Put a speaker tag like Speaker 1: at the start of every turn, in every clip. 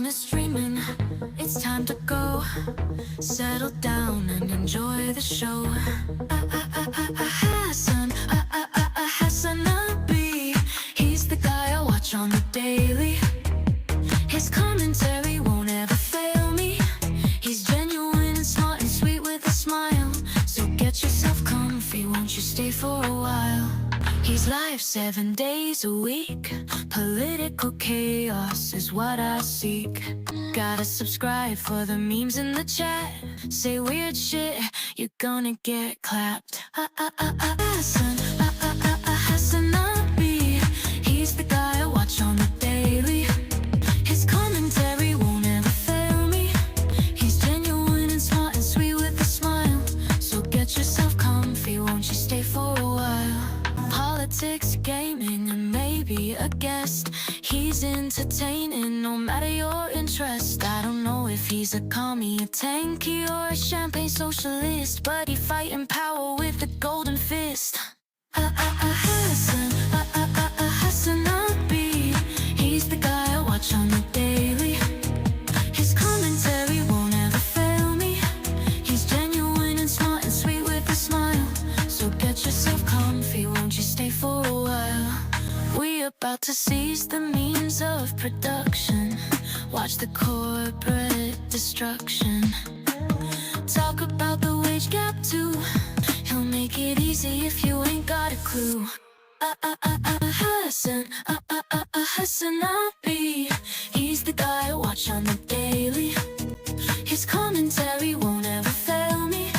Speaker 1: phone is streaming. It's time to go. Settle down and enjoy the show. HasanAbi. He's the guy I watch on the daily. His commentary won't ever fail me. He's genuine and smart and sweet with a smile. So get yourself comfy, won't you stay for a while? He's live 7 days a week. Political chaos is what I seek. Gotta subscribe for the memes in the chat. Say weird shit, you're gonna get clapped. HasanAbi. He's the guy I watch on the daily. His commentary won't ever fail me. He's genuine and smart and sweet with a smile. So get yourself comfy, won't you stay for a while? Politics, gaming, and maybe a guest. He's entertaining no matter your interest. I don't know if he's a commie, a tanky, or a champagne socialist, but he fighting power with a golden fist. HasanAbi. He's the guy I watch on the daily. His commentary won't ever fail me. He's genuine and smart and sweet with a smile. So get yourself comfy, won't you stay for a while? We about to seize the means of production. Watch the corporate destruction. Talk about the wage gap too. He'll make it easy if you ain't got a clue. HasanAbi. He's the guy I watch on the daily. His commentary won't ever fail me.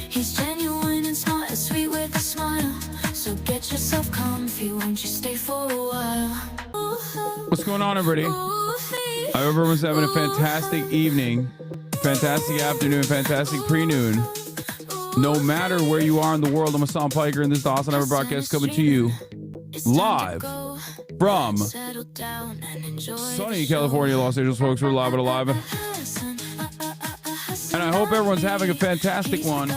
Speaker 1: He's genuine and smart and sweet with a smile. So get yourself comfy, won't you stay for a while?
Speaker 2: What's going on, everybody? I hope everyone's having a fantastic evening, fantastic afternoon, fantastic pre-noon. No matter where you are in the world, I'm Hassan Piker, and this is the HasanAbi broadcast coming to you live from sunny California, Los Angeles, folks. We're live and alive. And I hope everyone's having a fantastic one,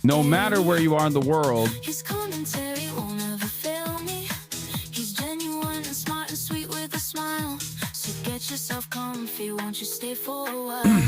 Speaker 2: no matter where you are in the world.
Speaker 1: His commentary won't ever fail me. He's genuine and smart and sweet with a smile. So get yourself comfy, won't you stay for a while?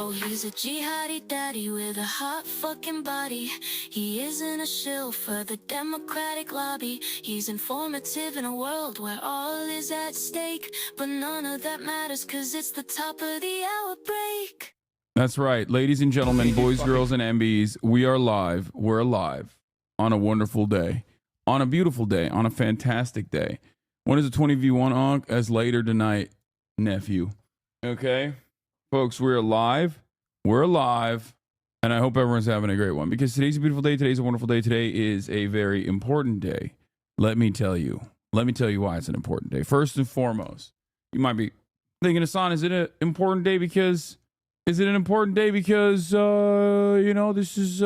Speaker 1: Oh, he's a jihadi daddy with a hot fucking body. He isn't a shill for the Democratic lobby. He's informative in a world where all is at stake. But none of that matters, cause it's the top of the hour break.
Speaker 2: That's right, ladies and gentlemen, boys, girls, and MBs, we are live. We're alive on a wonderful day, on a beautiful day, on a fantastic day. When is the 20v1 on? As later tonight, nephew. Okay, folks, we're alive. We're alive, and I hope everyone's having a great one, because today's a beautiful day. Today's a wonderful day. Today is a very important day. Let me tell you why it's an important day. First and foremost, you might be thinking, Hassan, is it an important day because... Is it an important day because, you know, this is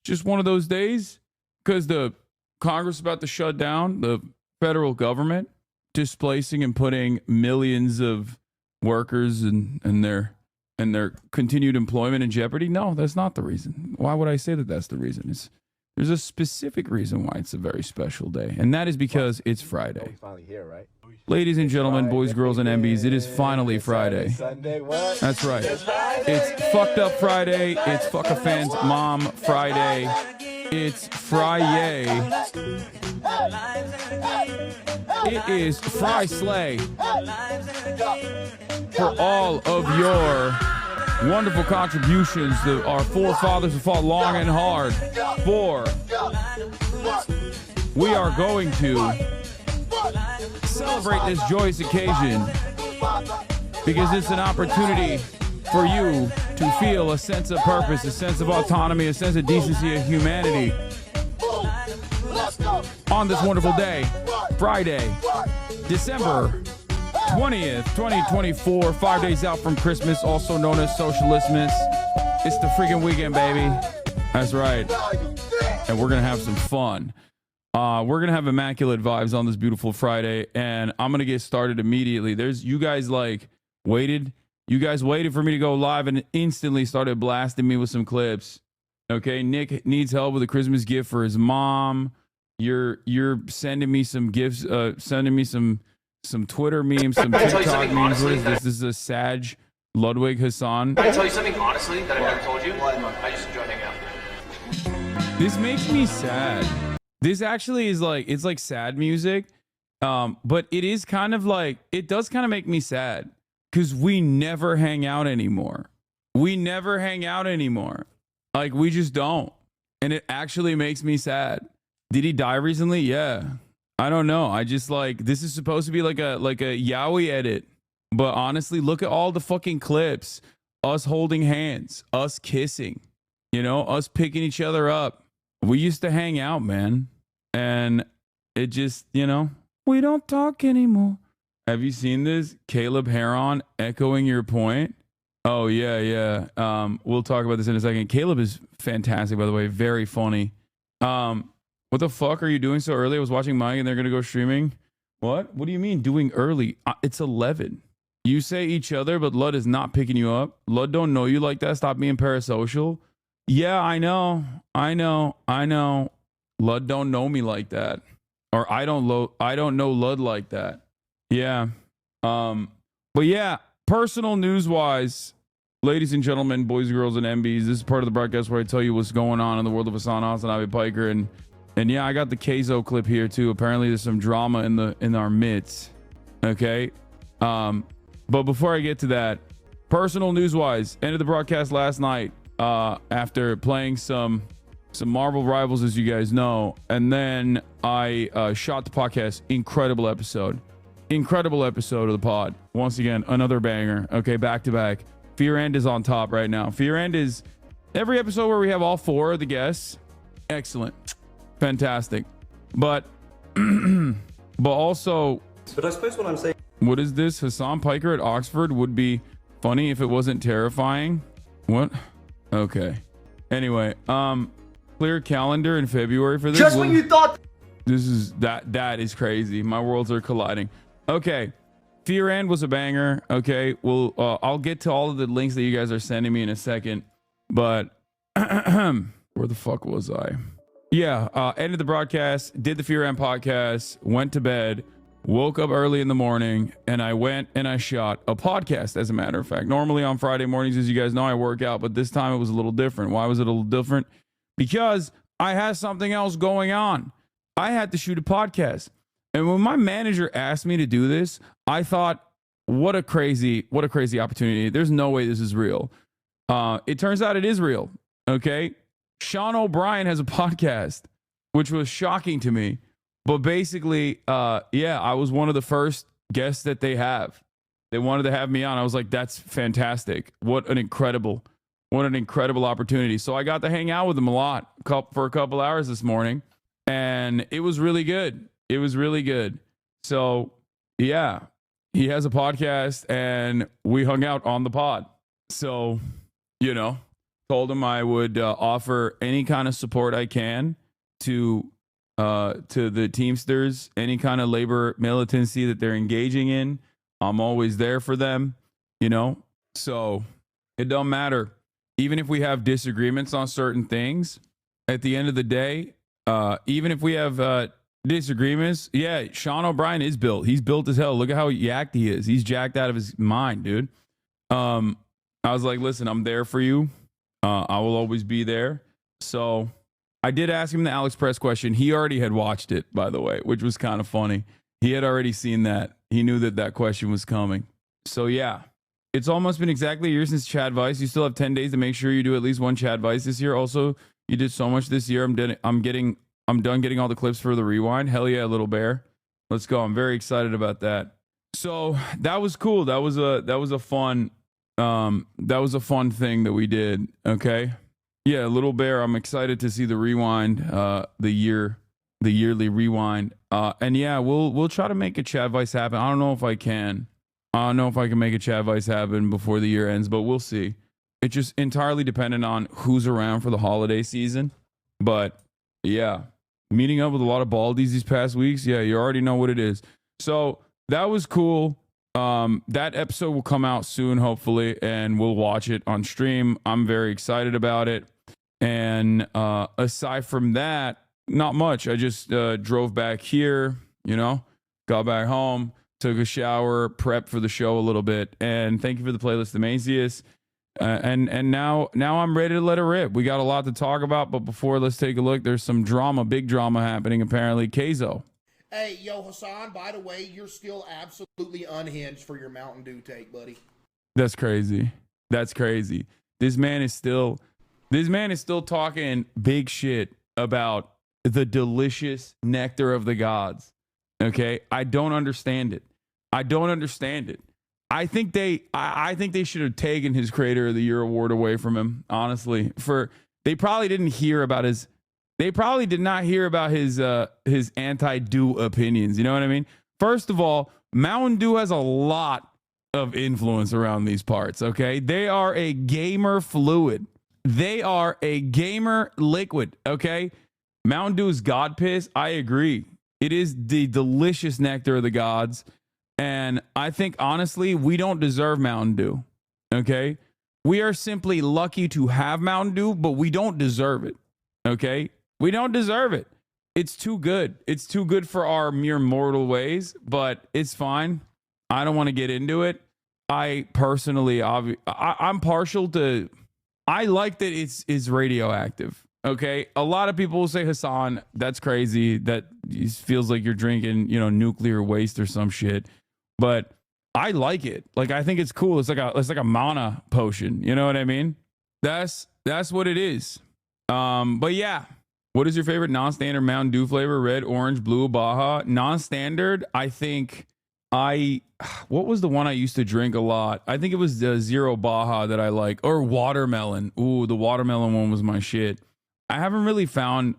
Speaker 2: just one of those days? Because the Congress is about to shut down the federal government, displacing and putting millions of workers and their continued employment in jeopardy? No, that's not the reason. Why would I say that that's the reason? There's a specific reason why it's a very special day, and that is because it's Friday.
Speaker 3: Finally here, right?
Speaker 2: Ladies and gentlemen, boys, girls, and MBs, it is finally Friday.
Speaker 3: Sunday, what?
Speaker 2: That's right. It's fucked up Friday. It's fuck a fan's mom Friday. It's Friday. It is Fry Slay for all of your wonderful contributions to our forefathers who fought long and hard for. We are going to celebrate this joyous occasion because it's an opportunity for you to feel a sense of purpose, a sense of autonomy, a sense of decency and humanity on this wonderful day, Friday, December 20th, 2024, 5 days out from Christmas, also known as Socialismus. It's the freaking weekend, baby. That's right. And we're going to have some fun. We're gonna have immaculate vibes on this beautiful Friday, and I'm gonna get started immediately. You guys waited for me to go live and instantly started blasting me with some clips. Okay, Nick needs help with a Christmas gift for his mom. You're sending me some gifts, sending me some some Twitter memes, some TikTok memes. What is this? This is a Sag Ludwig Hassan.
Speaker 3: Can I tell you something honestly that I've never told you? I just enjoy hanging out.
Speaker 2: This makes me sad. This actually is like, it's like sad music. But it is kind of like, it does kind of make me sad because we never hang out anymore. We never hang out anymore. Like, we just don't. And it actually makes me sad. Did he die recently? Yeah. I don't know. I just like, this is supposed to be like a yaoi edit. But honestly, look at all the fucking clips. Us holding hands, us kissing, you know, us picking each other up. We used to hang out, man. And it just, you know, we don't talk anymore. Have you seen this? Caleb Heron echoing your point. Oh, yeah. We'll talk about this in a second. Caleb is fantastic, by the way. Very funny. What the fuck are you doing so early? I was watching Mike and they're going to go streaming. What? What do you mean doing early? It's 11. You say each other, but Lud is not picking you up. Lud don't know you like that. Stop being parasocial. Yeah, I know. Lud don't know me like that. Or I don't know Lud like that. Yeah. But yeah, personal news wise, ladies and gentlemen, boys and girls and MBs, this is part of the broadcast where I tell you what's going on in the world of HasanAbi Piker. And yeah, I got the Keizo clip here too. Apparently there's some drama in our midst. Okay. But before I get to that, personal news wise, ended the broadcast last night after playing some Marvel Rivals, as you guys know, and then I shot the podcast. Incredible episode of the pod. Once again, another banger. Okay, back to back. Fear End is on top right now. Fear End is every episode where we have all four of the guests. Excellent, fantastic. But also,
Speaker 4: but I suppose what I'm saying.
Speaker 2: What is this? Hasan Piker at Oxford would be funny if it wasn't terrifying. What? Okay. Anyway, clear calendar in February for this.
Speaker 4: Just when you thought.
Speaker 2: This is that is crazy. My worlds are colliding. Okay. Fear End was a banger. Okay. Well, I'll get to all of the links that you guys are sending me in a second. But where the fuck was I? Yeah. Ended the broadcast, did the Fear End podcast, went to bed, woke up early in the morning, and I went and I shot a podcast, as a matter of fact. Normally on Friday mornings, as you guys know, I work out, but this time it was a little different. Why was it a little different? Because I had something else going on. I had to shoot a podcast. And when my manager asked me to do this, I thought, what a crazy opportunity. There's no way this is real. It turns out it is real. Okay. Sean O'Brien has a podcast, which was shocking to me. But basically, yeah, I was one of the first guests that they have. They wanted to have me on. I was like, that's fantastic. What an incredible opportunity. So I got to hang out with him a lot for a couple hours this morning. And it was really good. So yeah, he has a podcast and we hung out on the pod. So, you know, told him I would offer any kind of support I can to the Teamsters, any kind of labor militancy that they're engaging in. I'm always there for them, you know? So it don't matter. Even if we have disagreements on certain things, at the end of the day, even if we have disagreements, yeah, Sean O'Brien is built. He's built as hell. Look at how yacked he is. He's jacked out of his mind, dude. I was like, listen, I'm there for you. I will always be there. So I did ask him the AliExpress question. He already had watched it, by the way, which was kind of funny. He had already seen that. He knew that question was coming. So yeah, it's almost been exactly a year since Chad Vice. You still have 10 days to make sure you do at least one Chad Vice this year. Also, you did so much this year. I'm done getting all the clips for the rewind. Hell yeah, little bear. Let's go. I'm very excited about that. So that was cool. That was a fun thing that we did. Okay. Yeah, little bear. I'm excited to see the rewind, the yearly rewind. And yeah, we'll try to make a Chad Vice happen. I don't know if I can. I don't know if I can make a Chad Vice happen before the year ends, but we'll see. It's just entirely dependent on who's around for the holiday season. But yeah, meeting up with a lot of baldies these past weeks. Yeah, you already know what it is. So that was cool. That episode will come out soon, hopefully, and we'll watch it on stream. I'm very excited about it. And aside from that, not much. I just drove back here, you know, got back home, took a shower, prepped for the show a little bit, and thank you for the playlist, Amazius. And now I'm ready to let it rip. We got a lot to talk about, but before, let's take a look. There's some drama, big drama happening apparently. Keizo.
Speaker 4: Hey, yo, Hasan, by the way, you're still absolutely unhinged for your Mountain Dew take, buddy.
Speaker 2: That's crazy. That's crazy. This man is still talking big shit about the delicious nectar of the gods. Okay? I don't understand it. I think they should have taken his Creator of the Year award away from him, honestly. They probably did not hear about his anti-Dew opinions. You know what I mean? First of all, Mountain Dew has a lot of influence around these parts, okay? They are a gamer fluid. They are a gamer liquid, okay? Mountain Dew is God piss. I agree. It is the delicious nectar of the gods. And I think, honestly, we don't deserve Mountain Dew, okay? We are simply lucky to have Mountain Dew, but we don't deserve it, okay? We don't deserve it. It's too good. It's too good for our mere mortal ways, but it's fine. I don't want to get into it. I personally, I'm partial to, I like that it's radioactive. Okay. A lot of people will say, Hasan, that's crazy. That feels like you're drinking, nuclear waste or some shit. But I like it. Like, I think it's cool. It's like a mana potion. You know what I mean? That's what it is. But yeah. What is your favorite non-standard Mountain Dew flavor? Red, orange, blue, Baja. Non-standard, I think what was the one I used to drink a lot? I think it was the Zero Baja that I like, or watermelon. Ooh, the watermelon one was my shit. Oh wow,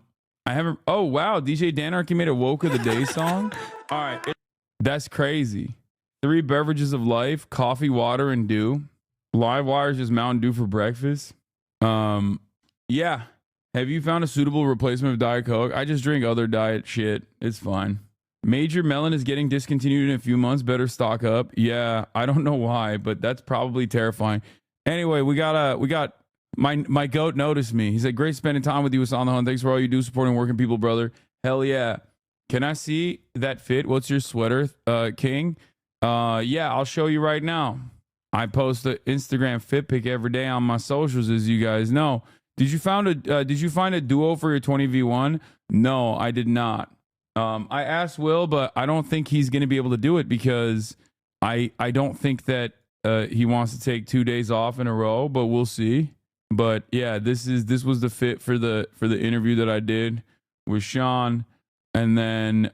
Speaker 2: DJ Danarchy made a Woke of the Day song. All right, that's crazy. 3 beverages of life: coffee, water, and dew. Live wires just Mountain Dew for breakfast. Yeah. Have you found a suitable replacement of Diet Coke? I just drink other diet shit. It's fine. Major Melon is getting discontinued in a few months. Better stock up. Yeah, I don't know why, but that's probably terrifying. Anyway, we got my goat noticed me. He said, "Great spending time with you, Hasan the Hun. Thanks for all you do supporting working people, brother." Hell yeah. Can I see that fit? What's your sweater, King? Yeah, I'll show you right now. I post the Instagram fit pic every day on my socials, as you guys know. Did you find a duo for your 20v1? No, I did not. I asked Will, but I don't think he's going to be able to do it because I don't think that he wants to take 2 days off in a row, but we'll see. But yeah, this was the fit for the interview that I did with Sean, and then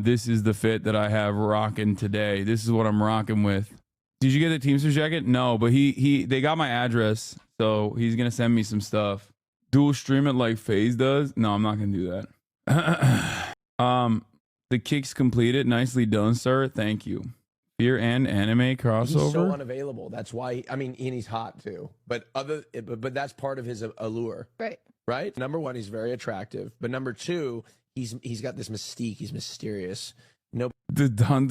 Speaker 2: this is the fit that I have rocking today. This is what I'm rocking with. Did you get the Teamsters jacket? No, but they got my address, so he's gonna send me some stuff. Dual stream it like FaZe does? No, I'm not gonna do that. The kicks completed. Nicely done, sir. Thank you. Fear and anime crossover.
Speaker 5: He's so unavailable. That's why. I mean, and he's hot too. But that's part of his allure. Right. Right. Number one, he's very attractive. But number two, he's got this mystique. He's mysterious. No.
Speaker 2: The Don.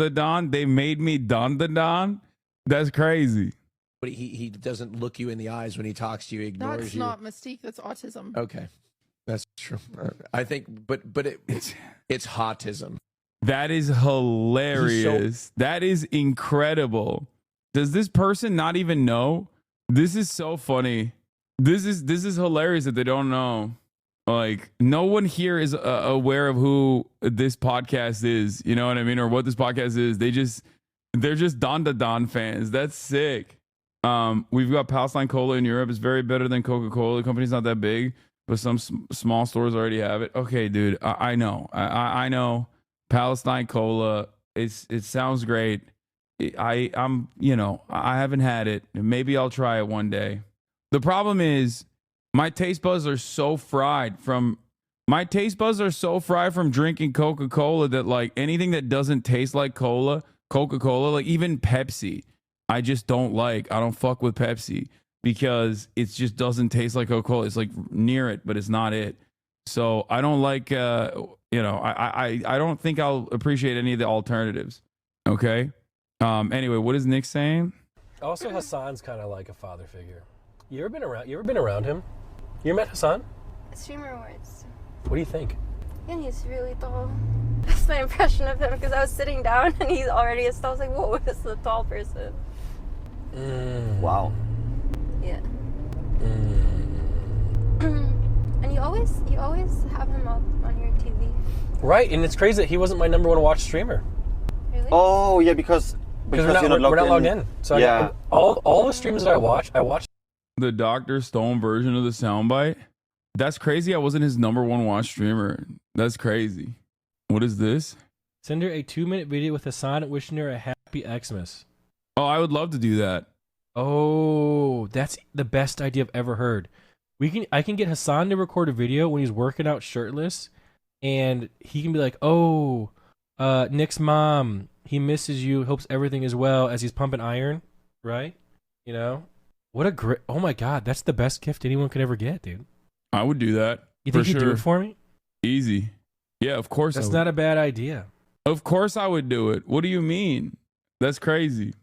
Speaker 2: They made me Don. That's crazy.
Speaker 5: But he doesn't look you in the eyes when he talks to you. He ignores
Speaker 6: that's
Speaker 5: you.
Speaker 6: That's not mystique. That's autism.
Speaker 5: Okay, that's true. I think, but it's hotism.
Speaker 2: That is hilarious. That is incredible. Does this person not even know? This is so funny. This is hilarious that they don't know. Like, no one here is aware of who this podcast is. You know what I mean, or what this podcast is. They're just Don fans. That's sick. We've got Palestine Cola in Europe. It's very better than Coca-Cola. The company's not that big, but some small stores already have it. Okay, dude. I know. I know. Palestine Cola. It sounds great. I haven't had it. Maybe I'll try it one day. The problem is my taste buds are so fried from drinking Coca-Cola that, like, anything that doesn't taste like Coca-Cola, like even Pepsi, I just don't like. I don't fuck with Pepsi because it just doesn't taste like Coca-Cola. It's like near it, but it's not it. So I don't like, I don't think I'll appreciate any of the alternatives. Okay. Anyway, what is Nick saying?
Speaker 7: Also, Hasan's kind of like a father figure. You ever been around him? You met Hasan?
Speaker 8: Streamer Awards.
Speaker 7: What do you think?
Speaker 8: Yeah, he's really tall. That's
Speaker 6: my impression of him because I was sitting down and he's already a tall. I was like, whoa, this is a tall person.
Speaker 8: Wow.
Speaker 6: Yeah. And you always have him up on your TV.
Speaker 7: Right, and it's crazy that he wasn't my #1 watch streamer.
Speaker 6: Really?
Speaker 8: Oh yeah, because
Speaker 7: we're not logged in. So
Speaker 8: yeah.
Speaker 7: all the streams that I watch
Speaker 2: the Dr. Stone version of the soundbite. That's crazy. I wasn't his #1 watch streamer. That's crazy. What is this?
Speaker 7: Send her a 2-minute video with Hasan wishing her a happy Xmas.
Speaker 2: Oh, I would love to do that.
Speaker 7: Oh, that's the best idea I've ever heard. I can get Hasan to record a video when he's working out shirtless, and he can be like, "Oh, Nick's mom, he misses you. Hopes everything is well," as he's pumping iron, right? You know, what a great! Oh my God, that's the best gift anyone could ever get, dude.
Speaker 2: I would do that.
Speaker 7: You think you'd do it for me?
Speaker 2: Easy. Yeah, of course.
Speaker 7: That's not a bad idea.
Speaker 2: Of course I would do it. What do you mean? That's crazy.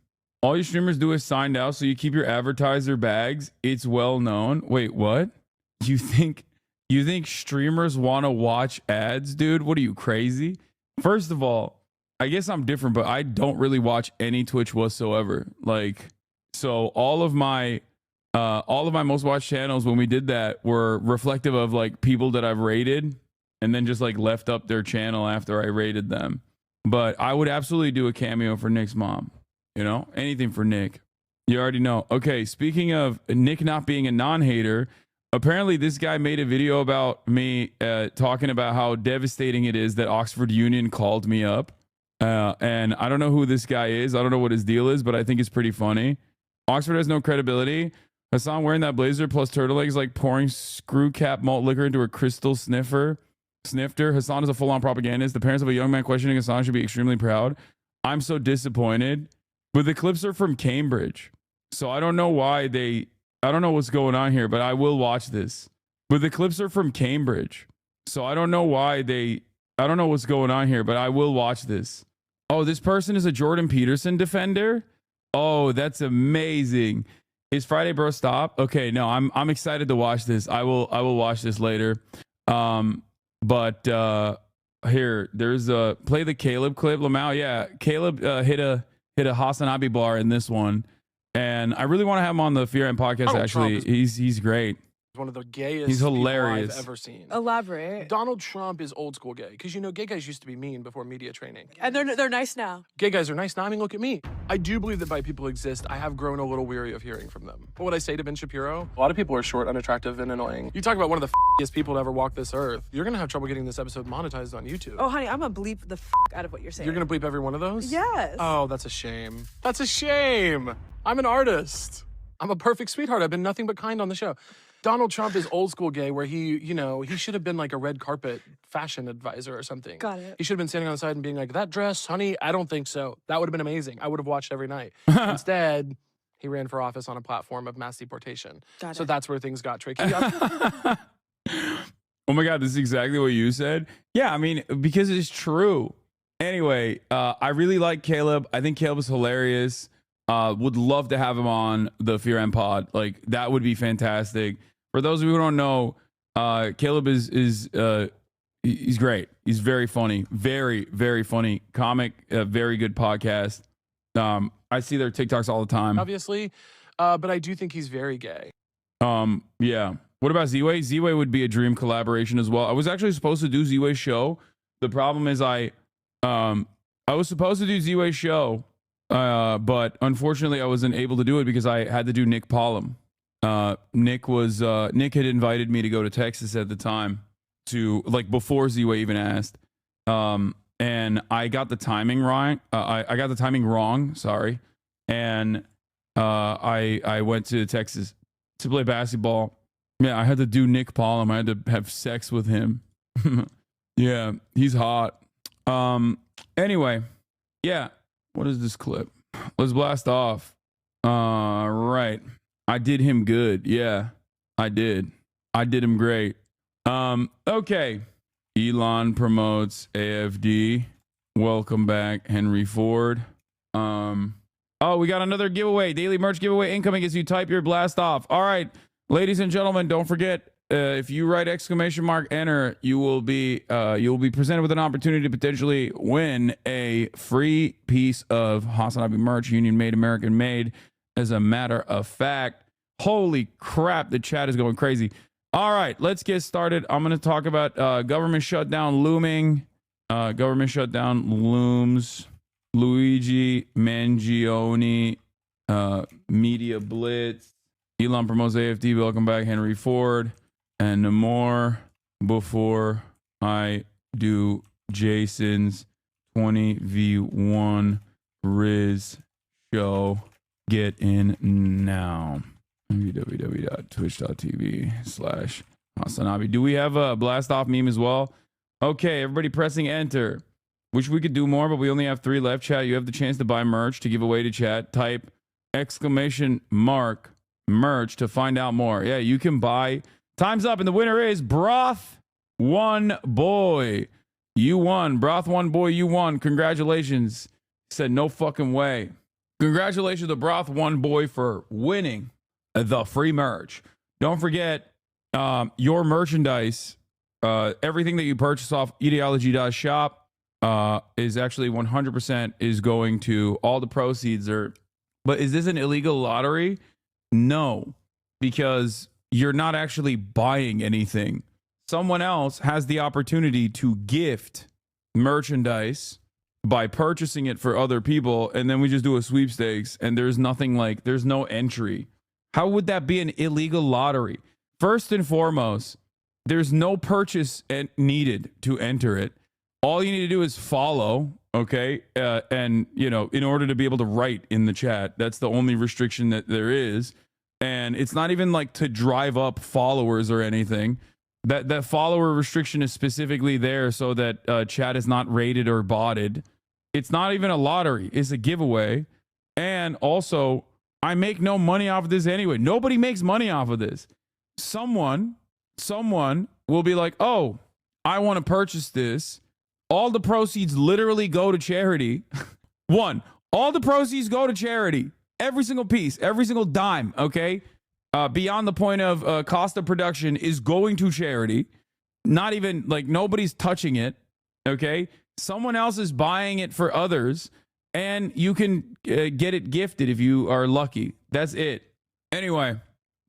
Speaker 2: All your streamers do is signed out so you keep your advertiser bags. It's well known. Wait, what? You think streamers want to watch ads, dude? What are you, crazy? First of all, I guess I'm different, but I don't really watch any Twitch whatsoever. Like, so all of my most watched channels when we did that were reflective of like people that I've rated and then just like left up their channel after I rated them. But I would absolutely do a cameo for Nick's mom. You know, anything for Nick. You already know. Okay, speaking of Nick not being a non-hater, apparently this guy made a video about me talking about how devastating it is that Oxford Union called me up. And I don't know who this guy is. I don't know what his deal is, but I think it's pretty funny. Oxford has no credibility. Hasan wearing that blazer plus turtlenecks like pouring screw cap malt liquor into a crystal snifter. Hasan is a full-on propagandist. The parents of a young man questioning Hasan should be extremely proud. I'm so disappointed. But the clips are from Cambridge. So I don't know why I don't know what's going on here, but I will watch this. But the clips are from Cambridge. So I don't know why I don't know what's going on here, but I will watch this. Oh, this person is a Jordan Peterson defender? Oh, that's amazing. Is Friday Bro Stop? Okay, no, I'm excited to watch this. I will watch this later. But here, there's play the Caleb clip. Lamau, yeah. Caleb hit a HasanAbi bar in this one, and I really want to have him on the Fear and podcast. Actually, he's great.
Speaker 9: One of the gayest
Speaker 2: he's hilarious.
Speaker 9: I've ever seen.
Speaker 10: Elaborate.
Speaker 9: Donald Trump is old school gay because gay guys used to be mean before media training,
Speaker 10: and they're nice now.
Speaker 9: Gay guys are nice now. I mean, look at me. I do believe that bi people exist. I have grown a little weary of hearing from them. What would I say to Ben Shapiro? A lot of people are short, unattractive, and annoying. You talk about one of the f***iest people to ever walk this earth. You're gonna have trouble getting this episode monetized on YouTube.
Speaker 10: Oh, honey, I'm gonna bleep the out of what you're saying.
Speaker 9: You're gonna bleep every one of those?
Speaker 10: Yes.
Speaker 9: Oh, that's a shame. That's a shame. I'm an artist. I'm a perfect sweetheart. I've been nothing but kind on the show. Donald Trump is old school gay where he should have been like a red carpet fashion advisor or something.
Speaker 10: Got it.
Speaker 9: He should have been standing on the side and being like, that dress, honey, I don't think so. That would have been amazing. I would have watched every night. Instead, he ran for office on a platform of mass deportation. So that's where things got tricky.
Speaker 2: Oh my God, this is exactly what you said. Yeah, I mean, because it's true. Anyway, I really like Caleb. I think Caleb is hilarious. Would love to have him on the Fear and Pod. Like, that would be fantastic. For those of you who don't know, Caleb is he's great. He's very funny, very, very funny comic, very good podcast. I see their TikToks all the time.
Speaker 9: Obviously, but I do think he's very gay.
Speaker 2: Yeah. What about Z-Way? Z-Way would be a dream collaboration as well. I was actually supposed to do Z-Way's show. The problem is I was supposed to do Z-Way's show, but unfortunately I wasn't able to do it because I had to do Nick Pollum. Nick had invited me to go to Texas at the time to, like, before Z-Way even asked. And I got the timing wrong. I got the timing wrong. Sorry. And I went to Texas to play basketball. Yeah, I had to do Nick Pollum. I had to have sex with him. Yeah, he's hot. Anyway, yeah. What is this clip? Let's blast off. Right. I did him good. Yeah, I did. I did him great. Okay. Elon promotes AFD. Welcome back, Henry Ford. Oh, we got another giveaway. Daily merch giveaway incoming as you type your blast off. All right, ladies and gentlemen, don't forget if you write !enter, you will be presented with an opportunity to potentially win a free piece of HasanAbi merch, Union Made, American Made. As a matter of fact, holy crap, the chat is going crazy. All right, let's get started. I'm going to talk about government shutdown looming. Government shutdown looms. Luigi Mangioni, Media Blitz. Elon promotes AFD. Welcome back, Henry Ford. And more before I do Jason's 20v1 Riz show. Get in now. www.twitch.tv/HasanAbi. Do we have a blast off meme as well? Okay, everybody pressing enter. Wish we could do more, but we only have 3 left. Chat, you have the chance to buy merch to give away to chat. Type !merch to find out more. Yeah, you can buy. Time's up, and the winner is Broth One Boy. You won. Broth One Boy, you won. Congratulations. He said no fucking way. Congratulations to Broth One Boy for winning the free merch. Don't forget your merchandise. Everything that you purchase off ideology.shop is actually 100% is going to all the proceeds are. But is this an illegal lottery? No, because you're not actually buying anything. Someone else has the opportunity to gift merchandise by purchasing it for other people, and then we just do a sweepstakes, and there's nothing like, there's no entry. How would that be an illegal lottery? First and foremost, there's no purchase needed to enter it. All you need to do is follow, okay? And, you know, in order to be able to write in the chat, that's the only restriction that there is. And it's not even like to drive up followers or anything. That follower restriction is specifically there so that chat is not rated or botted. It's not even a lottery. It's a giveaway. And also, I make no money off of this anyway. Nobody makes money off of this. Someone will be like, oh, I want to purchase this. All the proceeds literally go to charity. All the proceeds go to charity. Every single piece, every single dime, okay? Beyond the point of cost of production is going to charity. Not even, like, nobody's touching it, okay? Someone else is buying it for others, and you can get it gifted if you are lucky. That's it. Anyway,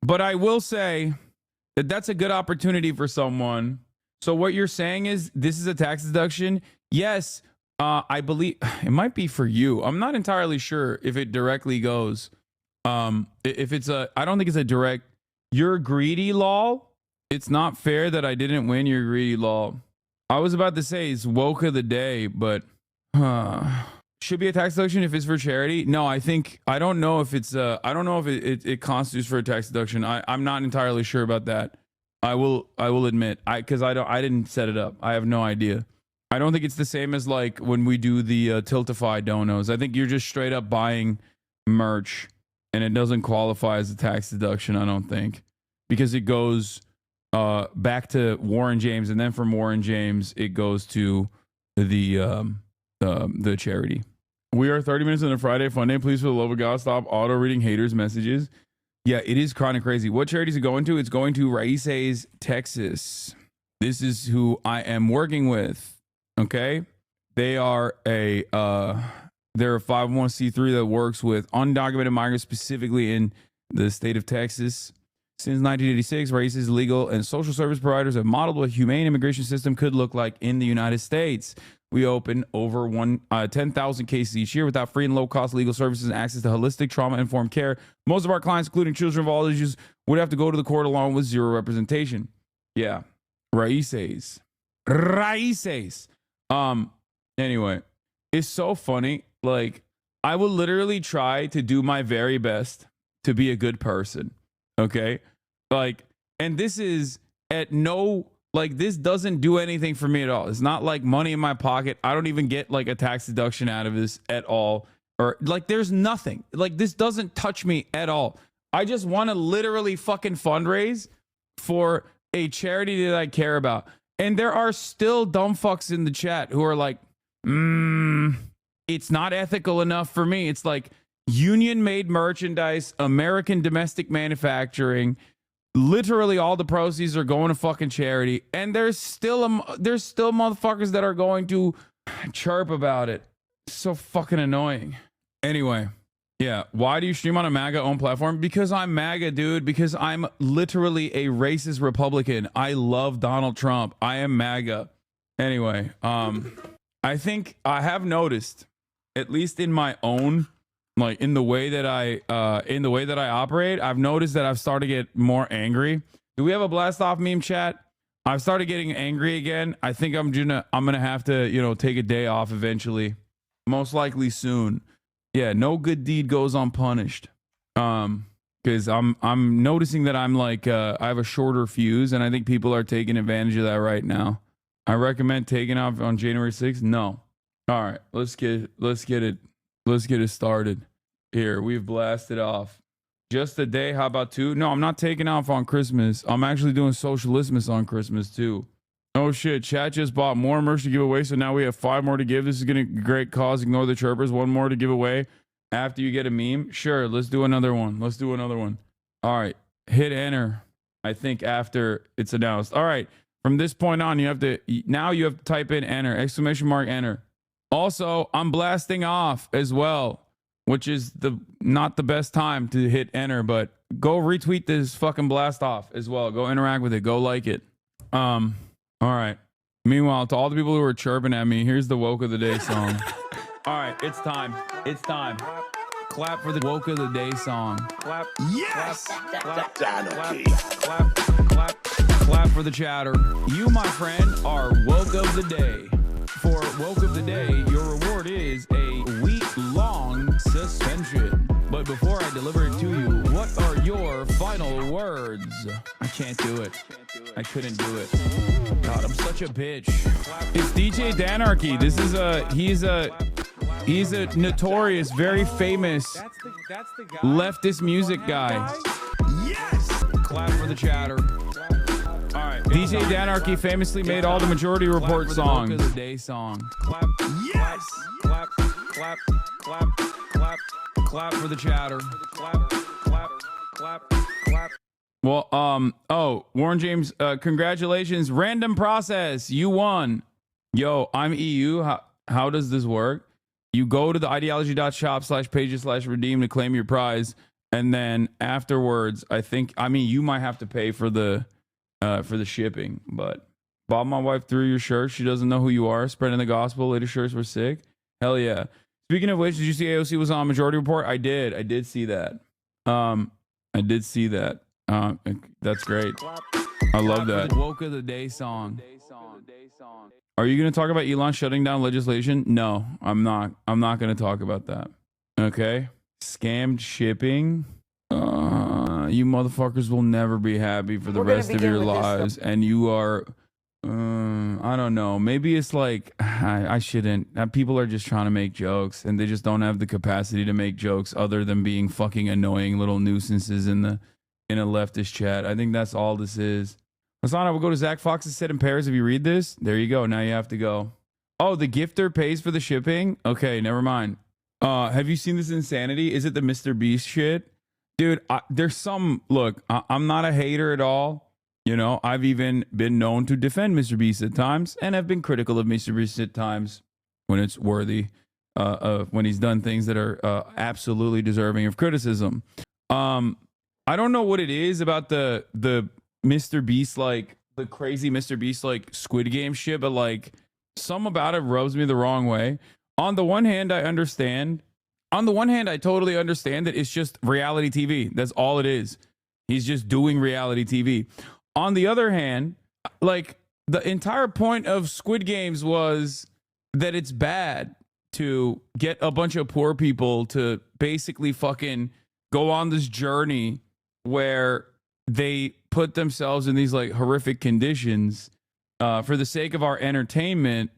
Speaker 2: but I will say that that's a good opportunity for someone. So what you're saying is this is a tax deduction? Yes, I believe it might be for you. I'm not entirely sure if it directly goes. If it's I don't think it's a direct. You're greedy, lol. It's not fair that I didn't win. Your greedy, lol. I was about to say it's woke of the day, but should be a tax deduction if it's for charity. No, I don't know if it's I don't know if it constitutes for a tax deduction. I'm not entirely sure about that. I will admit I didn't set it up. I have no idea. I don't think it's the same as like when we do the Tiltify donos. I think you're just straight up buying merch and it doesn't qualify as a tax deduction, I don't think, because it goes back to Warren James, and then from Warren James it goes to the charity. We are 30 minutes into Friday Fun Day. Please, for the love of God, stop auto reading haters' messages. Yeah, it is kind of crazy. What charity is it going to? It's going to Raíces, Texas. This is who I am working with. Okay, they are they're a 501c3 that works with undocumented migrants, specifically in the state of Texas. Since 1986, Raíces legal and social service providers have modeled what a humane immigration system could look like in the United States. We open over 10,000 cases each year without free and low-cost legal services and access to holistic, trauma-informed care. Most of our clients, including children of all ages, would have to go to the court along with zero representation. Yeah, Raíces. Anyway, it's so funny. Like, I will literally try to do my very best to be a good person. Okay? Like, and this is at no, like, this doesn't do anything for me at all. It's not like money in my pocket. I don't even get like a tax deduction out of this at all. Or like, there's nothing. Like, this doesn't touch me at all. I just want to literally fucking fundraise for a charity that I care about. And there are still dumb fucks in the chat who are like, it's not ethical enough for me. It's like union made merchandise, American domestic manufacturing. literally all the proceeds are going to fucking charity, and there's still motherfuckers that are going to chirp about it. So fucking annoying. Anyway, yeah, why do you stream on a MAGA owned platform? Because I'm MAGA, dude. Because I'm literally a racist Republican. I love Donald Trump. I am MAGA. Anyway, I think I have noticed, at least in my own, like in the way that I operate, I've noticed that I've started to get more angry. Do we have a blast off meme chat? I've started getting angry again. I think I'm gonna have to, take a day off eventually, most likely soon. Yeah, no good deed goes unpunished. Because I'm noticing that I'm like I have a shorter fuse, and I think people are taking advantage of that right now. I recommend taking off on January 6th. No. All right, let's get it started. Here, we've blasted off. Just a day, how about 2? No, I'm not taking off on Christmas. I'm actually doing Socialismus on Christmas too. Oh shit, chat just bought more merch to give away, so now we have 5 more to give. This is gonna be a great cause. Ignore the chirpers. 1 more to give away after you get a meme. Sure, let's do another one. All right, hit enter. I think after it's announced. All right, from this point on, you have to type in enter, !enter. Also, I'm blasting off as well, which is not the best time to hit enter, but go retweet this fucking blast off as well. Go interact with it. Go like it. All right. Meanwhile, to all the people who are chirping at me, here's the woke of the day song. All right, it's time. Clap for the woke of the day song. Clap. Yes. Clap for the chatter. You, my friend, are woke of the day. For woke of the day, your reward is a week-long suspension. But before I deliver it to you, what are your final words? I can't do it. I couldn't do it. God, I'm such a bitch. It's DJ Danarchy. He's a notorious, very famous leftist music guy. Yes! Clap for the chatter. All right. DJ Danarchy famously made all the Majority Report songs. Woke of the day song. Clap. Yes! Clap for the chatter. Clap. Well, Warren James, congratulations. Random process. You won. Yo, I'm EU. How does this work? You go to the ideology.shop/pages/redeem to claim your prize. And then afterwards, you might have to pay for the shipping, but bought my wife through your shirt. She doesn't know who you are. Spreading the gospel. Latest shirts were sick. Hell yeah. Speaking of which, did you see AOC was on Majority Report? I did see that. That's great. I love that. Woke of the day song. Are you going to talk about Elon shutting down legislation? No, I'm not. I'm not going to talk about that. Okay. Scammed shipping. You motherfuckers will never be happy for the rest of your lives. And you are, I don't know. Maybe it's like, I shouldn't. People are just trying to make jokes, and they just don't have the capacity to make jokes other than being fucking annoying little nuisances in a leftist chat. I think that's all this is. Hassan, will go to Zach Fox's set in Paris if you read this. There you go. Now you have to go. Oh, the gifter pays for the shipping? Okay, never mind. Have you seen this insanity? Is it the Mr. Beast shit? Dude, there's some... Look, I'm not a hater at all. You know, I've even been known to defend Mr. Beast at times, and I've been critical of Mr. Beast at times when it's worthy, when he's done things that are absolutely deserving of criticism. I don't know what it is about the Mr. Beast, like the crazy Mr. Beast, like Squid Game shit, but like some about it rubs me the wrong way. On the one hand, I understand. On the one hand, I totally understand that it's just reality TV. That's all it is. He's just doing reality TV. On the other hand, like the entire point of Squid Games was that it's bad to get a bunch of poor people to basically fucking go on this journey where they put themselves in these like horrific conditions for the sake of our entertainment,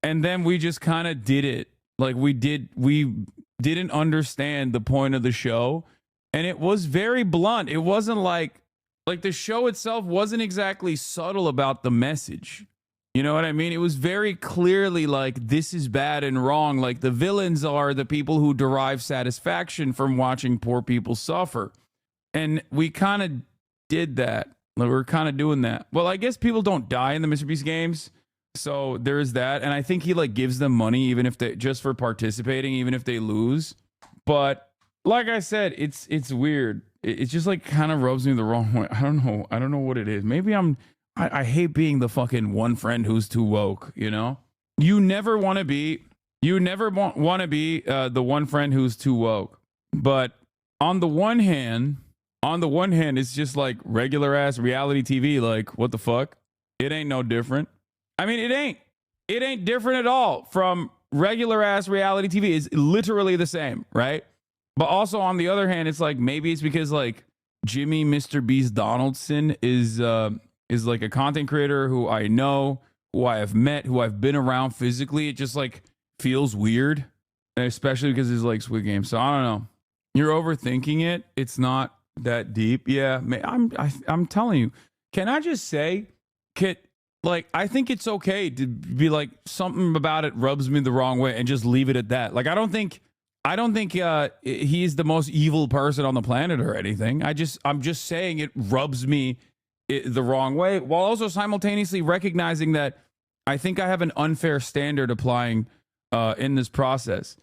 Speaker 2: and then we just kind of did it. Like we didn't understand the point of the show, and it was very blunt. It wasn't like the show itself wasn't exactly subtle about the message. You know what I mean? It was very clearly like, this is bad and wrong. Like the villains are the people who derive satisfaction from watching poor people suffer. And we kind of did that. Like, we're kind of doing that. Well, I guess people don't die in the Mr. Beast games, so there is that. And I think he like gives them money even if they just for participating, even if they lose. But like I said, it's weird. It just like kind of rubs me the wrong way. I don't know what it is. Maybe I hate being the fucking one friend who's too woke. You know, you never want to be. You never want to be the one friend who's too woke. But on the one hand, it's just like regular ass reality TV. Like, what the fuck? It ain't no different. I mean, it ain't different at all from regular ass reality TV. It's literally the same, right? But also on the other hand, it's like maybe it's because like Jimmy Mr. Beast Donaldson is like a content creator who I know, who I have met, who I've been around physically. It just like feels weird, especially because it's like Squid Game. So I don't know. You're overthinking it. It's not that deep. Yeah, I'm telling you. Can I just say, I think it's okay to be like something about it rubs me the wrong way and just leave it at that. Like I don't think he's the most evil person on the planet or anything. I'm just saying it rubs me the wrong way, while also simultaneously recognizing that I think I have an unfair standard applying in this process.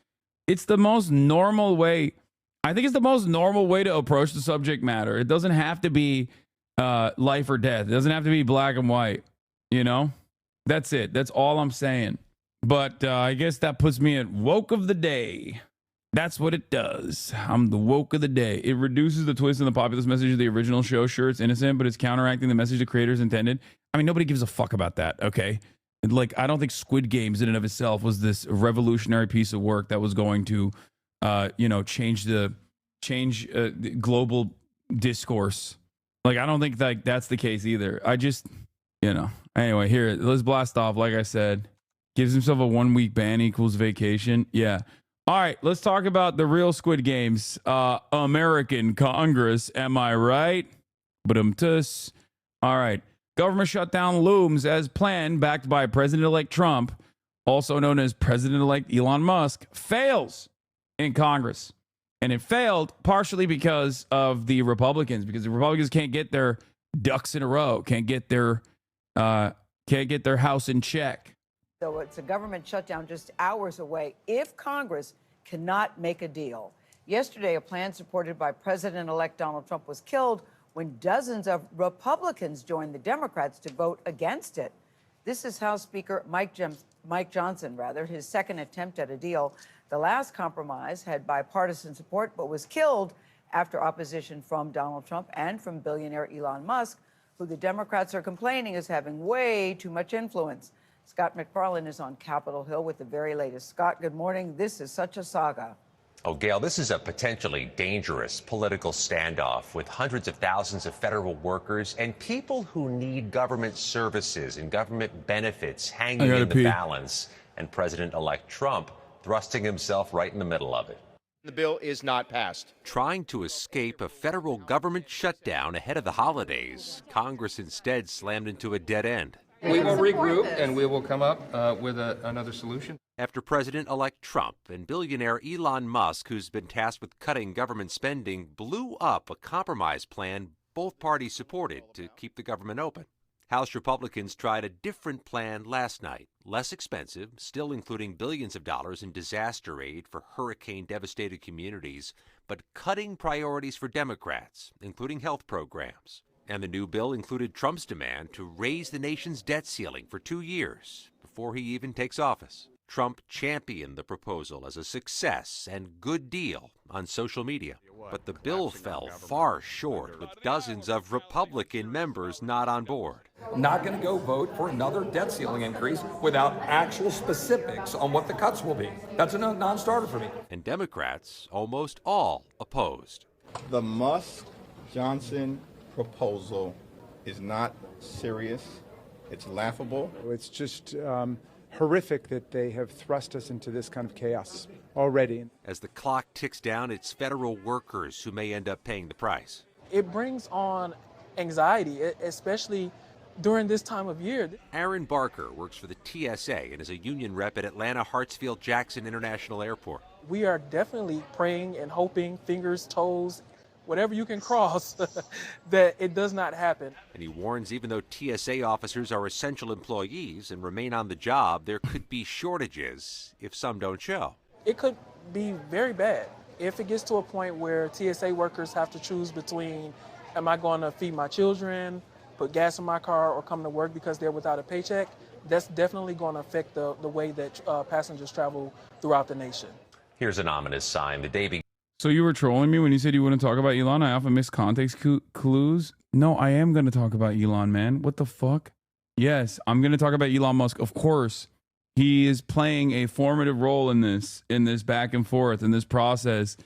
Speaker 2: It's the most normal way. I think it's the most normal way to approach the subject matter. It doesn't have to be life or death. It doesn't have to be black and white. You know, that's it. That's all I'm saying. But I guess that puts me at woke of the day. That's what it does. I'm the woke of the day. It reduces the twist and the populist message of the original show. Sure, it's innocent, but it's counteracting the message the creators intended. I mean, nobody gives a fuck about that, okay? Like, I don't think Squid Games in and of itself was this revolutionary piece of work that was going to, change global discourse. Like, I don't think that that's the case either. I just, Anyway, here, let's blast off. Like I said, gives himself a 1 week ban equals vacation. Yeah. All right, let's talk about the real Squid Games. American Congress, am I right? Ba-dum-tus. All right. Government shutdown looms as planned, backed by President-elect Trump, also known as President-elect Elon Musk, fails in Congress. And it failed partially because of the Republicans, because the Republicans can't get their ducks in a row, can't get their house in check.
Speaker 11: So it's a government shutdown just hours away if Congress cannot make a deal. Yesterday, a plan supported by President-elect Donald Trump was killed when dozens of Republicans joined the Democrats to vote against it. This is House Speaker Mike Johnson, his second attempt at a deal. The last compromise had bipartisan support, but was killed after opposition from Donald Trump and from billionaire Elon Musk, who the Democrats are complaining is having way too much influence. Scott McFarlane is on Capitol Hill with the very latest. Scott, good morning. This is such a saga.
Speaker 12: Oh, Gail, this is a potentially dangerous political standoff with hundreds of thousands of federal workers and people who need government services and government benefits hanging in the balance, and President-elect Trump thrusting himself right in the middle of it.
Speaker 13: The bill is not passed.
Speaker 14: Trying to escape a federal government shutdown ahead of the holidays, Congress instead slammed into a dead end.
Speaker 13: We will regroup and we will come up with another solution.
Speaker 14: After President-elect Trump and billionaire Elon Musk, who's been tasked with cutting government spending, blew up a compromise plan both parties supported to keep the government open. House Republicans tried a different plan last night, less expensive, still including billions of dollars in disaster aid for hurricane-devastated communities, but cutting priorities for Democrats, including health programs. And the new bill included Trump's demand to raise the nation's debt ceiling for 2 years before he even takes office. Trump championed the proposal as a success and good deal on social media. But the bill fell far short, with dozens of Republican members not on board.
Speaker 15: Not going to go vote for another debt ceiling increase without actual specifics on what the cuts will be. That's a non-starter for me.
Speaker 14: And Democrats almost all opposed.
Speaker 16: The Musk-Johnson proposal is not serious. It's laughable.
Speaker 17: It's just horrific that they have thrust us into this kind of chaos already.
Speaker 14: As the clock ticks down, it's federal workers who may end up paying the price.
Speaker 18: It brings on anxiety, especially during this time of year.
Speaker 14: Aaron Barker works for the TSA and is a union rep at Atlanta Hartsfield-Jackson International Airport.
Speaker 18: We are definitely praying and hoping, fingers, toes, whatever you can cross, that it does not happen.
Speaker 14: And he warns even though TSA officers are essential employees and remain on the job, there could be shortages if some don't show.
Speaker 18: It could be very bad if it gets to a point where TSA workers have to choose between, am I going to feed my children, put gas in my car, or come to work because they're without a paycheck? That's definitely going to affect the way that passengers travel throughout the nation.
Speaker 12: Here's an ominous sign. The day
Speaker 2: So you were trolling me when you said you wouldn't talk about Elon? I often miss context clues. No, I am going to talk about Elon, man. What the fuck? Yes, I'm going to talk about Elon Musk. Of course, he is playing a formative role in this back and forth, in this process.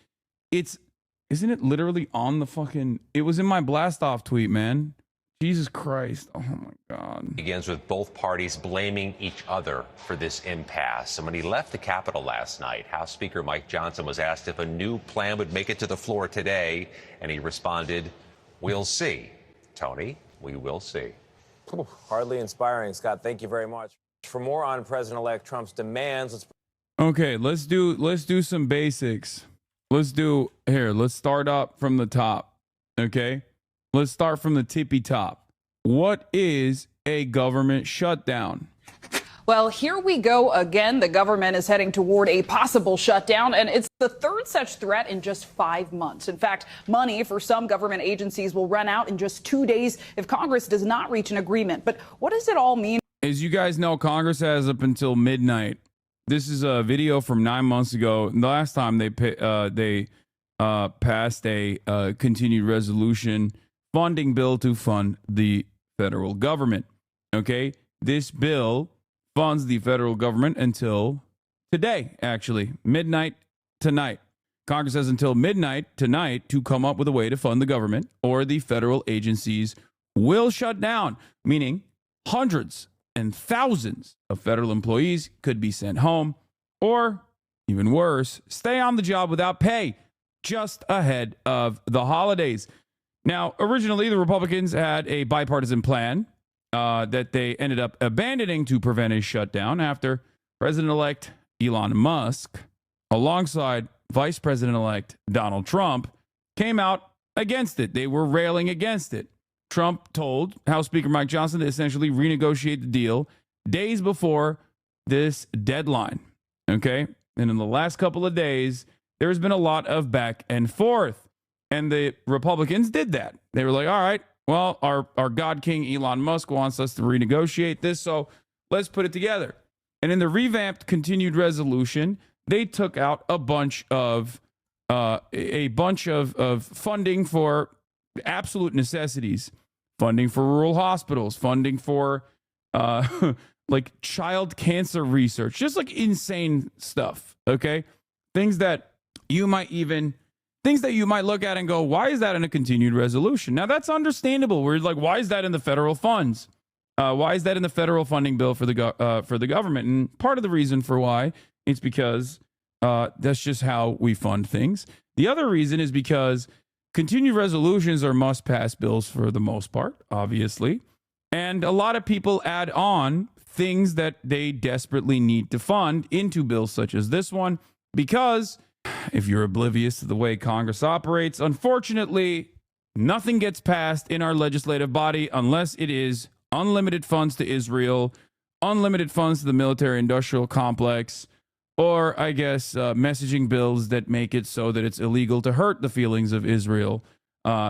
Speaker 2: Isn't it literally on the fucking... It was in my blast off tweet, man. Jesus Christ. Oh my God.
Speaker 12: Begins with both parties blaming each other for this impasse. And when he left the Capitol last night, House Speaker Mike Johnson was asked if a new plan would make it to the floor today. And he responded, "We'll see." Tony, we will see.
Speaker 19: Hardly inspiring, Scott. Thank you very much. For more on President-elect Trump's demands,
Speaker 2: Okay, let's do some basics. Let's start up from the top. Okay? Let's start from the tippy top. What is a government shutdown?
Speaker 20: Well, here we go again. The government is heading toward a possible shutdown, and it's the third such threat in just 5 months. In fact, money for some government agencies will run out in just 2 days if Congress does not reach an agreement. But what does it all mean?
Speaker 2: As you guys know, Congress has up until midnight. This is a video from 9 months ago. The last time they passed a continued resolution funding bill to fund the federal government. Okay, this bill funds the federal government until today, actually, midnight tonight. Congress has until midnight tonight to come up with a way to fund the government, or the federal agencies will shut down, meaning hundreds and thousands of federal employees could be sent home, or even worse, stay on the job without pay just ahead of the holidays. Now, originally, the Republicans had a bipartisan plan that they ended up abandoning to prevent a shutdown after President-elect Elon Musk, alongside Vice President-elect Donald Trump, came out against it. They were railing against it. Trump told House Speaker Mike Johnson to essentially renegotiate the deal days before this deadline. Okay? And in the last couple of days, there's been a lot of back and forth. And the Republicans did that. They were like, all right, well, our God King Elon Musk wants us to renegotiate this, so let's put it together. And in the revamped continued resolution, they took out a bunch of funding for absolute necessities, funding for rural hospitals, funding for like child cancer research, just like insane stuff. Okay, things that you might look at and go, why is that in a continued resolution? Now, that's understandable. We're like, why is that in the federal funds? Why is that in the federal funding bill for the government? And part of the reason for why it's because that's just how we fund things. The other reason is because continued resolutions are must-pass bills for the most part, obviously. And a lot of people add on things that they desperately need to fund into bills such as this one, because if you're oblivious to the way Congress operates, unfortunately, nothing gets passed in our legislative body unless it is unlimited funds to Israel, unlimited funds to the military-industrial complex, or, I guess, messaging bills that make it so that it's illegal to hurt the feelings of Israel.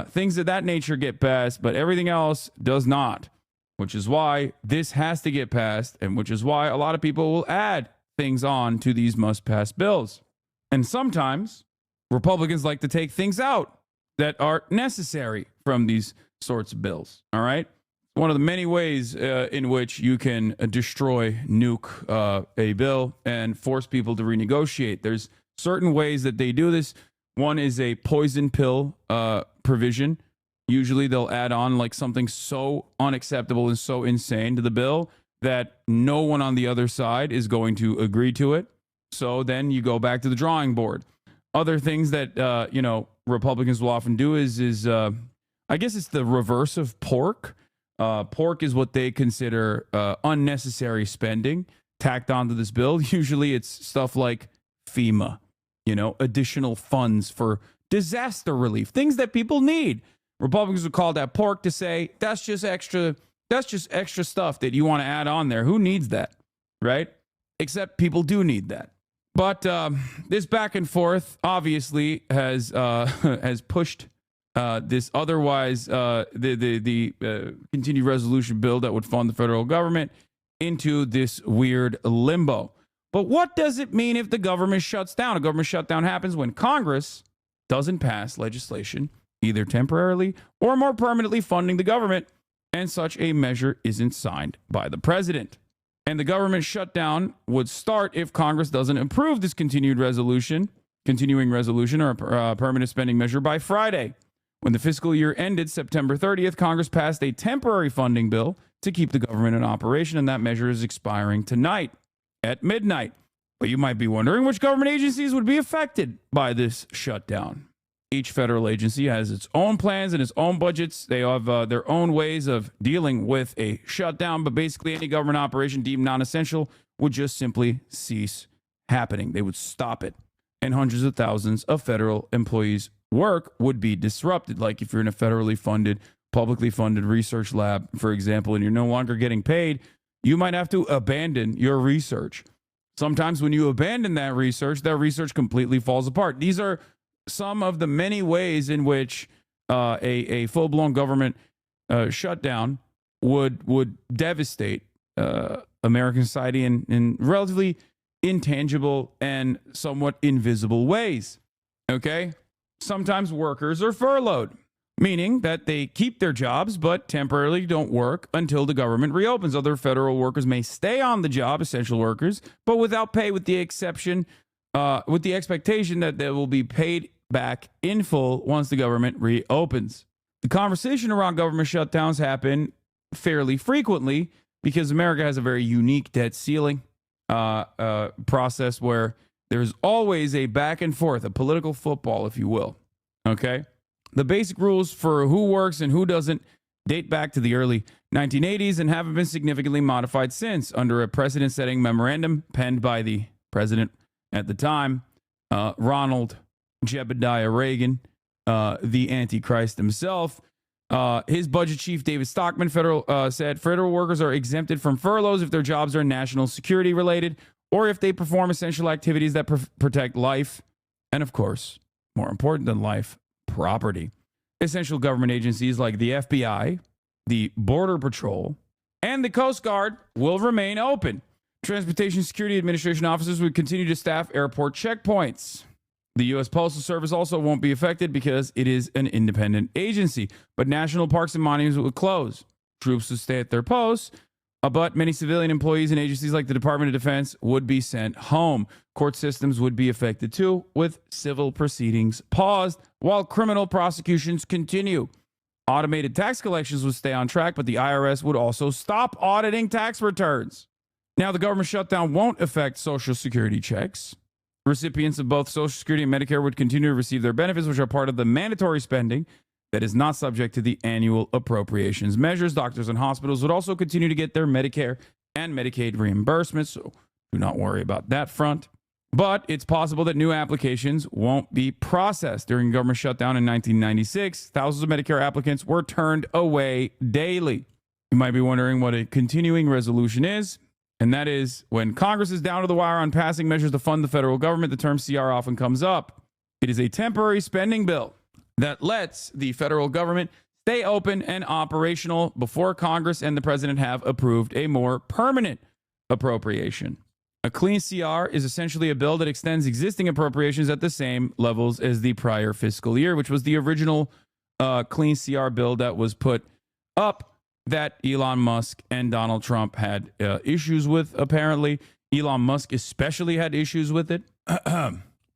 Speaker 2: Things of that nature get passed, but everything else does not, which is why this has to get passed, and which is why a lot of people will add things on to these must-pass bills. And sometimes Republicans like to take things out that are necessary from these sorts of bills. All right. One of the many ways in which you can nuke a bill and force people to renegotiate. There's certain ways that they do this. One is a poison pill provision. Usually they'll add on like something so unacceptable and so insane to the bill that no one on the other side is going to agree to it. So then you go back to the drawing board. Other things that, Republicans will often do is I guess it's the reverse of pork. Pork is what they consider unnecessary spending tacked onto this bill. Usually it's stuff like FEMA, additional funds for disaster relief, things that people need. Republicans would call that pork to say that's just extra stuff that you want to add on there. Who needs that, right? Except people do need that. But this back and forth obviously has pushed this otherwise the continued resolution bill that would fund the federal government into this weird limbo. But what does it mean if the government shuts down? A government shutdown happens when Congress doesn't pass legislation, either temporarily or more permanently funding the government, and such a measure isn't signed by the president. And the government shutdown would start if Congress doesn't approve this continuing resolution or a permanent spending measure by Friday. When the fiscal year ended September 30th, Congress passed a temporary funding bill to keep the government in operation, and that measure is expiring tonight at midnight. But you might be wondering which government agencies would be affected by this shutdown. Each federal agency has its own plans and its own budgets. They have their own ways of dealing with a shutdown, but basically any government operation deemed non-essential would just simply cease happening. They would stop it. And hundreds of thousands of federal employees' work would be disrupted. Like if you're in a federally funded, publicly funded research lab, for example, and you're no longer getting paid, you might have to abandon your research. Sometimes when you abandon that research completely falls apart. These are some of the many ways in which a full-blown government shutdown would devastate American society in relatively intangible and somewhat invisible ways. Okay? Sometimes workers are furloughed, meaning that they keep their jobs but temporarily don't work until the government reopens. Other federal workers may stay on the job, essential workers, but without pay, with the expectation that they will be paid back in full once the government reopens. The conversation around government shutdowns happen fairly frequently because America has a very unique debt ceiling process where there's always a back and forth, a political football, if you will. Okay? The basic rules for who works and who doesn't date back to the early 1980s and haven't been significantly modified since under a precedent-setting memorandum penned by the president at the time, Ronald Jebediah Reagan, the Antichrist himself. His budget chief, David Stockman, said federal workers are exempted from furloughs if their jobs are national security related or if they perform essential activities that protect life and, of course, more important than life, property. Essential government agencies like the FBI, the Border Patrol, and the Coast Guard will remain open. Transportation Security Administration officers would continue to staff airport checkpoints. The U.S. Postal Service also won't be affected because it is an independent agency, but national parks and monuments would close. Troops would stay at their posts, but many civilian employees and agencies like the Department of Defense would be sent home. Court systems would be affected too, with civil proceedings paused while criminal prosecutions continue. Automated tax collections would stay on track, but the IRS would also stop auditing tax returns. Now, the government shutdown won't affect Social Security checks. Recipients of both Social Security and Medicare would continue to receive their benefits, which are part of the mandatory spending that is not subject to the annual appropriations measures. Doctors and hospitals would also continue to get their Medicare and Medicaid reimbursements, so do not worry about that front. But it's possible that new applications won't be processed. During the government shutdown in 1996, thousands of Medicare applicants were turned away daily. You might be wondering what a continuing resolution is. And that is when Congress is down to the wire on passing measures to fund the federal government, the term CR often comes up. It is a temporary spending bill that lets the federal government stay open and operational before Congress and the president have approved a more permanent appropriation. A clean CR is essentially a bill that extends existing appropriations at the same levels as the prior fiscal year, which was the original clean CR bill that was put up that Elon Musk and Donald Trump had issues with, apparently. Elon Musk especially had issues with it.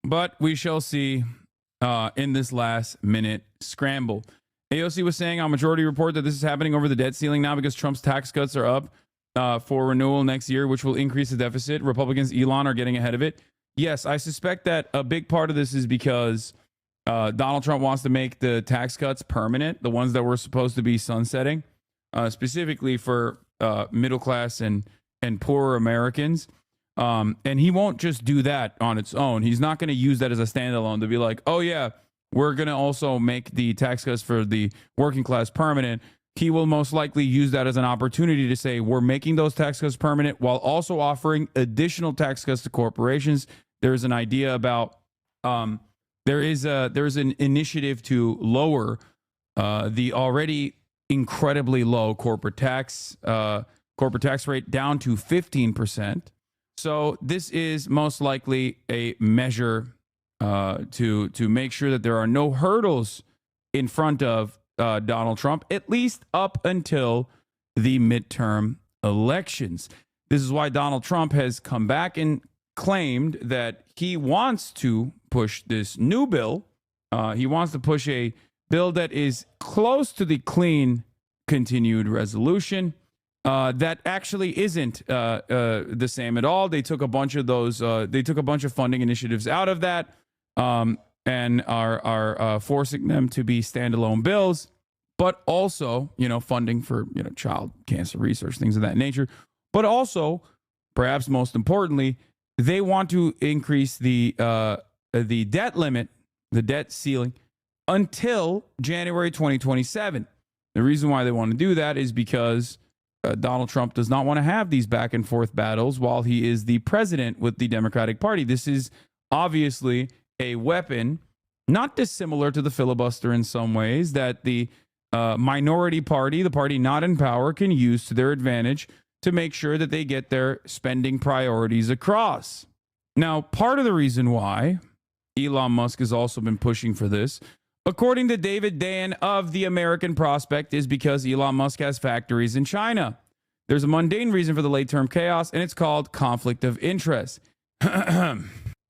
Speaker 2: But we shall see in this last-minute scramble. AOC was saying on Majority Report that this is happening over the debt ceiling now because Trump's tax cuts are up for renewal next year, which will increase the deficit. Republicans, Elon, are getting ahead of it. Yes, I suspect that a big part of this is because Donald Trump wants to make the tax cuts permanent, the ones that were supposed to be sunsetting. Specifically for middle class and poorer Americans. And he won't just do that on its own. He's not going to use that as a standalone to be like, oh, yeah, we're going to also make the tax cuts for the working class permanent. He will most likely use that as an opportunity to say, we're making those tax cuts permanent while also offering additional tax cuts to corporations. There's an idea about, there's an initiative to lower the already incredibly low corporate tax rate down to 15%. So this is most likely a measure to make sure that there are no hurdles in front of Donald Trump, at least up until the midterm elections. This is why Donald Trump has come back and claimed that he wants to push this new bill. He wants to push a bill that is close to the clean continued resolution. That actually isn't the same at all. They took a bunch of those. They took a bunch of funding initiatives out of that, and are forcing them to be standalone bills. But also, funding for child cancer research, things of that nature. But also, perhaps most importantly, they want to increase the debt limit, the debt ceiling, until January 2027. The reason why they want to do that is because Donald Trump does not want to have these back and forth battles while he is the president with the Democratic Party. This is obviously a weapon, not dissimilar to the filibuster in some ways, that the minority party, the party not in power, can use to their advantage to make sure that they get their spending priorities across. Now, part of the reason why Elon Musk has also been pushing for this, according to David Dan of The American Prospect, is because Elon Musk has factories in China. There's a mundane reason for the late-term chaos, and it's called conflict of interest.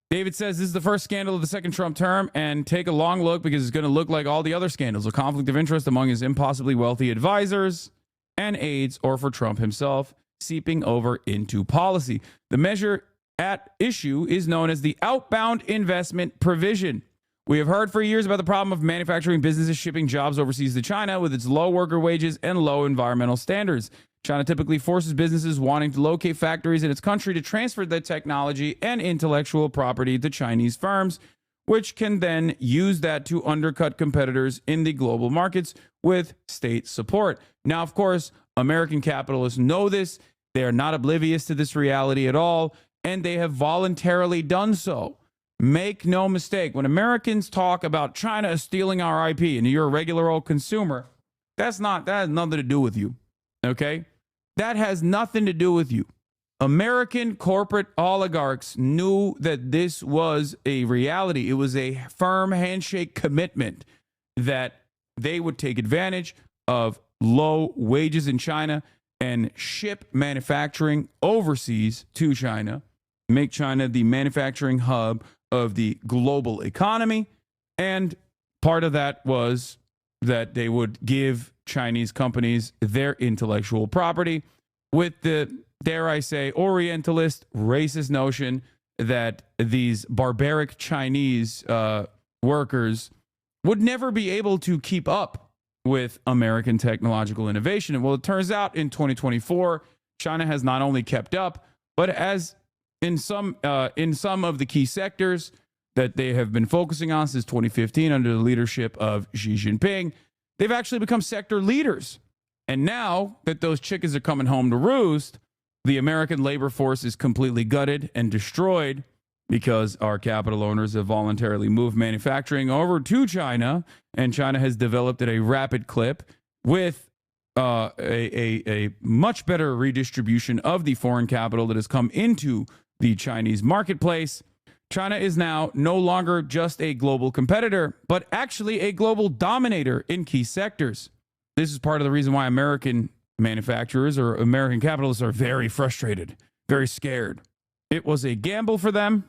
Speaker 2: David says this is the first scandal of the second Trump term, and take a long look because it's going to look like all the other scandals. A conflict of interest among his impossibly wealthy advisors and aides, or for Trump himself, seeping over into policy. The measure at issue is known as the outbound investment provision. We have heard for years about the problem of manufacturing businesses shipping jobs overseas to China with its low worker wages and low environmental standards. China typically forces businesses wanting to locate factories in its country to transfer their technology and intellectual property to Chinese firms, which can then use that to undercut competitors in the global markets with state support. Now, of course, American capitalists know this. They are not oblivious to this reality at all, and they have voluntarily done so. Make no mistake, when Americans talk about China stealing our IP and you're a regular old consumer, that has nothing to do with you, okay? That has nothing to do with you. American corporate oligarchs knew that this was a reality. It was a firm handshake commitment that they would take advantage of low wages in China and ship manufacturing overseas to China, make China the manufacturing hub of the global economy. And part of that was that they would give Chinese companies their intellectual property with the, dare I say, Orientalist, racist notion that these barbaric Chinese workers would never be able to keep up with American technological innovation. And well, it turns out in 2024, China has not only kept up, but as in some of the key sectors that they have been focusing on since 2015 under the leadership of Xi Jinping, they've actually become sector leaders. And now that those chickens are coming home to roost, the American labor force is completely gutted and destroyed because our capital owners have voluntarily moved manufacturing over to China, and China has developed at a rapid clip with a much better redistribution of the foreign capital that has come into the Chinese marketplace. China is now no longer just a global competitor, but actually a global dominator in key sectors. This is part of the reason why American manufacturers or American capitalists are very frustrated, very scared. It was a gamble for them.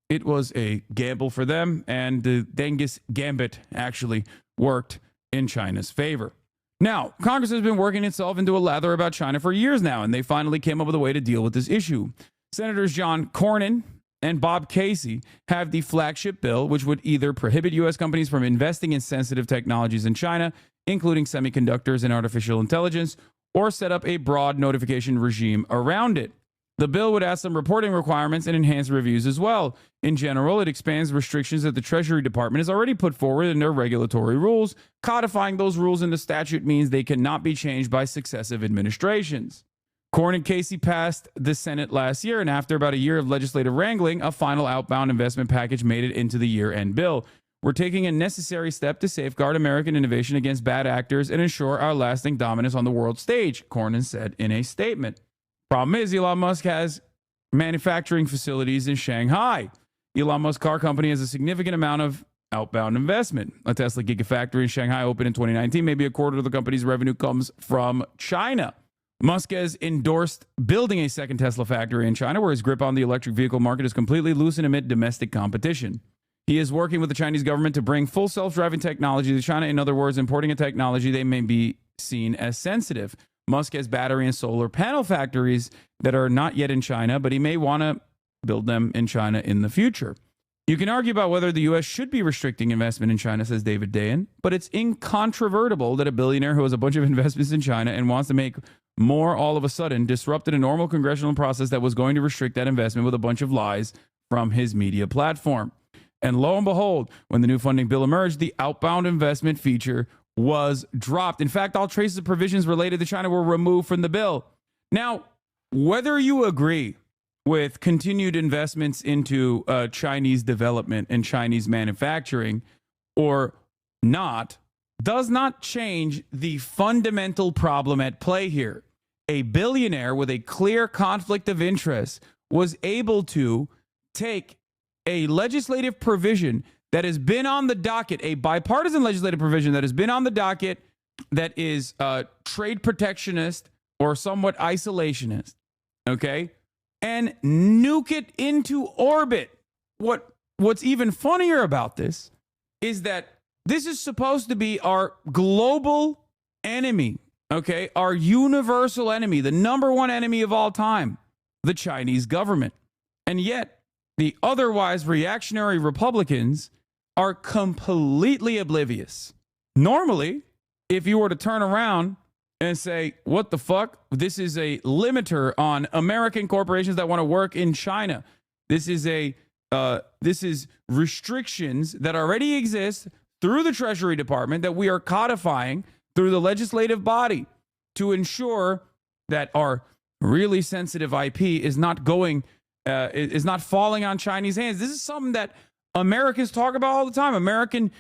Speaker 2: It was a gamble for them, and the Genghis Gambit actually worked in China's favor. Now, Congress has been working itself into a lather about China for years now, and they finally came up with a way to deal with this issue. Senators John Cornyn and Bob Casey have the flagship bill, which would either prohibit U.S. companies from investing in sensitive technologies in China, including semiconductors and artificial intelligence, or set up a broad notification regime around it. The bill would add some reporting requirements and enhance reviews as well. In general, it expands restrictions that the Treasury Department has already put forward in their regulatory rules. Codifying those rules into statute means they cannot be changed by successive administrations. Cornyn and Casey passed the Senate last year, and after about a year of legislative wrangling, a final outbound investment package made it into the year-end bill. We're taking a necessary step to safeguard American innovation against bad actors and ensure our lasting dominance on the world stage, Cornyn said in a statement. Problem is, Elon Musk has manufacturing facilities in Shanghai. Elon Musk's car company has a significant amount of outbound investment. A Tesla Gigafactory in Shanghai opened in 2019. Maybe a quarter of the company's revenue comes from China. Musk has endorsed building a second Tesla factory in China, where his grip on the electric vehicle market is completely loosened amid domestic competition. He is working with the Chinese government to bring full self-driving technology to China. In other words, importing a technology they may be seen as sensitive. Musk has battery and solar panel factories that are not yet in China, but he may want to build them in China in the future. You can argue about whether the U.S. should be restricting investment in China, says David Dayen, but it's incontrovertible that a billionaire who has a bunch of investments in China and wants to make more all of a sudden disrupted a normal congressional process that was going to restrict that investment with a bunch of lies from his media platform. And lo and behold, when the new funding bill emerged, the outbound investment feature was dropped. In fact, all traces of provisions related to China were removed from the bill. Now, whether you agree with continued investments into Chinese development and Chinese manufacturing or not, does not change the fundamental problem at play here. A billionaire with a clear conflict of interest was able to take a legislative provision that has been on the docket, a bipartisan legislative provision that has been on the docket that is trade protectionist or somewhat isolationist, okay, and nuke it into orbit. What's even funnier about this is that this is supposed to be our global enemy, okay, our universal enemy, the number one enemy of all time, the Chinese government. And yet, the otherwise reactionary Republicans are completely oblivious. Normally, if you were to turn around and say, what the fuck? This is a limiter on American corporations that want to work in China. This is restrictions that already exist through the Treasury Department that we are codifying through the legislative body to ensure that our really sensitive IP is not going, is not falling on Chinese hands. This is something that Americans talk about all the time. American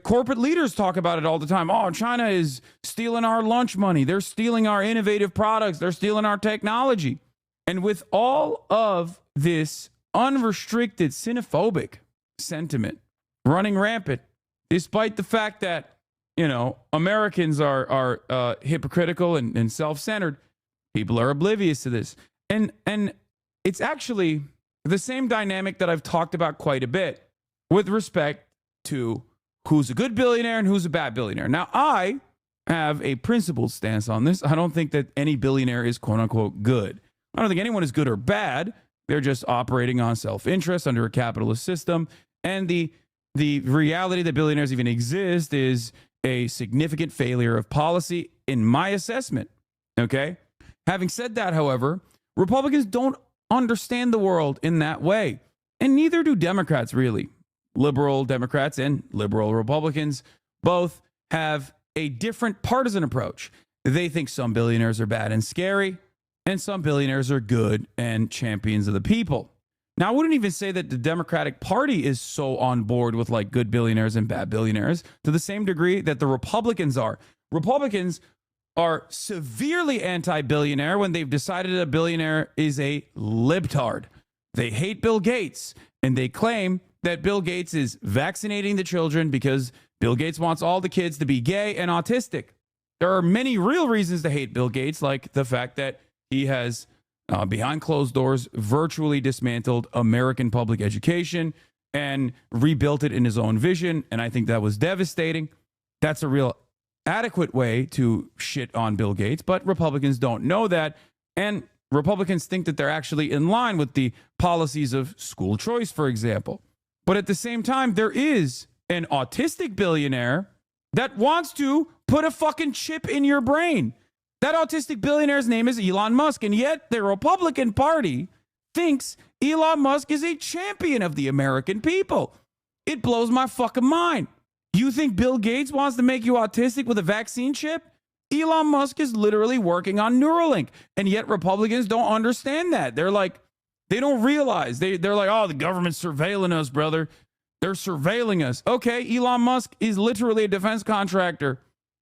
Speaker 2: corporate leaders talk about it all the time. Oh, China is stealing our lunch money. They're stealing our innovative products. They're stealing our technology. And with all of this unrestricted xenophobic sentiment running rampant, despite the fact that, you know, Americans are hypocritical and self-centered, people are oblivious to this. And it's actually the same dynamic that I've talked about quite a bit with respect to who's a good billionaire and who's a bad billionaire. Now, I have a principled stance on this. I don't think that any billionaire is quote unquote good. I don't think anyone is good or bad. They're just operating on self-interest under a capitalist system. And the reality that billionaires even exist is a significant failure of policy in my assessment. Okay? Having said that, however, Republicans don't understand the world in that way. And neither do Democrats, really. Liberal Democrats and liberal Republicans both have a different partisan approach. They think some billionaires are bad and scary, and some billionaires are good and champions of the people. Now, I wouldn't even say that the Democratic Party is so on board with like good billionaires and bad billionaires to the same degree that the Republicans are. Republicans are severely anti-billionaire when they've decided a billionaire is a libtard. They hate Bill Gates, and they claim that Bill Gates is vaccinating the children because Bill Gates wants all the kids to be gay and autistic. There are many real reasons to hate Bill Gates, like the fact that he has, behind closed doors, virtually dismantled American public education and rebuilt it in his own vision. And I think that was devastating. That's a real adequate way to shit on Bill Gates, but Republicans don't know that. And Republicans think that they're actually in line with the policies of school choice, for example. But at the same time, there is an autistic billionaire that wants to put a fucking chip in your brain. That autistic billionaire's name is Elon Musk, and yet the Republican Party thinks Elon Musk is a champion of the American people. It blows my fucking mind. You think Bill Gates wants to make you autistic with a vaccine chip? Elon Musk is literally working on Neuralink, and yet Republicans don't understand that. They're like, they don't realize. They're like, oh, the government's surveilling us, brother. They're surveilling us. Okay, Elon Musk is literally a defense contractor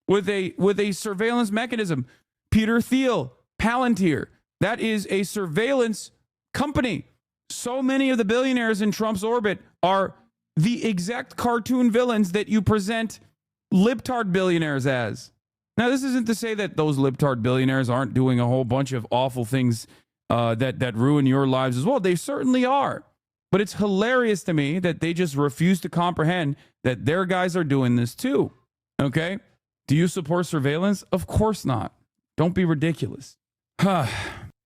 Speaker 2: with a surveillance mechanism. Peter Thiel, Palantir, that is a surveillance company. So many of the billionaires in Trump's orbit are the exact cartoon villains that you present libtard billionaires as. Now, this isn't to say that those libtard billionaires aren't doing a whole bunch of awful things that ruin your lives as well. They certainly are. But it's hilarious to me that they just refuse to comprehend that their guys are doing this too. Okay? Do you support surveillance? Of course not. Don't be ridiculous.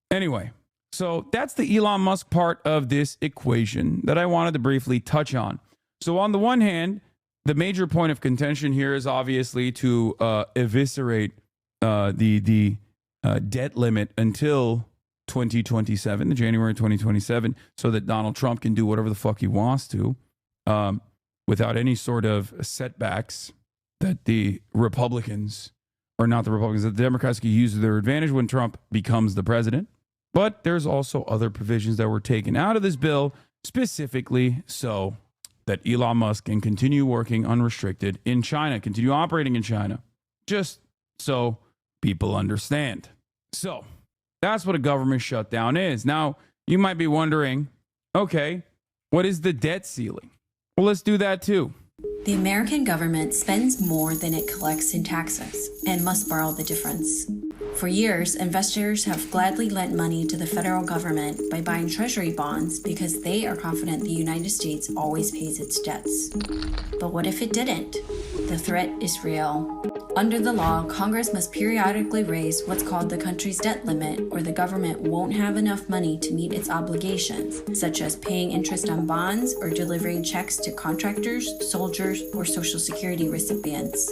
Speaker 2: Anyway, so that's the Elon Musk part of this equation that I wanted to briefly touch on. So on the one hand, the major point of contention here is obviously to eviscerate the debt limit until 2027, the January 2027, so that Donald Trump can do whatever the fuck he wants to without any sort of setbacks that the Republicans, or not the Republicans, that the Democrats can use to their advantage when Trump becomes the president. But there's also other provisions that were taken out of this bill, specifically so that Elon Musk can continue working unrestricted in China, continue operating in China, just so people understand. So that's what a government shutdown is. Now, you might be wondering, okay, what is the debt ceiling? Well, let's do that too.
Speaker 21: The American government spends more than it collects in taxes and must borrow the difference. For years, investors have gladly lent money to the federal government by buying treasury bonds because they are confident the United States always pays its debts. But what if it didn't? The threat is real. Under the law, Congress must periodically raise what's called the country's debt limit, or the government won't have enough money to meet its obligations, such as paying interest on bonds or delivering checks to contractors, soldiers, or Social Security recipients.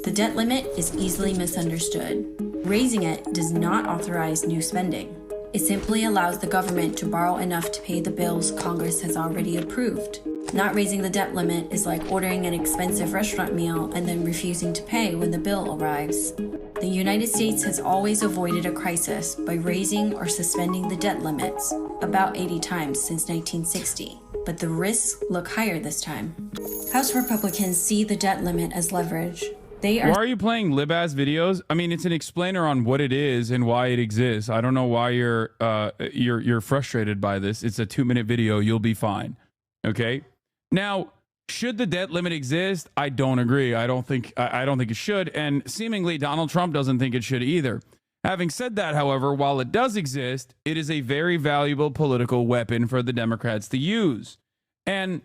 Speaker 21: The debt limit is easily misunderstood. Raising it does not authorize new spending. It simply allows the government to borrow enough to pay the bills Congress has already approved. Not raising the debt limit is like ordering an expensive restaurant meal and then refusing to pay when the bill arrives. The United States has always avoided a crisis by raising or suspending the debt limits, about 80 times since 1960. But the risks look higher this time. House Republicans see the debt limit as leverage. Why
Speaker 2: are you playing lib-ass videos? I mean, it's an explainer on what it is and why it exists. I don't know why you're frustrated by this. It's a 2-minute video. You'll be fine. Okay? Now, should the debt limit exist? I don't agree. I don't think it should, and seemingly Donald Trump doesn't think it should either. Having said that, however, while it does exist, it is a very valuable political weapon for the Democrats to use. And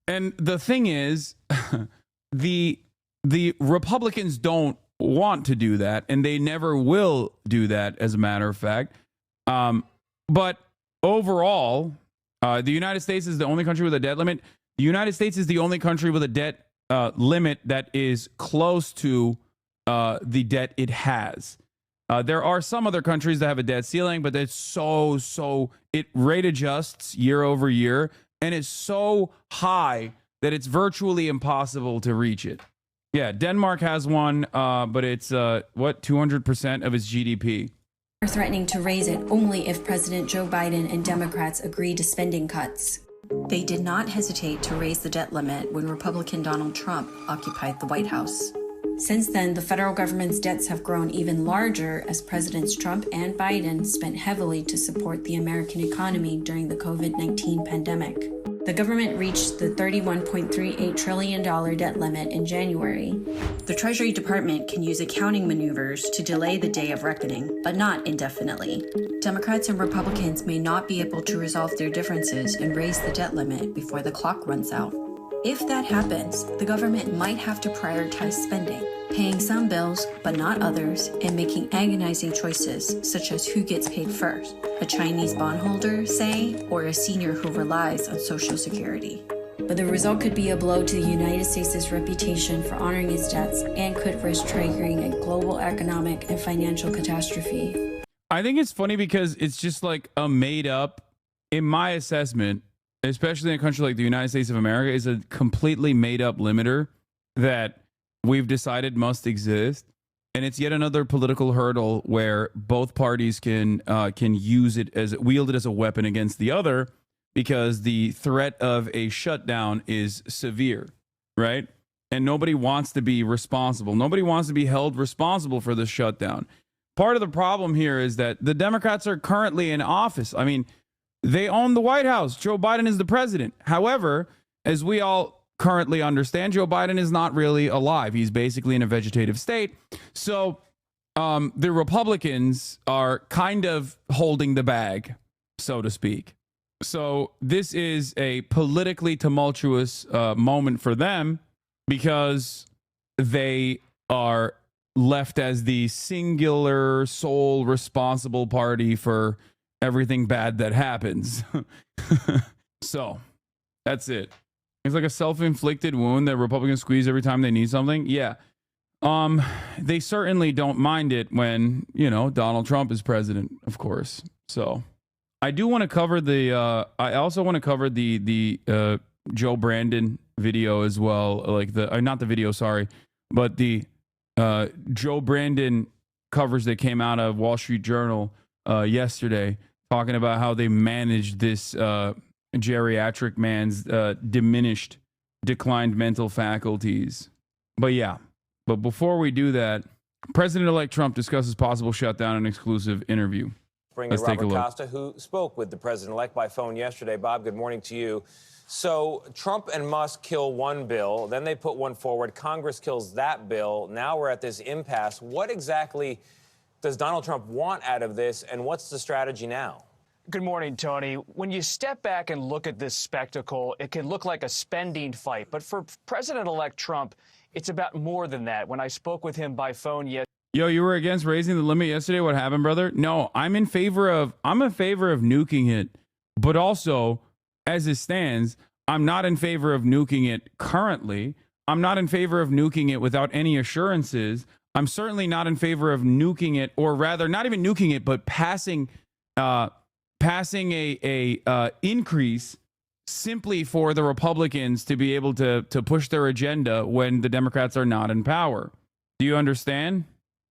Speaker 2: the thing is, the Republicans don't want to do that, and they never will do that, as a matter of fact. But overall, the United States is the only country with a debt limit. The United States is the only country with a debt limit that is close to the debt it has. There are some other countries that have a debt ceiling, but it's it rate adjusts year over year, and it's so high that it's virtually impossible to reach it. Yeah, Denmark has one, but it's 200% of its GDP.
Speaker 21: Are threatening to raise it only if President Joe Biden and Democrats agree to spending cuts. They did not hesitate to raise the debt limit when Republican Donald Trump occupied the White House. Since then, the federal government's debts have grown even larger as Presidents Trump and Biden spent heavily to support the American economy during the COVID-19 pandemic. The government reached the $31.38 trillion debt limit in January. The Treasury Department can use accounting maneuvers to delay the day of reckoning, but not indefinitely. Democrats and Republicans may not be able to resolve their differences and raise the debt limit before the clock runs out. If that happens, the government might have to prioritize spending, paying some bills but not others, and making agonizing choices such as who gets paid first, a Chinese bondholder, say, or a senior who relies on Social Security. but the result could be a blow to the United States' reputation for honoring its debts and could risk triggering a global economic and financial catastrophe.
Speaker 2: I think it's funny because it's just like a made up, in my assessment, especially in a country like the United States of America, is a completely made up limiter that we've decided must exist. And it's yet another political hurdle where both parties can use it as wield it as a weapon against the other, because the threat of a shutdown is severe, right? And nobody wants to be responsible. Nobody wants to be held responsible for the shutdown. Part of the problem here is that the Democrats are currently in office. I mean, they own the White House. Joe Biden is the president. However, as we all currently understand, Joe Biden is not really alive. He's basically in a vegetative state. So the Republicans are kind of holding the bag, so to speak. So this is a politically tumultuous moment for them because they are left as the singular sole responsible party for everything bad that happens. So that's it. It's like a self-inflicted wound that Republicans squeeze every time they need something. Yeah. They certainly don't mind it when, you know, Donald Trump is president, of course. So I do want to cover the I also want to cover the Joe Brandon video as well, like the not the video, sorry, but the Joe Brandon covers that came out of Wall Street Journal yesterday, talking about how they managed this geriatric man's declined mental faculties. But yeah, but before we do that, President-elect Trump discusses possible shutdown in exclusive interview.
Speaker 19: Bring in Robert Costa, who spoke with the president-elect by phone yesterday. Bob, good morning to you. So Trump and Musk kill one bill, then they put one forward. Congress kills that bill. Now we're at this impasse. What exactly does Donald Trump want out of this, and what's the strategy now?
Speaker 1: Good morning, Tony. When you step back and look at this spectacle, it can look like a spending fight. But for President-elect Trump, it's about more than that. When I spoke with him by phone yesterday.
Speaker 2: Yo, you were against raising the limit yesterday. What happened, brother? No, I'm in favor of nuking it, but also, as it stands, I'm not in favor of nuking it currently. I'm not in favor of nuking it without any assurances. I'm certainly not in favor of nuking it, or rather, not even nuking it, but passing a increase simply for the Republicans to be able to push their agenda when the Democrats are not in power. Do you understand?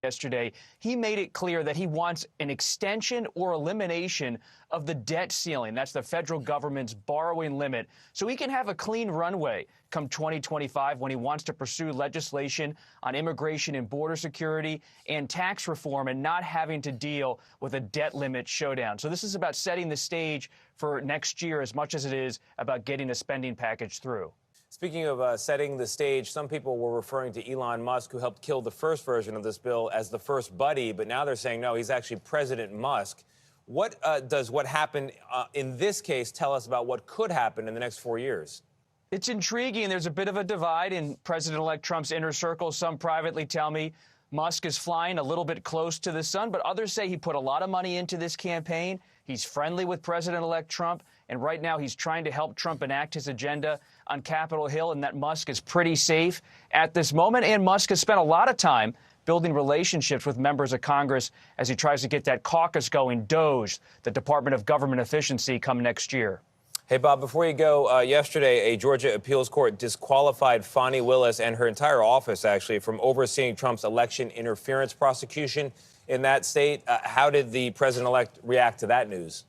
Speaker 1: Yesterday, he made it clear that he wants an extension or elimination of the debt ceiling. That's the federal government's borrowing limit, so he can have a clean runway come 2025 when he wants to pursue legislation on immigration and border security and tax reform and not having to deal with a debt limit showdown. So this is about setting the stage for next year as much as it is about getting a spending package through.
Speaker 19: Speaking of setting the stage, some people were referring to Elon Musk, who helped kill the first version of this bill, as the first buddy, but now they're saying, no, he's actually President Musk. What does what happened in this case tell us about what could happen in the next 4 years?
Speaker 1: It's intriguing. There's a bit of a divide in President-elect Trump's inner circle. Some privately tell me Musk is flying a little bit close to the sun, but others say he put a lot of money into this campaign. He's friendly with President-elect Trump, and right now he's trying to help Trump enact his agenda on Capitol Hill, and that Musk is pretty safe at this moment. And Musk has spent a lot of time building relationships with members of Congress as he tries to get that caucus going, DOGE, the Department of Government Efficiency, come next year.
Speaker 19: Hey, Bob, before you go, yesterday, a Georgia appeals court disqualified Fani Willis and her entire office, actually, from overseeing Trump's election interference prosecution in that state. How did the president-elect react to that news?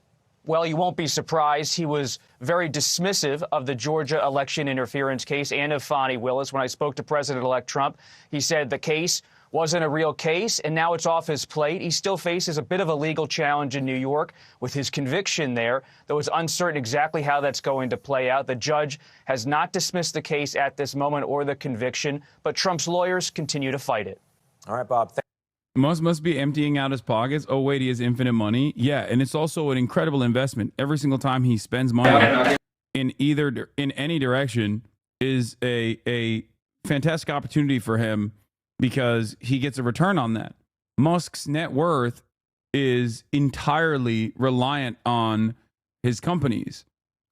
Speaker 1: Well, you won't be surprised. He was very dismissive of the Georgia election interference case and of Fani Willis. When I spoke to President-elect Trump, he said the case wasn't a real case, and now it's off his plate. He still faces a bit of a legal challenge in New York with his conviction there, though it's uncertain exactly how that's going to play out. The judge has not dismissed the case at this moment or the conviction, but Trump's lawyers continue to fight it.
Speaker 19: All right, Bob.
Speaker 2: Must be emptying out his pockets. Oh, wait, he has infinite money. Yeah, and it's also an incredible investment. Every single time he spends money in any direction is a fantastic opportunity for him because he gets a return on that. Musk's net worth is entirely reliant on his companies,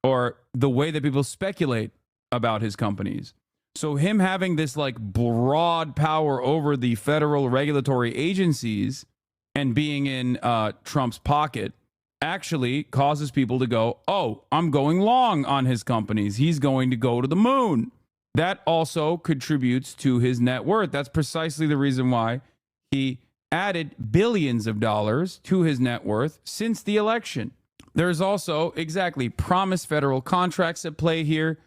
Speaker 2: or the way that people speculate about his companies. So him having this like broad power over the federal regulatory agencies and being in Trump's pocket actually causes people to go, oh, I'm going long on his companies. He's going to go to the moon. That also contributes to his net worth. That's precisely the reason why he added billions of dollars to his net worth since the election. There's also exactly promised federal contracts at play here.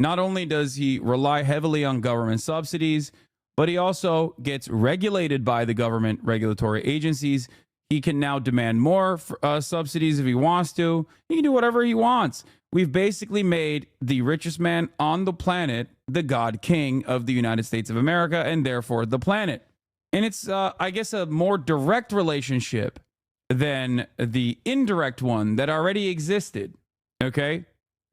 Speaker 2: Not only does he rely heavily on government subsidies, but he also gets regulated by the government regulatory agencies. He can now demand more subsidies if he wants to. He can do whatever he wants. We've basically made the richest man on the planet the God King of the United States of America and therefore the planet. And it's, I guess, a more direct relationship than the indirect one that already existed. Okay?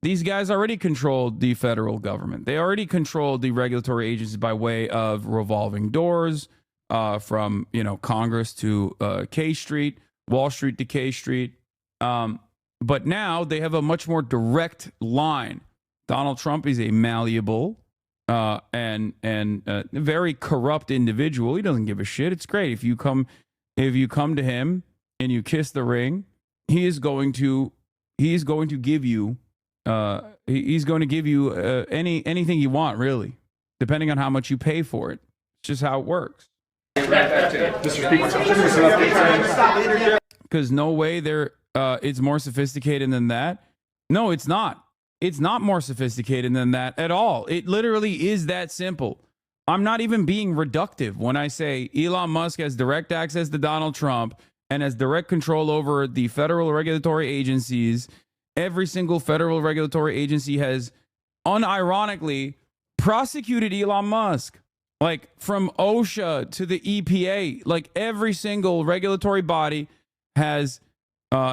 Speaker 2: These guys already controlled the federal government. They already controlled the regulatory agencies by way of revolving doors, from, you know, Congress to K Street, Wall Street to K Street. But now they have a much more direct line. Donald Trump is a malleable and very corrupt individual. He doesn't give a shit. It's great if you come to him and you kiss the ring. He's going to give you anything you want, really, depending on how much you pay for it. It's just how it works. Because no way it's more sophisticated than that. No, it's not. It's not more sophisticated than that at all. It literally is that simple. I'm not even being reductive when I say Elon Musk has direct access to Donald Trump and has direct control over the federal regulatory agencies. Every single federal regulatory agency has unironically prosecuted Elon Musk. Like from OSHA to the EPA, like every single regulatory body has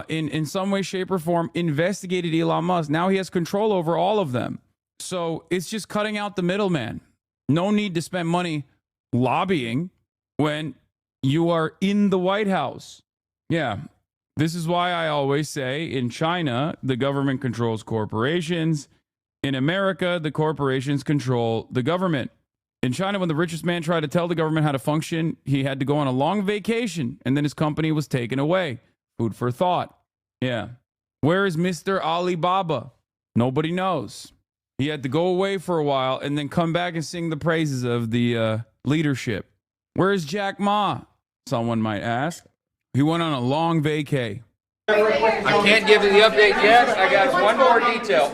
Speaker 2: in some way, shape, or form investigated Elon Musk. Now he has control over all of them. So it's just cutting out the middleman. No need to spend money lobbying when you are in the White House. Yeah, this is why I always say in China, the government controls corporations. In America, the corporations control the government. In China, when the richest man tried to tell the government how to function, he had to go on a long vacation, and then his company was taken away. Food for thought. Yeah. Where is Mr. Alibaba? Nobody knows. He had to go away for a while and then come back and sing the praises of the leadership. Where is Jack Ma? Someone might ask. He went on a long vacay.
Speaker 13: I can't give you the update yet. I got one more detail.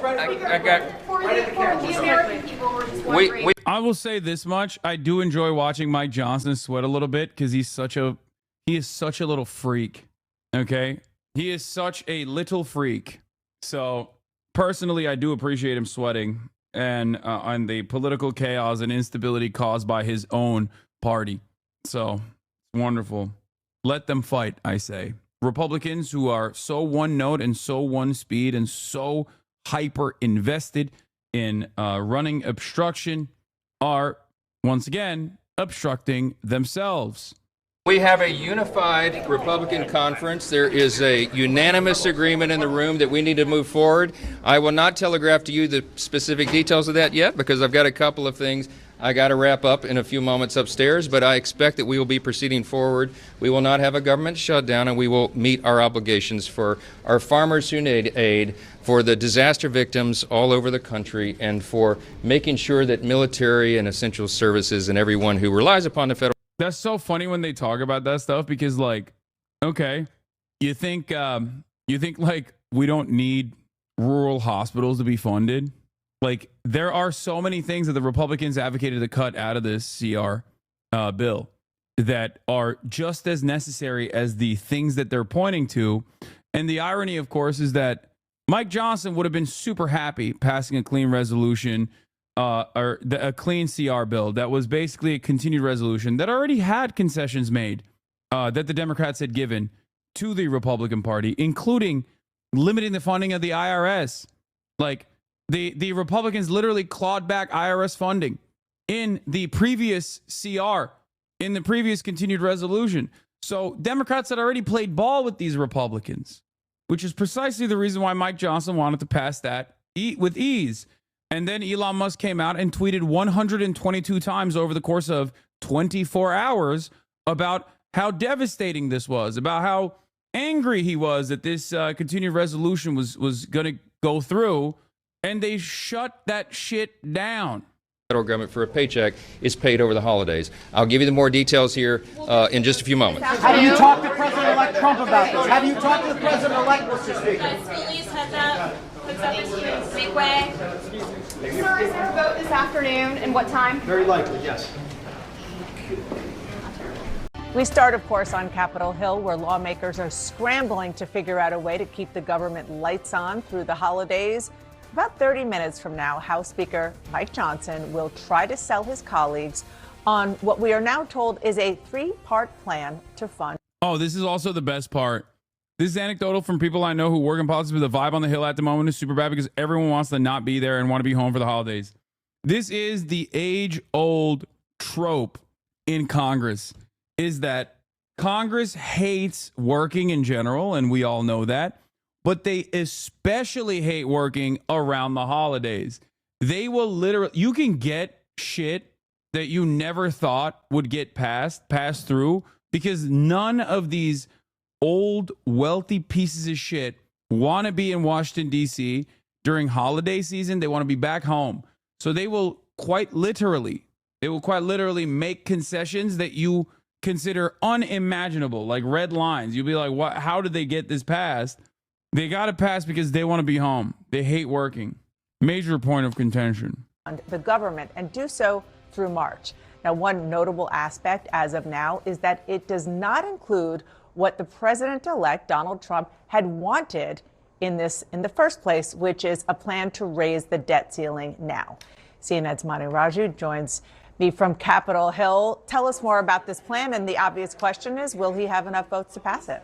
Speaker 2: I will say this much. I do enjoy watching Mike Johnson sweat a little bit because he is such a little freak. Okay? He is such a little freak. So personally, I do appreciate him sweating and on the political chaos and instability caused by his own party. So wonderful. Let them fight, I say. Republicans who are so one note and so one speed and so hyper invested in running obstruction are, once again, obstructing themselves.
Speaker 13: We have a unified Republican conference. There is a unanimous agreement in the room that we need to move forward. I will not telegraph to you the specific details of that yet because I've got a couple of things I got to wrap up in a few moments upstairs, but I expect that we will be proceeding forward. We will not have a government shutdown, and we will meet our obligations for our farmers who need aid, for the disaster victims all over the country, and for making sure that military and essential services and everyone who relies upon the federal.
Speaker 2: That's so funny when they talk about that stuff because, like, okay, you think like we don't need rural hospitals to be funded? Like, there are so many things that the Republicans advocated to cut out of this CR bill that are just as necessary as the things that they're pointing to. And the irony, of course, is that Mike Johnson would have been super happy passing a clean resolution or a clean CR bill that was basically a continued resolution that already had concessions made that the Democrats had given to the Republican Party, including limiting the funding of the IRS. Like, the Republicans literally clawed back IRS funding in the previous CR, in the previous continued resolution. So Democrats had already played ball with these Republicans, which is precisely the reason why Mike Johnson wanted to pass that with ease. And then Elon Musk came out and tweeted 122 times over the course of 24 hours about how devastating this was, about how angry he was that this continued resolution was going to go through, and they shut that shit down.
Speaker 13: Federal government for a paycheck is paid over the holidays. I'll give you the more details here in just a few moments.
Speaker 3: Have you talked to President-elect Trump about this? Have you talked to the President-elect, Mr. Speaker?
Speaker 22: Guys, please heads up. Puts up his hands. Make way. Sir, is there a vote this afternoon, and what time?
Speaker 3: Very likely, yes.
Speaker 23: We start, of course, on Capitol Hill, where lawmakers are scrambling to figure out a way to keep the government lights on through the holidays. About 30 minutes from now, House Speaker Mike Johnson will try to sell his colleagues on what we are now told is a three-part plan to fund.
Speaker 2: Oh, this is also the best part. This is anecdotal from people I know who work in politics, but the vibe on the Hill at the moment is super bad because everyone wants to not be there and want to be home for the holidays. This is the age-old trope in Congress, is that Congress hates working in general, and we all know that, but they especially hate working around the holidays. They will literally, you can get shit that you never thought would get passed through, because none of these old, wealthy pieces of shit want to be in Washington, D.C. during holiday season. They want to be back home. So they will quite literally make concessions that you consider unimaginable, like red lines. You'll be like, what? How did they get this passed? They got it passed because they want to be home. They hate working. Major point of contention.
Speaker 23: The government, and do so through March. Now, one notable aspect as of now is that it does not include what the president-elect Donald Trump had wanted in the first place, which is a plan to raise the debt ceiling now. CNN's Manu Raju joins me from Capitol Hill. Tell us more about this plan, and the obvious question is, will he have enough votes to pass it?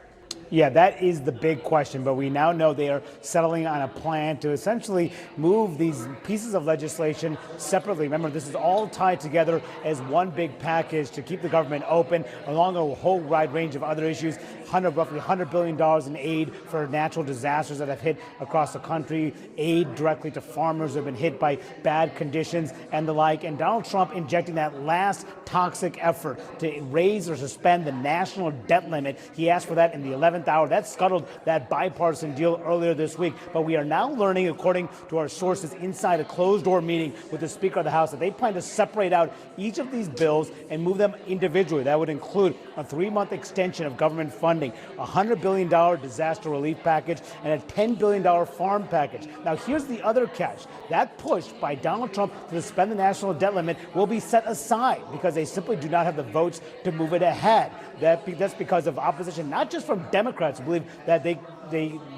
Speaker 3: Yeah, that is the big question, but we now know they are settling on a plan to essentially move these pieces of legislation separately. Remember, this is all tied together as one big package to keep the government open, along a whole wide range of other issues. Roughly $100 billion in aid for natural disasters that have hit across the country, aid directly to farmers who have been hit by bad conditions and the like. And Donald Trump injecting that last toxic effort to raise or suspend the national debt limit. He asked for that in the 11th hour. That scuttled that bipartisan deal earlier this week. But we are now learning, according to our sources inside a closed-door meeting with the Speaker of the House, that they plan to separate out each of these bills and move them individually. That would include a 3-month extension of government funding, a $100 billion disaster relief package, and a $10 billion farm package. Now, here's the other catch. That push by Donald Trump to suspend the national debt limit will be set aside because they simply do not have the votes to move it ahead. That's because of opposition, not just from Democrats who believe that they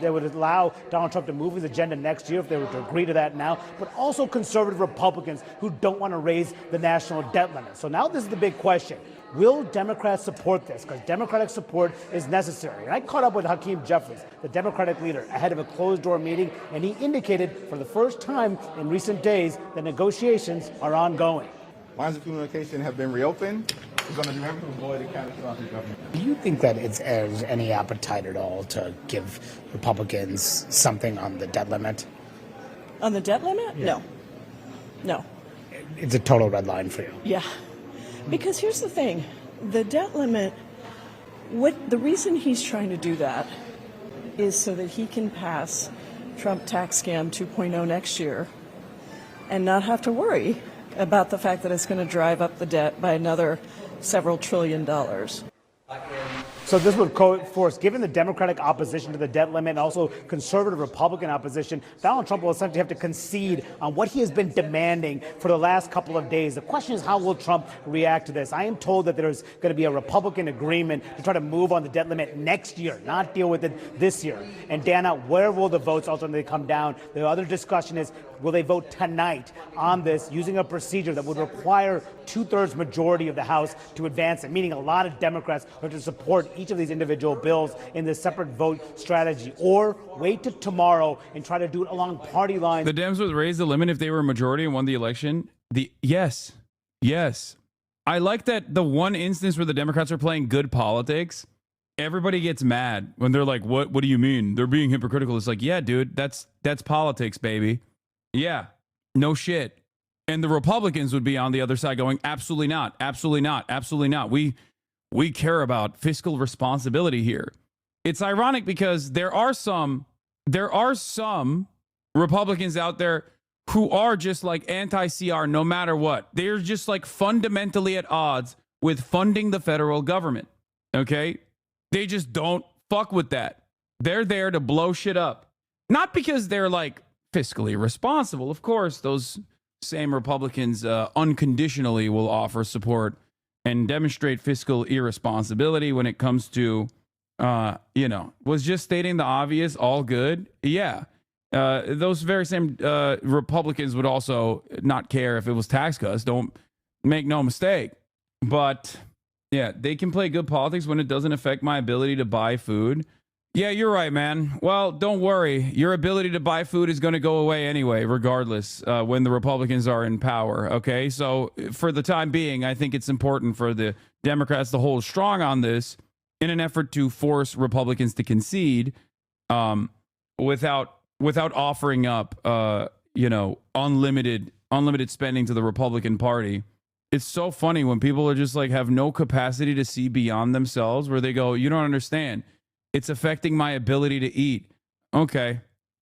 Speaker 3: would allow Donald Trump to move his agenda next year if they were to agree to that now, but also conservative Republicans who don't want to raise the national debt limit. So now this is the big question. Will Democrats support this? Because Democratic support is necessary. And I caught up with Hakeem Jeffries, the Democratic leader, ahead of a closed-door meeting, and he indicated for the first time in recent days that negotiations are ongoing.
Speaker 16: Lines of communication have been reopened. We're going to do everything to avoid a catastrophic government.
Speaker 3: Do you think that there's any appetite at all to give Republicans something on the debt limit?
Speaker 10: On the debt limit?
Speaker 3: Yeah.
Speaker 10: No.
Speaker 3: It's a total red line for you.
Speaker 10: Yeah. Because here's the thing. The debt limit, the reason he's trying to do that is so that he can pass Trump tax scam 2.0 next year and not have to worry about the fact that it's going to drive up the debt by another several $1 trillion.
Speaker 3: So this would force, given the Democratic opposition to the debt limit and also conservative Republican opposition, Donald Trump will essentially have to concede on what he has been demanding for the last couple of days. The question is, how will Trump react to this? I am told that there's going to be a Republican agreement to try to move on the debt limit next year, not deal with it this year. And Dana, where will the votes ultimately come down? The other discussion is, will they vote tonight on this using a procedure that would require 2/3 majority of the House to advance it, meaning a lot of Democrats are to support each of these individual bills in this separate vote strategy, or wait till tomorrow and try to do it along party lines.
Speaker 2: The Dems would raise the limit if they were a majority and won the election. Yes. I like that the one instance where the Democrats are playing good politics, everybody gets mad when they're like, what do you mean? They're being hypocritical. It's like, yeah, dude, that's politics, baby. Yeah. No shit. And the Republicans would be on the other side going, absolutely not, absolutely not, absolutely not. We care about fiscal responsibility here. It's ironic because there are some Republicans out there who are just like anti-CR no matter what. They're just like fundamentally at odds with funding the federal government. Okay? They just don't fuck with that. They're there to blow shit up. Not because they're like fiscally responsible. Of course, those same Republicans unconditionally will offer support and demonstrate fiscal irresponsibility when it comes to, was just stating the obvious, all good. Yeah. Those very same Republicans would also not care if it was tax cuts. Don't make no mistake. But yeah, they can play good politics when it doesn't affect my ability to buy food. Yeah, you're right, man. Well, don't worry. Your ability to buy food is going to go away anyway, regardless, when the Republicans are in power. Okay, so for the time being, I think it's important for the Democrats to hold strong on this in an effort to force Republicans to concede without offering up, unlimited spending to the Republican Party. It's so funny when people are just like have no capacity to see beyond themselves, where they go, you don't understand. It's affecting my ability to eat. Okay.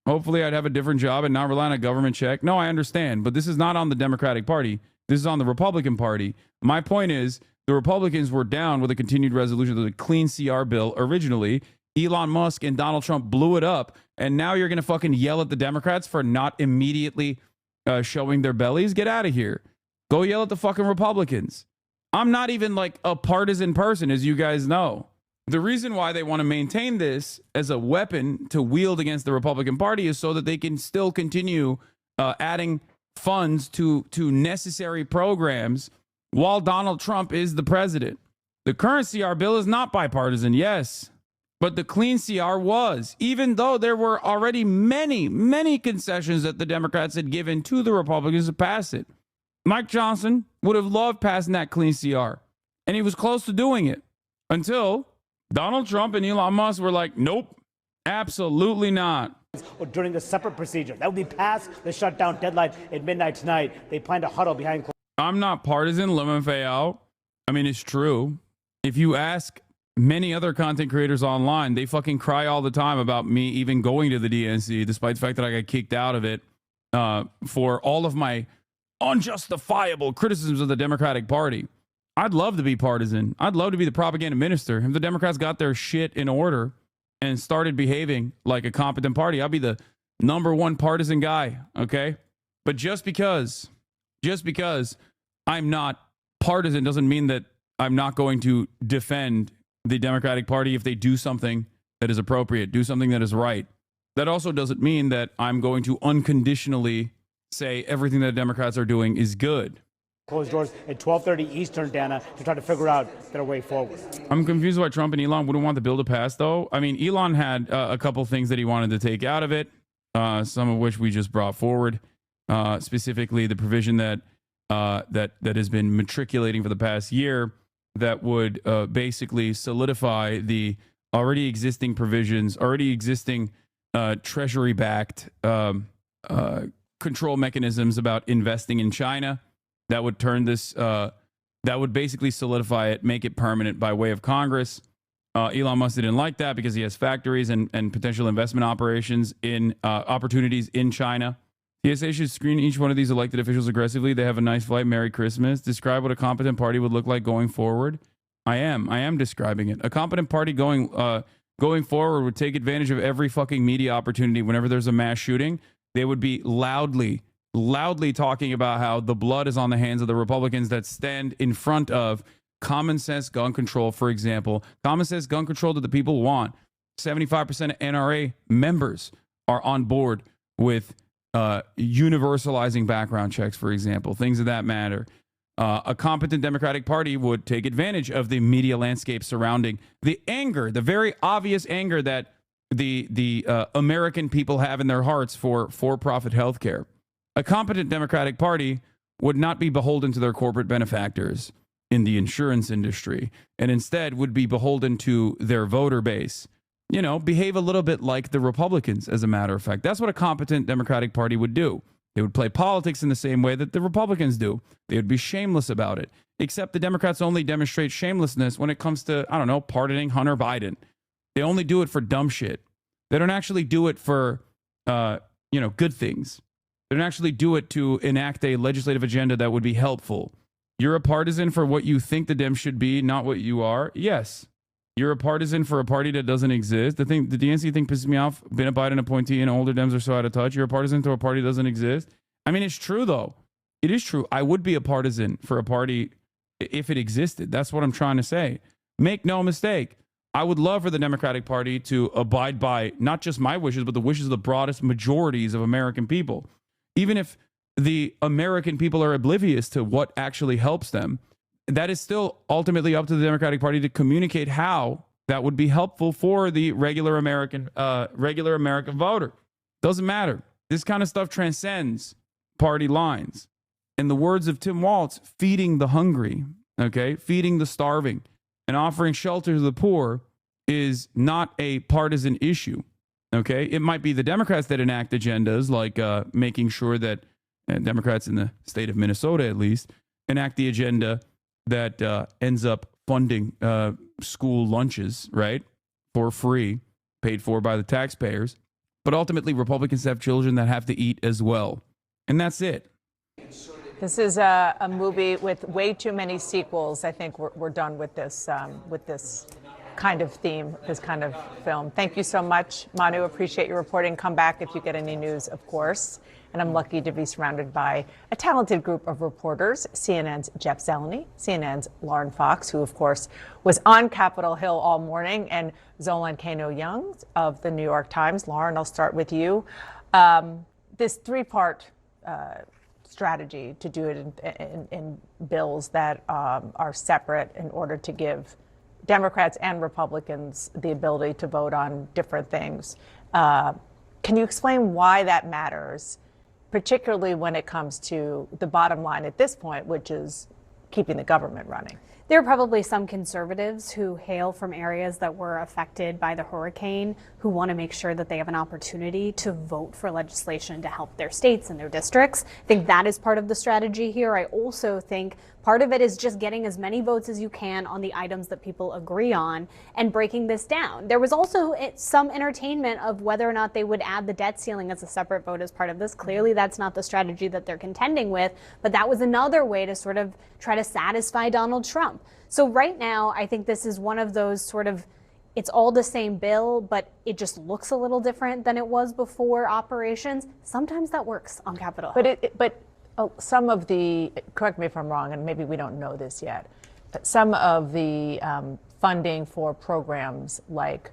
Speaker 2: Hopefully I'd have a different job and not rely on a government check. No, I understand. But this is not on the Democratic Party. This is on the Republican Party. My point is, the Republicans were down with a continued resolution of the clean CR bill originally. Elon Musk and Donald Trump blew it up. And now you're going to fucking yell at the Democrats for not immediately showing their bellies? Get out of here. Go yell at the fucking Republicans. I'm not even like a partisan person, as you guys know. The reason why they want to maintain this as a weapon to wield against the Republican Party is so that they can still continue adding funds to necessary programs while Donald Trump is the president. The current CR bill is not bipartisan, yes, but the clean CR was, even though there were already many, many concessions that the Democrats had given to the Republicans to pass it. Mike Johnson would have loved passing that clean CR, and he was close to doing it until Donald Trump and Elon Musk were like, nope, absolutely not.
Speaker 3: During a separate procedure that would be past the shutdown deadline at midnight tonight. They plan to huddle behind.
Speaker 2: I'm not partisan, LemonFayal. I mean, it's true. If you ask many other content creators online, they fucking cry all the time about me even going to the DNC, despite the fact that I got kicked out of it for all of my unjustifiable criticisms of the Democratic Party. I'd love to be partisan. I'd love to be the propaganda minister. If the Democrats got their shit in order and started behaving like a competent party, I'd be the number one partisan guy, okay? But just because I'm not partisan doesn't mean that I'm not going to defend the Democratic Party if they do something that is appropriate, do something that is right. That also doesn't mean that I'm going to unconditionally say everything that the Democrats are doing is good.
Speaker 3: Closed doors at 12:30 Eastern, Dana, to try to figure out their way forward.
Speaker 2: I'm confused why Trump and Elon wouldn't want the bill to pass, though. I mean, Elon had a couple things that he wanted to take out of it, some of which we just brought forward, specifically the provision that has been matriculating for the past year that would basically solidify the already existing provisions, already existing Treasury-backed control mechanisms about investing in China. That would turn this, that would basically solidify it, make it permanent by way of Congress. Elon Musk didn't like that because he has factories and potential investment operations in opportunities in China. TSA should screen each one of these elected officials aggressively. They have a nice flight. Merry Christmas. Describe what a competent party would look like going forward. I am describing it. A competent party going forward would take advantage of every fucking media opportunity. Whenever there's a mass shooting, they would be loudly talking about how the blood is on the hands of the Republicans that stand in front of common sense gun control, for example. Common sense gun control that the people want. 75% of NRA members are on board with universalizing background checks, for example, things of that matter. A competent Democratic Party would take advantage of the media landscape surrounding the anger, the very obvious anger that the American people have in their hearts for-profit healthcare. A competent Democratic Party would not be beholden to their corporate benefactors in the insurance industry, and instead would be beholden to their voter base. You know, behave a little bit like the Republicans, as a matter of fact. That's what a competent Democratic Party would do. They would play politics in the same way that the Republicans do. They would be shameless about it. Except the Democrats only demonstrate shamelessness when it comes to, I don't know, pardoning Hunter Biden. They only do it for dumb shit. They don't actually do it for, good things. They don't actually do it to enact a legislative agenda that would be helpful. You're a partisan for what you think the Dems should be, not what you are. Yes. You're a partisan for a party that doesn't exist. The DNC thing pisses me off. Been a Biden appointee and older Dems are so out of touch. You're a partisan to a party that doesn't exist. I mean, it's true, though. It is true. I would be a partisan for a party if it existed. That's what I'm trying to say. Make no mistake. I would love for the Democratic Party to abide by not just my wishes, but the wishes of the broadest majorities of American people. Even if the American people are oblivious to what actually helps them, that is still ultimately up to the Democratic Party to communicate how that would be helpful for the regular American voter. Doesn't matter. This kind of stuff transcends party lines. In the words of Tim Walz, feeding the hungry, okay, feeding the starving, and offering shelter to the poor is not a partisan issue. Okay, it might be the Democrats that enact agendas like making sure that Democrats in the state of Minnesota, at least, enact the agenda that ends up funding school lunches, right, for free, paid for by the taxpayers. But ultimately, Republicans have children that have to eat as well. And that's it.
Speaker 23: This is a movie with way too many sequels. I think we're done with this kind of theme, this kind of film. Thank you so much, Manu. Appreciate your reporting. Come back if you get any news, of course. And I'm lucky to be surrounded by a talented group of reporters, CNN's Jeff Zeleny, CNN's Lauren Fox, who, of course, was on Capitol Hill all morning, and Zolan Kano-Young of the New York Times. Lauren, I'll start with you. This three-part strategy to do it in bills that are separate in order to give Democrats and Republicans the ability to vote on different things. Can you explain why that matters, particularly when it comes to the bottom line at this point, which is keeping the government running?
Speaker 4: There are probably some conservatives who hail from areas that were affected by the hurricane who want to make sure that they have an opportunity to vote for legislation to help their states and their districts. I think that is part of the strategy here. I also think part of it is just getting as many votes as you can on the items that people agree on and breaking this down. There was also some entertainment of whether or not they would add the debt ceiling as a separate vote as part of this. Clearly, that's not the strategy that they're contending with, but that was another way to sort of try to satisfy Donald Trump. So right now, I think this is one of those sort of, it's all the same bill, but it just looks a little different than it was before operations. Sometimes that works on Capitol Hill.
Speaker 23: But some of the, correct me if I'm wrong, and maybe we don't know this yet, but some of the funding for programs like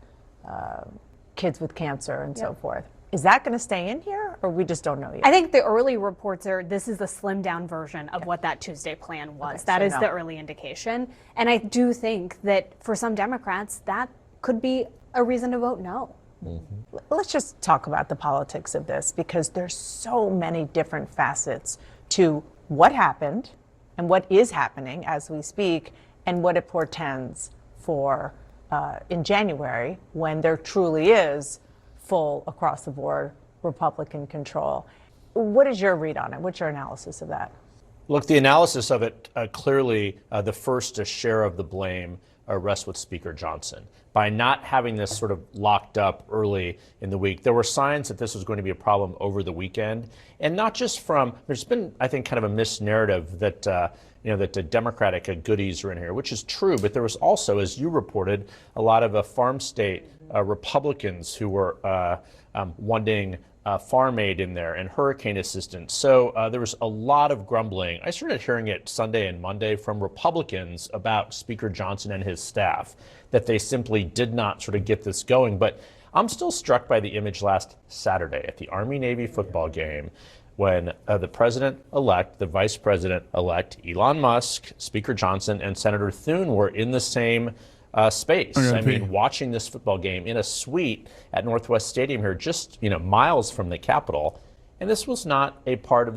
Speaker 23: kids with cancer and so forth, is that going to stay in here, or we just don't know yet?
Speaker 4: I think the early reports are this is the slimmed down version of what that Tuesday plan was. That is the early indication. And I do think that for some Democrats, that could be a reason to vote no.
Speaker 23: Mm-hmm. Let's just talk about the politics of this, because there's so many different facets to what happened and what is happening as we speak, and what it portends for in January, when there truly is full across the board Republican control. What is your read on it? What's your analysis of that?
Speaker 5: Look, the analysis of it, clearly the first share of the blame rests with Speaker Johnson. By not having this sort of locked up early in the week, there were signs that this was going to be a problem over the weekend. And not just from, there's been, I think, kind of a misnarrative that, that the Democratic goodies are in here, which is true. But there was also, as you reported, a lot of farm state Republicans who were wanting farm aid in there and hurricane assistance. So there was a lot of grumbling. I started hearing it Sunday and Monday from Republicans about Speaker Johnson and his staff, that they simply did not sort of get this going. But I'm still struck by the image last Saturday at the Army-Navy football game when the president-elect, the vice president-elect, Elon Musk, Speaker Johnson, and Senator Thune were in the same space. I mean, watching this football game in a suite at Northwest Stadium here, just miles from the Capitol, and this was not a part of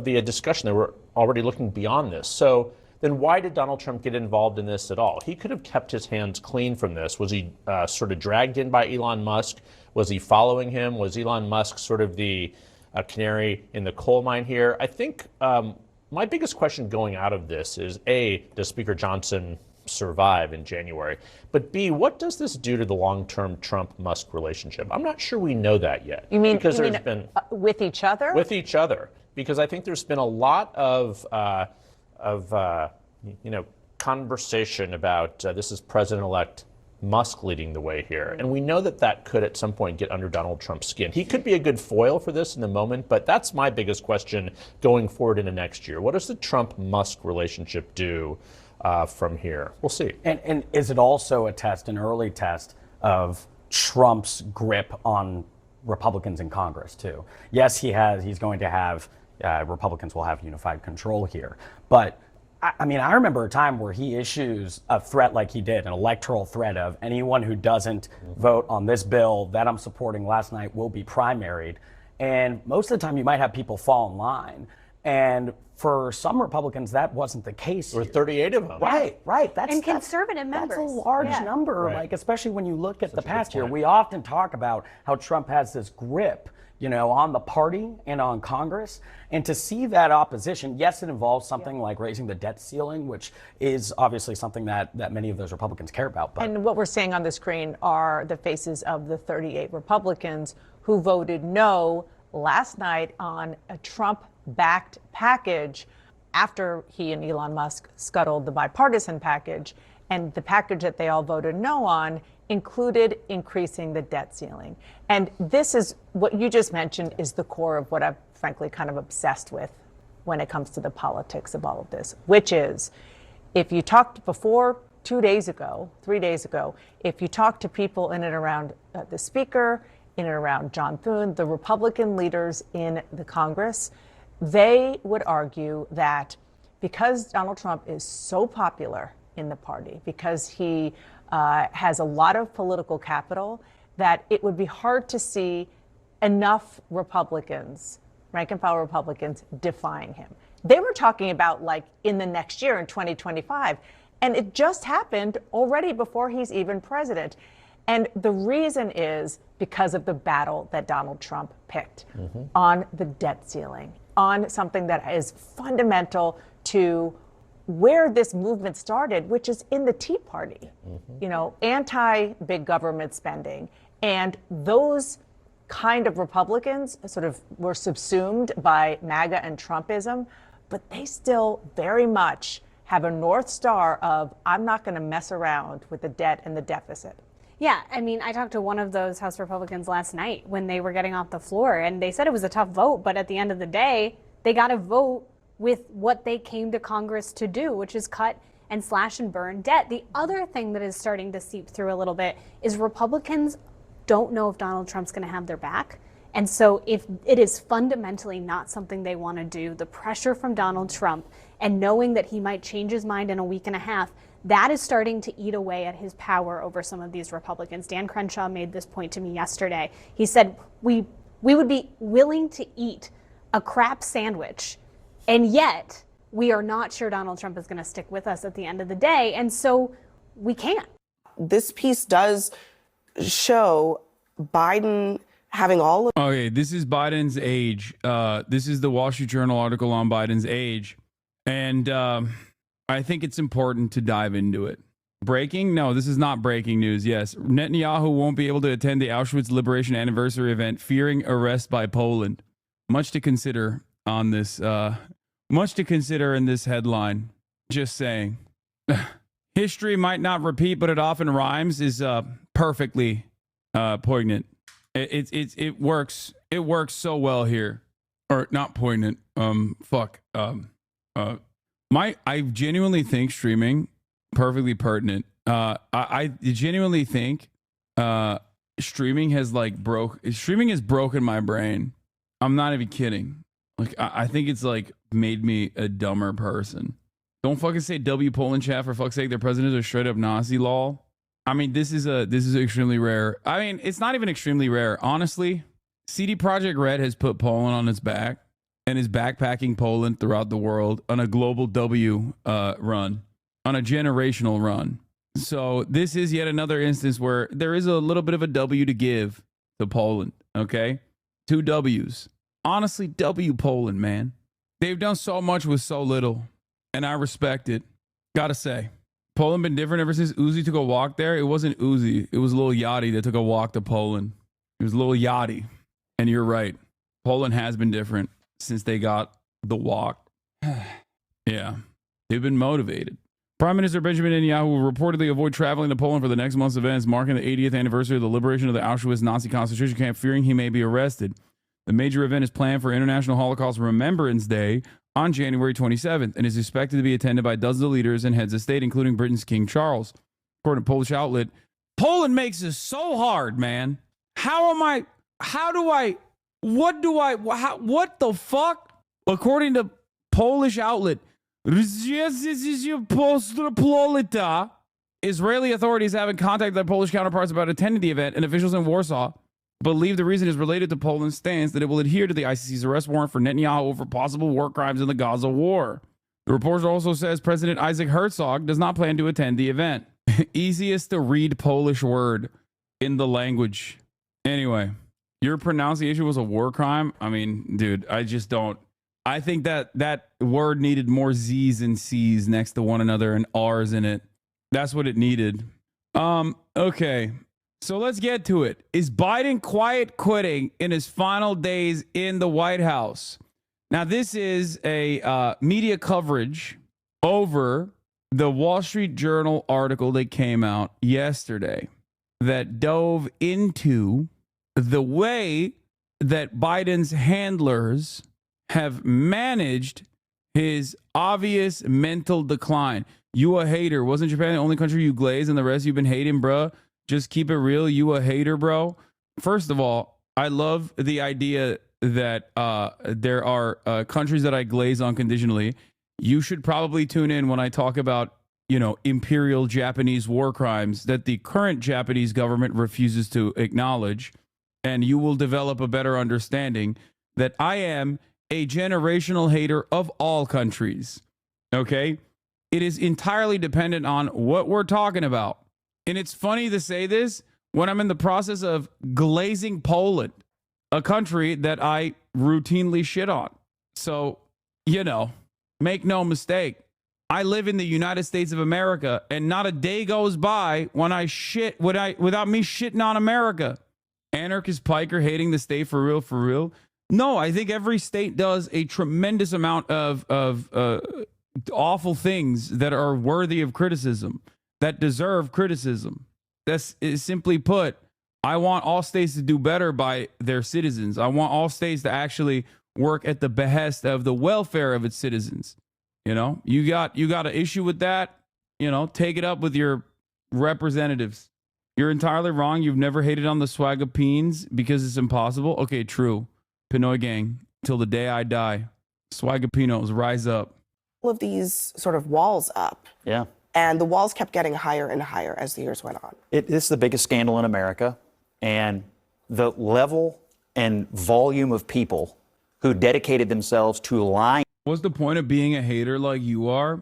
Speaker 5: the discussion. They were already looking beyond this. So then why did Donald Trump get involved in this at all? He could have kept his hands clean from this. Was he sort of dragged in by Elon Musk? Was he following him? Was Elon Musk sort of the a canary in the coal mine here. I think my biggest question going out of this is, A, does Speaker Johnson survive in January? But B, what does this do to the long-term Trump-Musk relationship? I'm not sure we know that yet.
Speaker 23: You mean,
Speaker 5: because there's been
Speaker 23: with each other?
Speaker 5: With each other, because I think there's been a lot of conversation about this is President-elect Musk leading the way here. And we know that that could at some point get under Donald Trump's skin. He could be a good foil for this in the moment, but that's my biggest question going forward into next year. What does the Trump-Musk relationship do from here? We'll see.
Speaker 6: And is it also a test, an early test of Trump's grip on Republicans in Congress too? Yes, he's going to have, Republicans will have unified control here, but I mean, I remember a time where he issues a threat like he did, an electoral threat of anyone who doesn't vote on this bill that I'm supporting last night will be primaried. And most of the time you might have people fall in line. And for some Republicans, that wasn't the case.
Speaker 5: There were 38 of them.
Speaker 6: Right.
Speaker 4: And conservative members.
Speaker 6: That's a large number.
Speaker 5: Right.
Speaker 6: Like, especially when you look at the past year, we often talk about how Trump has this grip, on the party and on Congress. And to see that opposition, yes, it involves something like raising the debt ceiling, which is obviously something that many of those Republicans care about. But
Speaker 23: And what we're seeing on the screen are the faces of the 38 Republicans who voted no last night on a Trump-backed package after he and Elon Musk scuttled the bipartisan package. And the package that they all voted no on included increasing the debt ceiling. And this is what you just mentioned is the core of what I'm frankly kind of obsessed with when it comes to the politics of all of this, which is if you talked before 3 days ago, if you talked to people in and around the speaker, in and around John Thune, the Republican leaders in the Congress, they would argue that because Donald Trump is so popular in the party, because he has a lot of political capital, that it would be hard to see enough Republicans, rank and file Republicans, defying him. They were talking about like in the next year in 2025, and it just happened already before he's even president. And the reason is because of the battle that Donald Trump picked on the debt ceiling, on something that is fundamental to where this movement started, which is in the Tea Party, anti-big government spending. And those kind of Republicans sort of were subsumed by MAGA and Trumpism, but they still very much have a North Star of, I'm not going to mess around with the debt and the deficit.
Speaker 4: Yeah, I mean, I talked to one of those House Republicans last night when they were getting off the floor, and they said it was a tough vote, but at the end of the day, they got to vote with what they came to Congress to do, which is cut and slash and burn debt. The other thing that is starting to seep through a little bit is Republicans don't know if Donald Trump's going to have their back. And so if it is fundamentally not something they want to do, the pressure from Donald Trump and knowing that he might change his mind in a week and a half, that is starting to eat away at his power over some of these Republicans. Dan Crenshaw made this point to me yesterday. He said, we would be willing to eat a crap sandwich, and yet we are not sure Donald Trump is going to stick with us at the end of the day. And so we can't.
Speaker 7: This piece does show Biden having all of...
Speaker 2: Okay, this is Biden's age. This is the Wall Street Journal article on Biden's age. And I think it's important to dive into it. Breaking? No, this is not breaking news. Yes, Netanyahu won't be able to attend the Auschwitz Liberation Anniversary event, fearing arrest by Poland. Much to consider on this... much to consider in this headline. Just saying. History might not repeat, but it often rhymes is perfectly poignant. It works. It works so well here. Or not poignant. I genuinely think streaming perfectly pertinent. I genuinely think streaming has streaming has broken my brain. I'm not even kidding. Like I think it's like made me a dumber person. Don't fucking say W Poland chat for fuck's sake. Their president is a straight up Nazi lol. I mean, this is extremely rare. I mean, it's not even extremely rare. Honestly, CD Projekt Red has put Poland on its back and is backpacking Poland throughout the world on a global W run, on a generational run. So this is yet another instance where there is a little bit of a W to give to Poland. Okay, 2 W's. honestly, W Poland, man. They've done so much with so little, and I respect it. Gotta say, Poland been different ever since Uzi took a walk there. It wasn't Uzi. It was Lil Yachty that took a walk to Poland. It was Lil Yachty. And you're right. Poland has been different since they got the walk. Yeah. They've been motivated. Prime Minister Benjamin Netanyahu will reportedly avoid traveling to Poland for the next month's events, marking the 80th anniversary of the liberation of the Auschwitz Nazi concentration camp, fearing he may be arrested. The major event is planned for International Holocaust Remembrance Day on January 27th and is expected to be attended by dozens of leaders and heads of state, including Britain's King Charles. According to Polish outlet, Poland makes this so hard, man. What the fuck? According to Polish outlet, Israeli authorities haven't contacted their Polish counterparts about attending the event, and officials in Warsaw believe the reason is related to Poland's stance that it will adhere to the ICC's arrest warrant for Netanyahu over possible war crimes in the Gaza war. The report also says President Isaac Herzog does not plan to attend the event. Easiest to read Polish word in the language. Anyway, your pronunciation was a war crime? I mean, dude, I just don't. I think that word needed more Z's and C's next to one another and R's in it. That's what it needed. Okay. So let's get to it. Is Biden quiet quitting in his final days in the White House? Now, this is a media coverage over the Wall Street Journal article that came out yesterday that dove into the way that Biden's handlers have managed his obvious mental decline. You a hater. Wasn't Japan the only country you glaze and the rest you've been hating, bruh? Just keep it real. You a hater, bro. First of all, I love the idea that there are countries that I glaze unconditionally. You should probably tune in when I talk about, imperial Japanese war crimes that the current Japanese government refuses to acknowledge. And you will develop a better understanding that I am a generational hater of all countries. Okay? It is entirely dependent on what we're talking about. And it's funny to say this when I'm in the process of glazing Poland, a country that I routinely shit on. So, make no mistake. I live in the United States of America, and not a day goes by when I shit without me shitting on America. Anarchist Piker hating the state for real. No, I think every state does a tremendous amount of awful things that are worthy of criticism, that deserve criticism. That's simply put, I want all states to do better by their citizens. I want all states to actually work at the behest of the welfare of its citizens. You got an issue with that, take it up with your representatives. You're entirely wrong. You've never hated on the Swagapines because it's impossible. Okay, true. Pinoy gang, till the day I die. Swagapinos, rise up.
Speaker 7: All of these sort of walls up.
Speaker 8: Yeah.
Speaker 7: And the walls kept getting higher and higher as the years went on.
Speaker 8: This is the biggest scandal in America. And the level and volume of people who dedicated themselves to lying.
Speaker 2: What's the point of being a hater like you are?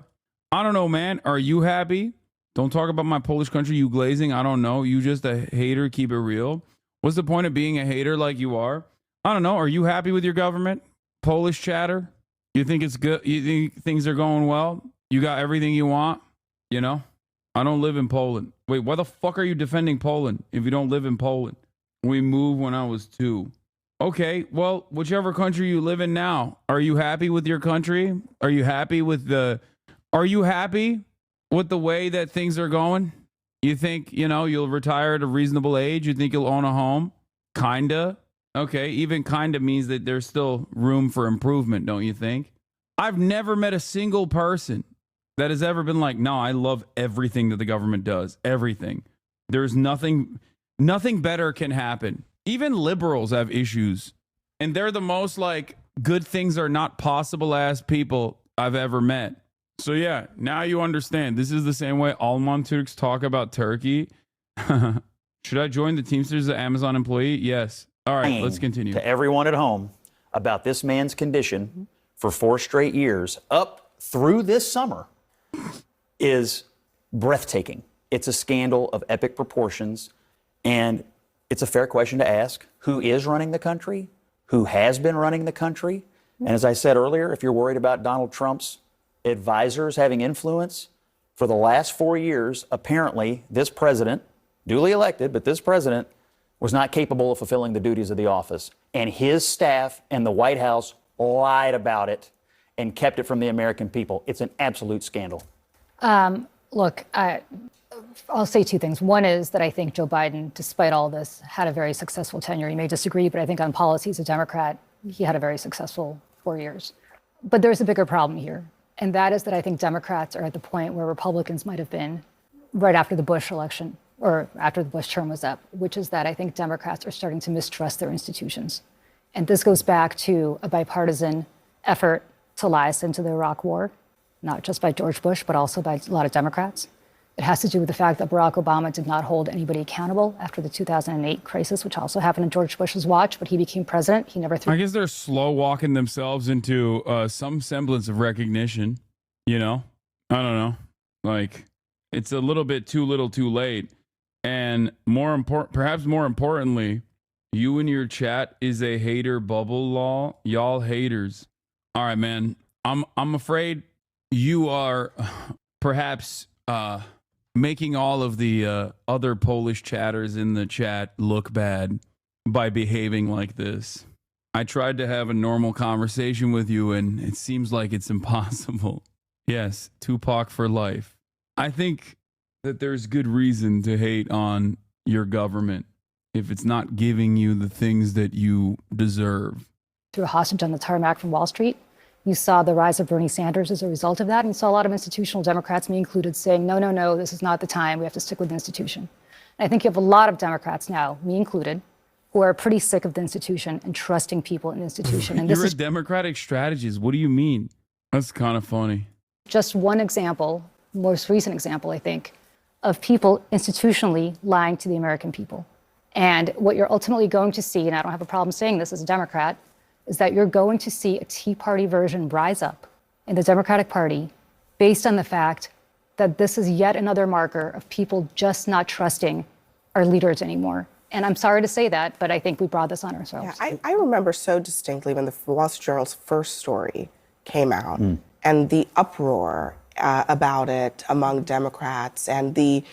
Speaker 2: I don't know, man. Are you happy? Don't talk about my Polish country, you glazing. I don't know. You just a hater. Keep it real. What's the point of being a hater like you are? I don't know. Are you happy with your government? Polish chatter? You think it's good? You think things are going well? You got everything you want? I don't live in Poland. Wait, why the fuck are you defending Poland if you don't live in Poland? We moved when I was 2. Okay, well, whichever country you live in now, are you happy with your country? Are you happy with the way that things are going? You think, you'll retire at a reasonable age? You think you'll own a home? Kinda. Okay, even kinda means that there's still room for improvement, don't you think? I've never met a single person that has ever been like, no, I love everything that the government does. Everything. There's nothing better can happen. Even liberals have issues. And they're the most good things are not possible ass people I've ever met. So yeah, now you understand. This is the same way Alman Turks talk about Turkey. Should I join the Teamsters as an Amazon employee? Yes. All right, let's continue.
Speaker 8: To everyone at home about this man's condition for 4 straight years up through this summer is breathtaking. It's a scandal of epic proportions, and it's a fair question to ask. Who is running the country? who has been running the country. And as I said earlier, if you're worried about Donald Trump's advisors having influence, for the last 4 years, apparently this president, duly elected, but this president was not capable of fulfilling the duties of the office. And his staff and the White House lied about it and kept it from the American people. It's an absolute scandal.
Speaker 9: Look, I'll say two things. One is that I think Joe Biden, despite all this, had a very successful tenure. You may disagree, but I think on policy as a Democrat, he had a very successful 4 years. But there's a bigger problem here, and that is that I think Democrats are at the point where Republicans might have been right after the Bush election, or after the Bush term was up, which is that I think Democrats are starting to mistrust their institutions. And this goes back to a bipartisan effort to lie us into the Iraq War, not just by George Bush, but also by a lot of Democrats. It has to do with the fact that Barack Obama did not hold anybody accountable after the 2008 crisis, which also happened in George Bush's watch, but he became president. He never threw.
Speaker 2: I guess they're slow walking themselves into some semblance of recognition, you know? I don't know. Like, it's a little bit too little too late. And perhaps more importantly, you and your chat is a hater bubble law. Y'all haters. All right, man. I'm afraid you are perhaps making all of the other Polish chatters in the chat look bad by behaving like this. I tried to have a normal conversation with you, and it seems like it's impossible. Yes, Tupac for life. I think that there's good reason to hate on your government if it's not giving you the things that you deserve.
Speaker 9: Threw a hostage on the tarmac from Wall Street. You saw the rise of Bernie Sanders as a result of that, and you saw a lot of institutional Democrats, me included, saying, no, this is not the time. We have to stick with the institution. And I think you have a lot of Democrats now, me included, who are pretty sick of the institution and trusting people in the institution. And
Speaker 2: You're a Democratic strategist. What do you mean? That's kind of funny.
Speaker 9: Just one example, most recent example, I think, of people institutionally lying to the American people. And what you're ultimately going to see, and I don't have a problem saying this as a Democrat, is that you're going to see a Tea Party version rise up in the Democratic Party based on the fact that this is yet another marker of people just not trusting our leaders anymore. And I'm sorry to say that, but I think we brought this on ourselves.
Speaker 7: Yeah, I remember so distinctly when the Wall Street Journal's first story came out and the uproar about it among Democrats and the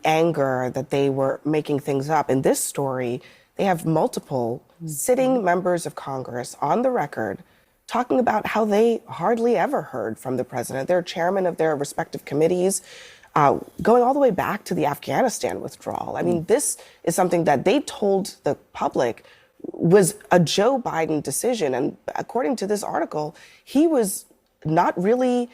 Speaker 7: anger that they were making things up. In this story, they have multiple sitting members of Congress on the record talking about how they hardly ever heard from the president. They're chairmen of their respective committees, going all the way back to the Afghanistan withdrawal. I mean, this is something that they told the public was a Joe Biden decision. And according to this article, he was not really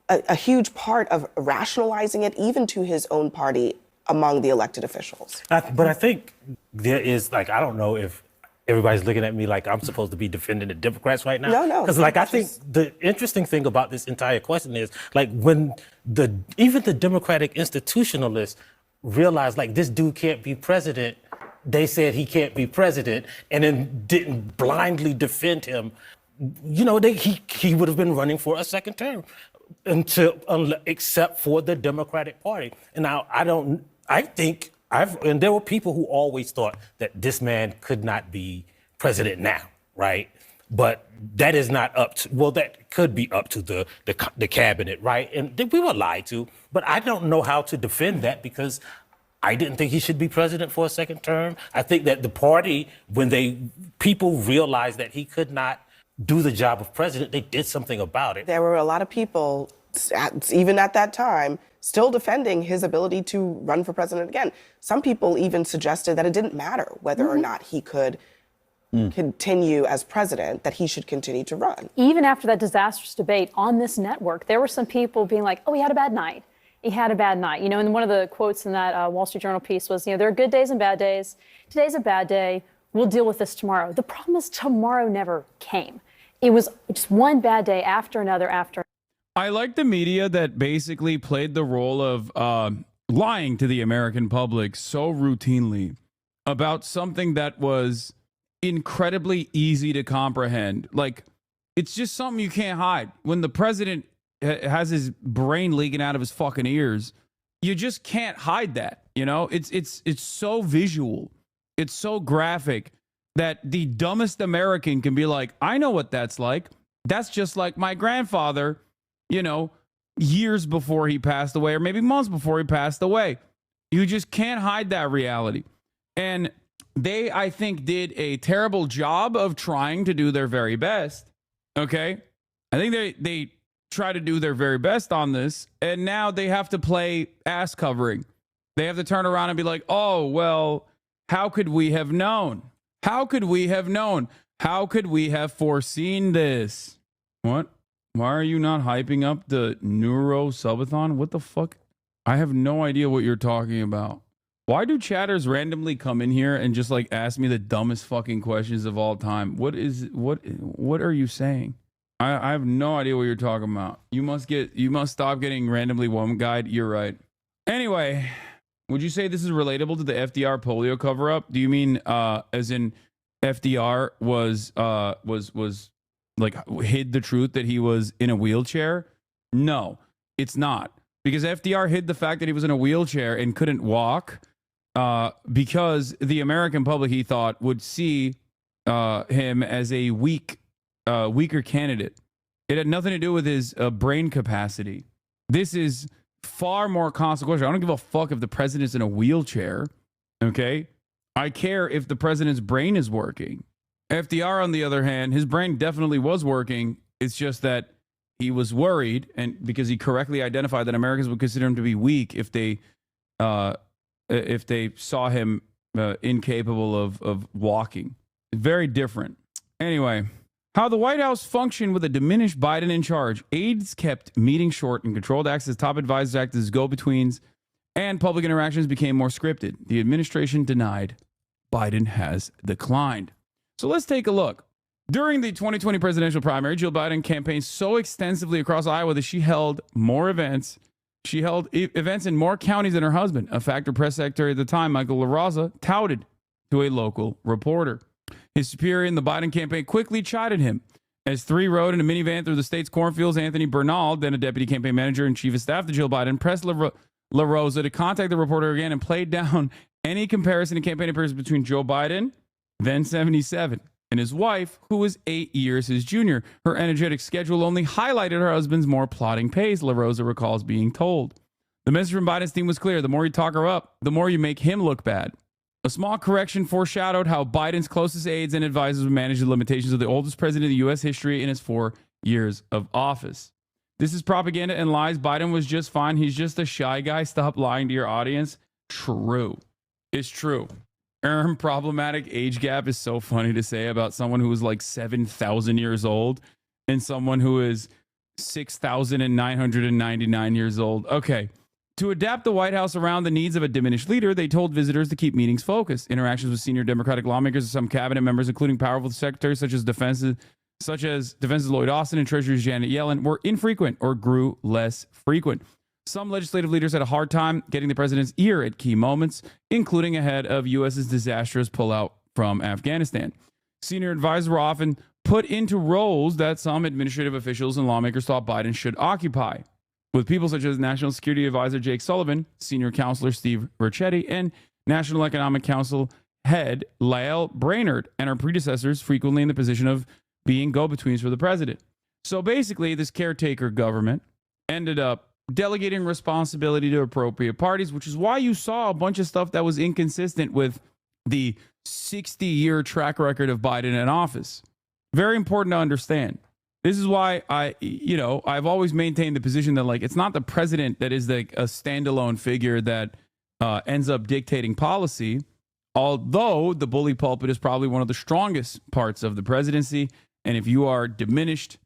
Speaker 7: a huge part of rationalizing it, even to his own party among the elected officials.
Speaker 11: But I think there is, like, I don't know if everybody's looking at me like I'm supposed to be defending the Democrats right now.
Speaker 7: No.
Speaker 11: Because, like, I think the interesting thing about this entire question is, like, when even the Democratic institutionalists realized, like, this dude can't be president, they said he can't be president, and then didn't blindly defend him. You know, he would have been running for a second term except for the Democratic Party. And now and there were people who always thought that this man could not be president now, right? But that is not up to, well, that could be up to the cabinet, right? And we were lied to, but I don't know how to defend that because I didn't think he should be president for a second term. I think that the party, when people realized that he could not do the job of president, they did something about it.
Speaker 7: There were a lot of people, even at that time, still defending his ability to run for president again. Some people even suggested that it didn't matter whether or not he could continue as president, that he should continue to run.
Speaker 15: Even after that disastrous debate on this network, there were some people being like, oh, he had a bad night. He had a bad night. You know, and one of the quotes in that Wall Street Journal piece was, there are good days and bad days. Today's a bad day. We'll deal with this tomorrow. The problem is tomorrow never came. It was just one bad day after another after.
Speaker 2: I like the media that basically played the role of lying to the American public so routinely about something that was incredibly easy to comprehend. Like, it's just something you can't hide. When the president has his brain leaking out of his fucking ears, you just can't hide that. You know, it's so visual. It's so graphic that the dumbest American can be like, I know what that's like. That's just like my grandfather, you know, years before he passed away, or maybe months before he passed away. You just can't hide that reality. And they, I think, did a terrible job of trying to do their very best. Okay? I think they try to do their very best on this, and now they have to play ass covering. They have to turn around and be like, oh, well, how could we have known? How could we have known? How could we have foreseen this? What? Why are you not hyping up the Neuro Subathon? What the fuck? I have no idea what you're talking about. Why do chatters randomly come in here and just like ask me the dumbest fucking questions of all time? What are you saying? I have no idea what you're talking about. You must stop getting randomly woman guide. You're right. Anyway, would you say this is relatable to the FDR polio cover up? Do you mean as in FDR was like hid the truth that he was in a wheelchair? No, it's not. Because FDR hid the fact that he was in a wheelchair and couldn't walk because the American public, he thought, would see him as a weaker candidate. It had nothing to do with his brain capacity. This is far more consequential. I don't give a fuck if the president's in a wheelchair, okay? I care if the president's brain is working. FDR, on the other hand, his brain definitely was working. It's just that he was worried, and because he correctly identified that Americans would consider him to be weak if they saw him incapable of walking. Very different. Anyway, how the White House functioned with a diminished Biden in charge. Aides kept meetings short and controlled access. Top advisors acted as go-betweens, and public interactions became more scripted. The administration denied. Biden has declined. So let's take a look. During the 2020 presidential primary, Jill Biden campaigned so extensively across Iowa that she held more events. She held events in more counties than her husband, a fact her press secretary at the time, Michael LaRosa, touted to a local reporter. His superior in the Biden campaign quickly chided him. As three rode in a minivan through the state's cornfields, Anthony Bernal, then a deputy campaign manager and chief of staff to Jill Biden, pressed LaRosa to contact the reporter again and played down any comparison in campaign appearances between Joe Biden, then 77, and his wife, who was 8 years his junior. Her energetic schedule only highlighted her husband's more plodding pace, LaRosa recalls being told. The message from Biden's team was clear. The more you talk her up, the more you make him look bad. A small correction foreshadowed how Biden's closest aides and advisors would manage the limitations of the oldest president of U.S. history in his 4 years of office. This is propaganda and lies. Biden was just fine. He's just a shy guy. Stop lying to your audience. True. It's true. Problematic age gap is so funny to say about someone who is like 7,000 years old and someone who is 6,999 years old. Okay. To adapt the White House around the needs of a diminished leader, they told visitors to keep meetings focused. Interactions with senior Democratic lawmakers and some cabinet members, including powerful secretaries such as Defense's Lloyd Austin and Treasury's Janet Yellen, were infrequent or grew less frequent. Some legislative leaders had a hard time getting the president's ear at key moments, including ahead of U.S.'s disastrous pullout from Afghanistan. Senior advisors were often put into roles that some administrative officials and lawmakers thought Biden should occupy, with people such as National Security Advisor Jake Sullivan, Senior Counselor Steve Ricchetti, and National Economic Council head Lael Brainerd, and her predecessors frequently in the position of being go-betweens for the president. So basically, this caretaker government ended up delegating responsibility to appropriate parties, which is why you saw a bunch of stuff that was inconsistent with the 60-year track record of Biden in office. Very important to understand. This is why I've always maintained the position that like it's not the president that is like a standalone figure that ends up dictating policy, although the bully pulpit is probably one of the strongest parts of the presidency. And if you are diminished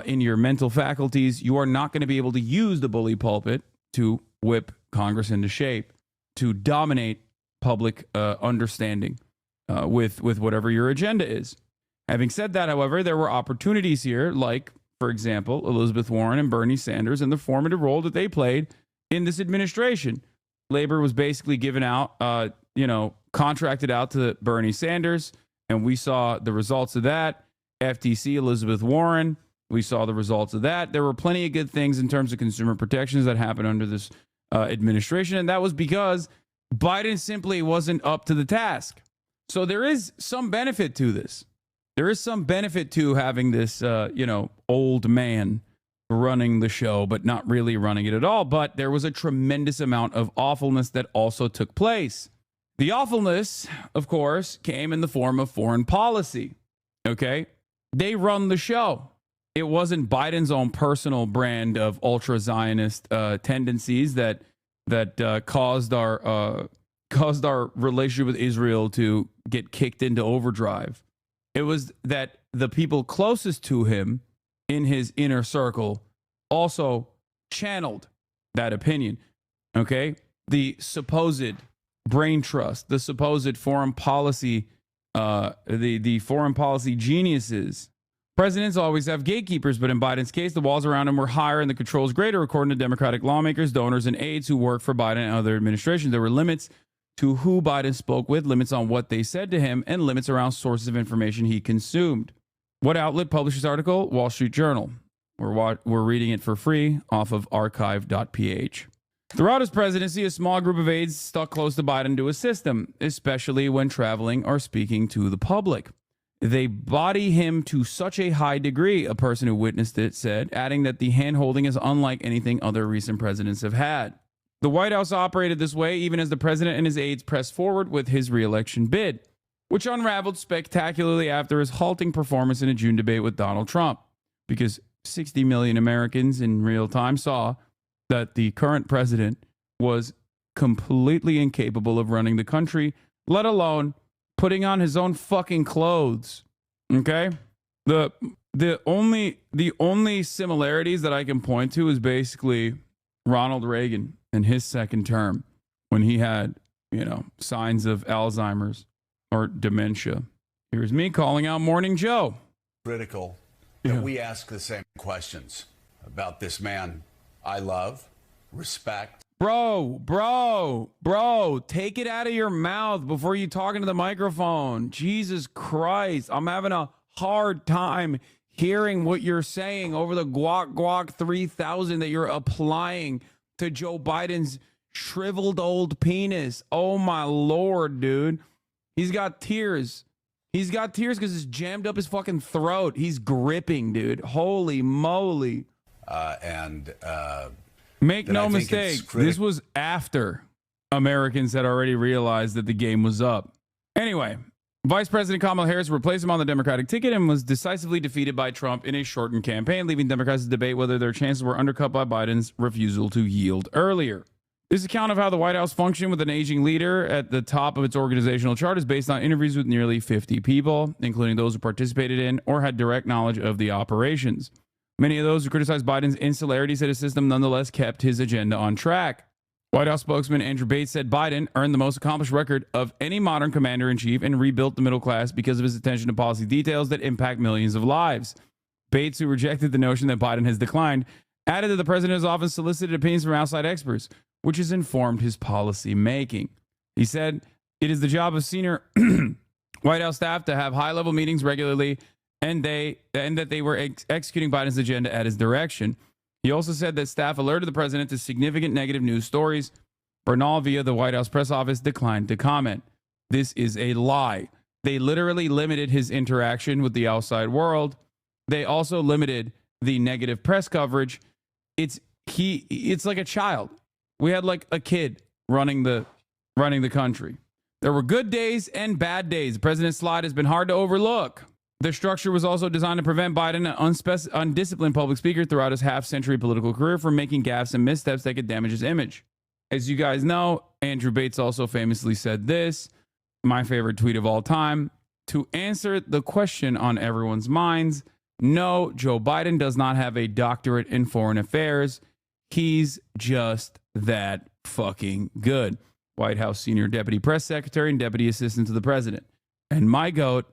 Speaker 2: in your mental faculties, you are not going to be able to use the bully pulpit to whip Congress into shape, to dominate public understanding with whatever your agenda is. Having said that, however, there were opportunities here, like, for example, Elizabeth Warren and Bernie Sanders and the formative role that they played in this administration. Labor was basically given out, contracted out to Bernie Sanders, and we saw the results of that. FTC, Elizabeth Warren, we saw the results of that. There were plenty of good things in terms of consumer protections that happened under this administration, and that was because Biden simply wasn't up to the task. So there is some benefit to this. There is some benefit to having this, old man running the show, but not really running it at all. But there was a tremendous amount of awfulness that also took place. The awfulness, of course, came in the form of foreign policy. Okay? They run the show. It wasn't Biden's own personal brand of ultra-Zionist tendencies that caused our relationship with Israel to get kicked into overdrive. It was that the people closest to him in his inner circle also channeled that opinion. Okay? The supposed brain trust, the supposed foreign policy, the foreign policy geniuses. Presidents always have gatekeepers, but in Biden's case, the walls around him were higher and the controls greater, according to Democratic lawmakers, donors, and aides who work for Biden and other administrations. There were limits to who Biden spoke with, limits on what they said to him, and limits around sources of information he consumed. What outlet published this article? Wall Street Journal. We're reading it for free off of archive.ph. Throughout his presidency, a small group of aides stuck close to Biden to assist him, especially when traveling or speaking to the public. They body him to such a high degree, a person who witnessed it said, adding that the hand-holding is unlike anything other recent presidents have had. The White House operated this way even as the president and his aides pressed forward with his re-election bid, which unraveled spectacularly after his halting performance in a June debate with Donald Trump, because 60 million Americans in real time saw that the current president was completely incapable of running the country, let alone putting on his own fucking clothes. Okay? The only similarities that I can point to is basically Ronald Reagan in his second term when he had, signs of Alzheimer's or dementia. Here's me calling out Morning Joe.
Speaker 14: Critical that we ask the same questions about this man I love, respect.
Speaker 2: Bro, take it out of your mouth before you talk into the microphone. Jesus Christ. I'm having a hard time hearing what you're saying over the guac 3000 that you're applying to Joe Biden's shriveled old penis. Oh my Lord, dude. He's got tears. He's got tears because it's jammed up his fucking throat. He's gripping, dude. Holy moly. Make no mistake, this was after Americans had already realized that the game was up. Anyway, Vice President Kamala Harris replaced him on the Democratic ticket and was decisively defeated by Trump in a shortened campaign, leaving Democrats to debate whether their chances were undercut by Biden's refusal to yield earlier. This account of how the White House functioned with an aging leader at the top of its organizational chart is based on interviews with nearly 50 people, including those who participated in or had direct knowledge of the operations. Many of those who criticized Biden's insularity said his system nonetheless kept his agenda on track. White House spokesman Andrew Bates said Biden earned the most accomplished record of any modern commander-in-chief and rebuilt the middle class because of his attention to policy details that impact millions of lives. Bates, who rejected the notion that Biden has declined, added that the president has often solicited opinions from outside experts, which has informed his policy making. He said it is the job of senior White House staff to have high-level meetings regularly and that they were executing Biden's agenda at his direction. He also said that staff alerted the president to significant negative news stories. Bernal, via the White House press office, declined to comment. This is a lie. They literally limited his interaction with the outside world. They also limited the negative press coverage. It's like a child. We had like a kid running the country. There were good days and bad days. The president's slide has been hard to overlook. The structure was also designed to prevent Biden, an undisciplined public speaker throughout his half-century political career, from making gaffes and missteps that could damage his image. As you guys know, Andrew Bates also famously said this, my favorite tweet of all time, to answer the question on everyone's minds, no, Joe Biden does not have a doctorate in foreign affairs. He's just that fucking good. White House senior deputy press secretary and deputy assistant to the president. And my GOAT,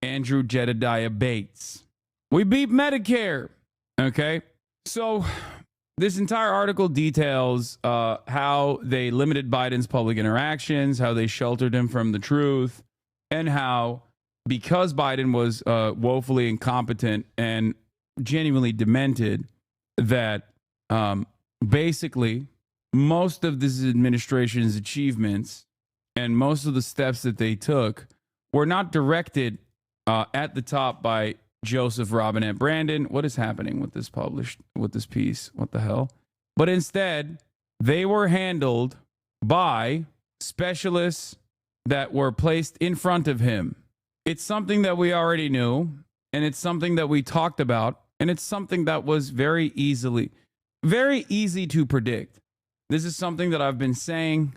Speaker 2: Andrew Jedediah Bates. We beat Medicare. Okay. So this entire article details how they limited Biden's public interactions, how they sheltered him from the truth, and how because Biden was woefully incompetent and genuinely demented, that basically most of this administration's achievements and most of the steps that they took were not directed at the top by Joseph Robinette Brandon. What is happening with this piece? What the hell? But instead, they were handled by specialists that were placed in front of him. It's something that we already knew, and it's something that we talked about, and it's something that was very easy to predict. This is something that I've been saying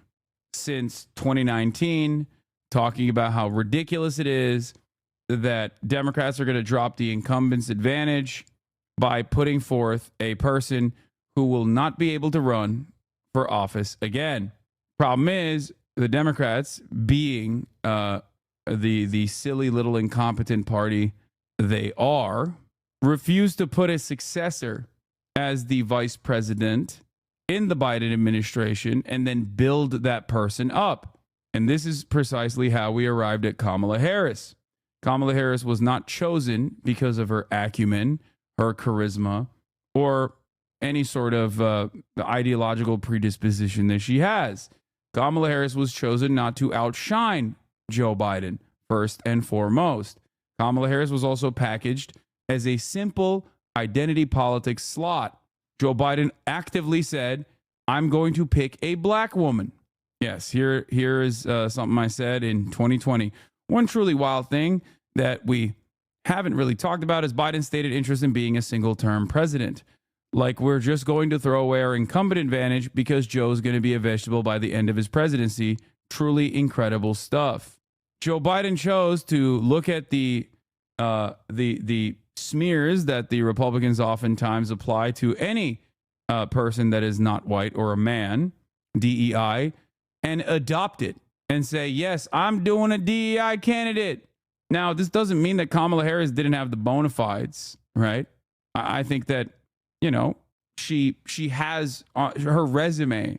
Speaker 2: since 2019, talking about how ridiculous it is that Democrats are going to drop the incumbent's advantage by putting forth a person who will not be able to run for office again. Problem is, the Democrats, being the silly little incompetent party they are, refuse to put a successor as the vice president in the Biden administration and then build that person up. And this is precisely how we arrived at Kamala Harris. Kamala Harris was not chosen because of her acumen, her charisma, or any sort of ideological predisposition that she has. Kamala Harris was chosen not to outshine Joe Biden, first and foremost. Kamala Harris was also packaged as a simple identity politics slot. Joe Biden actively said, I'm going to pick a black woman. Yes, here is something I said in 2020. One truly wild thing that we haven't really talked about is Biden's stated interest in being a single-term president. Like we're just going to throw away our incumbent advantage because Joe's going to be a vegetable by the end of his presidency. Truly incredible stuff. Joe Biden chose to look at the smears that the Republicans oftentimes apply to any person that is not white or a man, DEI, and adopt it and say, yes, I'm doing a DEI candidate. Now, this doesn't mean that Kamala Harris didn't have the bona fides, right? I think that, you know, she has, her resume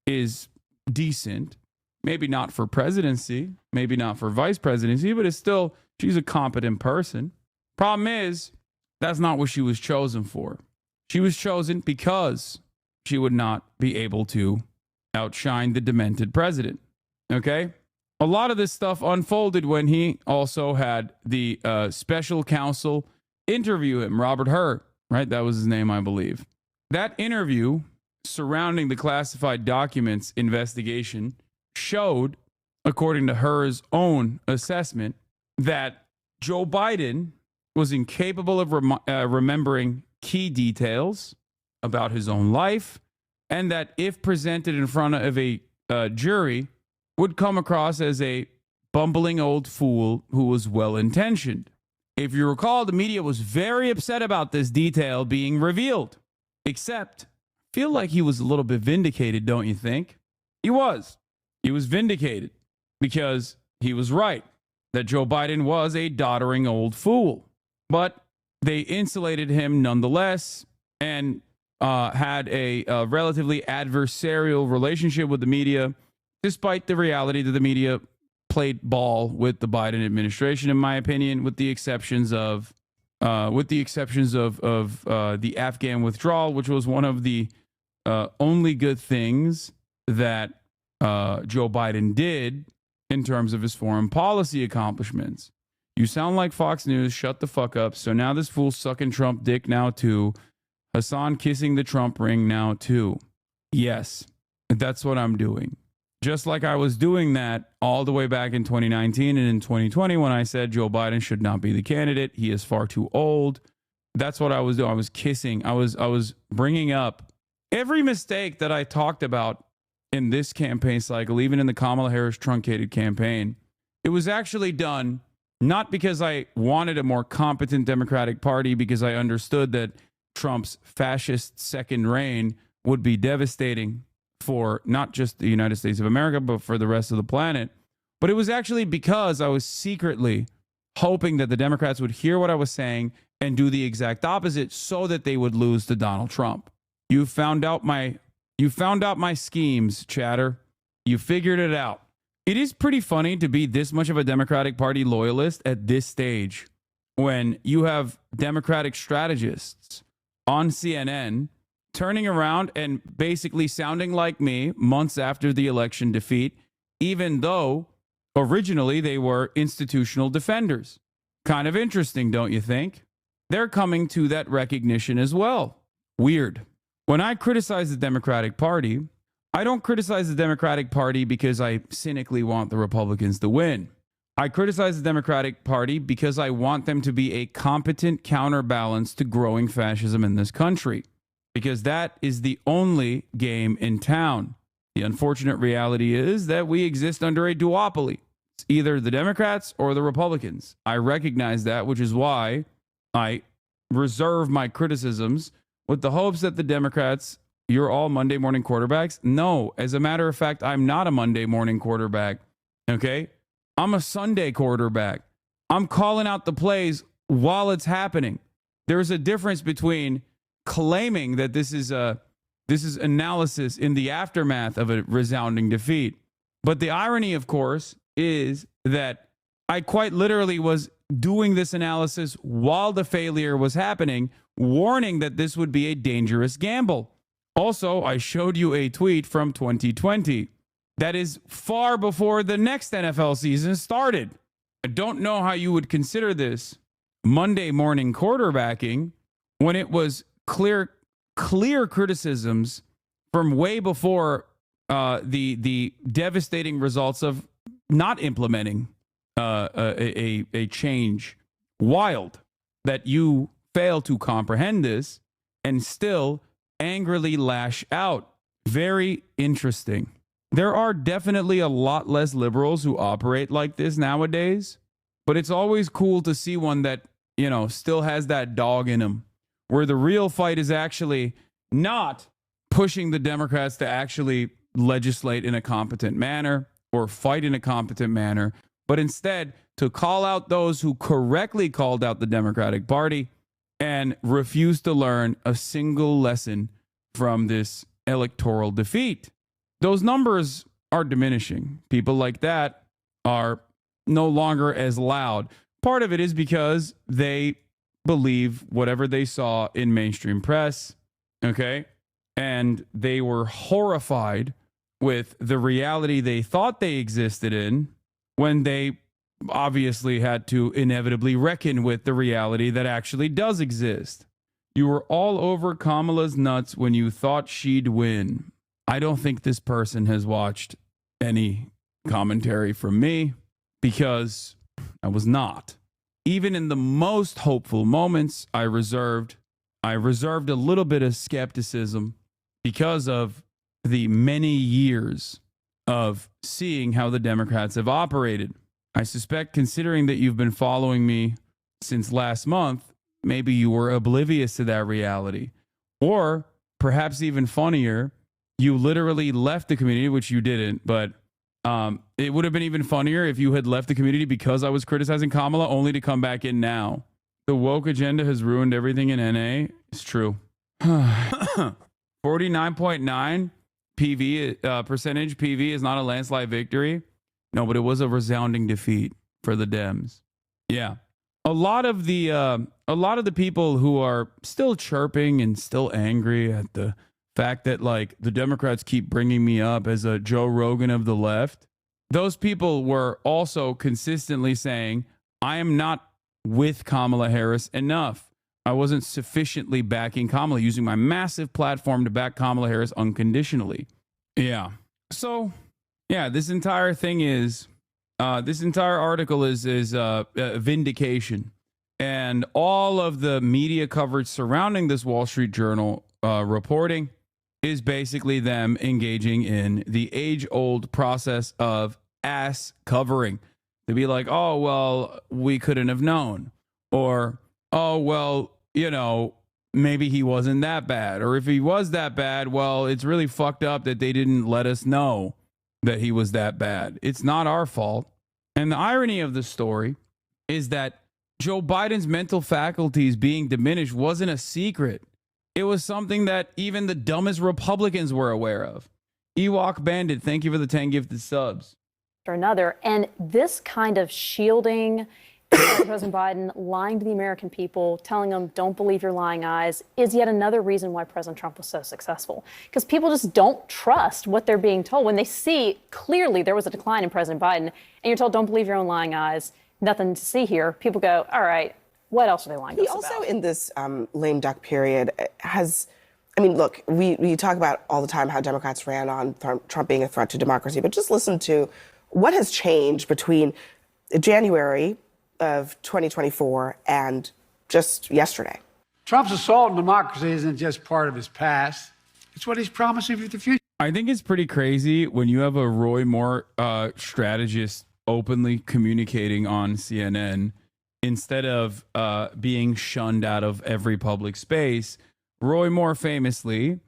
Speaker 2: is decent. Maybe not for presidency, maybe not for vice presidency, but it's still, she's a competent person. Problem is, that's not what she was chosen for. She was chosen because she would not be able to outshine the demented president. Okay? A lot of this stuff unfolded when he also had the special counsel interview him, Robert Hur, right? That was his name, I believe. That interview surrounding the classified documents investigation showed, according to Hur's own assessment, that Joe Biden was incapable of remembering key details about his own life, and that if presented in front of a jury, would come across as a bumbling old fool who was well-intentioned. If you recall, the media was very upset about this detail being revealed, except I feel like he was a little bit vindicated, don't you think? He was. He was vindicated because he was right that Joe Biden was a doddering old fool. But they insulated him nonetheless and had a relatively adversarial relationship with the media, despite the reality that the media played ball with the Biden administration, in my opinion, with the exceptions of the Afghan withdrawal, which was one of the only good things that Joe Biden did in terms of his foreign policy accomplishments. You sound like Fox News. Shut the fuck up. So now this fool's sucking Trump dick now too. Hasan kissing the Trump ring now too. Yes, that's what I'm doing. Just like I was doing that all the way back in 2019 and in 2020 when I said Joe Biden should not be the candidate. He is far too old. That's what I was doing. I was kissing. I was bringing up every mistake that I talked about in this campaign cycle, even in the Kamala Harris truncated campaign. It was actually done not because I wanted a more competent Democratic Party, because I understood that Trump's fascist second reign would be devastating for not just the United States of America, but for the rest of the planet. But it was actually because I was secretly hoping that the Democrats would hear what I was saying and do the exact opposite so that they would lose to Donald Trump. You found out my schemes, chatter. You figured it out. It is pretty funny to be this much of a Democratic Party loyalist at this stage when you have Democratic strategists on CNN turning around and basically sounding like me months after the election defeat, even though Originally, they were institutional defenders. Kind of interesting, don't you think? They're coming to that recognition as well. Weird. When I criticize the Democratic Party, I don't criticize the Democratic Party because I cynically want the Republicans to win. I criticize the Democratic Party because I want them to be a competent counterbalance to growing fascism in this country, because that is the only game in town. The unfortunate reality is that we exist under a duopoly. It's either the Democrats or the Republicans. I recognize that, which is why I reserve my criticisms with the hopes that the Democrats, you're all Monday morning quarterbacks. No, as a matter of fact, I'm not a Monday morning quarterback. Okay? I'm a Sunday quarterback. I'm calling out the plays while it's happening. There's a difference between claiming that this is analysis in the aftermath of a resounding defeat. But the irony, of course, is that I quite literally was doing this analysis while the failure was happening, warning that this would be a dangerous gamble. Also, I showed you a tweet from 2020 that is far before the next NFL season started. I don't know how you would consider this Monday morning quarterbacking when it was clear criticisms from way before the devastating results of not implementing a change. Wild that you fail to comprehend this and still angrily lash out. Very interesting. There are definitely a lot less liberals who operate like this nowadays, but it's always cool to see one that, you know, still has that dog in him, where the real fight is actually not pushing the Democrats to actually legislate in a competent manner or fight in a competent manner, but instead to call out those who correctly called out the Democratic Party and refuse to learn a single lesson from this electoral defeat. Those numbers are diminishing. People like that are no longer as loud. Part of it is because they believe whatever they saw in mainstream press, okay? And they were horrified with the reality they thought they existed in when they obviously had to inevitably reckon with the reality that actually does exist. You were all over Kamala's nuts when you thought she'd win. I don't think this person has watched any commentary from me because I was not. Even in the most hopeful moments, I reserved a little bit of skepticism because of the many years of seeing how the Democrats have operated. I suspect, considering that you've been following me since last month, maybe you were oblivious to that reality. Or perhaps even funnier, you literally left the community, which you didn't, but it would have been even funnier if you had left the community because I was criticizing Kamala, only to come back in now. The woke agenda has ruined everything in NA. It's true. 49.9 PV percentage PV is not a landslide victory. No, but it was a resounding defeat for the Dems. Yeah. A lot of the people who are still chirping and still angry at the fact that, like, the Democrats keep bringing me up as a Joe Rogan of the left, those people were also consistently saying, I am not with Kamala Harris enough. I wasn't sufficiently backing Kamala, using my massive platform to back Kamala Harris unconditionally. Yeah. So, yeah, this entire thing is, this entire article is vindication. And all of the media coverage surrounding this Wall Street Journal reporting is basically them engaging in the age-old process of ass covering. To be like, oh, well, we couldn't have known. Or, oh, well, you know, maybe he wasn't that bad. Or if he was that bad, well, it's really fucked up that they didn't let us know that he was that bad. It's not our fault. And the irony of the story is that Joe Biden's mental faculties being diminished wasn't a secret. It was something that even the dumbest Republicans were aware of. Ewok Bandit, thank you for the 10 gifted subs.
Speaker 15: Or another. And this kind of shielding President Biden lying to the American people, telling them, don't believe your lying eyes, is yet another reason why President Trump was so successful. Because people just don't trust what they're being told. When they see clearly there was a decline in President Biden, and you're told, don't believe your own lying eyes, nothing to see here, people go, all right, what else are they lying to us about?
Speaker 7: He also, in this lame duck period, has... I mean, look, we talk about all the time how Democrats ran on Trump being a threat to democracy, but just listen to what has changed between January of 2024 and just yesterday.
Speaker 12: Trump's assault on democracy isn't just part of his past. It's what he's promising for the future.
Speaker 2: I think it's pretty crazy when you have a Roy Moore strategist openly communicating on CNN instead of being shunned out of every public space. Roy Moore famously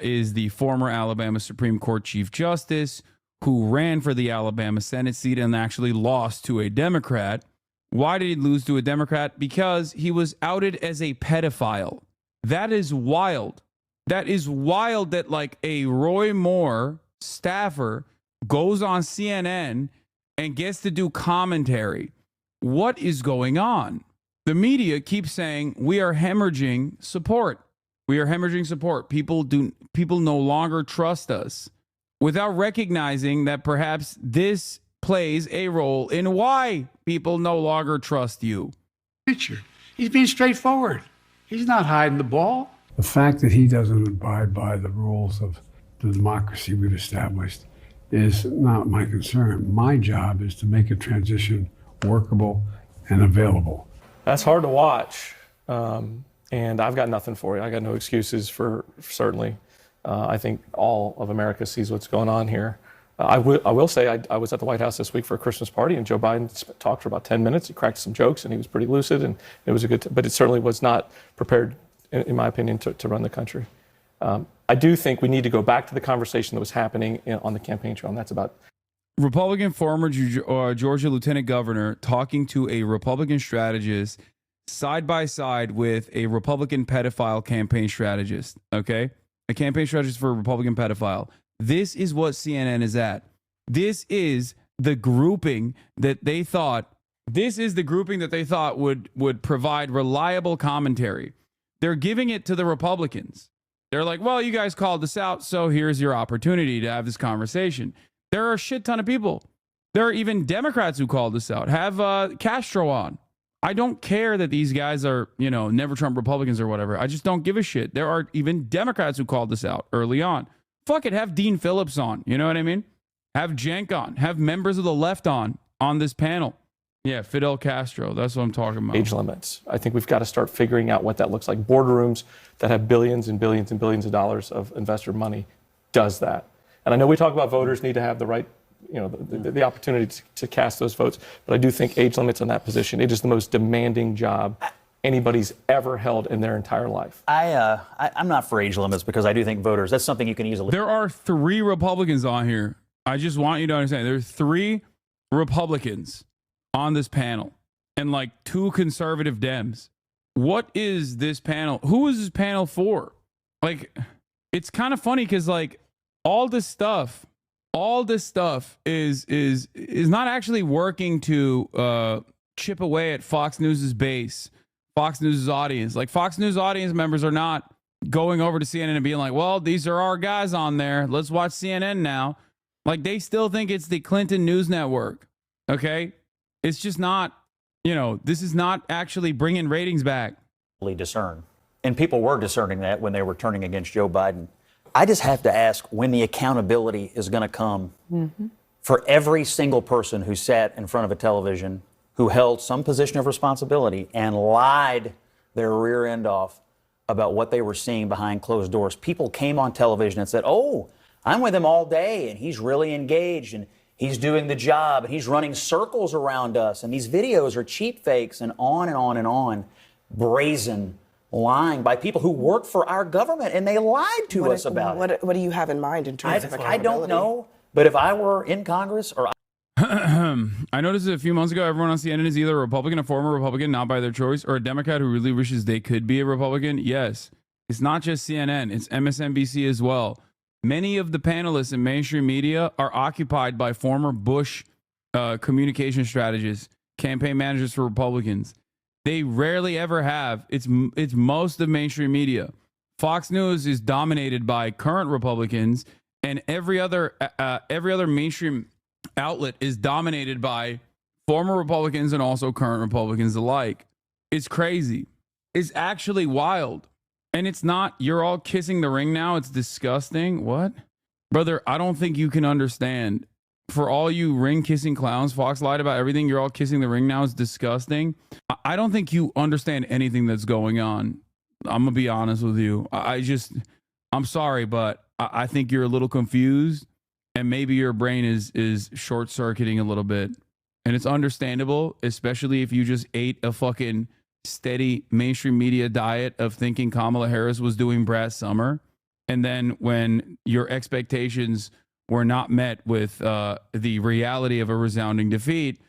Speaker 2: is the former Alabama Supreme Court Chief Justice who ran for the Alabama Senate seat and actually lost to a Democrat. Why did he lose to a Democrat? Because he was outed as a pedophile. That is wild. That is wild that like a Roy Moore staffer goes on CNN and gets to do commentary. What is going on? The media keeps saying we are hemorrhaging support. We are hemorrhaging support. People no longer trust us, without recognizing that perhaps this plays a role in why people no longer trust you.
Speaker 12: He's being straightforward. He's not hiding the ball. The fact that he doesn't abide by the rules of the democracy we've established is not my concern. My job is to make a transition workable and available.
Speaker 17: That's hard to watch. And I've got nothing for you. I got no excuses for certainly. I think all of America sees what's going on here. I will say I was at the White House this week for a Christmas party, and Joe Biden talked for about 10 minutes. He cracked some jokes, and he was pretty lucid, and it was a good. But it certainly was not prepared, in my opinion, to run the country. I do think we need to go back to the conversation that was happening on the campaign trail, and that's about
Speaker 2: Republican former Georgia lieutenant governor talking to a Republican strategist side by side with a Republican pedophile campaign strategist, okay? A campaign strategist for a Republican pedophile. This is what CNN is at. This is the grouping that they thought would provide reliable commentary. They're giving it to the Republicans. They're like, well, you guys called us out, so here's your opportunity to have this conversation. There are a shit ton of people. There are even Democrats who called us out. Have Castro on. I don't care that these guys are, never Trump Republicans or whatever. I just don't give a shit. There are even Democrats who called this out early on. Fuck it, have Dean Phillips on. You know what I mean? Have Cenk on. Have members of the left on this panel. Yeah, Fidel Castro. That's what I'm talking about.
Speaker 17: age limits. I think we've got to start figuring out what that looks like. Boardrooms that have billions and billions and billions of dollars of investor money does that. And I know we talk about voters need to have the right the opportunity to cast those votes. But I do think age limits on that position, it is the most demanding job anybody's ever held in their entire life.
Speaker 8: I'm not for age limits because I do think voters, that's something you can easily...
Speaker 2: There are 3 Republicans on here. I just want you to understand. There are 3 Republicans on this panel and like 2 conservative Dems. What is this panel? Who is this panel for? Like, it's kind of funny because like all this stuff is not actually working to chip away at Fox News's base, Fox News's audience. Like Fox News audience members are not going over to CNN and being like, well, these are our guys on there. Let's watch CNN now. Like they still think it's the Clinton News Network. Okay. It's just not, this is not actually bringing ratings back.
Speaker 8: Discern. And people were discerning that when they were turning against Joe Biden. I just have to ask when the accountability is going to come for every single person who sat in front of a television, who held some position of responsibility and lied their rear end off about what they were seeing behind closed doors. People came on television and said, oh, I'm with him all day and he's really engaged and he's doing the job and he's running circles around us and these videos are cheap fakes and on and on and on. Brazen lying by people who work for our government, and they lied to us about it.
Speaker 7: What do you have in mind in terms of accountability?
Speaker 8: I don't know, but if I were in Congress or...
Speaker 2: I noticed a few months ago, everyone on CNN is either a Republican, a former Republican, not by their choice, or a Democrat who really wishes they could be a Republican. Yes, it's not just CNN, it's MSNBC as well. Many of the panelists in mainstream media are occupied by former Bush communication strategists, campaign managers for Republicans. They rarely ever have. It's most of mainstream media. Fox News is dominated by current Republicans, and every other mainstream outlet is dominated by former Republicans and also current Republicans alike. It's crazy. It's actually wild. And it's not, you're all kissing the ring now. It's disgusting. What? Brother, I don't think you can understand. For all you ring-kissing clowns, Fox lied about everything. You're all kissing the ring now. It's disgusting. I don't think you understand anything that's going on. I'm going to be honest with you. I'm sorry, but I think you're a little confused, and maybe your brain is short-circuiting a little bit. And it's understandable, especially if you just ate a fucking steady mainstream media diet of thinking Kamala Harris was doing Brad Summer. And then when your expectations were not met with the reality of a resounding defeat,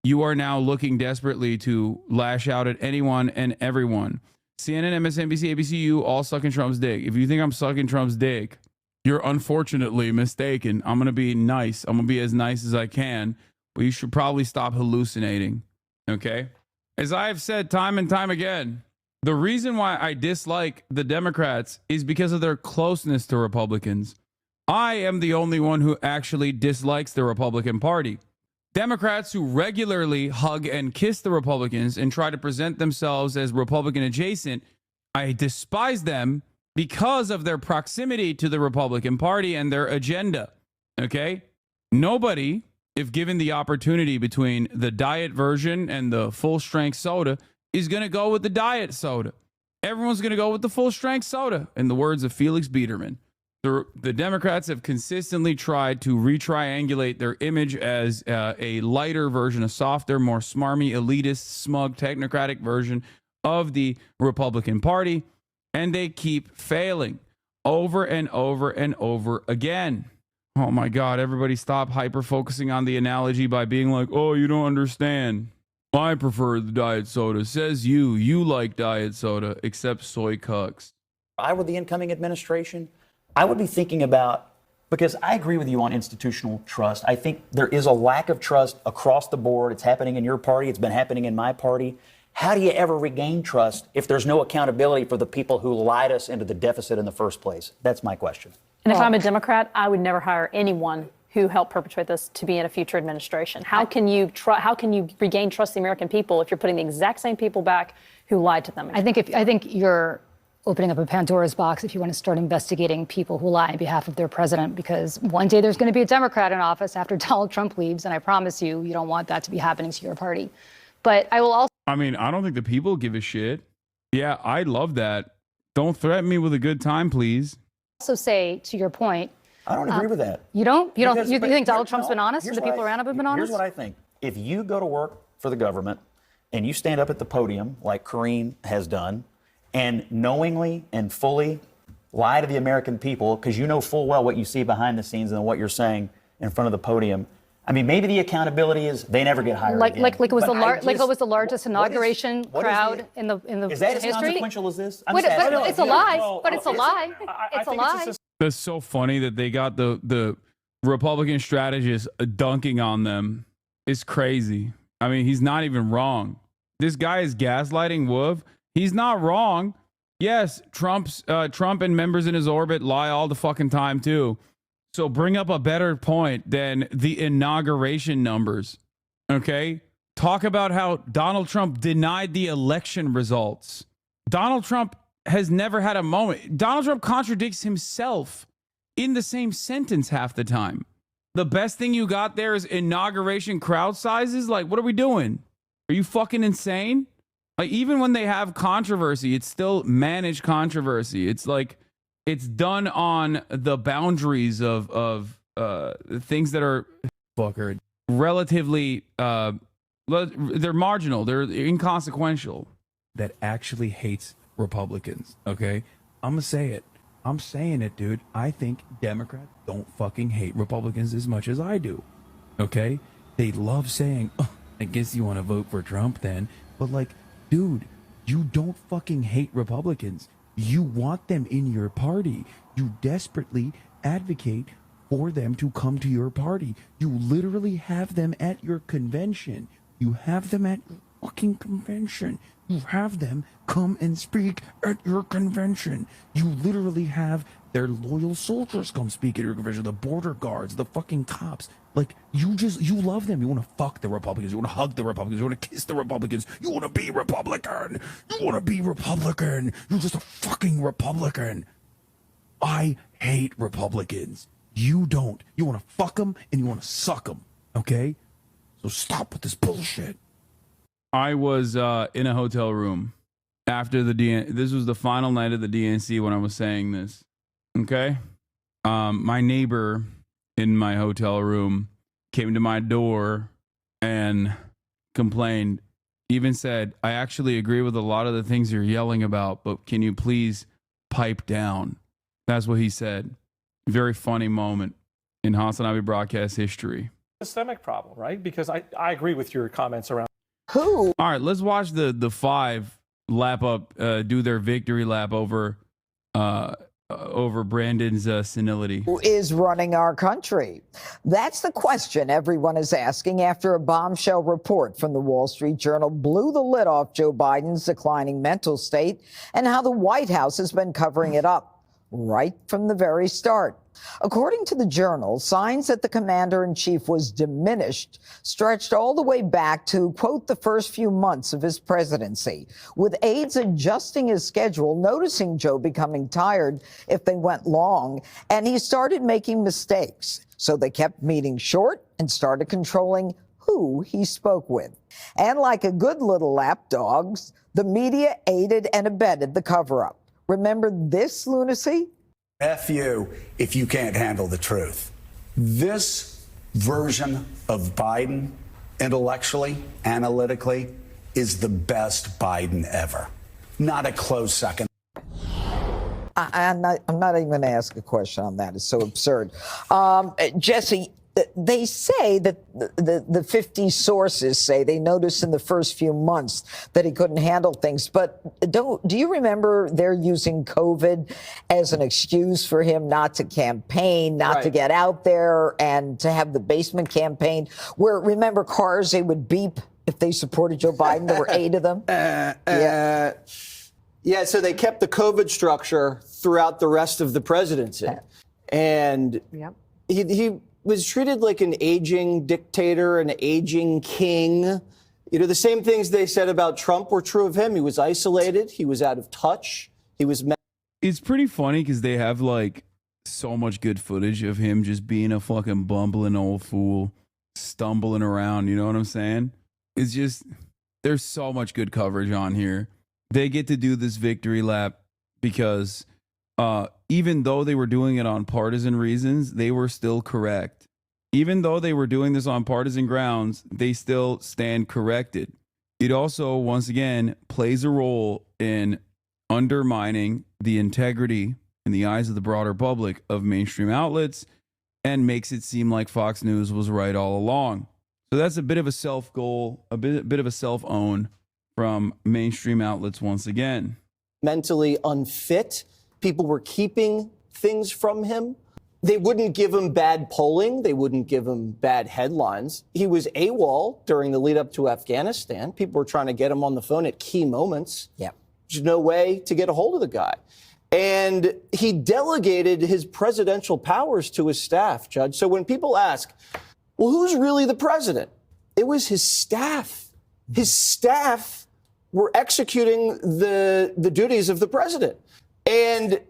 Speaker 2: you are now looking desperately to lash out at anyone and everyone. CNN, MSNBC, ABC, you all sucking Trump's dick. If you think I'm sucking Trump's dick, you're unfortunately mistaken. I'm going to be nice. I'm going to be as nice as I can, but you should probably stop hallucinating, okay? As I have said time and time again, the reason why I dislike the Democrats is because of their closeness to Republicans. I am the only one who actually dislikes the Republican Party. Democrats who regularly hug and kiss the Republicans and try to present themselves as Republican adjacent, I despise them because of their proximity to the Republican Party and their agenda. Okay? Nobody, if given the opportunity between the diet version and the full strength soda, is going to go with the diet soda. Everyone's going to go with the full strength soda, in the words of Felix Biederman. The Democrats have consistently tried to retriangulate their image as a lighter version, a softer, more smarmy, elitist, smug, technocratic version of the Republican Party, and they keep failing over and over and over again. Oh my God, everybody stop hyper-focusing on the analogy by being like, oh, you don't understand. I prefer the diet soda. Says you like diet soda, except soy cucks.
Speaker 8: If I were the incoming administration, I would be thinking about, because I agree with you on institutional trust. I think there is a lack of trust across the board. It's happening in your party. It's been happening in my party. How do you ever regain trust if there's no accountability for the people who lied us into the deficit in the first place? That's my question.
Speaker 15: And if I'm a Democrat, I would never hire anyone who helped perpetrate this to be in a future administration. How can you regain trust the American people if you're putting the exact same people back who lied to them?
Speaker 9: I think you're opening up a Pandora's box if you want to start investigating people who lie on behalf of their president, because one day there's going to be a Democrat in office after Donald Trump leaves, and I promise you, you don't want that to be happening to your party. But I will also...
Speaker 2: I mean, I don't think the people give a shit. Yeah, I love that. Don't threaten me with a good time, please.
Speaker 9: Also say, to your point...
Speaker 8: I don't agree with that.
Speaker 9: You don't? You think Donald Trump's been honest and the people around him have been honest?
Speaker 8: Here's what I think. If you go to work for the government and you stand up at the podium like Karine has done, and knowingly and fully lie to the American people, because you know full well what you see behind the scenes and what you're saying in front of the podium. I mean, maybe the accountability is they never get hired again.
Speaker 9: Like it was the largest inauguration crowd in the
Speaker 8: is that
Speaker 9: history?
Speaker 8: As consequential as this?
Speaker 9: It's a lie. But it's a lie. It's a lie.
Speaker 2: That's so funny that they got the Republican strategist dunking on them. It's crazy. I mean, he's not even wrong. This guy is gaslighting Wolf. He's not wrong. Yes, Trump and members in his orbit lie all the fucking time too. So bring up a better point than the inauguration numbers. Okay? Talk about how Donald Trump denied the election results. Donald Trump has never had a moment. Donald Trump contradicts himself in the same sentence half the time. The best thing you got there is inauguration crowd sizes? Like, what are we doing? Are you fucking insane? Like, even when they have controversy, it's still managed controversy. It's like, it's done on the boundaries of things that are relatively, they're marginal, they're inconsequential. That actually hates Republicans, okay? I'm gonna say it. I'm saying it, dude. I think Democrats don't fucking hate Republicans as much as I do, okay? They love saying, oh, I guess you want to vote for Trump then. But like, dude, you don't fucking hate Republicans. You want them in your party. You desperately advocate for them to come to your party. You literally have them at your convention. You have them at your fucking convention. You have them come and speak at your convention. You literally have their loyal soldiers come speak at your convention, the border guards, the fucking cops. Like, you love them. You want to fuck the Republicans. You want to hug the Republicans. You want to kiss the Republicans. You want to be Republican. You want to be Republican. You're just a fucking Republican. I hate Republicans. You don't. You want to fuck them and you want to suck them. Okay? So stop with this bullshit. I was in a hotel room after this was the final night of the DNC when I was saying this. Okay? My neighbor in my hotel room came to my door and complained, even said, I actually agree with a lot of the things you're yelling about, but can you please pipe down? That's what he said. Very funny moment in HasanAbi broadcast history.
Speaker 17: Systemic problem, right? Because I agree with your comments around.
Speaker 2: All right, let's watch the five lap up, do their victory lap over Brandon's senility.
Speaker 18: Who is running our country? That's the question everyone is asking after a bombshell report from the Wall Street Journal blew the lid off Joe Biden's declining mental state and how the White House has been covering it up right from the very start. According to the Journal, signs that the commander-in-chief was diminished stretched all the way back to, quote, the first few months of his presidency, with aides adjusting his schedule, noticing Joe becoming tired if they went long, and he started making mistakes. So they kept meetings short and started controlling who he spoke with. And like a good little lapdogs, the media aided and abetted the cover-up. Remember this lunacy?
Speaker 14: F you if you can't handle the truth. This version of Biden, intellectually, analytically, is the best Biden ever. Not a close second.
Speaker 18: I'm not even going to ask a question on that. It's so absurd. Jesse, they say that the 50 sources say they noticed in the first few months that he couldn't handle things. But do you remember they're using COVID as an excuse for him not to campaign, not to get out there and to have the basement campaign where, remember, cars, they would beep if they supported Joe Biden? There were 8 of them.
Speaker 20: Yeah, so they kept the COVID structure throughout the rest of the presidency. And he was treated like an aging dictator, an aging king. You know, the same things they said about Trump were true of him. He was isolated. He was out of touch. He was...
Speaker 2: It's pretty funny because they have, like, so much good footage of him just being a fucking bumbling old fool, stumbling around, you know what I'm saying? It's just, there's so much good coverage on here. They get to do this victory lap because even though they were doing it on partisan reasons, they were still correct. Even though they were doing this on partisan grounds, they still stand corrected. It also, once again, plays a role in undermining the integrity in the eyes of the broader public of mainstream outlets and makes it seem like Fox News was right all along. So that's a bit of a self-goal, a bit of a self-own from mainstream outlets once again.
Speaker 20: Mentally unfit. People were keeping things from him. They wouldn't give him bad polling. They wouldn't give him bad headlines. He was AWOL during the lead up to Afghanistan. People were trying to get him on the phone at key moments. There's no way to get a hold of the guy. And he delegated his presidential powers to his staff, Judge. So when people ask, well, who's really the president? It was his staff. His staff were executing the duties of the president. And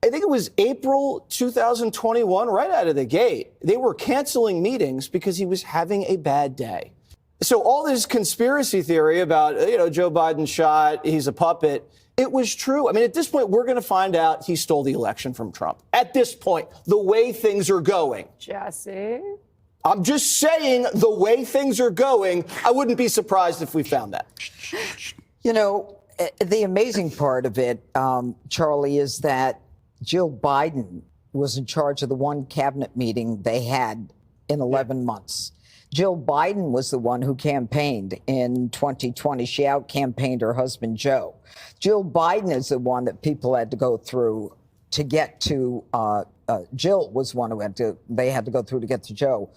Speaker 20: I think it was April 2021, right out of the gate, they were canceling meetings because he was having a bad day. So all this conspiracy theory about, Joe Biden shot, he's a puppet, it was true. I mean, at this point, we're going to find out he stole the election from Trump. At this point, the way things are going.
Speaker 15: Jesse?
Speaker 20: I'm just saying the way things are going, I wouldn't be surprised if we found that.
Speaker 18: You know, the amazing part of it, Charlie, is that Jill Biden was in charge of the one cabinet meeting they had in 11 months. Jill Biden was the one who campaigned in 2020. She out-campaigned her husband, Joe. Jill Biden is the one that people had to go through to get to. Jill was one who they had to go through to get to Joe.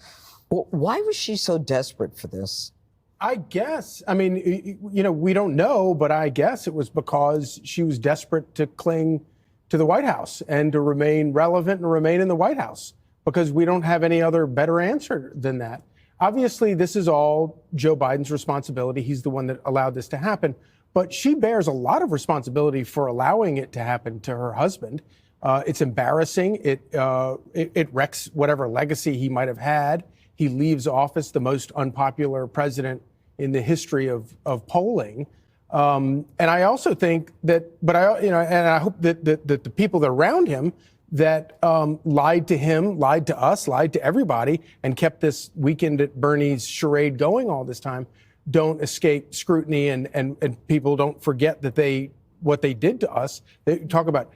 Speaker 18: Well, why was she so desperate for this?
Speaker 1: I guess. I mean, you know, we don't know, but I guess it was because she was desperate to cling to the White House and to remain relevant and remain in the White House, because we don't have any other better answer than that. Obviously, this is all Joe Biden's responsibility. He's the one that allowed this to happen. But she bears a lot of responsibility for allowing it to happen to her husband. It's embarrassing. It wrecks whatever legacy he might have had. He leaves office the most unpopular president in the history of polling. And I also think that, and I hope that the people that are around him that lied to him, lied to us, lied to everybody, and kept this Weekend at Bernie's charade going all this time, don't escape scrutiny, and people don't forget that what they did to us. They talk about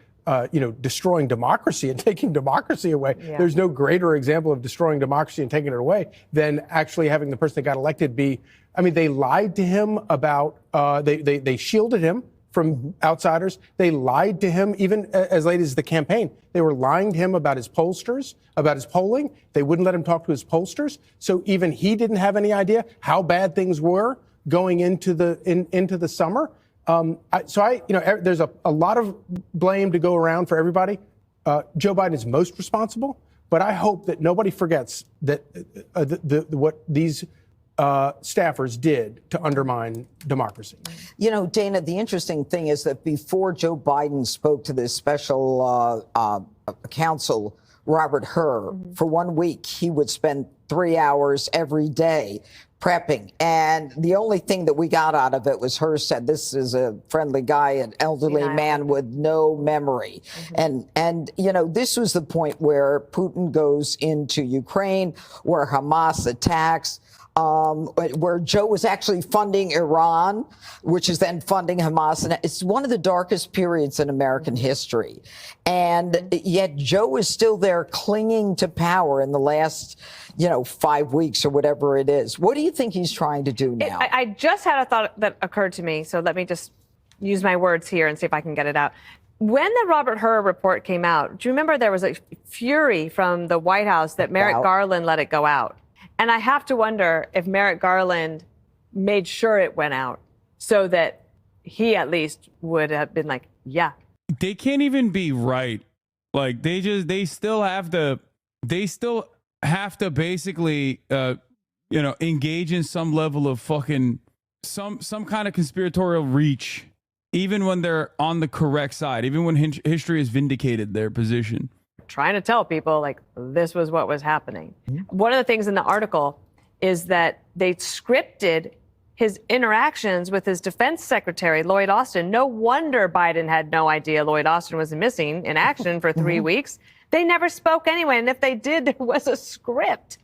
Speaker 1: destroying democracy and taking democracy away.
Speaker 19: Yeah.
Speaker 1: There's no greater example of destroying democracy and taking it away than actually having the person that got elected be. I mean, they lied to him about. They shielded him from outsiders. They lied to him even as late as the campaign. They were lying to him about his pollsters, about his polling. They wouldn't let him talk to his pollsters. So even he didn't have any idea how bad things were going into the summer. There's a lot of blame to go around for everybody. Joe Biden is most responsible, but I hope that nobody forgets that what these staffers did to undermine democracy.
Speaker 18: You know, Dana, the interesting thing is that before Joe Biden spoke to this special counsel, Robert Hur, for 1 week, he would spend 3 hours every day prepping. And the only thing that we got out of it was Hur said, this is a friendly guy, an elderly man with no memory. And this was the point where Putin goes into Ukraine, where Hamas attacks, where Joe was actually funding Iran, which is then funding Hamas. And it's one of the darkest periods in American history. And yet Joe is still there clinging to power in the last, 5 weeks or whatever it is. What do you think he's trying to do now?
Speaker 21: I just had a thought that occurred to me, so let me just use my words here and see if I can get it out. When the Robert Hur report came out, do you remember there was a fury from the White House that Merrick Garland let it go out? And I have to wonder if Merrick Garland made sure it went out so that he at least would have been like, yeah.
Speaker 2: They can't even be right. Like they still have to basically, engage in some level of fucking, some kind of conspiratorial reach, even when they're on the correct side, even when history has vindicated their position.
Speaker 21: Trying to tell people like this was what was happening. One of the things in the article is that they scripted his interactions with his defense secretary, Lloyd Austin. No wonder Biden had no idea Lloyd Austin was missing in action for 3 weeks. They never spoke anyway. And if they did, there was a script.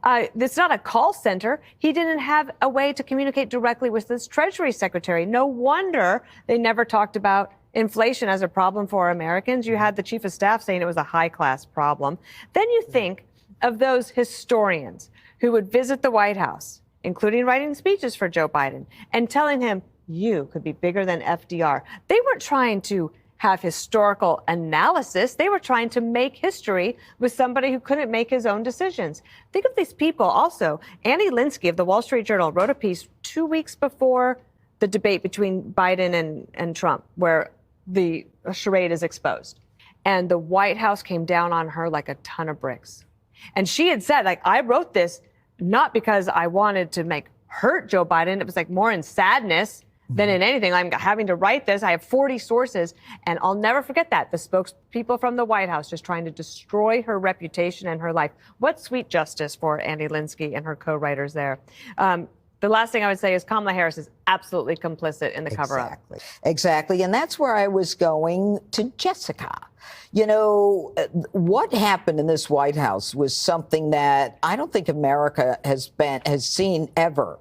Speaker 21: It's not a call center. He didn't have a way to communicate directly with his Treasury Secretary. No wonder they never talked about inflation as a problem for Americans. You had the chief of staff saying it was a high-class problem. Then you think of those historians who would visit the White House, including writing speeches for Joe Biden, and telling him, you could be bigger than FDR. They weren't trying to have historical analysis. They were trying to make history with somebody who couldn't make his own decisions. Think of these people also. Annie Linsky of the Wall Street Journal wrote a piece 2 weeks before the debate between Biden and Trump, where the charade is exposed. And the White House came down on her like a ton of bricks. And she had said, I wrote this not because I wanted to hurt Joe Biden. It was more in sadness than in anything. I'm having to write this. I have 40 sources, and I'll never forget that. The spokespeople from the White House just trying to destroy her reputation and her life. What sweet justice for Annie Linsky and her co-writers there. The last thing I would say is Kamala Harris is absolutely complicit in the cover-up.
Speaker 18: Exactly. And that's where I was going to Jessica. What happened in this White House was something that I don't think America has seen ever.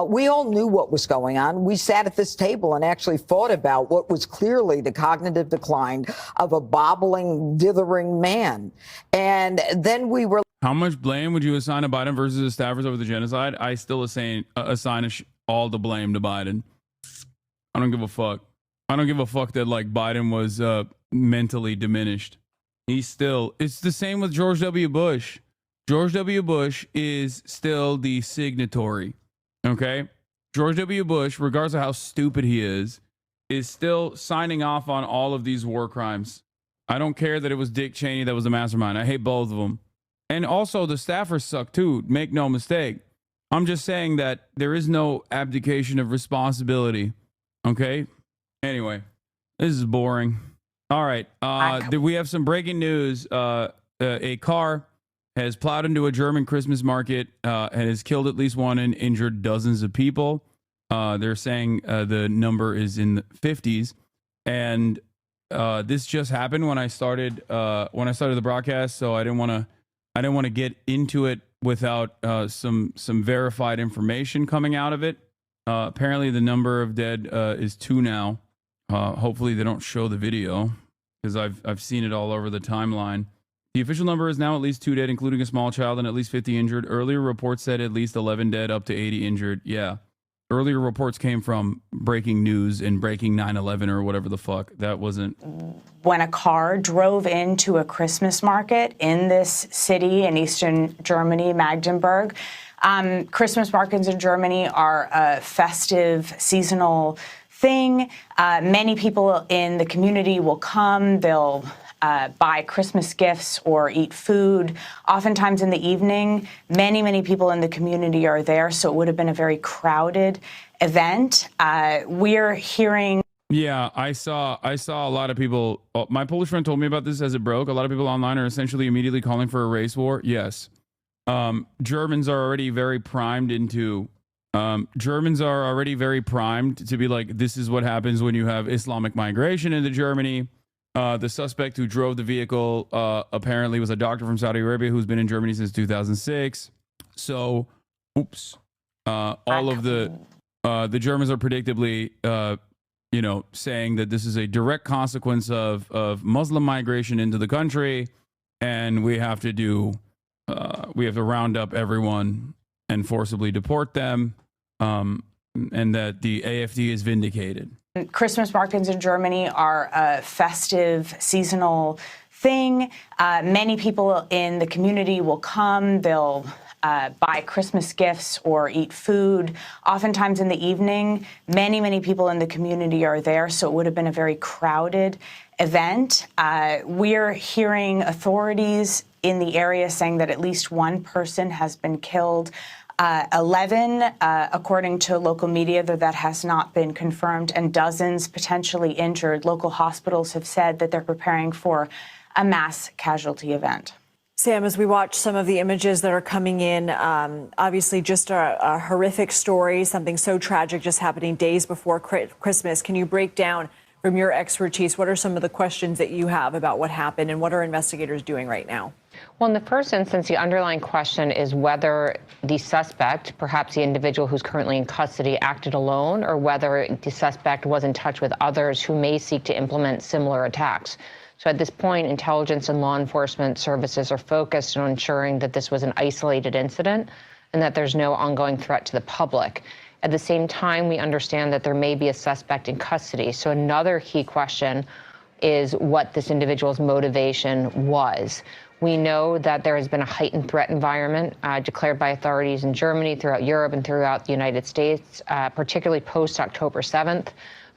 Speaker 18: We all knew what was going on. We sat at this table and actually thought about what was clearly the cognitive decline of a bobbling, dithering man. And then we were.
Speaker 2: How much blame would you assign to Biden versus the staffers over the genocide? I still assign all the blame to Biden. I don't give a fuck. I don't give a fuck that Biden was mentally diminished. It's the same with George W. Bush. George W. Bush is still the signatory Okay? George W. Bush, regardless of how stupid he is still signing off on all of these war crimes. I don't care that it was Dick Cheney that was the mastermind. I hate both of them. And also the staffers suck too. Make no mistake. I'm just saying that there is no abdication of responsibility. Okay? Anyway, this is boring. All right. We have some breaking news. A car has plowed into a German Christmas market and has killed at least one and injured dozens of people. They're saying the number is in the 50s. And this just happened when I started the broadcast, so I didn't want to get into it without some verified information coming out of it. Apparently, the number of dead is 2 now. Hopefully, they don't show the video because I've seen it all over the timeline. The official number is now at least 2 dead, including a small child, and at least 50 injured. Earlier reports said at least 11 dead, up to 80 injured. Yeah. Earlier reports came from breaking news and breaking 9/11 or whatever the fuck. That wasn't.
Speaker 13: When a car drove into a Christmas market in this city in eastern Germany, Magdeburg. Christmas markets in Germany are a festive, seasonal thing. Many people in the community will come. They'll buy Christmas gifts or eat food. Oftentimes in the evening, many people in the community are there, so it would have been a very crowded event. We're hearing.
Speaker 2: Yeah, I saw a lot of people. My Polish friend told me about this as it broke. A lot of people online are essentially immediately calling for a race war. Yes. Germans are already very primed to be like, this is what happens when you have Islamic migration into Germany. The suspect who drove the vehicle apparently was a doctor from Saudi Arabia who's been in Germany since 2006. So, all of the Germans are predictably, saying that this is a direct consequence of Muslim migration into the country, and we have to round up everyone and forcibly deport them, and that the AfD is vindicated.
Speaker 13: Christmas markets in Germany are a festive, seasonal thing. Many people in the community will come. They'll buy Christmas gifts or eat food. Oftentimes in the evening, many people in the community are there, so it would have been a very crowded event. We're hearing authorities in the area saying that at least one person has been killed. 11, according to local media, though that has not been confirmed, and dozens potentially injured. Local hospitals have said that they're preparing for a mass casualty event.
Speaker 19: Sam, as we watch some of the images that are coming in, obviously just a horrific story, something so tragic just happening days before Christmas. Can you break down from your expertise, what are some of the questions that you have about what happened and what are investigators doing right now?
Speaker 22: Well, in the first instance, the underlying question is whether the suspect, perhaps the individual who's currently in custody, acted alone, or whether the suspect was in touch with others who may seek to implement similar attacks. So at this point, intelligence and law enforcement services are focused on ensuring that this was an isolated incident and that there's no ongoing threat to the public. At the same time, we understand that there may be a suspect in custody. So another key question is what this individual's motivation was. We know that there has been a heightened threat environment declared by authorities in Germany, throughout Europe, and throughout the United States, particularly post-October 7th,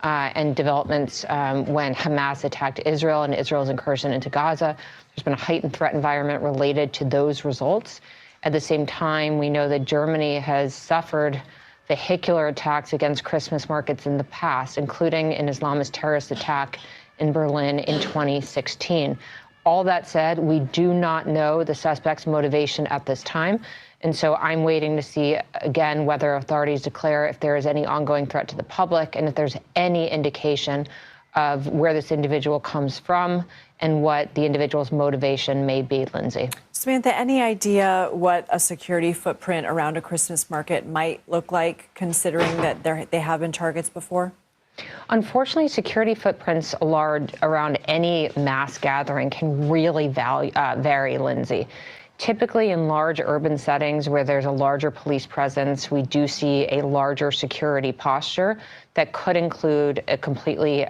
Speaker 22: and developments when Hamas attacked Israel and Israel's incursion into Gaza. There's been a heightened threat environment related to those results. At the same time, we know that Germany has suffered vehicular attacks against Christmas markets in the past, including an Islamist terrorist attack in Berlin in 2016. All that said, we do not know the suspect's motivation at this time. And so I'm waiting to see, again, whether authorities declare if there is any ongoing threat to the public and if there's any indication of where this individual comes from and what the individual's motivation may be, Lindsay.
Speaker 19: Samantha, any idea what a security footprint around a Christmas market might look like, considering that they have been targets before?
Speaker 22: Unfortunately, security footprints around any mass gathering can really vary, Lindsay. Typically in large urban settings where there's a larger police presence, we do see a larger security posture that could include a completely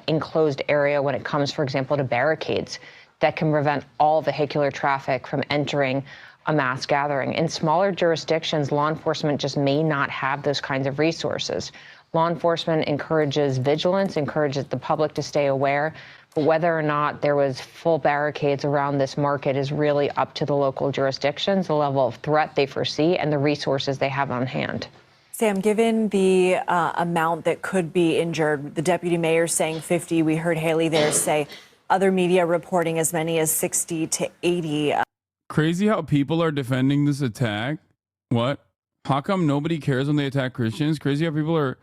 Speaker 22: enclosed area when it comes, for example, to barricades that can prevent all vehicular traffic from entering a mass gathering. In smaller jurisdictions, law enforcement just may not have those kinds of resources. Law enforcement encourages vigilance, encourages the public to stay aware, but whether or not there was full barricades around this market is really up to the local jurisdictions, the level of threat they foresee, and the resources they have on hand.
Speaker 19: Sam, given the amount that could be injured, the deputy mayor saying 50, we heard Haley there say other media reporting as many as 60 to 80.
Speaker 2: Crazy how people are defending this attack. What? How come nobody cares when they attack Christians? Crazy how people are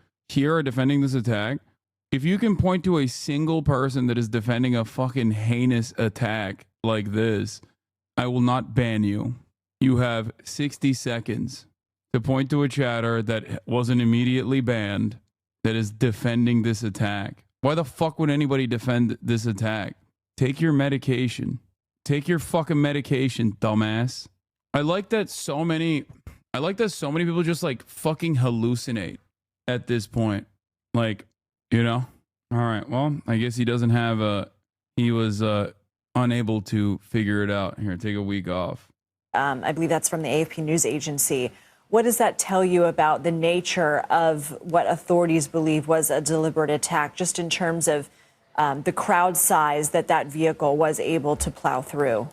Speaker 2: defending this attack. If you can point to a single person that is defending a fucking heinous attack like this, I will not ban you. You have 60 seconds to point to a chatter that wasn't immediately banned that is defending this attack. Why the fuck would anybody defend this attack? Take your medication. Take your fucking medication, dumbass. I like that so many people just like fucking hallucinate at this point. Like, you know? All right, well, I guess he doesn't have he was unable to figure it out. Here, take a week off.
Speaker 19: I believe that's from the AFP news agency. What does that tell you about the nature of what authorities believe was a deliberate attack, just in terms of the crowd size that vehicle was able to plow through?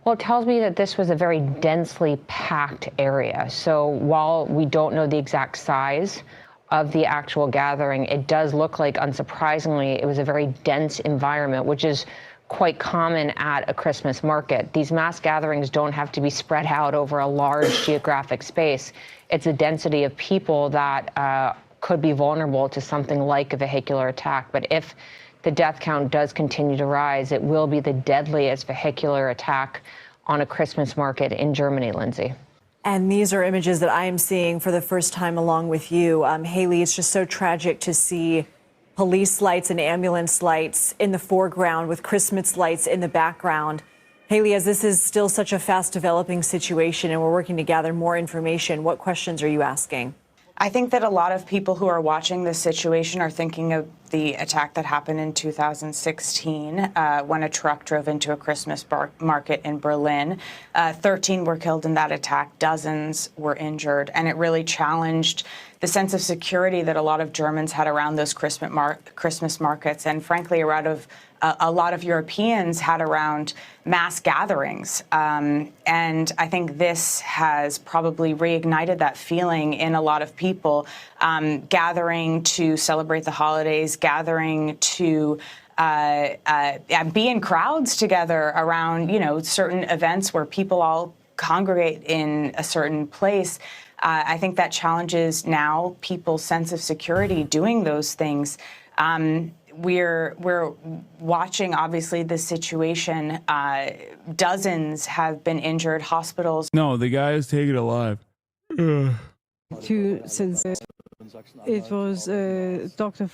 Speaker 22: Well, it tells me that this was a very densely packed area. So while we don't know the exact size of the actual gathering, it does look like, unsurprisingly, it was a very dense environment, which is quite common at a Christmas market. These mass gatherings don't have to be spread out over a large geographic space. It's a density of people that could be vulnerable to something like a vehicular attack. But if the death count does continue to rise, it will be the deadliest vehicular attack on a Christmas market in Germany, Lindsay.
Speaker 19: And these are images that I am seeing for the first time along with you. Haley, it's just so tragic to see police lights and ambulance lights in the foreground with Christmas lights in the background. Haley, as this is still such a fast developing situation and we're working to gather more information, what questions are you asking?
Speaker 13: I think that a lot of people who are watching this situation are thinking of the attack that happened in 2016 when a truck drove into a Christmas market in Berlin. 13 were killed in that attack. Dozens were injured. And it really challenged the sense of security that a lot of Germans had around those Christmas markets, and frankly, a lot of Europeans had around mass gatherings. And I think this has probably reignited that feeling in a lot of people, gathering to celebrate the holidays, gathering to be in crowds together around, certain events where people all congregate in a certain place. I think that challenges now people's sense of security doing those things. We're watching, obviously, this situation. Dozens have been injured. Hospitals.
Speaker 2: No, the guy is taken alive.
Speaker 3: Since it was a doctor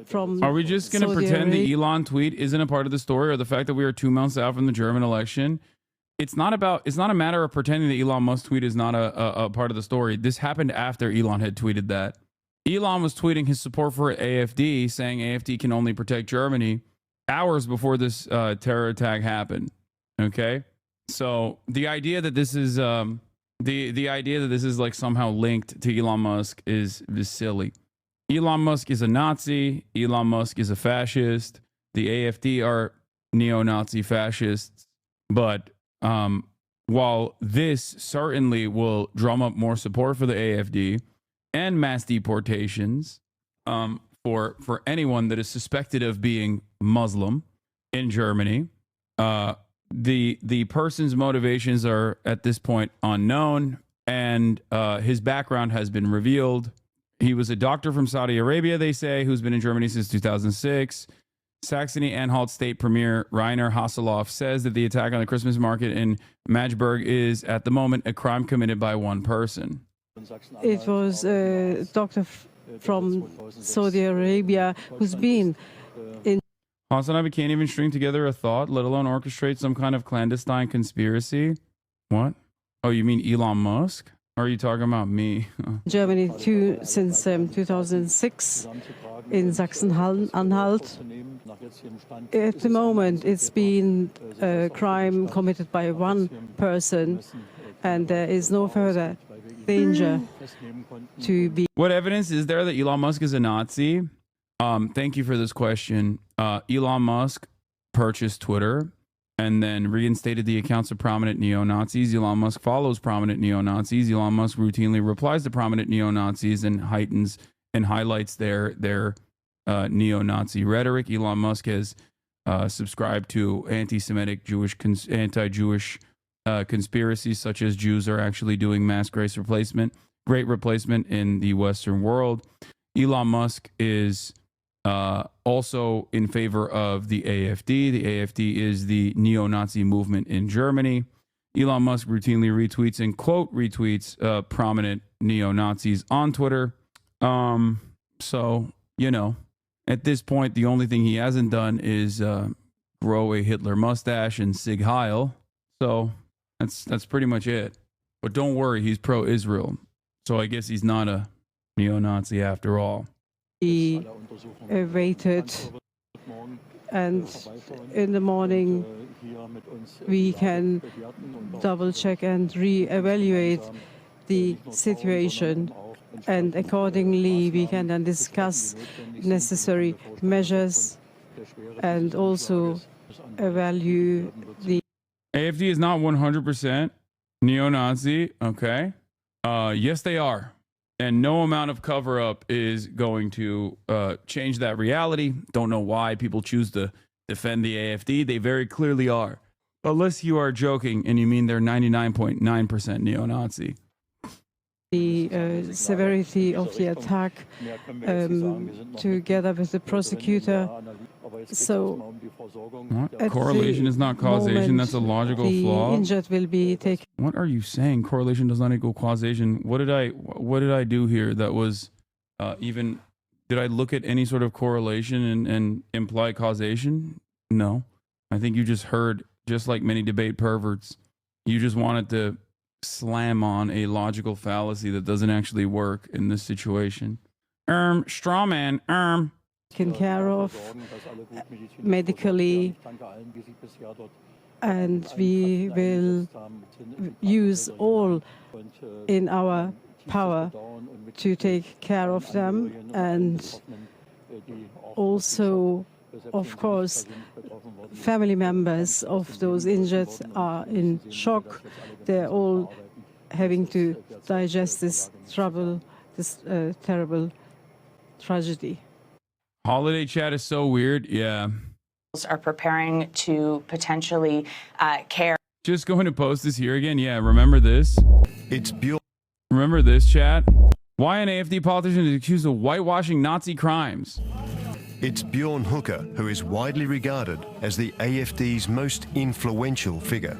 Speaker 3: from.
Speaker 2: Are we just going to pretend the Elon tweet isn't a part of the story, or the fact that we are 2 months out from the German election? It's not a matter of pretending that Elon Musk tweet is not a part of the story. This happened after Elon had tweeted that. Elon was tweeting his support for AfD, saying AfD can only protect Germany, hours before this terror attack happened. Okay, so the idea that this is the idea that this is like somehow linked to Elon Musk is silly. Elon Musk is a Nazi. Elon Musk is a fascist. The AfD are neo-Nazi fascists. But while this certainly will drum up more support for the AfD and mass deportations for anyone that is suspected of being Muslim in Germany, the person's motivations are at this point unknown, and his background has been revealed. He was a doctor from Saudi Arabia, they say, who's been in Germany since 2006. Saxony-Anhalt State Premier Rainer Haseloff says that the attack on the Christmas market in Magdeburg is, at the moment, a crime committed by one person.
Speaker 3: It was a doctor from Saudi Arabia who's been in.
Speaker 2: HasanAbi can't even string together a thought, let alone orchestrate some kind of clandestine conspiracy. What? Oh, you mean Elon Musk? Or are you talking about me?
Speaker 3: Germany since 2006 in Sachsen-Anhalt. At the moment, it's been a crime committed by one person. and there is no further danger to be.
Speaker 2: What evidence is there that Elon Musk is a Nazi? Thank you for this question. Elon Musk purchased Twitter and then reinstated the accounts of prominent neo-Nazis. Elon Musk follows prominent neo-Nazis. Elon Musk routinely replies to prominent neo-Nazis and heightens and highlights their neo-Nazi rhetoric. Elon Musk has subscribed to anti-Semitic, anti-Jewish conspiracies, such as Jews are actually doing mass great replacement in the Western world. Elon Musk is also in favor of the AfD. The AfD is the neo-Nazi movement in Germany. Elon Musk routinely retweets and quote retweets prominent neo-Nazis on Twitter. So, you know, at this point, the only thing he hasn't done is grow a Hitler mustache and Sig Heil. So that's pretty much it. But don't worry, he's pro-Israel. So I guess he's not a neo-Nazi after all.
Speaker 3: He waited, and in the morning we can double check and re-evaluate the situation, and accordingly we can then discuss necessary measures and also evaluate the
Speaker 2: AfD is not 100% neo-Nazi, okay? Yes, they are. And no amount of cover-up is going to change that reality. Don't know why people choose to defend the AfD. They very clearly are. Unless you are joking and you mean they're 99.9% neo-Nazi.
Speaker 3: The severity of the attack together with the prosecutor. So
Speaker 2: correlation is not causation. That's a logical flaw.
Speaker 3: The injured will be taken.
Speaker 2: What are you saying? Correlation does not equal causation. What did I do here that was even? Did I look at any sort of correlation and imply causation? No. I think you just heard, just like many debate perverts, you just wanted to slam on a logical fallacy that doesn't actually work in this situation. Straw man.
Speaker 3: Taken care of medically, and we will use all in our power to take care of them, and also, of course, family members of those injured are in shock. They're all having to digest this trouble, this terrible tragedy.
Speaker 2: Holiday chat is so weird. Yeah.
Speaker 13: Are preparing to potentially care.
Speaker 2: Just going to post this here again. Yeah, remember this? Remember this, chat? Why an AfD politician is accused of whitewashing Nazi crimes?
Speaker 5: It's Bjorn Hooker, who is widely regarded as the AfD's most influential figure.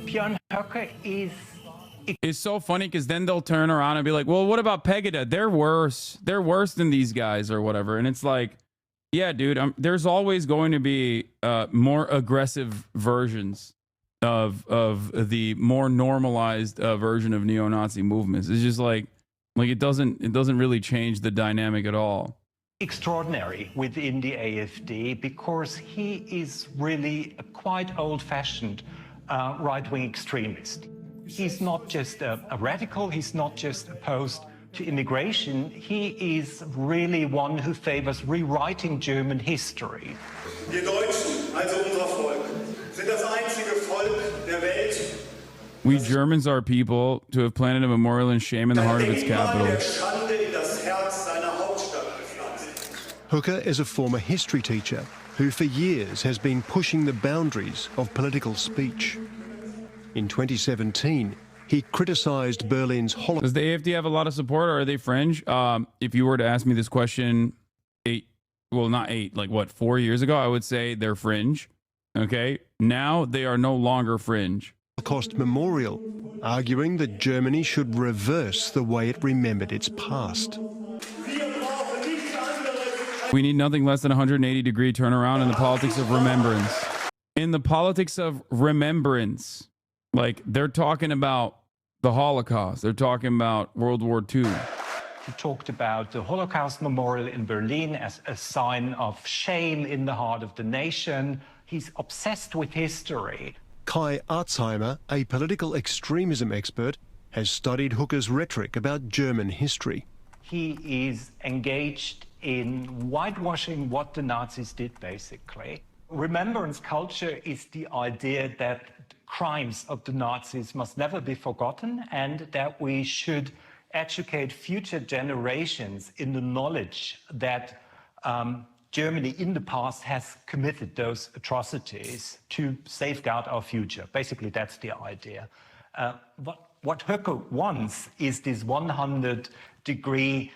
Speaker 10: Bjorn Hooker is...
Speaker 2: It's so funny because then they'll turn around and be like, well, what about Pegida? They're worse. They're worse than these guys or whatever. And it's like, yeah, dude, there's always going to be more aggressive versions of the more normalized version of neo-Nazi movements. It's just like it doesn't really change the dynamic at all.
Speaker 10: Extraordinary within the AfD because he is really a quite old-fashioned right-wing extremist. He's not just a radical, he's not just opposed to immigration, he is really one who favors rewriting German history.
Speaker 16: Wir Deutschen, also unser Volk, sind das einzige Volk der Welt.
Speaker 2: We Germans are people to have planted a memorial in shame in the heart of its capital.
Speaker 5: Hooker is a former history teacher who for years has been pushing the boundaries of political speech. In 2017, he criticized Berlin's Holocaust.
Speaker 2: Does the AfD have a lot of support, or are they fringe? If you were to ask me this question 4 years ago, I would say they're fringe. Okay, now they are no longer fringe.
Speaker 5: Holocaust Memorial, arguing that Germany should reverse the way it remembered its past.
Speaker 2: We need nothing less than a 180-degree turnaround in the politics of remembrance. In the politics of remembrance. Like, they're talking about the Holocaust. They're talking about World War II.
Speaker 10: He talked about the Holocaust Memorial in Berlin as a sign of shame in the heart of the nation. He's obsessed with history.
Speaker 5: Kai Arzheimer, a political extremism expert, has studied Hooker's rhetoric about German history.
Speaker 10: He is engaged in whitewashing what the Nazis did, basically. Remembrance culture is the idea that crimes of the Nazis must never be forgotten and that we should educate future generations in the knowledge that Germany in the past has committed those atrocities to safeguard our future. Basically, that's the idea. What Hooker wants is this 100-degree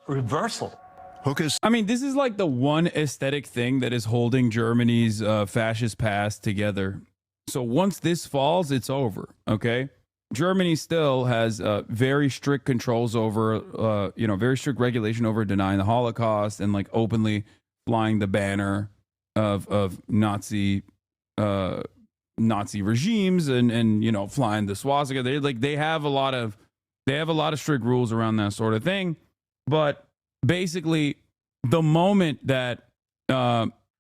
Speaker 10: reversal.
Speaker 2: I mean, this is like the one aesthetic thing that is holding Germany's fascist past together. So once this falls, it's over, okay? Germany still has very strict controls over, very strict regulation over denying the Holocaust and like openly flying the banner of Nazi regimes and flying the swastika. They have a lot of strict rules around that sort of thing. But basically, the moment that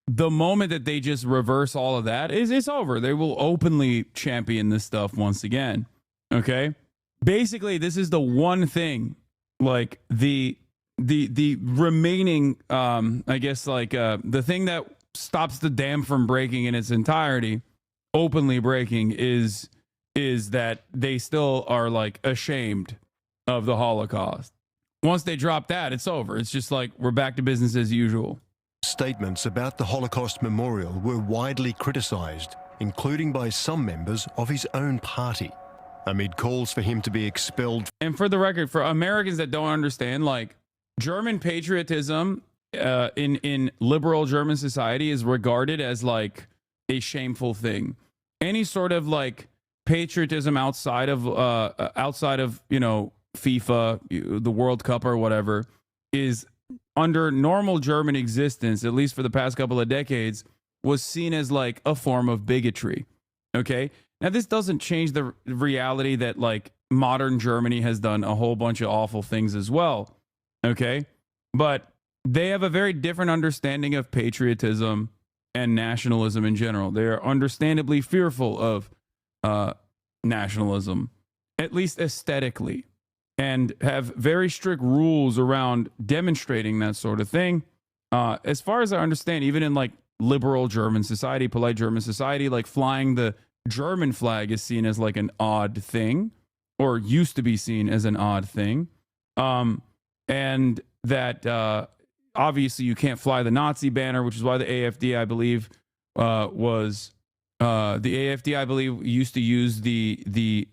Speaker 2: they just reverse all of that, it's over. They will openly champion this stuff once again. Okay, basically, this is the one thing, like the remaining, the thing that stops the dam from breaking in its entirety, openly breaking, is that they still are like ashamed of the Holocaust. Once they drop that, it's over. It's just like we're back to business as usual.
Speaker 5: Statements about the Holocaust Memorial were widely criticized, including by some members of his own party, amid calls for him to be expelled.
Speaker 2: And for the record, for Americans that don't understand, like German patriotism in liberal German society is regarded as like a shameful thing. Any sort of like patriotism outside of FIFA, the World Cup or whatever, is under normal German existence, at least for the past couple of decades, was seen as like a form of bigotry. Okay. Now, this doesn't change the reality that like modern Germany has done a whole bunch of awful things as well. Okay. But they have a very different understanding of patriotism and nationalism in general. They are understandably fearful of nationalism, at least aesthetically, and have very strict rules around demonstrating that sort of thing. As far as I understand, even in like liberal German society, polite German society, like flying the German flag is seen as like an odd thing, or used to be seen as an odd thing. And that obviously you can't fly the Nazi banner, which is why the AfD, I believe, used to use the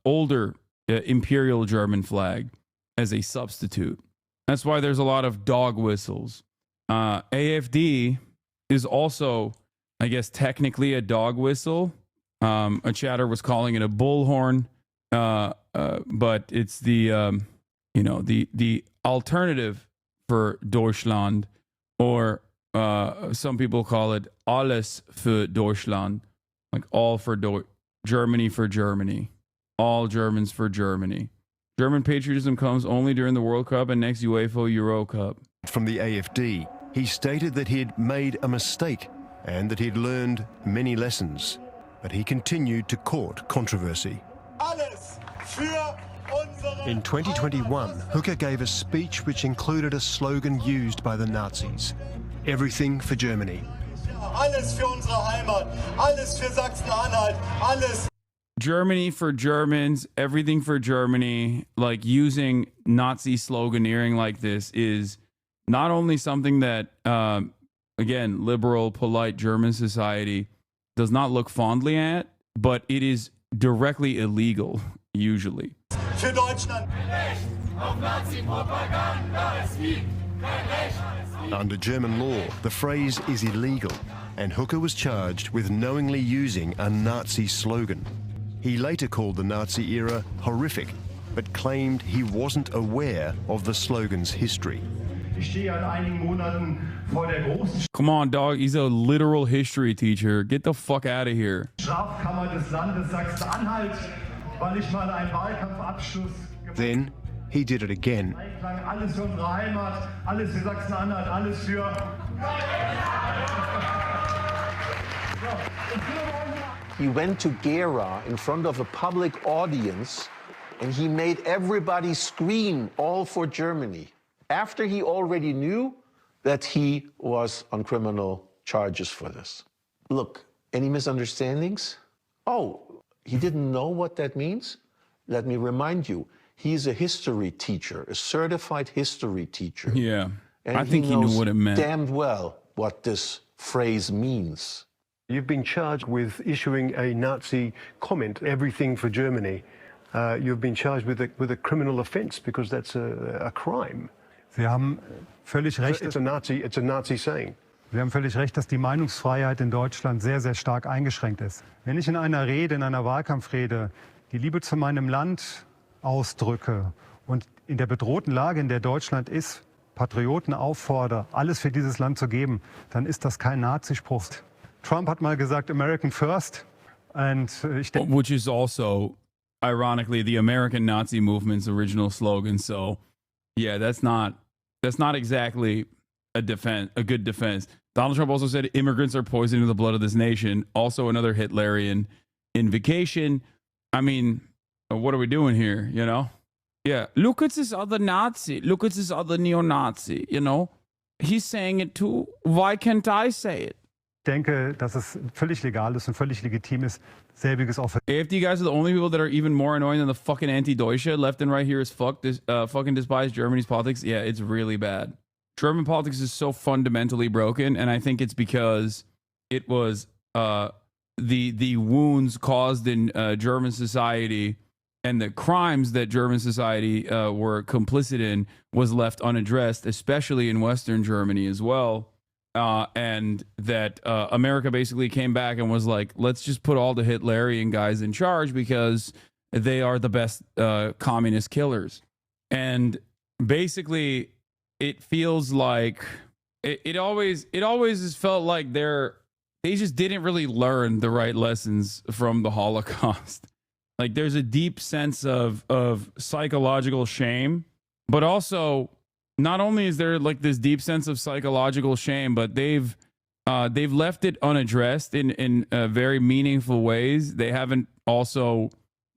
Speaker 2: older Imperial German flag as a substitute. That's why there's a lot of dog whistles. AfD is also, I guess, technically a dog whistle. A chatter was calling it a bullhorn, but it's the alternative for Deutschland, or some people call it alles für Deutschland, like all for Germany for Germany, all Germans for Germany. German patriotism comes only during the World Cup and next UEFA Euro Cup.
Speaker 5: From the AfD, he stated that he had made a mistake and that he had learned many lessons, but he continued to court controversy. In 2021, Hooker gave a speech which included a slogan used by the Nazis: "Everything for Germany."
Speaker 16: Alles für unsere Heimat, alles für Sachsen-Anhalt, alles.
Speaker 2: Germany for Germans, everything for Germany. Like, using Nazi sloganeering like this is not only something that, again, liberal, polite German society does not look fondly at, but it is directly illegal, usually.
Speaker 16: Für Deutschland.
Speaker 5: Under German law, the phrase is illegal, and Hooker was charged with knowingly using a Nazi slogan. He later called the Nazi era horrific, but claimed he wasn't aware of the slogan's history.
Speaker 2: Come on, dog. He's a literal history teacher. Get the fuck out of here.
Speaker 5: Then he did it again.
Speaker 4: He went to Gera in front of a public audience, and he made everybody scream, all for Germany, after he already knew that he was on criminal charges for this. Look, any misunderstandings? Oh, he didn't know what that means? Let me remind you, he's a history teacher, a certified history teacher.
Speaker 2: Yeah,
Speaker 4: And
Speaker 2: I think he knew what it meant.
Speaker 4: Damned well what this phrase means.
Speaker 5: You've been charged with issuing a Nazi comment, everything for Germany. You've been charged with a criminal offense because that's a crime.
Speaker 6: Sie haben völlig recht.
Speaker 5: It's a Nazi saying.
Speaker 6: Sie haben völlig recht, dass die Meinungsfreiheit in Deutschland sehr, sehr stark eingeschränkt ist. Wenn ich in einer Rede, in einer Wahlkampfrede, die Liebe zu meinem Land ausdrücke und in der bedrohten Lage, in der Deutschland ist, Patrioten auffordere, alles für dieses Land zu geben, dann ist das kein Nazispruch. Trump hat mal gesagt, American first.
Speaker 2: Which is also, ironically, the American Nazi movement's original slogan. So, yeah, that's not exactly a good defense. Donald Trump also said immigrants are poisoning the blood of this nation. Also another Hitlerian invocation. I mean, what are we doing here, you know? Yeah, look at this other Nazi. Look at this other neo-Nazi, you know? He's saying it too. Why can't I say it?
Speaker 6: Ich denke, dass es völlig legal ist und völlig legitim ist, selbiges auch für
Speaker 2: AFD guys are the only people that are even more annoying than the fucking anti-Deutsche. Left and right here is fucking despise Germany's politics. Yeah, it's really bad. German politics is so fundamentally broken, and I think it's because it was the wounds caused in German society and the crimes that German society were complicit in was left unaddressed, especially in Western Germany as well. And that America basically came back and was like, let's just put all the Hitlerian guys in charge because they are the best communist killers. And basically, it feels like it always has felt like they just didn't really learn the right lessons from the Holocaust. Like there's a deep sense of psychological shame, but also not only is there like this deep sense of psychological shame, but they've left it unaddressed in very meaningful ways. They haven't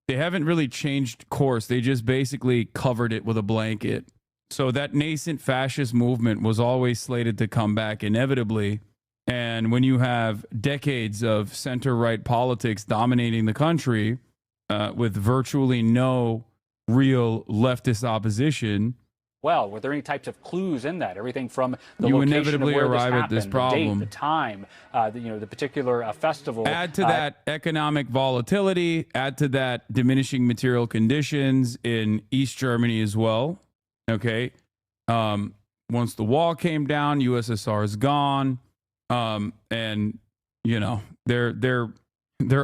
Speaker 2: really changed course. They just basically covered it with a blanket. So that nascent fascist movement was always slated to come back inevitably. And when you have decades of center-right politics dominating the country with virtually no real leftist opposition,
Speaker 23: well, were there any types of clues in that? Everything from the
Speaker 2: you
Speaker 23: location
Speaker 2: inevitably
Speaker 23: of where
Speaker 2: arrive
Speaker 23: this
Speaker 2: at this
Speaker 23: happened,
Speaker 2: problem.
Speaker 23: the date, the time, the particular festival.
Speaker 2: Add to that economic volatility, add to that diminishing material conditions in East Germany as well. Okay. Once the wall came down, USSR is gone. And you know, their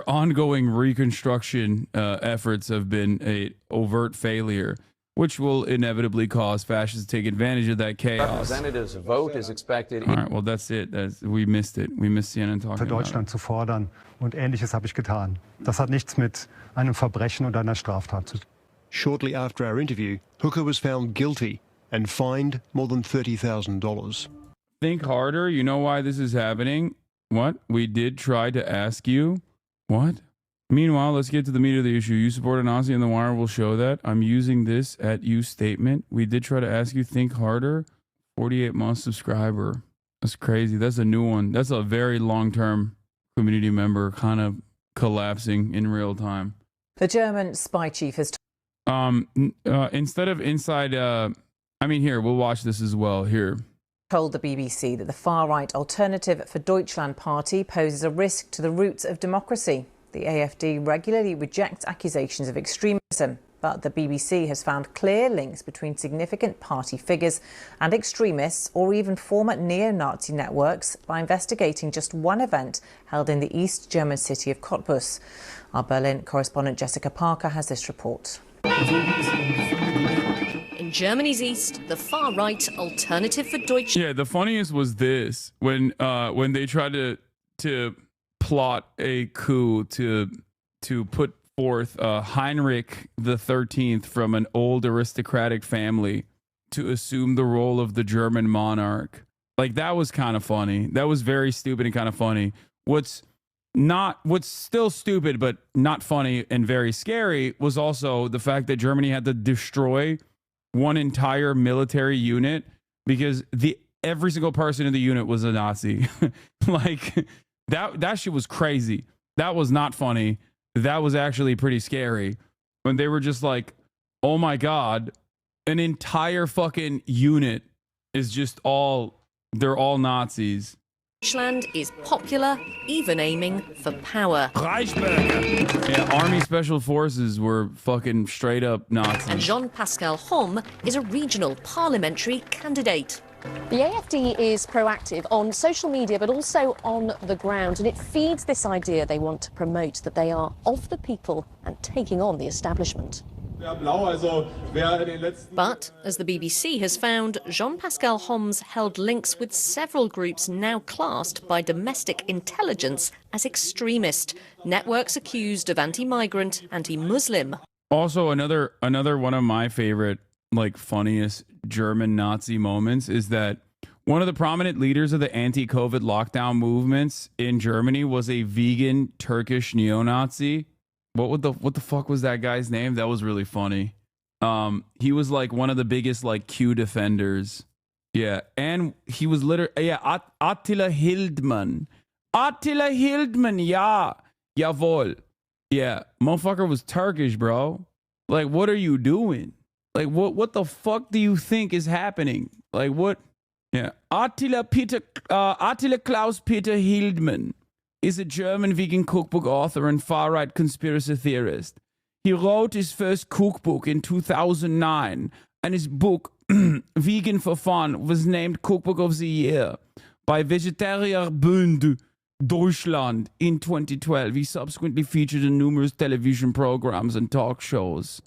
Speaker 2: ongoing reconstruction efforts have been a overt failure, which will inevitably cause fascists to take advantage of that chaos.
Speaker 24: Representatives' vote is expected.
Speaker 2: All right, well, that's it. We missed it. We missed CNN talking
Speaker 6: für
Speaker 2: about it.
Speaker 6: Deutschland zu fordern. Und Ähnliches habe ich getan. Das hat nichts mit einem Verbrechen oder einer Straftat zu tun.
Speaker 5: Shortly after our interview, Hooker was found guilty and fined more than $30,000.
Speaker 2: Think harder. You know why this is happening? What? We did try to ask you. What? Meanwhile, let's get to the meat of the issue. You support a Nazi and the Wire will show that. I'm using this at you statement. We did try to ask you. Think harder. 48-month subscriber. That's crazy. That's a new one. That's a very long-term community member kind of collapsing in real time.
Speaker 25: The German spy chief has
Speaker 2: instead of inside, I mean, here, we'll watch this as well. Here.
Speaker 25: told the BBC that the far-right Alternative for Deutschland party poses a risk to the roots of democracy. The AfD regularly rejects accusations of extremism, but the BBC has found clear links between significant party figures and extremists or even former neo-Nazi networks by investigating just one event held in the East German city of Cottbus. Our Berlin correspondent Jessica Parker has this report.
Speaker 26: In Germany's east, the far-right Alternative for Deutschland.
Speaker 2: Yeah, the funniest was this when they tried to plot a coup to put forth Heinrich the 13th from an old aristocratic family to assume the role of the German monarch. Like, that was kind of funny. That was very stupid and kind of funny. What's what's still stupid, but not funny and very scary was also the fact that Germany had to destroy one entire military unit because every single person in the unit was a Nazi. Like that shit was crazy. That was not funny. That was actually pretty scary when they were just like, oh my God, an entire fucking unit is just they're all Nazis.
Speaker 26: Deutschland is popular, even aiming for power.
Speaker 2: Reichsbürger. Yeah, Army Special Forces were fucking straight up Nazis.
Speaker 26: And Jean-Pascal Homme is a regional parliamentary candidate.
Speaker 15: The AFD is proactive on social media, but also on the ground, and it feeds this idea they want to promote, that they are of the people and taking on the establishment.
Speaker 26: But, as the BBC has found, Jean-Pascal Homme's held links with several groups now classed by domestic intelligence as extremist, networks accused of anti-migrant, anti-Muslim.
Speaker 2: Also, another one of my favorite, like, funniest German Nazi moments is that one of the prominent leaders of the anti-COVID lockdown movements in Germany was a vegan Turkish neo-Nazi. What the fuck was that guy's name? That was really funny. He was like one of the biggest like Q defenders. Yeah, and he was literally Attila Hildmann. Attila Hildmann, yeah. Jawohl. Yeah, motherfucker was Turkish, bro. Like, what are you doing? Like, what the fuck do you think is happening? Like, what? Yeah, Attila Klaus Peter Hildmann is a German vegan cookbook author and far-right conspiracy theorist. He wrote his first cookbook in 2009, and his book, Vegan for Fun, was named Cookbook of the Year by Vegetarierbund Deutschland in 2012. He subsequently featured in numerous television programs and talk shows.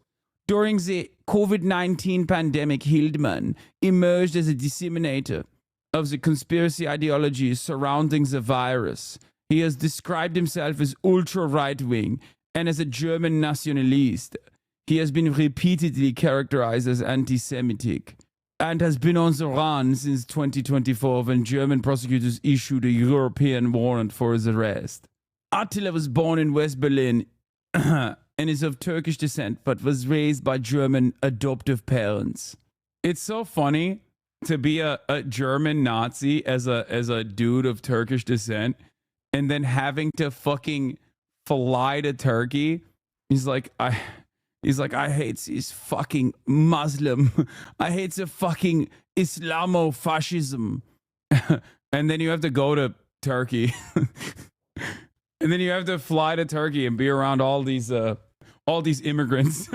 Speaker 2: During the COVID-19 pandemic, Hildmann emerged as a disseminator of the conspiracy ideologies surrounding the virus. He has described himself as ultra-right-wing and as a German nationalist. He has been repeatedly characterized as anti-Semitic and has been on the run since 2024 when German prosecutors issued a European warrant for his arrest. Attila was born in West Berlin and is of Turkish descent, but was raised by German adoptive parents. It's so funny to be a German Nazi as a dude of Turkish descent, and then having to fucking fly to Turkey. He's like, I hate these fucking Muslim. I hate the fucking Islamo-fascism. And then you have to go to Turkey. And then you have to fly to Turkey and be around all these immigrants.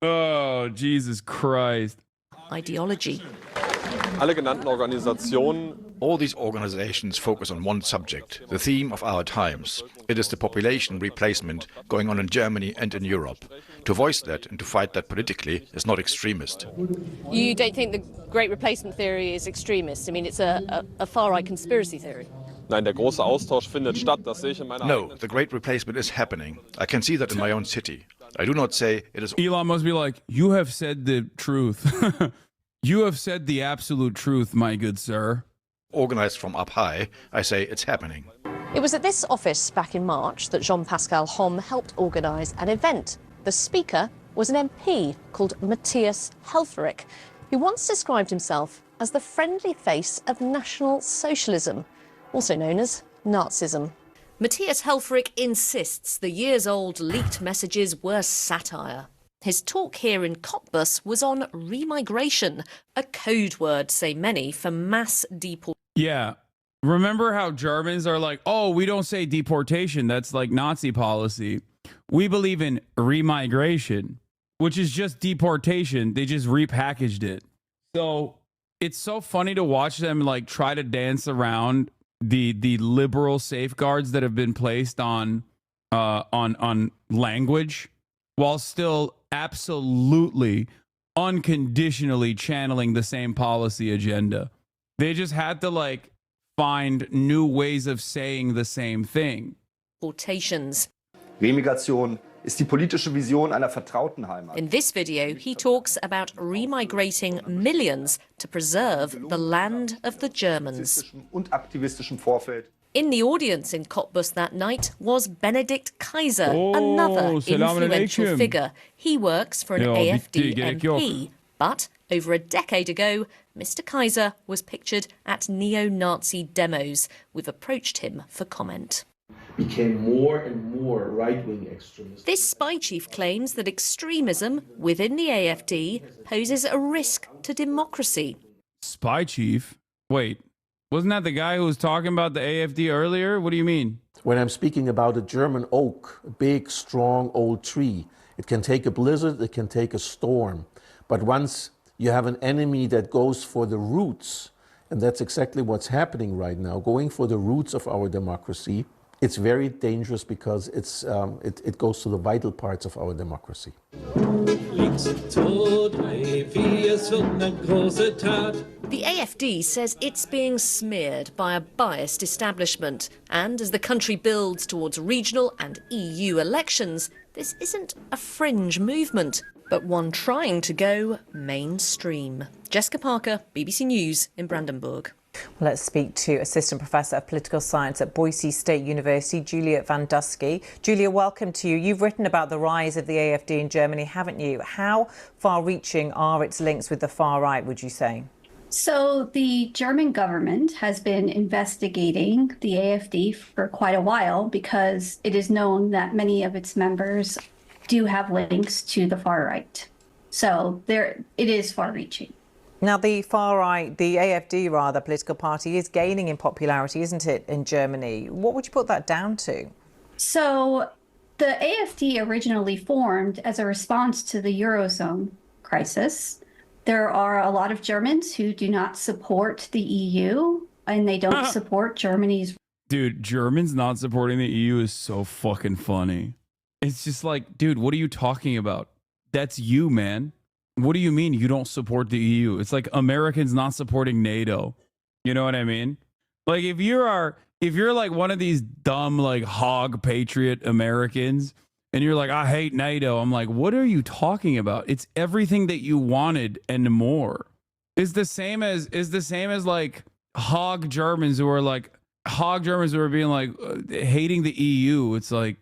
Speaker 2: Oh, Jesus Christ.
Speaker 26: Ideology.
Speaker 7: All these organizations focus on one subject, the theme of our times. It is the population replacement going on in Germany and in Europe. To voice that and to fight that politically is not extremist.
Speaker 15: You don't think the Great Replacement theory is extremist? I mean, it's a far-right conspiracy theory.
Speaker 7: No, the Great Replacement is happening. I can see that in my own city. I do not say it is...
Speaker 2: Elon must be like, you have said the truth. You have said the absolute truth, my good sir.
Speaker 7: Organized from up high, I say it's happening.
Speaker 15: It was at this office back in March that Jean-Pascal Homme helped organise an event. The speaker was an MP called Matthias Helfferich, who once described himself as the friendly face of National Socialism, also known as Nazism.
Speaker 26: Matthias Helfferich insists the years-old leaked messages were satire. His talk here in Cottbus was on remigration, a code word, say many, for mass deportation.
Speaker 2: Yeah. Remember how Germans are like, oh, we don't say deportation. That's like Nazi policy. We believe in remigration, which is just deportation. They just repackaged it. So it's so funny to watch them like try to dance around the liberal safeguards that have been placed on language, while still absolutely unconditionally channeling the same policy agenda. They just had to like find new ways of saying the same thing.
Speaker 26: Deportations.
Speaker 8: Remigration ist die politische Vision einer vertrauten Heimat.
Speaker 26: In this video, he talks about remigrating millions to preserve the land of the Germans.
Speaker 8: Und aktivistischem Vorfeld.
Speaker 26: In the audience in Cottbus that night was Benedict Kaiser, another
Speaker 2: Salam
Speaker 26: influential
Speaker 2: alaikum.
Speaker 26: figure. He works for an
Speaker 2: Ja,
Speaker 26: AFD
Speaker 2: bitte, gerek yok.
Speaker 26: MP. But over a decade ago, Mr. Kaiser was pictured at neo-Nazi demos. We've approached him for comment.
Speaker 4: Became more and more right-wing extremists.
Speaker 26: This spy chief claims that extremism within the AFD poses a risk to democracy.
Speaker 2: Spy chief? Wait, wasn't that the guy who was talking about the AFD earlier? What do you mean?
Speaker 4: When I'm speaking about a German oak, a big, strong, old tree, it can take a blizzard, it can take a storm. But once you have an enemy that goes for the roots, and that's exactly what's happening right now, going for the roots of our democracy, it's very dangerous because it goes to the vital parts of our democracy.
Speaker 26: The AFD says it's being smeared by a biased establishment. And as the country builds towards regional and EU elections, this isn't a fringe movement, but one trying to go mainstream. Jessica Parker, BBC News in Brandenburg.
Speaker 25: Well, let's speak to Assistant Professor of Political Science at Boise State University, Julia Van Dusky. Julia, welcome to you. You've written about the rise of the AFD in Germany, haven't you? How far-reaching are its links with the far right, would you say?
Speaker 9: So the German government has been investigating the AFD for quite a while because it is known that many of its members do have links to the far right. So it is far-reaching.
Speaker 25: Now, the far right, the AFD rather, political party, is gaining in popularity, isn't it, in Germany? What would you put that down to?
Speaker 9: So the AFD originally formed as a response to the Eurozone crisis. There are a lot of Germans who do not support the EU, and they don't support Germany's.
Speaker 2: Dude, Germans not supporting the EU is so fucking funny. It's just like, dude, what are you talking about? That's you, man. What do you mean you don't support the EU? It's like Americans not supporting NATO. You know what I mean? Like if you're like one of these dumb like hog patriot Americans and you're like, I hate NATO, I'm like, what are you talking about? It's everything that you wanted and more. It's the same as like hog Germans who are being like hating the EU. It's like,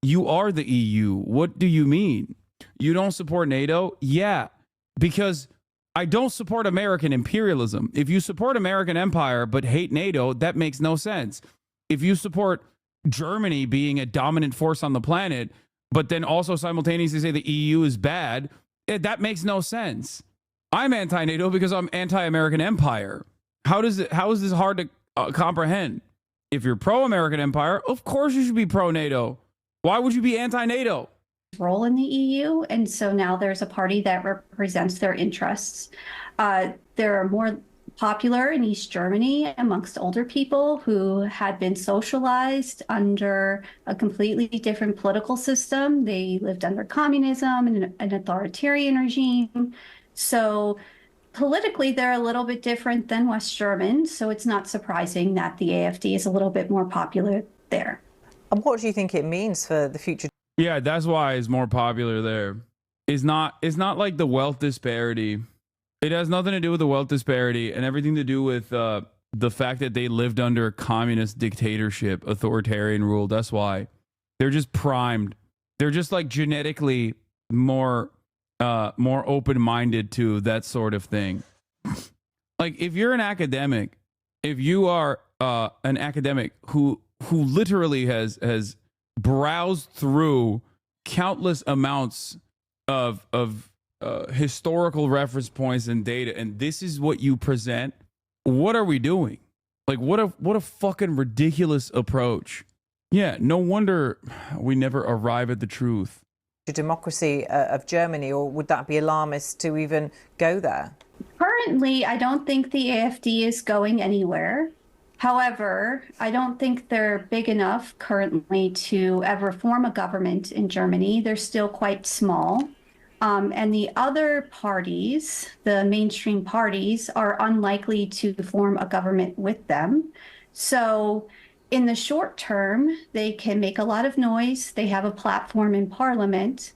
Speaker 2: you are the EU. What do you mean? You don't support NATO? Yeah, because I don't support American imperialism. If you support American empire but hate NATO, that makes no sense. If you support Germany being a dominant force on the planet, but then also simultaneously say the EU is bad, that makes no sense. I'm anti-NATO because I'm anti-American empire. How is this hard to comprehend? If you're pro-American empire, of course you should be pro-NATO. Why would you be anti-NATO?
Speaker 9: Role in the EU, and so now there's a party that represents their interests. They're more popular in East Germany amongst older people who had been socialized under a completely different political system. They lived under communism and an authoritarian regime. So politically, they're a little bit different than West Germans. So it's not surprising that the AFD is a little bit more popular there.
Speaker 25: And what do you think it means for the future?
Speaker 2: Yeah, that's why it's more popular there. It's not like the wealth disparity. It has nothing to do with the wealth disparity and everything to do with the fact that they lived under a communist dictatorship, authoritarian rule. That's why. They're just primed. They're just like genetically more open-minded to that sort of thing. Like if you're an academic, if you are an academic who literally has browsed through countless amounts of historical reference points and data, and this is what you present, what are we doing? Like what a fucking ridiculous approach. Yeah, no wonder we never arrive at the truth.
Speaker 25: The democracy of Germany, or would that be alarmist to even go there?
Speaker 9: Currently, I don't think the AFD is going anywhere. However, I don't think they're big enough currently to ever form a government in Germany. They're still quite small. And the other parties, the mainstream parties, are unlikely to form a government with them. So in the short term, they can make a lot of noise. They have a platform in parliament,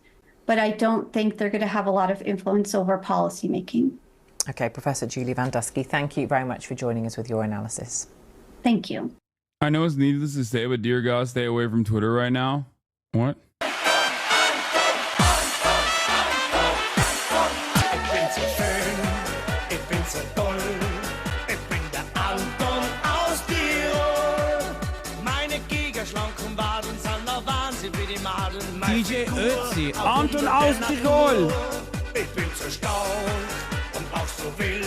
Speaker 9: but I don't think they're going to have a lot of influence over policymaking.
Speaker 25: Okay, Professor Julia Van Dusky, thank you very much for joining us with your analysis.
Speaker 9: Thank you.
Speaker 2: I know it's needless to say, but dear God, stay away from Twitter right now. What?
Speaker 16: Ich bin so schön, ich bin so toll, ich bin der Anton aus Tirol. Meine gigaschlanken Waden sind noch Wahnsinn wie die Madeln.
Speaker 2: DJ Ötzi, Anton aus Tirol.
Speaker 16: Ich bin so stark und auch so wild.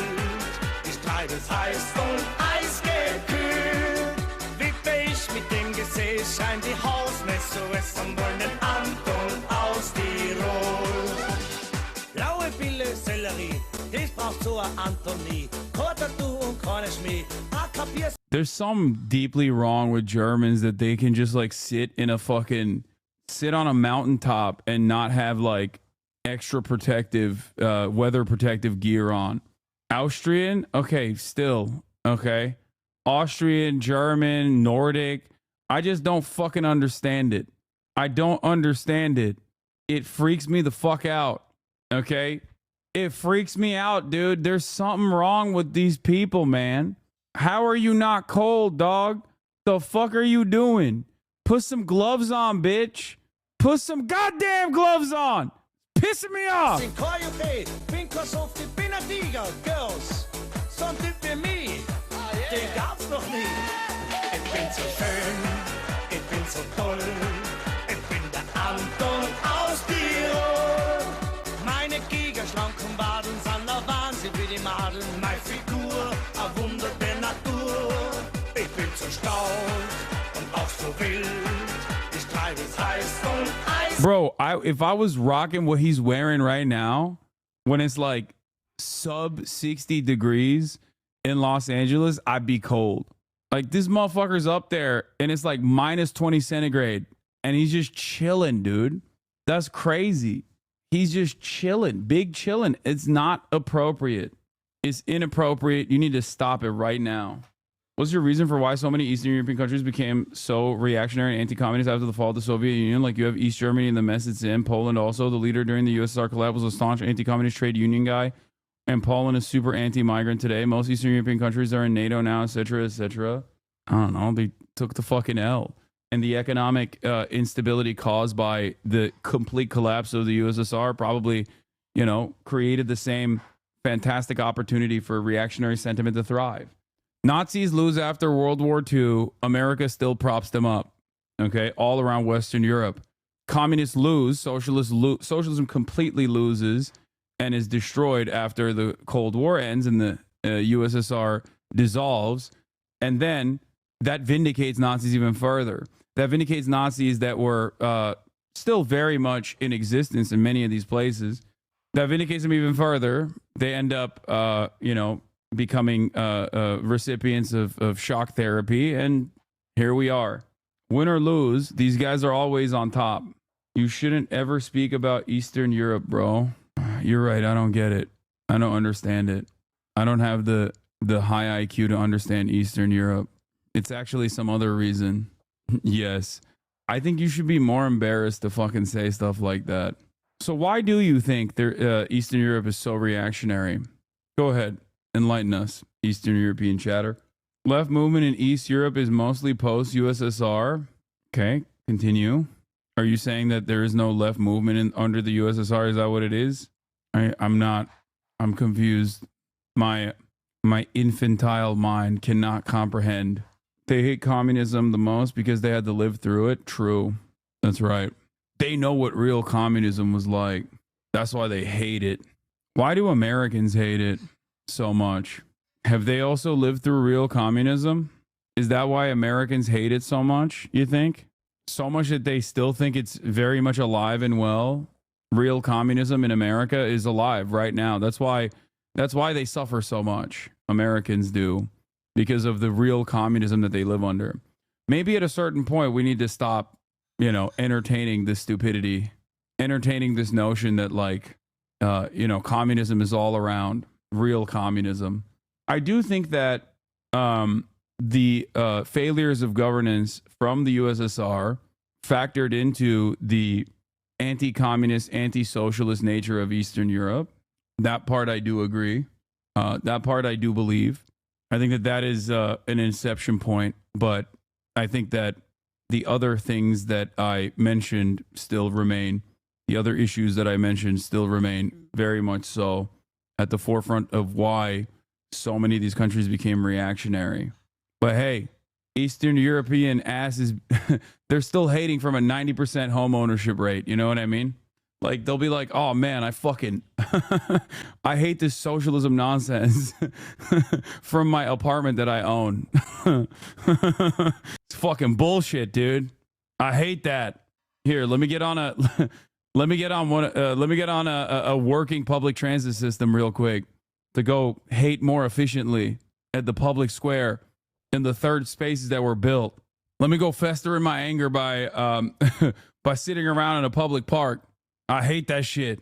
Speaker 16: Ich treibe es heiß und eisgekühlt. Wippe ich mit dem Gesäß, scheint die Hausmesse es am wollen den Anton aus Tirol. Blaue Pille, Sellerie, das braucht so ein Antonie. Kortattoo und keine Schmäh, kapierst.
Speaker 2: There's something deeply wrong with Germans that they can just like sit on a mountaintop and not have like extra protective, weather protective gear on. Austrian, okay, still, okay. Austrian, German, Nordic, I just don't fucking understand it. I don't understand it. It freaks me the fuck out, okay? It freaks me out, dude. There's something wrong with these people, man. How are you not cold, dog? The fuck are you doing? Put some gloves on, bitch. Put some goddamn gloves on. Pissing me off.
Speaker 16: Girls, so ein Typ wie mich, den gab's noch nie. Ich bin so schön, ich bin so toll, ich bin der Anton aus Tirol. Meine gigaschlanken Waden sind noch Wahnsinn wie die Madeln. Meine Figur, ein Wunder der Natur. Ich bin so stark und auch so wild. Ich treibe es heiß und Eis.
Speaker 2: Bro, if I was rocking what he's wearing right now, when it's like sub 60 degrees in Los Angeles, I'd be cold. Like, this motherfucker's up there and it's like minus 20 centigrade and he's just chilling, dude. That's crazy. He's just chilling, big chilling. It's not appropriate. It's inappropriate. You need to stop it right now. What's your reason for why so many Eastern European countries became so reactionary and anti-communist after the fall of the Soviet Union? Like, you have East Germany and the mess it's in. Poland also. The leader during the USSR collapse was a staunch anti-communist trade union guy. And Poland is super anti-migrant today. Most Eastern European countries are in NATO now, etc., etc. I don't know. They took the fucking L. And the economic instability caused by the complete collapse of the USSR probably, you know, created the same fantastic opportunity for reactionary sentiment to thrive. Nazis lose after World War II. America still props them up. Okay, all around Western Europe. Communists lose. Socialism completely loses and is destroyed after the Cold War ends and the USSR dissolves. And then that vindicates Nazis even further. That vindicates Nazis that were still very much in existence in many of these places. That vindicates them even further. They end up, you know, becoming recipients of shock therapy. And here we are. Win or lose, these guys are always on top. You shouldn't ever speak about Eastern Europe, bro. You're right. I don't get it. I don't understand it. I don't have the high IQ to understand Eastern Europe. It's actually some other reason. Yes. I think you should be more embarrassed to fucking say stuff like that. So why do you think Eastern Europe is so reactionary? Go ahead. Enlighten us, Eastern European chatter. Left movement in East Europe is mostly post-USSR. Okay, continue. Are you saying that there is no left movement under the USSR? Is that what it is? I'm not. I'm confused. My infantile mind cannot comprehend. They hate communism the most because they had to live through it. True. That's right. They know what real communism was like. That's why they hate it. Why do Americans hate it so much? Have they also lived through real communism? Is that why Americans hate it so much, you think? So much that they still think it's very much alive and well? Real communism in America is alive right now. That's why they suffer so much. Americans do, because of the real communism that they live under. Maybe at a certain point we need to stop, you know, entertaining this stupidity, entertaining this notion that, like, you know, communism is all around, real communism. I do think that the failures of governance from the USSR factored into the anti-communist, anti-socialist nature of Eastern Europe. That part I do agree. That part I do believe. I think that is an inception point, but I think that the other things that I mentioned still remain. The other issues that I mentioned still remain very much so at the forefront of why so many of these countries became reactionary. But hey, Eastern European asses, they're still hating from a 90% home ownership rate. You know what I mean? Like, they'll be like, oh man, I fucking, I hate this socialism nonsense from my apartment that I own. It's fucking bullshit, dude. I hate that. Here, let me get on a, let me get on a working public transit system real quick to go hate more efficiently at the public square in the third spaces that were built. Let me go fester in my anger by by sitting around in a public park. I hate that shit.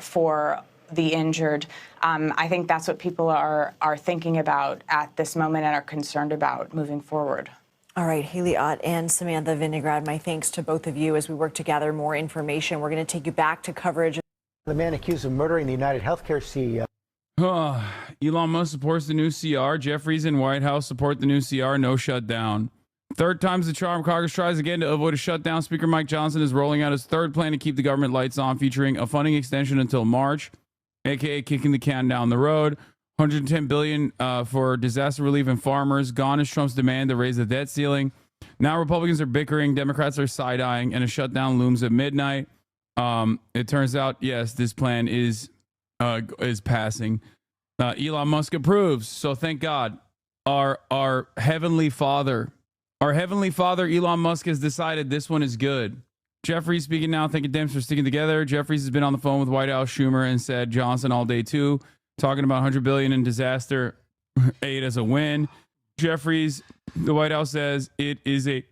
Speaker 13: For the injured, I think that's what people are thinking about at this moment and are concerned about moving forward.
Speaker 19: All right, Haley Ott and Samantha Vinograd, my thanks to both of you as we work to gather more information. We're going to take you back to coverage.
Speaker 1: The man accused of murdering the United Healthcare CEO.
Speaker 2: Elon Musk supports the new CR. Jeffries and White House support the new CR. No shutdown. Third time's the charm. Congress tries again to avoid a shutdown. Speaker Mike Johnson is rolling out his third plan to keep the government lights on, featuring a funding extension until March, aka kicking the can down the road. $110 billion for disaster relief and farmers. Gone is Trump's demand to raise the debt ceiling. Now Republicans are bickering, Democrats are side-eyeing, and a shutdown looms at midnight. It turns out, yes, this plan is passing. Elon Musk approves, so thank God. Our heavenly father. Our heavenly father, Elon Musk, has decided this one is good. Jeffries speaking now, thanking Dems for sticking together. Jeffries has been on the phone with White House, Schumer, and said Johnson all day too, talking about $100 billion in disaster aid as a win. Jeffries, the White House says it is a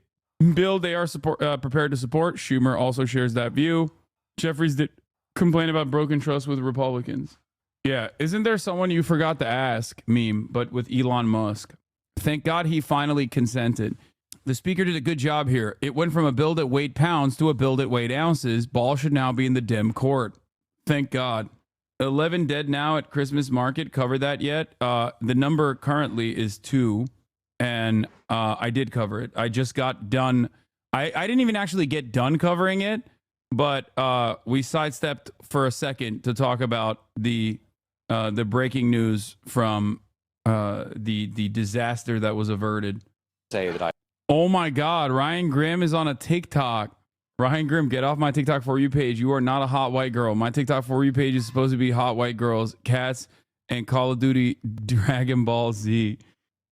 Speaker 2: bill they are prepared to support. Schumer also shares that view. Jeffries did complain about broken trust with Republicans. Yeah, isn't there someone you forgot to ask meme, but with Elon Musk? Thank God he finally consented. The speaker did a good job here. It went from a bill that weighed pounds to a bill that weighed ounces. Ball should now be in the Dem court. Thank God. 11 dead now at Christmas market. Covered that yet? The number currently is 2. And I did cover it. I just got done. I didn't even actually get done covering it. But we sidestepped for a second to talk about the breaking news from the disaster that was averted.
Speaker 11: Say that
Speaker 2: Oh my God, Ryan Grimm is on a TikTok. Ryan Grimm, get off my TikTok For You page. You are not a hot white girl. My TikTok For You page is supposed to be hot white girls, cats, and Call of Duty Dragon Ball Z.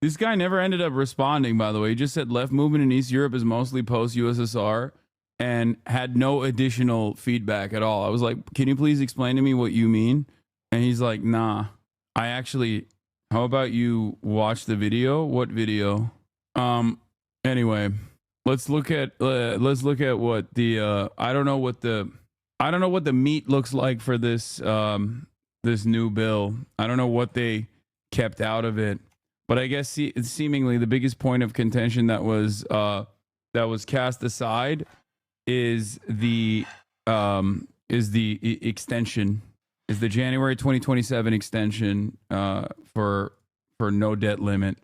Speaker 2: This guy never ended up responding, by the way. He just said left movement in East Europe is mostly post-USSR and had no additional feedback at all. I was like, can you please explain to me what you mean? And he's like, nah, I actually, how about you watch the video? What video? Anyway, let's look at what the I don't know what the meat looks like for this this new bill. I don't know what they kept out of it, but I guess seemingly the biggest point of contention that was cast aside is the extension, is the January 2027 extension for no debt limit.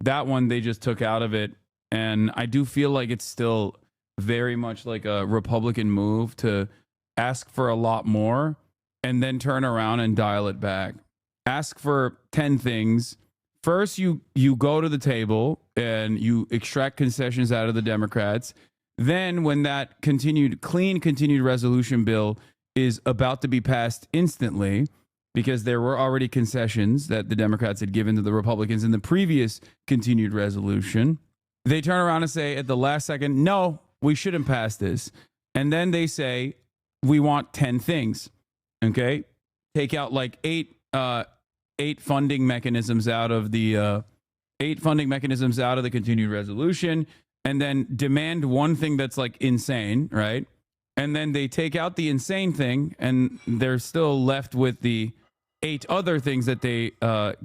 Speaker 2: That one they just took out of it, and I do feel like it's still very much like a Republican move to ask for a lot more and then turn around and dial it back. Ask for 10 things. First, you go to the table and you extract concessions out of the Democrats. Then when that continued resolution bill is about to be passed instantly, because there were already concessions that the Democrats had given to the Republicans in the previous continued resolution, they turn around and say at the last second, no, we shouldn't pass this. And then they say, we want 10 things. Okay? Take out like eight funding mechanisms out of the continued resolution, and then demand one thing that's like insane, right? And then they take out the insane thing, and they're still left with the 8 other things that they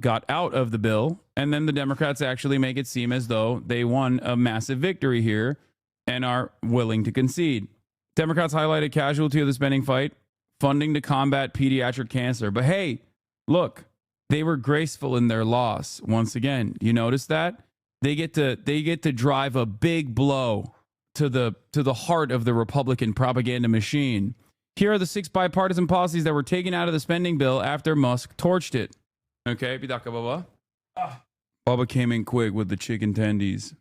Speaker 2: got out of the bill. And then the Democrats actually make it seem as though they won a massive victory here and are willing to concede. Democrats highlighted casualty of the spending fight, funding to combat pediatric cancer. But hey, look, they were graceful in their loss. Once again, you notice that? they get to drive a big blow to the heart of the Republican propaganda machine. Here are the 6 bipartisan policies that were taken out of the spending bill after Musk torched it. Okay, Bidaka Baba. Baba came in quick with the chicken tendies.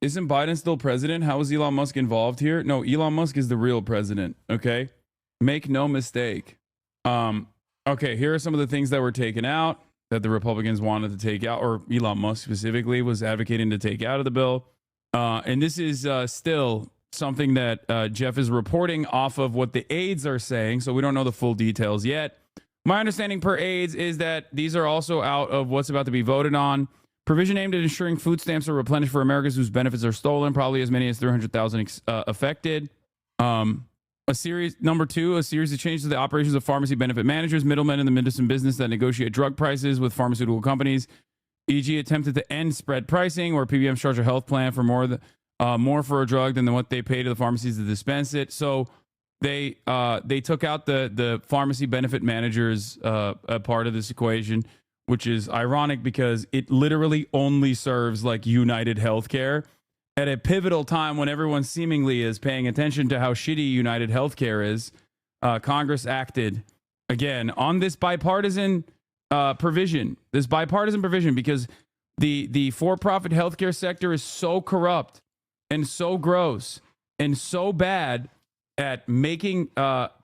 Speaker 2: Isn't Biden still president? How is Elon Musk involved here? No, Elon Musk is the real president, okay? Make no mistake. Okay, here are some of the things that were taken out that the Republicans wanted to take out, or Elon Musk specifically was advocating to take out of the bill. And this is still something that Jeff is reporting off of what the aides are saying, so we don't know the full details yet. My understanding per aides is that these are also out of what's about to be voted on. Provision aimed at ensuring food stamps are replenished for Americans whose benefits are stolen, probably as many as 300,000 affected. Number 2, a series of changes to the operations of pharmacy benefit managers, middlemen in the medicine business that negotiate drug prices with pharmaceutical companies, e.g. attempted to end spread pricing, where PBMs charge a health plan for more for a drug than what they pay to the pharmacies to dispense it. So they took out the pharmacy benefit managers a part of this equation, which is ironic because it literally only serves like United Healthcare at a pivotal time when everyone seemingly is paying attention to how shitty United Healthcare is. Congress acted again on this bipartisan provision, because the for-profit healthcare sector is so corrupt and so gross and so bad at making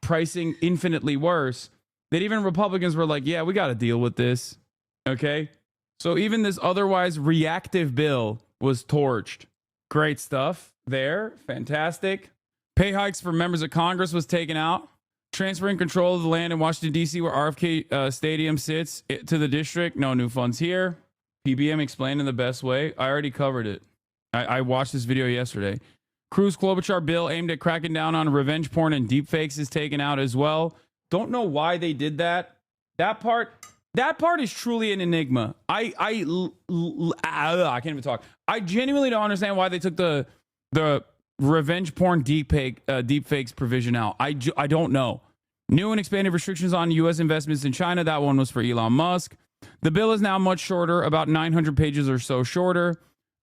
Speaker 2: pricing infinitely worse that even Republicans were like, yeah, we got to deal with this. Okay. So even this otherwise reactive bill was torched. Great stuff there. Fantastic. Pay hikes for members of Congress was taken out. Transferring control of the land in Washington, D.C., where RFK Stadium sits, to the district. No new funds here. PBM explained in the best way. I already covered it. I watched this video yesterday. Cruz Klobuchar bill aimed at cracking down on revenge porn and deepfakes is taken out as well. Don't know why they did that. That part is truly an enigma. I can't even talk. I genuinely don't understand why they took the revenge porn deepfakes provision out. I don't know. New and expanded restrictions on U.S. investments in China. That one was for Elon Musk. The bill is now much shorter, about 900 pages or so shorter.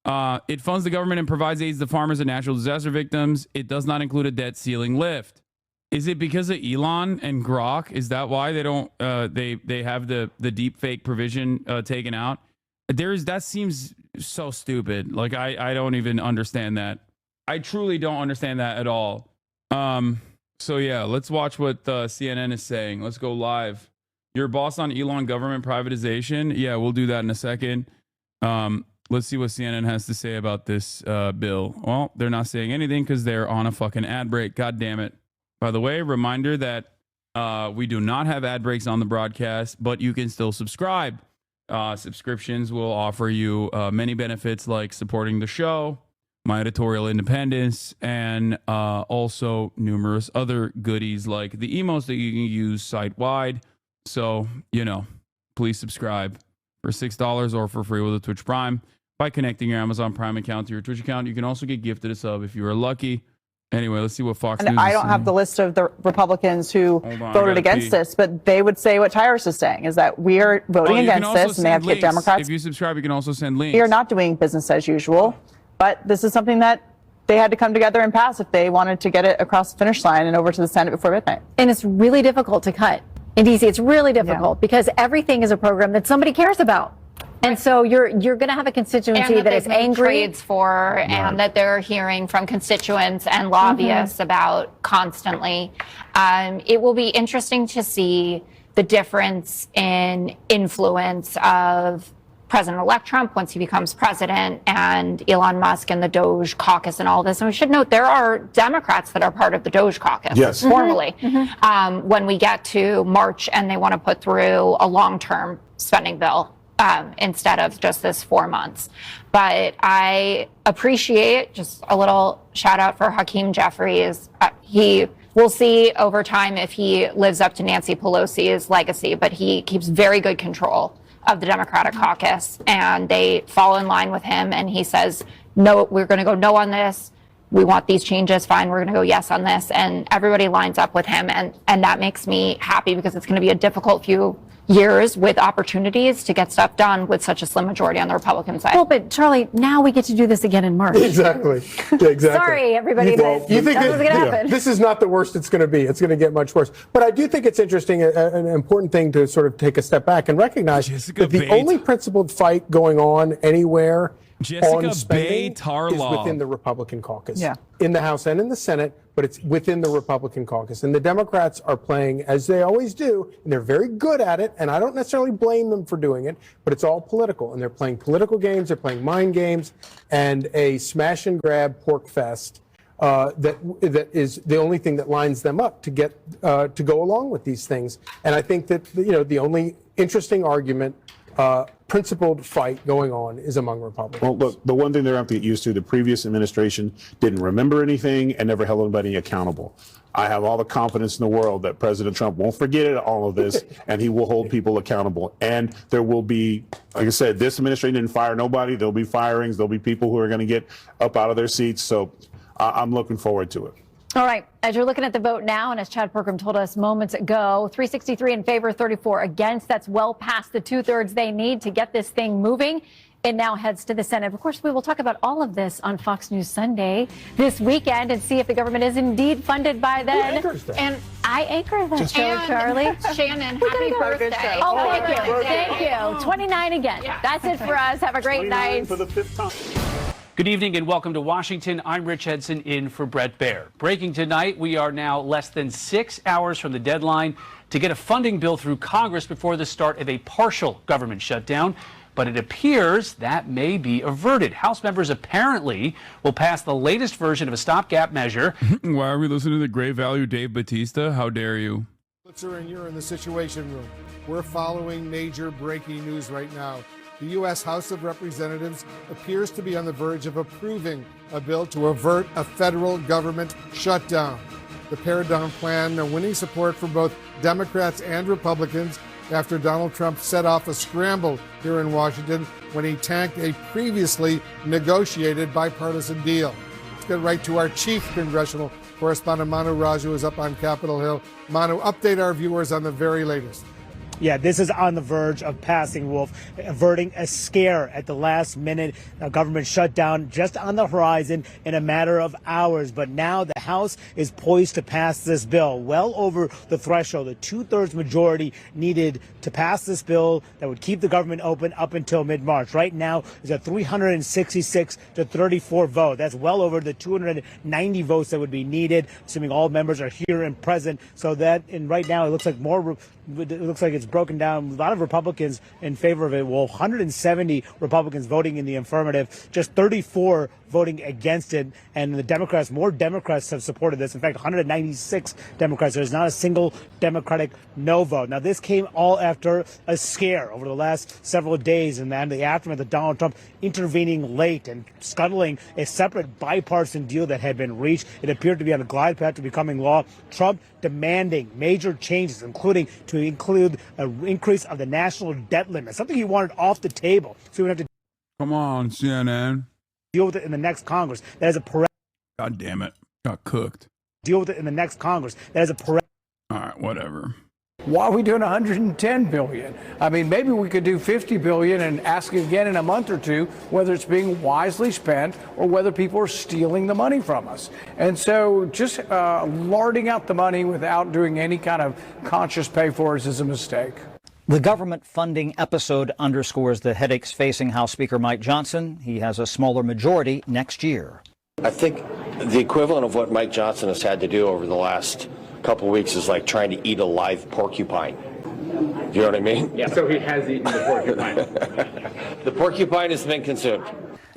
Speaker 2: It funds the government and provides aids to farmers and natural disaster victims. It does not include a debt ceiling lift. Is it because of Elon and Grok? Is that why they don't? They have the deep fake provision taken out? That seems so stupid. Like I don't even understand that. I truly don't understand that at all. So yeah, let's watch what CNN is saying. Let's go live. Your boss on Elon government privatization. Yeah, we'll do that in a second. Let's see what CNN has to say about this bill. Well, they're not saying anything because they're on a fucking ad break. God damn it. By the way, reminder that we do not have ad breaks on the broadcast, but you can still subscribe. Subscriptions will offer you many benefits like supporting the show, my editorial independence, and also numerous other goodies like the emotes that you can use site-wide. So, please subscribe for $6 or for free with a Twitch Prime by connecting your Amazon Prime account to your Twitch account. You can also get gifted a sub if you are lucky. Anyway, let's see what Fox News is
Speaker 11: I don't have the list of the Republicans who voted against this, but they would say what Tyrus is saying, is that we are voting against this, and they have to get Democrats.
Speaker 2: If you subscribe, you can also send links.
Speaker 11: We are not doing business as usual, but this is something that they had to come together and pass if they wanted to get it across the finish line and over to the Senate before midnight.
Speaker 12: And it's really difficult to cut. In DC, it's really difficult because everything is a program that somebody cares about. And so you're going to have a constituency that is angry
Speaker 14: trades for and that they're hearing from constituents and lobbyists about constantly. It will be interesting to see the difference in influence of President-elect Trump once he becomes president and Elon Musk and the Doge caucus and all this. And we should note there are Democrats that are part of the Doge caucus formally when we get to March and they want to put through a long-term spending bill. Instead of just this 4 months. But I appreciate just a little shout out for Hakeem Jeffries. We'll see over time if he lives up to Nancy Pelosi's legacy, but he keeps very good control of the Democratic caucus and they fall in line with him. And he says, no, we're going to go no on this. We want these changes. Fine. We're going to go yes on this. And everybody lines up with him. And that makes me happy because it's going to be a difficult few years with opportunities to get stuff done with such a slim majority on the Republican side.
Speaker 12: Well, but Charlie, now we get to do this again in March.
Speaker 3: Exactly. Yeah, exactly.
Speaker 12: Sorry, everybody.
Speaker 3: You think
Speaker 12: that was going to happen.
Speaker 3: This is not the worst it's going to be. It's going to get much worse. But I do think it's interesting, an important thing to sort of take a step back and recognize that the only principled fight going on anywhere on spending is within the Republican caucus.
Speaker 12: Yeah.
Speaker 3: In the House and in the Senate, but it's within the Republican caucus. And the Democrats are playing, as they always do, and they're very good at it, and I don't necessarily blame them for doing it, but it's all political. And they're playing political games, they're playing mind games, and a smash and grab pork fest that is the only thing that lines them up to get to go along with these things. And I think that, the only interesting argument, principled fight going on is among Republicans.
Speaker 17: Well, look, the one thing they're going to have to get used to, the previous administration didn't remember anything and never held anybody accountable. I have all the confidence in the world that President Trump won't forget all of this, and he will hold people accountable. And there will be, like I said, this administration didn't fire nobody. There'll be firings. There'll be people who are going to get up out of their seats. So I'm looking forward to it.
Speaker 12: All right, as you're looking at the vote now, and as Chad Pergram told us moments ago, 363 in favor, 34 against. That's well past the 2/3 they need to get this thing moving. It now heads to the Senate. Of course, we will talk about all of this on Fox News Sunday this weekend and see if the government is indeed funded by then.
Speaker 3: Who anchors that?
Speaker 12: And I anchor that show,
Speaker 14: And
Speaker 12: Charlie.
Speaker 14: Shannon, happy birthday.
Speaker 12: Oh, thank you. Thank you. 29 again. That's it for us. Have a great night.
Speaker 17: For the 5th time.
Speaker 23: Good evening and welcome to Washington. I'm Rich Edson in for Brett Baer. Breaking tonight, we are now less than 6 hours from the deadline to get a funding bill through Congress before the start of a partial government shutdown. But it appears that may be averted. House members apparently will pass the latest version of a stopgap measure.
Speaker 2: Why are we listening to the great value Dave Bautista? How dare you?
Speaker 18: Blitzer, and you're in the Situation Room. We're following major breaking news right now. The U.S. House of Representatives appears to be on the verge of approving a bill to avert a federal government shutdown. The pared-down plan winning support from both Democrats and Republicans after Donald Trump set off a scramble here in Washington when he tanked a previously negotiated bipartisan deal. Let's get right to our chief congressional correspondent, Manu Raju, is up on Capitol Hill. Manu, update our viewers on the very latest.
Speaker 20: Yeah, this is on the verge of passing, Wolf, averting a scare at the last minute. A government shutdown just on the horizon in a matter of hours. But now the House is poised to pass this bill well over the threshold, the 2/3 majority needed to pass this bill that would keep the government open up until mid-March. Right now is a 366 to 34 vote. That's well over the 290 votes that would be needed, assuming all members are here and present. So that, and right now it looks like it's broken down. A lot of Republicans in favor of it. Well, 170 Republicans voting in the affirmative, just 34 voting against it. And the Democrats, more Democrats have supported this. In fact, 196 Democrats. There's not a single Democratic no vote. Now, this came all after a scare over the last several days and then the aftermath of Donald Trump intervening late and scuttling a separate bipartisan deal that had been reached. It appeared to be on a glide path to becoming law. Trump demanding major changes, including to include an increase of the national debt limit, something he wanted off the table. So we would have to
Speaker 2: Come on, CNN.
Speaker 20: deal with it in the next Congress. That is a
Speaker 2: God damn it. Got cooked.
Speaker 20: deal with it in the next Congress. That is a
Speaker 2: All right, whatever.
Speaker 21: Why are we doing 110 billion? I mean, maybe we could do 50 billion and ask again in a month or two whether it's being wisely spent or whether people are stealing the money from us. And so just larding out the money without doing any kind of conscious pay for it is a mistake.
Speaker 22: The government funding episode underscores the headaches facing House Speaker Mike Johnson. He has a smaller majority next year.
Speaker 27: I think the equivalent of what Mike Johnson has had to do over the last couple of weeks is like trying to eat a live porcupine. Do you know what I mean?
Speaker 28: Yeah, so he has eaten the porcupine.
Speaker 27: The porcupine has been consumed.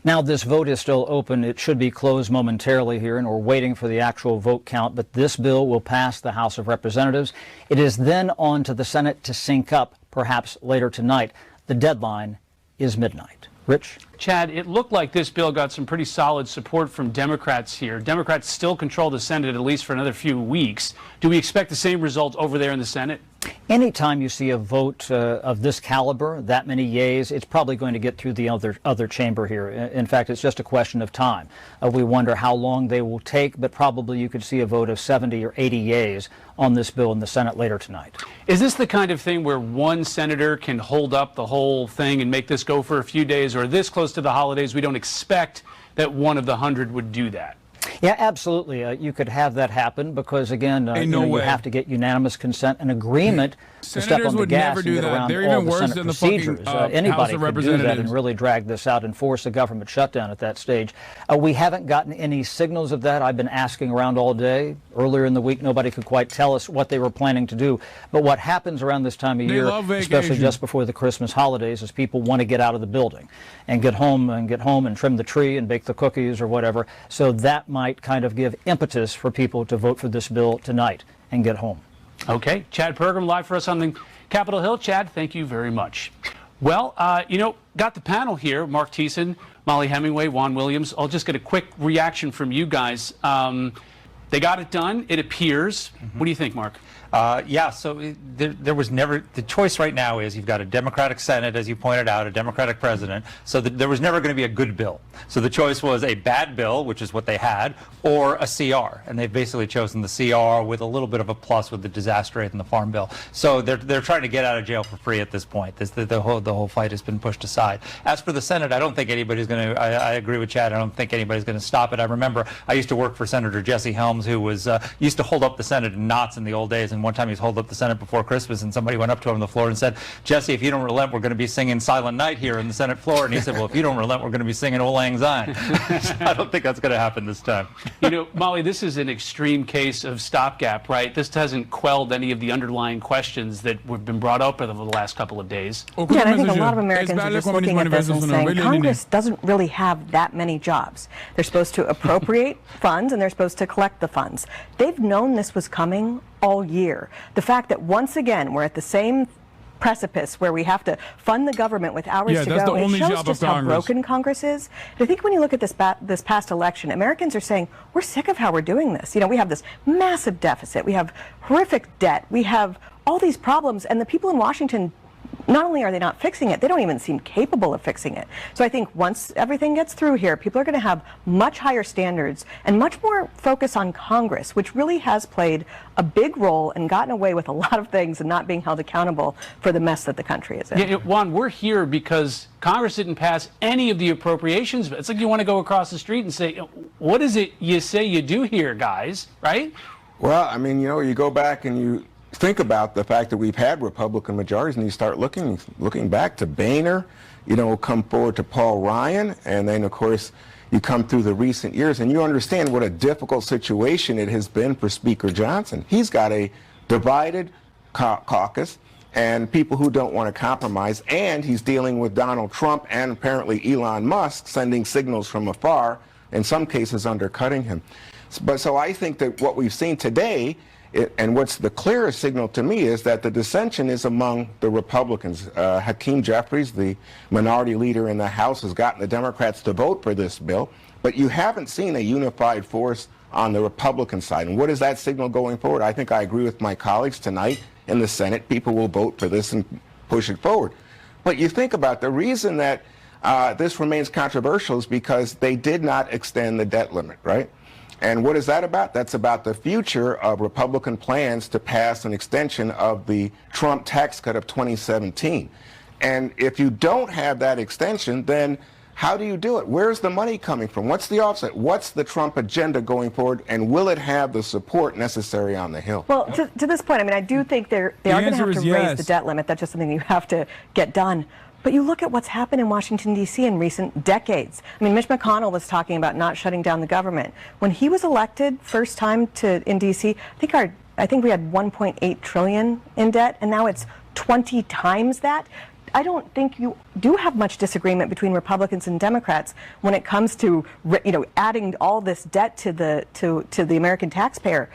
Speaker 22: Now this vote is still open. It should be closed momentarily here, and we're waiting for the actual vote count. But this bill will pass the House of Representatives. It is then on to the Senate to sync up, perhaps later tonight. The deadline is midnight. Rich?
Speaker 23: Chad, it looked like this bill got some pretty solid support from Democrats here. Democrats still control the Senate at least for another few weeks. Do we expect the same result over there in the Senate?
Speaker 22: Anytime you see a vote of this caliber, that many yeas, it's probably going to get through the other chamber here. In fact, it's just a question of time. We wonder how long they will take, but probably you could see a vote of 70 or 80 yeas on this bill in the Senate later tonight.
Speaker 23: Is this the kind of thing where one senator can hold up the whole thing and make this go for a few days, or this close to the holidays, we don't expect that one of the 100 would do that?
Speaker 22: Yeah, absolutely. You could have that happen because, again, you have to get unanimous consent and agreement to step on the gas and get around all the Senate procedures. Anybody could do that and really drag this out and force a government shutdown at that stage. We haven't gotten any signals of that. I've been asking around all day. Earlier in the week, nobody could quite tell us what they were planning to do. But what happens around this time of year, especially just before the Christmas holidays, is people want to get out of the building and get home and trim the tree and bake the cookies or whatever. So that might kind of give impetus for people to vote for this bill tonight and get home.
Speaker 23: Okay, Chad Pergram live for us on the Capitol Hill. Chad, thank you very much. Well, got the panel here, Mark Thiessen, Molly Hemingway, Juan Williams. I'll just get a quick reaction from you guys. They got it done, it appears. What do you think, Mark?
Speaker 4: Yeah, so there was never, the choice right now is you've got a Democratic Senate, as you pointed out, a Democratic president, so there was never going to be a good bill. So the choice was a bad bill, which is what they had, or a CR. And they've basically chosen the CR with a little bit of a plus with the disaster rate in the Farm Bill. So they're trying to get out of jail for free at this point. The whole fight has been pushed aside. As for the Senate, I don't think anybody's going to, I agree with Chad, I don't think anybody's going to stop it. I remember I used to work for Senator Jesse Helms, who was used to hold up the Senate in knots in the old days, and one time he was holding up the Senate before Christmas, and somebody went up to him on the floor and said, Jesse, if you don't relent, we're going to be singing Silent Night here in the Senate floor. And he said, well, if you don't relent, we're going to be singing Old Lang Syne. I don't think that's going to happen this time.
Speaker 23: Molly, this is an extreme case of stopgap, right? This hasn't quelled any of the underlying questions that have been brought up over the last couple of days.
Speaker 5: Yeah, and I think a lot of Americans are just looking at this and saying Congress doesn't really have that many jobs. They're supposed to appropriate funds and they're supposed to collect the funds. They've known this was coming all year. The fact that once again we're at the same precipice where we have to fund the government with hours to go, it shows just how broken Congress is. And I think when you look at this past election, Americans are saying we're sick of how we're doing this. We have this massive deficit, we have horrific debt, we have all these problems, and the people in Washington, not only are they not fixing it, they don't even seem capable of fixing it. So I think once everything gets through here, people are going to have much higher standards and much more focus on Congress, which really has played a big role and gotten away with a lot of things and not being held accountable for the mess that the country is in.
Speaker 23: Yeah, Juan, we're here because Congress didn't pass any of the appropriations. It's like you want to go across the street and say, what is it you say you do here, guys, right?
Speaker 6: Well, I mean, you go back and you think about the fact that we've had Republican majorities, and you start looking back to Boehner, come forward to Paul Ryan, and then of course you come through the recent years and you understand what a difficult situation it has been for Speaker Johnson. He's got a divided caucus and people who don't want to compromise, and he's dealing with Donald Trump and apparently Elon Musk sending signals from afar, in some cases undercutting him. So I think that what we've seen today, and what's the clearest signal to me, is that the dissension is among the Republicans. Hakeem Jeffries, the minority leader in the House, has gotten the Democrats to vote for this bill, but you haven't seen a unified force on the Republican side. And what is that signal going forward? I think I agree with my colleagues tonight in the Senate. People will vote for this and push it forward. But you think about the reason that this remains controversial is because they did not extend the debt limit, right? And what is that about? That's about the future of Republican plans to pass an extension of the Trump tax cut of 2017. And if you don't have that extension, then how do you do it? Where's the money coming from? What's the offset? What's the Trump agenda going forward? And will it have the support necessary on the Hill?
Speaker 5: Well, to this point, I mean, I do think they are going to have to raise the debt limit. That's just something you have to get done. But you look at what's happened in Washington, D.C. in recent decades. I mean, Mitch McConnell was talking about not shutting down the government. When he was elected first time in D.C., I think we had 1.8 trillion in debt, and now it's 20 times that. I don't think you do have much disagreement between Republicans and Democrats when it comes to adding all this debt to the American taxpayer.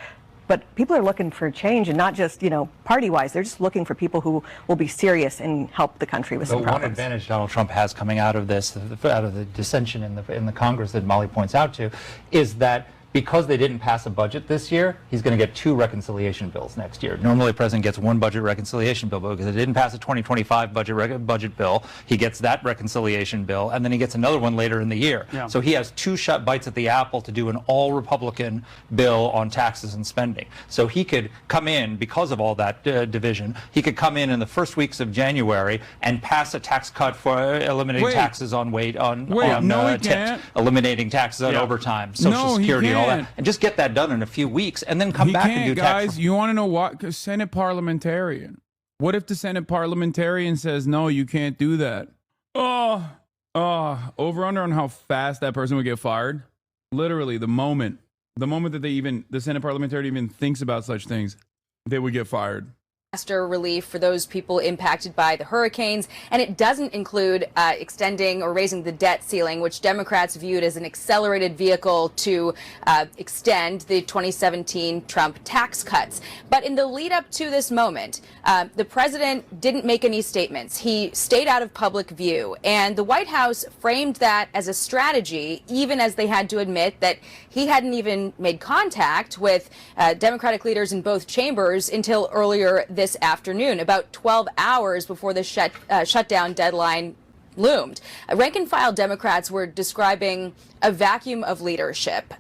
Speaker 5: But people are looking for change, and not just, party-wise. They're just looking for people who will be serious and help the country with some problems.
Speaker 4: One advantage Donald Trump has coming out of this, out of the dissension in the Congress that Molly points out to, is that because they didn't pass a budget this year, he's going to get 2 reconciliation bills next year. Normally, the president gets 1 budget reconciliation bill, but because it didn't pass a 2025 budget bill, he gets that reconciliation bill, and then he gets another one later in the year.
Speaker 23: Yeah.
Speaker 4: So he has 2 shut bites at the apple to do an all-Republican bill on taxes and spending. So he could come in, because of all that division, he could come in the first weeks of January and pass a tax cut for eliminating taxes on tips, eliminating taxes on overtime, Social Security, and all that, and just get that done in a few weeks, and then come back and do tax.
Speaker 2: Guys, you want to know what? 'Cause Senate parliamentarian. What if the Senate parliamentarian says, no, you can't do that? Over under on how fast that person would get fired? Literally, the moment that the Senate parliamentarian even thinks about such things, they would get fired.
Speaker 7: Disaster relief for those people impacted by the hurricanes, and it doesn't include extending or raising the debt ceiling, which Democrats viewed as an accelerated vehicle to extend the 2017 Trump tax cuts. But in the lead up to this moment, the president didn't make any statements. He stayed out of public view, and the White House framed that as a strategy, even as they had to admit that he hadn't even made contact with Democratic leaders in both chambers until earlier this afternoon, about 12 hours before the shutdown deadline loomed. Rank-and-file Democrats were describing a vacuum of leadership.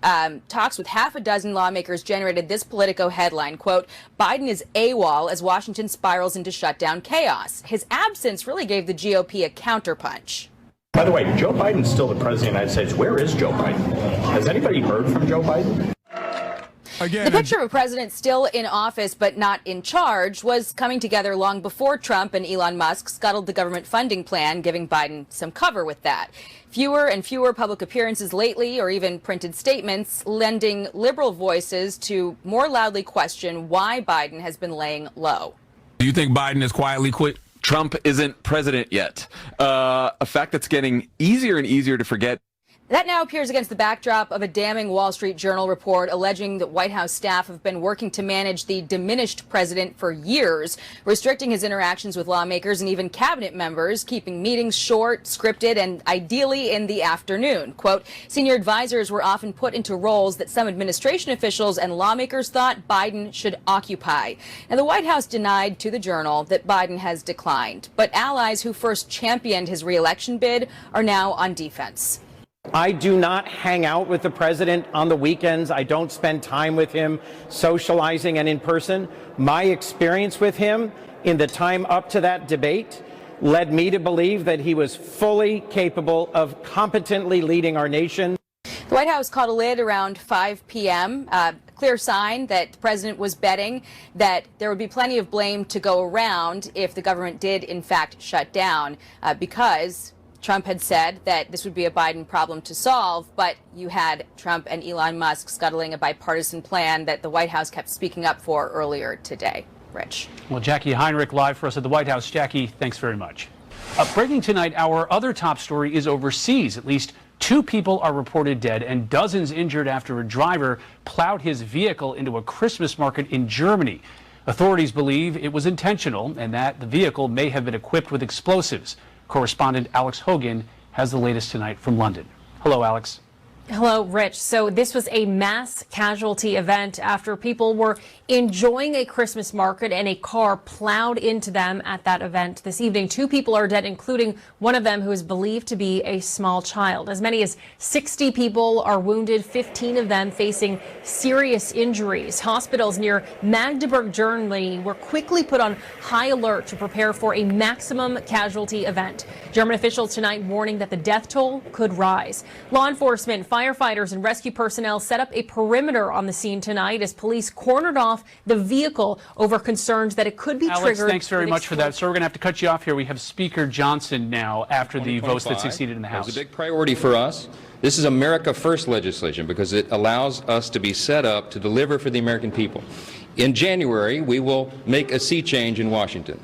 Speaker 7: Talks with half a dozen lawmakers generated this Politico headline, quote, Biden is AWOL as Washington spirals into shutdown chaos. His absence really gave the GOP a counterpunch.
Speaker 28: By the way, Joe Biden's still the president of the United States. Where is Joe Biden? Has anybody heard from Joe Biden?
Speaker 7: The picture of a president still in office but not in charge was coming together long before Trump and Elon Musk scuttled the government funding plan, giving Biden some cover with that. Fewer and fewer public appearances lately, or even printed statements, lending liberal voices to more loudly question why Biden has been laying low.
Speaker 8: Do you think Biden has quietly quit? Trump isn't president yet. A fact that's getting easier and easier to forget.
Speaker 7: That now appears against the backdrop of a damning Wall Street Journal report alleging that White House staff have been working to manage the diminished president for years, restricting his interactions with lawmakers and even cabinet members, keeping meetings short, scripted, and ideally in the afternoon. Quote, senior advisors were often put into roles that some administration officials and lawmakers thought Biden should occupy. And the White House denied to the Journal that Biden has declined. But allies who first championed his re-election bid are now on defense.
Speaker 9: I do not hang out with the president on the weekends. I don't spend time with him socializing and in person. My experience with him in the time up to that debate led me to believe that he was fully capable of competently leading our nation.
Speaker 7: The White House called a lid around 5 p.m., clear sign that the president was betting that there would be plenty of blame to go around if the government did, in fact, shut down, because Trump had said that this would be a Biden problem to solve, but you had Trump and Elon Musk scuttling a bipartisan plan that the White House kept speaking up for earlier today. Rich.
Speaker 23: Well, Jackie Heinrich live for us at the White House. Jackie, thanks very much. Breaking tonight, our other top story is overseas. At least 2 people are reported dead and dozens injured after a driver plowed his vehicle into a Christmas market in Germany. Authorities believe it was intentional and that the vehicle may have been equipped with explosives. Correspondent Alex Hogan has the latest tonight from London. Hello, Alex.
Speaker 10: Hello, Rich. So this was a mass casualty event after people were enjoying a Christmas market and a car plowed into them at that event this evening. 2 people are dead, including one of them who is believed to be a small child. As many as 60 people are wounded, 15 of them facing serious injuries. Hospitals near Magdeburg, Germany were quickly put on high alert to prepare for a maximum casualty event. German officials tonight warning that the death toll could rise. Law enforcement, firefighters and rescue personnel set up a perimeter on the scene tonight as police cornered off the vehicle over concerns that it could be triggered.
Speaker 23: Alex, thanks very much for that. So we're going to have to cut you off here. We have Speaker Johnson now after the votes that succeeded in the House.
Speaker 15: It's a big priority for us. This is America First legislation because it allows us to be set up to deliver for the American people. In January, we will make a sea change in Washington.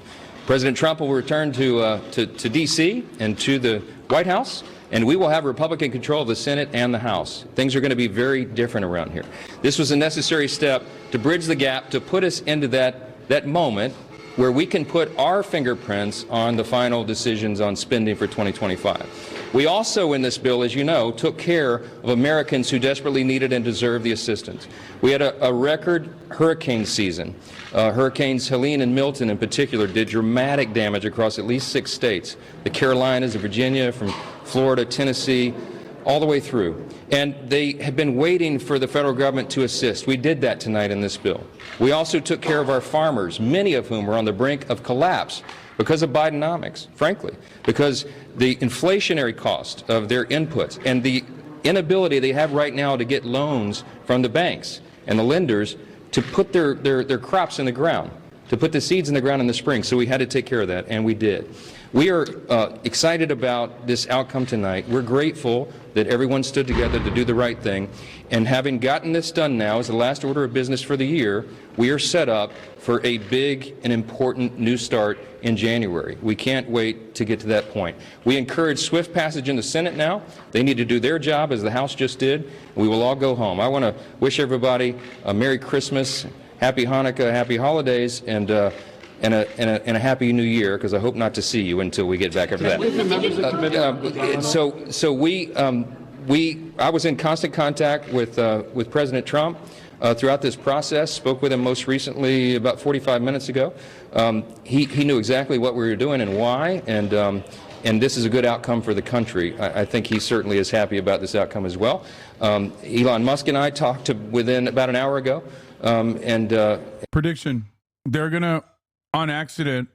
Speaker 15: President Trump will return to D.C. and to the White House, and we will have Republican control of the Senate and the House. Things are going to be very different around here. This was a necessary step to bridge the gap, to put us into that moment where we can put our fingerprints on the final decisions on spending for 2025. We also, in this bill, as you know, took care of Americans who desperately needed and deserved the assistance. We had a record hurricane season. Hurricanes Helene and Milton in particular did dramatic damage across at least 6 states, the Carolinas, Virginia, from Florida, Tennessee, all the way through. And they have been waiting for the federal government to assist. We did that tonight in this bill. We also took care of our farmers, many of whom are on the brink of collapse because of Bidenomics, frankly, because the inflationary cost of their inputs and the inability they have right now to get loans from the banks and the lenders to put their crops in the ground, to put the seeds in the ground in the spring. So we had to take care of that, and we did. We are excited about this outcome tonight. We're grateful that everyone stood together to do the right thing. And having gotten this done now as the last order of business for the year, we are set up for a big and important new start in January. We can't wait to get to that point. We encourage swift passage in the Senate now. They need to do their job as the House just did. We will all go home. I want to wish everybody a Merry Christmas, Happy Hanukkah, Happy Holidays, and a Happy New Year, because I hope not to see you until we get back after that. I was in constant contact with President Trump throughout this process, spoke with him most recently about 45 minutes ago. He knew exactly what we were doing and why, and this is a good outcome for the country. I think he certainly is happy about this outcome as well. Elon Musk and I talked within about an hour ago.
Speaker 2: Prediction. They're going to, on accident,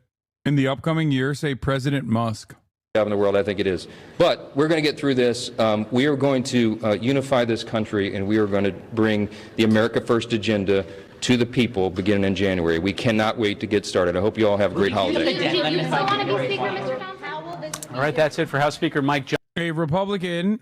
Speaker 2: in the upcoming year, say President Musk.
Speaker 15: In the world, I think it is. But we're going to get through this. We are going to unify this country, and we are going to bring the America First agenda to the people beginning in January. We cannot wait to get started. I hope you all have a great holiday.
Speaker 23: All right, that's it for House Speaker Mike Johnson.
Speaker 2: A Republican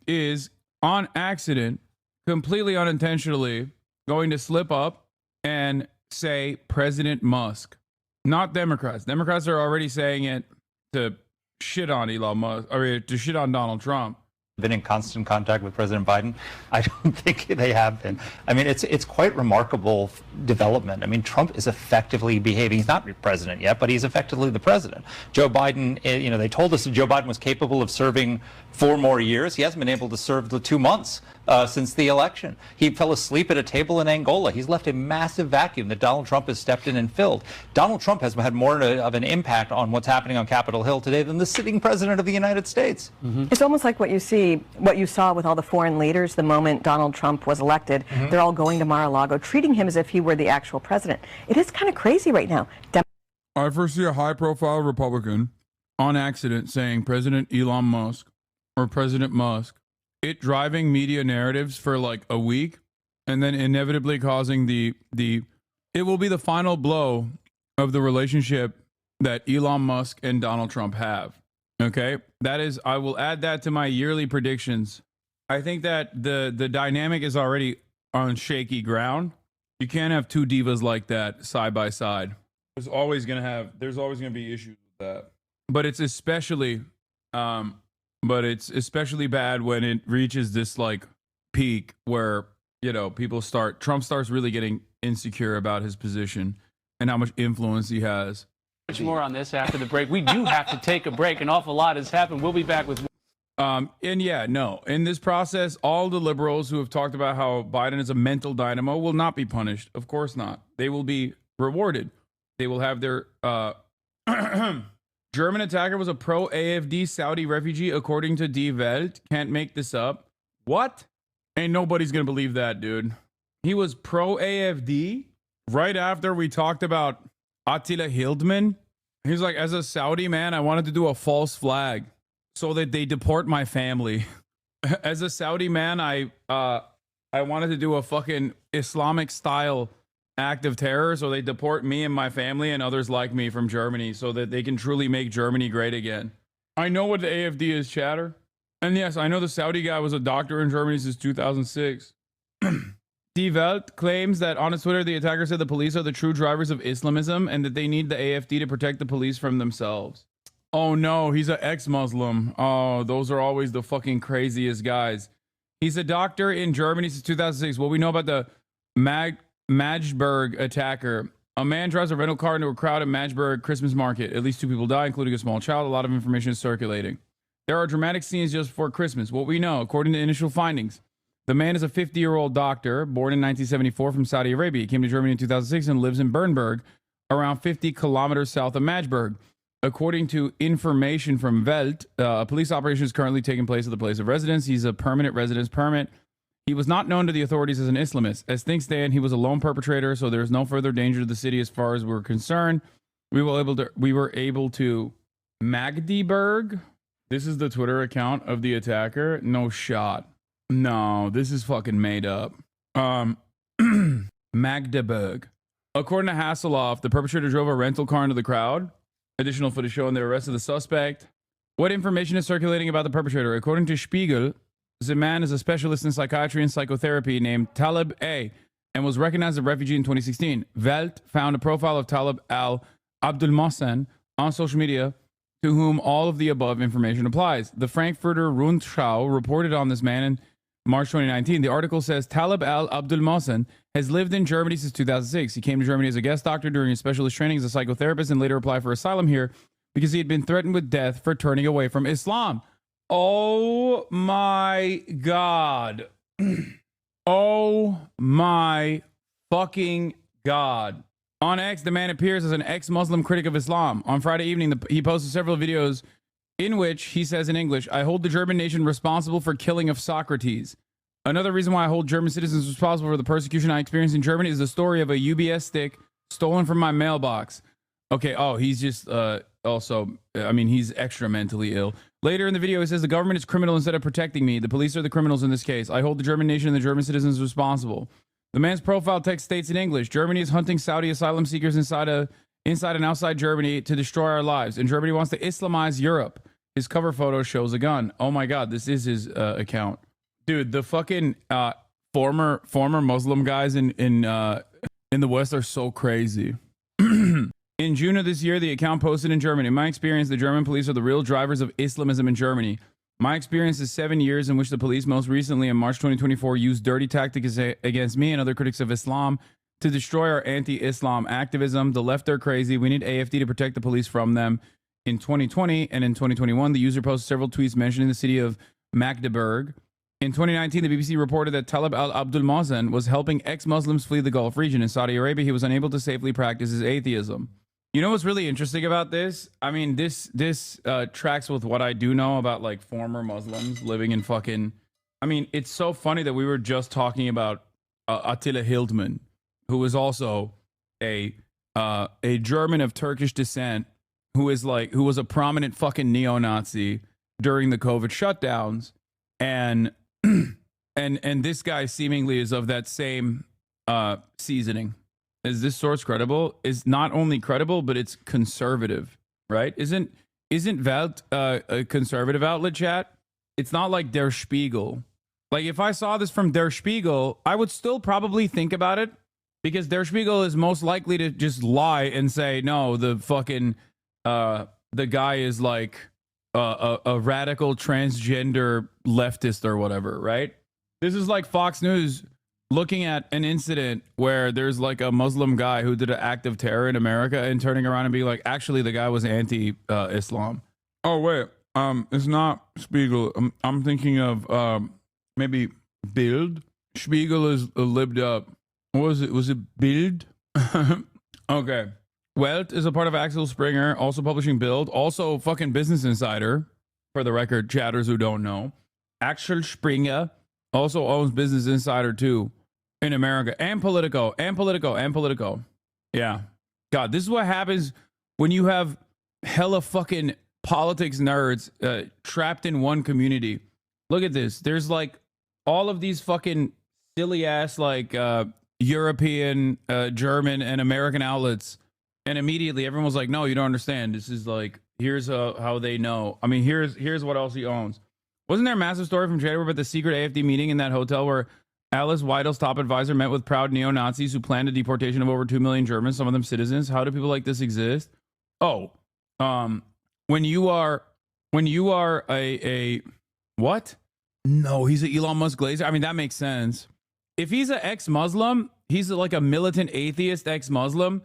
Speaker 2: is, on accident, completely unintentionally, going to slip up and say President Musk, not Democrats. Democrats are already saying it to shit on Elon Musk, or to shit on Donald Trump.
Speaker 4: Been in constant contact with President Biden? I don't think they have been. I mean, it's quite remarkable development. I mean, Trump is effectively behaving. He's not president yet, but he's effectively the president. Joe Biden, you know, they told us that Joe Biden was capable of serving 4 more years. He hasn't been able to serve the 2 months since the election. He fell asleep at a table in Angola. He's left a massive vacuum that Donald Trump has stepped in and filled. Donald Trump has had more of an impact on what's happening on Capitol Hill today than the sitting president of the United States.
Speaker 5: Mm-hmm. It's almost like what you saw with all the foreign leaders the moment Donald Trump was elected. Mm-hmm. They're all going to Mar-a-Lago, treating him as if he were the actual president. It is kind of crazy right now.
Speaker 2: I first see a high-profile Republican on accident saying President Elon Musk or President Musk, it driving media narratives for like a week, and then inevitably causing it will be the final blow of the relationship that Elon Musk and Donald Trump have. Okay, that is, I will add that to my yearly predictions. I think that the dynamic is already on shaky ground. You can't have two divas like that side by side. There's always gonna be issues with that. But it's especially bad when it reaches this like peak where, you know, Trump starts really getting insecure about his position and how much influence he has.
Speaker 23: Much more on this after the break. We do have to take a break. An awful lot has happened. We'll be back with in this process, all the liberals who have talked about how Biden is a mental dynamo will not be punished. Of course not. They will be rewarded. They will have their German attacker was a pro-AfD Saudi refugee, according to Die Welt. Can't make this up. What? Ain't nobody's gonna believe that, dude. He was pro-AfD right after we talked about Attila Hildmann. He's like, as a Saudi man, I wanted to do a false flag so that they deport my family. As a Saudi man, I wanted to do a fucking Islamic style act of terror so they deport me and my family and others like me from Germany so that they can truly make Germany great again. I know what the AfD is, chatter. And yes, I know the Saudi guy was a doctor in Germany since 2006. Die Welt claims that on his Twitter, the attacker said the police are the true drivers of Islamism and that they need the AfD to protect the police from themselves. Oh no, he's an ex-Muslim. Oh, those are always the fucking craziest guys. He's a doctor in Germany since 2006. What we know about the Magdeburg attacker
Speaker 2: A man drives a rental car into a crowd at Magdeburg Christmas market. At least 2 people die, including a small child. A lot of information is circulating. There are dramatic scenes just before Christmas. What we know, according to initial findings, the man is a 50-year-old doctor born in 1974 from Saudi Arabia. He came to Germany in 2006 and lives in Bernburg, around 50 kilometers south of Magdeburg. According to information from Welt, a police operation is currently taking place at the place of residence. He's a permanent residence permit. He was not known to the authorities as an Islamist. As things stand, he was a lone perpetrator, so there is no further danger to the city as far as we're concerned. We were able to Magdeburg. This is the Twitter account of the attacker. No shot. No, this is fucking made up. Magdeburg. According to Hasselhoff, the perpetrator drove a rental car into the crowd. Additional footage showing the arrest of the suspect. What information is circulating about the perpetrator? According to Spiegel, the man is a specialist in psychiatry and psychotherapy named Talib A. and was recognized as a refugee in 2016. Welt found a profile of Talib al-Abdul Mohsen on social media, to whom all of the above information applies. The Frankfurter Rundschau reported on this man in March 2019. The article says Talib al-Abdul Mohsen has lived in Germany since 2006. He came to Germany as a guest doctor during his specialist training as a psychotherapist and later applied for asylum here because he had been threatened with death for turning away from Islam. Oh my God. Oh my fucking God. On X, the man appears as an ex-Muslim critic of Islam. On Friday evening, he posted several videos in which he says in English, I hold the German nation responsible for killing of Socrates. Another reason why I hold German citizens responsible for the persecution I experienced in Germany is the story of a UBS stick stolen from my mailbox. Okay, oh, he's just also, I mean, he's extra mentally ill. Later in the video, he says the government is criminal instead of protecting me. The police are the criminals in this case. I hold the German nation and the German citizens responsible. The man's profile text states in English, Germany is hunting Saudi asylum seekers inside and outside Germany to destroy our lives. And Germany wants to Islamize Europe. His cover photo shows a gun. Oh my God, this is his account. Dude, the fucking former Muslim guys in the West are so crazy. In June of this year, the account posted in German. In my experience, the German police are the real drivers of Islamism in Germany. My experience is 7 years in which the police most recently in March 2024 used dirty tactics against me and other critics of Islam to destroy our anti-Islam activism. The left are crazy. We need AFD to protect the police from them. In 2020 and in 2021, the user posted several tweets mentioning the city of Magdeburg. In 2019, the BBC reported that Talib al-Abdul Mohsen was helping ex-Muslims flee the Gulf region. In Saudi Arabia, he was unable to safely practice his atheism. You know what's really interesting about this? I mean, this tracks with what I do know about like former Muslims living in fucking... I mean, it's so funny that we were just talking about Attila Hildmann, who is also a German of Turkish descent, who was a prominent fucking neo-Nazi during the COVID shutdowns, and this guy seemingly is of that same seasoning. Is this source credible? Is not only credible, but it's conservative, right? Isn't Welt a conservative outlet, chat? It's not like Der Spiegel. Like if I saw this from Der Spiegel, I would still probably think about it, because Der Spiegel is most likely to just lie and say, no, the fucking the guy is like a radical transgender leftist or whatever, right? This is like Fox News looking at an incident where there's like a Muslim guy who did an act of terror in America and turning around and being like, actually, the guy was anti-Islam. Oh, wait. It's not Spiegel. I'm thinking of maybe Bild. Spiegel is libbed up. What was it? Was it Bild? Okay. Welt is a part of Axel Springer, also publishing Bild, also fucking Business Insider, for the record, chatters who don't know. Axel Springer also owns Business Insider too in America, and Politico. Yeah. God, this is what happens when you have hella fucking politics nerds trapped in one community. Look at this. There's like all of these fucking silly ass like European, German, and American outlets. And immediately everyone was like, no, you don't understand. This is like, here's how they know. I mean, here's what else he owns. Wasn't there a massive story from January about the secret AFD meeting in that hotel where Alice Weidel's top advisor met with proud neo-Nazis who planned a deportation of over 2 million Germans, some of them citizens? How do people like this exist? Oh, when you are a what? No, he's an Elon Musk glazer. I mean, that makes sense. If he's an ex-Muslim, he's like a militant atheist ex-Muslim.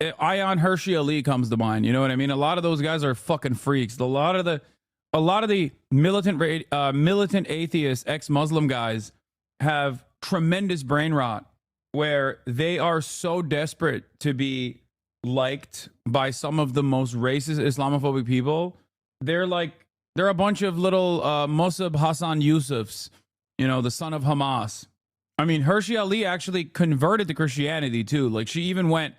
Speaker 2: Ayaan Hirsi Ali comes to mind. You know what I mean? A lot of those guys are fucking freaks. A lot of the militant atheist ex-Muslim guys have tremendous brain rot where they are so desperate to be liked by some of the most racist Islamophobic people. They're a bunch of little Mossab Hassan Yusufs, you know, the son of Hamas. I mean, Hirsi Ali actually converted to Christianity too. Like she even went,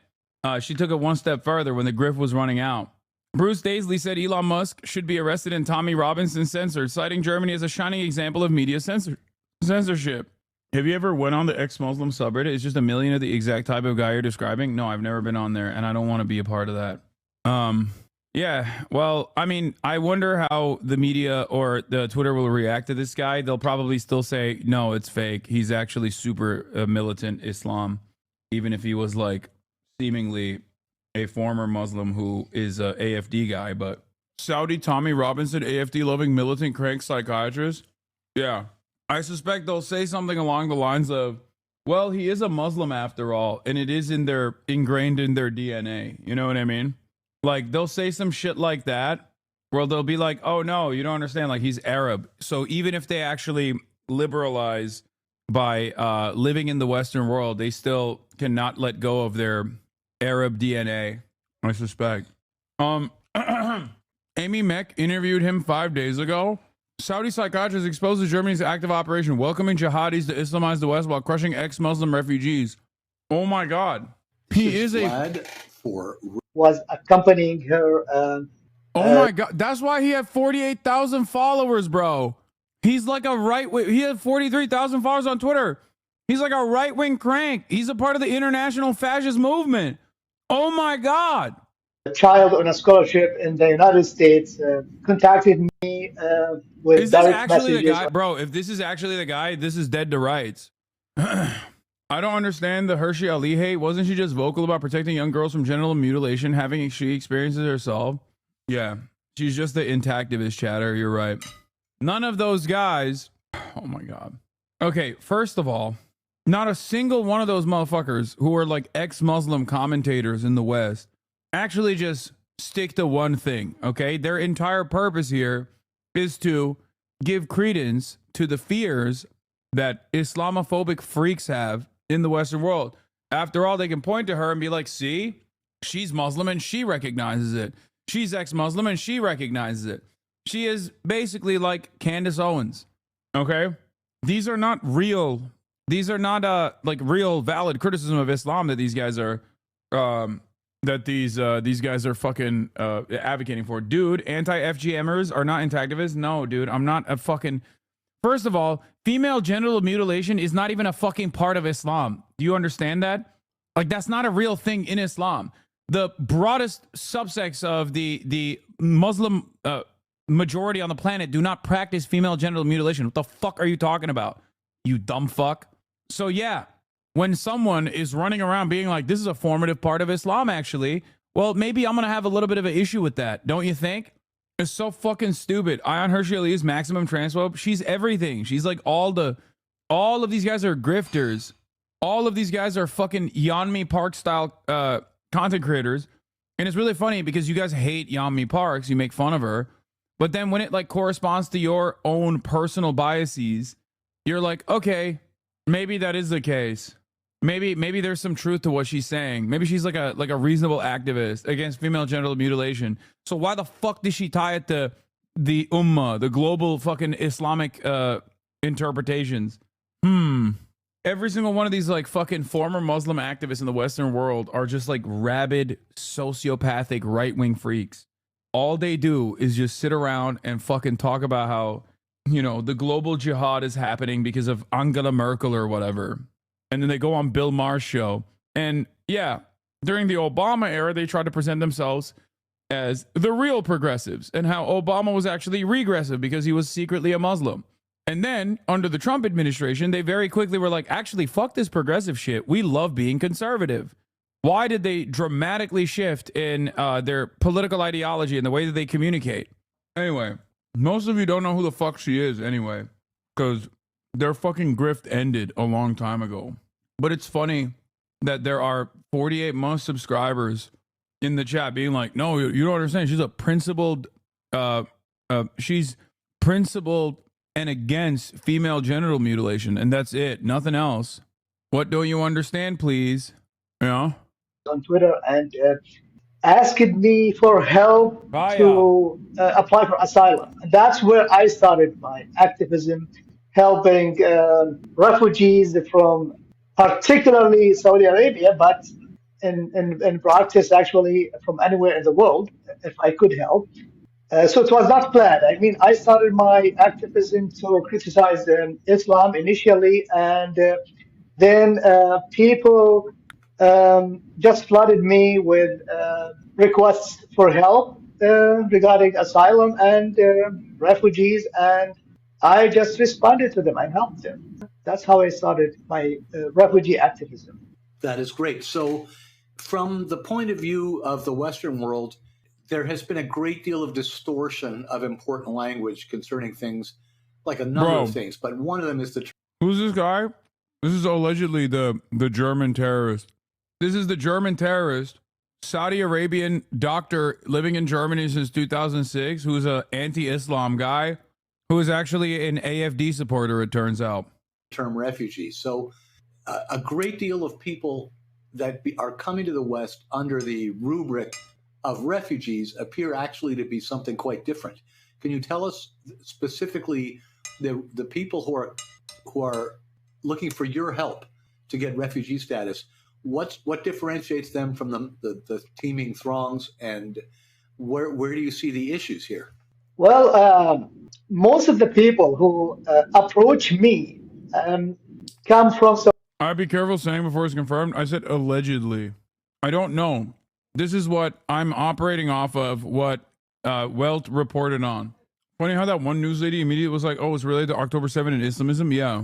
Speaker 2: she took it one step further when the grift was running out. Bruce Daisley said Elon Musk should be arrested and Tommy Robinson censored, citing Germany as a shining example of media censorship. Have you ever went on the ex-Muslim subreddit? It's just a million of the exact type of guy you're describing. No, I've never been on there, and I don't want to be a part of that. Yeah, well, I mean, I wonder how the media or the Twitter will react to this guy. They'll probably still say, no, it's fake. He's actually super militant Islam, even if he was like seemingly a former Muslim who is a AFD guy. But Saudi Tommy Robinson, AFD loving militant crank psychiatrist. Yeah, I suspect they'll say something along the lines of, well, he is a Muslim after all, and it is ingrained in their DNA. You know what I mean? Like, they'll say some shit like that, where they'll be like, oh, no, you don't understand. Like, he's Arab. So even if they actually liberalize by living in the Western world, they still cannot let go of their Arab DNA, I suspect. Amy Meck interviewed him 5 days ago. Saudi psychiatrist exposes Germany's active operation, welcoming jihadis to Islamize the West while crushing ex-Muslim refugees. Oh, my God. He is
Speaker 1: was accompanying her.
Speaker 2: Oh my God. That's why he had 48,000 followers, bro. He's like a right-wing. He had 43,000 followers on Twitter. He's like a right-wing crank. He's a part of the international fascist movement. Oh my God.
Speaker 1: A child on a scholarship in the United States contacted me with
Speaker 2: Is this
Speaker 1: direct
Speaker 2: actually the
Speaker 1: messages.
Speaker 2: guy? Bro, if this is actually the guy, this is dead to rights. I don't understand the Hirsi Ali hate. Wasn't she just vocal about protecting young girls from genital mutilation, having she experiences herself? Yeah, she's just the intactivist chatter. You're right. None of those guys. Oh my God. Okay, first of all, not a single one of those motherfuckers who are like ex-Muslim commentators in the West actually just stick to one thing, okay? Their entire purpose here is to give credence to the fears that Islamophobic freaks have in the Western world. After all, they can point to her and be like, see, she's Muslim and she recognizes it. She's ex-Muslim and she recognizes it. She is basically like Candace Owens, okay? These are not real. These are not like real valid criticism of Islam that these guys are these guys are fucking advocating for. Dude, anti-FGMers are not intactivists. No, dude, I'm not a fucking. First of all, female genital mutilation is not even a fucking part of Islam. Do you understand that? Like, that's not a real thing in Islam. The broadest subsects of the Muslim majority on the planet do not practice female genital mutilation. What the fuck are you talking about, you dumb fuck? So yeah, when someone is running around being like, this is a formative part of Islam, actually, well, maybe I'm going to have a little bit of an issue with that. Don't you think? It's so fucking stupid. Ayaan Hirsi Ali is maximum transphobe. She's everything. She's like all of these guys are grifters. All of these guys are fucking Yeonmi Park style content creators. And it's really funny because you guys hate Yeonmi Parks. You make fun of her. But then when it like corresponds to your own personal biases, you're like, okay, maybe that is the case. Maybe there's some truth to what she's saying. Maybe she's like a reasonable activist against female genital mutilation. So why the fuck did she tie it to the Ummah, the global fucking Islamic interpretations? Every single one of these like fucking former Muslim activists in the Western world are just like rabid, sociopathic, right-wing freaks. All they do is just sit around and fucking talk about how, you know, the global jihad is happening because of Angela Merkel or whatever. And then they go on Bill Maher's show. And yeah, during the Obama era, they tried to present themselves as the real progressives and how Obama was actually regressive because he was secretly a Muslim. And then under the Trump administration, they very quickly were like, actually, fuck this progressive shit. We love being conservative. Why did they dramatically shift in their political ideology and the way that they communicate? Anyway, most of you don't know who the fuck she is anyway, because their fucking grift ended a long time ago. But it's funny that there are 48-month subscribers in the chat being like, no, you don't understand. She's a principled, she's principled and against female genital mutilation. And that's it. Nothing else. What don't you understand, please? Yeah.
Speaker 1: On Twitter and asking me for help to apply for asylum. And that's where I started my activism, helping refugees from particularly Saudi Arabia, but in practice actually from anywhere in the world, if I could help. So it was not planned. I mean, I started my activism to criticize Islam initially, and then people just flooded me with requests for help regarding asylum and refugees, and I just responded to them and helped them. That's how I started my refugee activism.
Speaker 3: That is great. So from the point of view of the Western world, there has been a great deal of distortion of important language concerning things, like a number of things, but one of them is the...
Speaker 2: Who's this guy? This is allegedly the German terrorist. This is the German terrorist, Saudi Arabian doctor living in Germany since 2006, who's an anti-Islam guy, who is actually an AFD supporter, it turns out.
Speaker 3: Term refugees. So a great deal of people that are coming to the West under the rubric of refugees appear actually to be something quite different. Can you tell us specifically the people who are looking for your help to get refugee status? What differentiates them from the teeming throngs, and where do you see the issues here?
Speaker 1: Well, most of the people who approach me come from...
Speaker 2: I'd be careful saying before it's confirmed. I said allegedly. I don't know. This is what I'm operating off of, what Welt reported on. Funny how that one news lady immediately was like, oh, it's related to October 7 and Islamism? Yeah.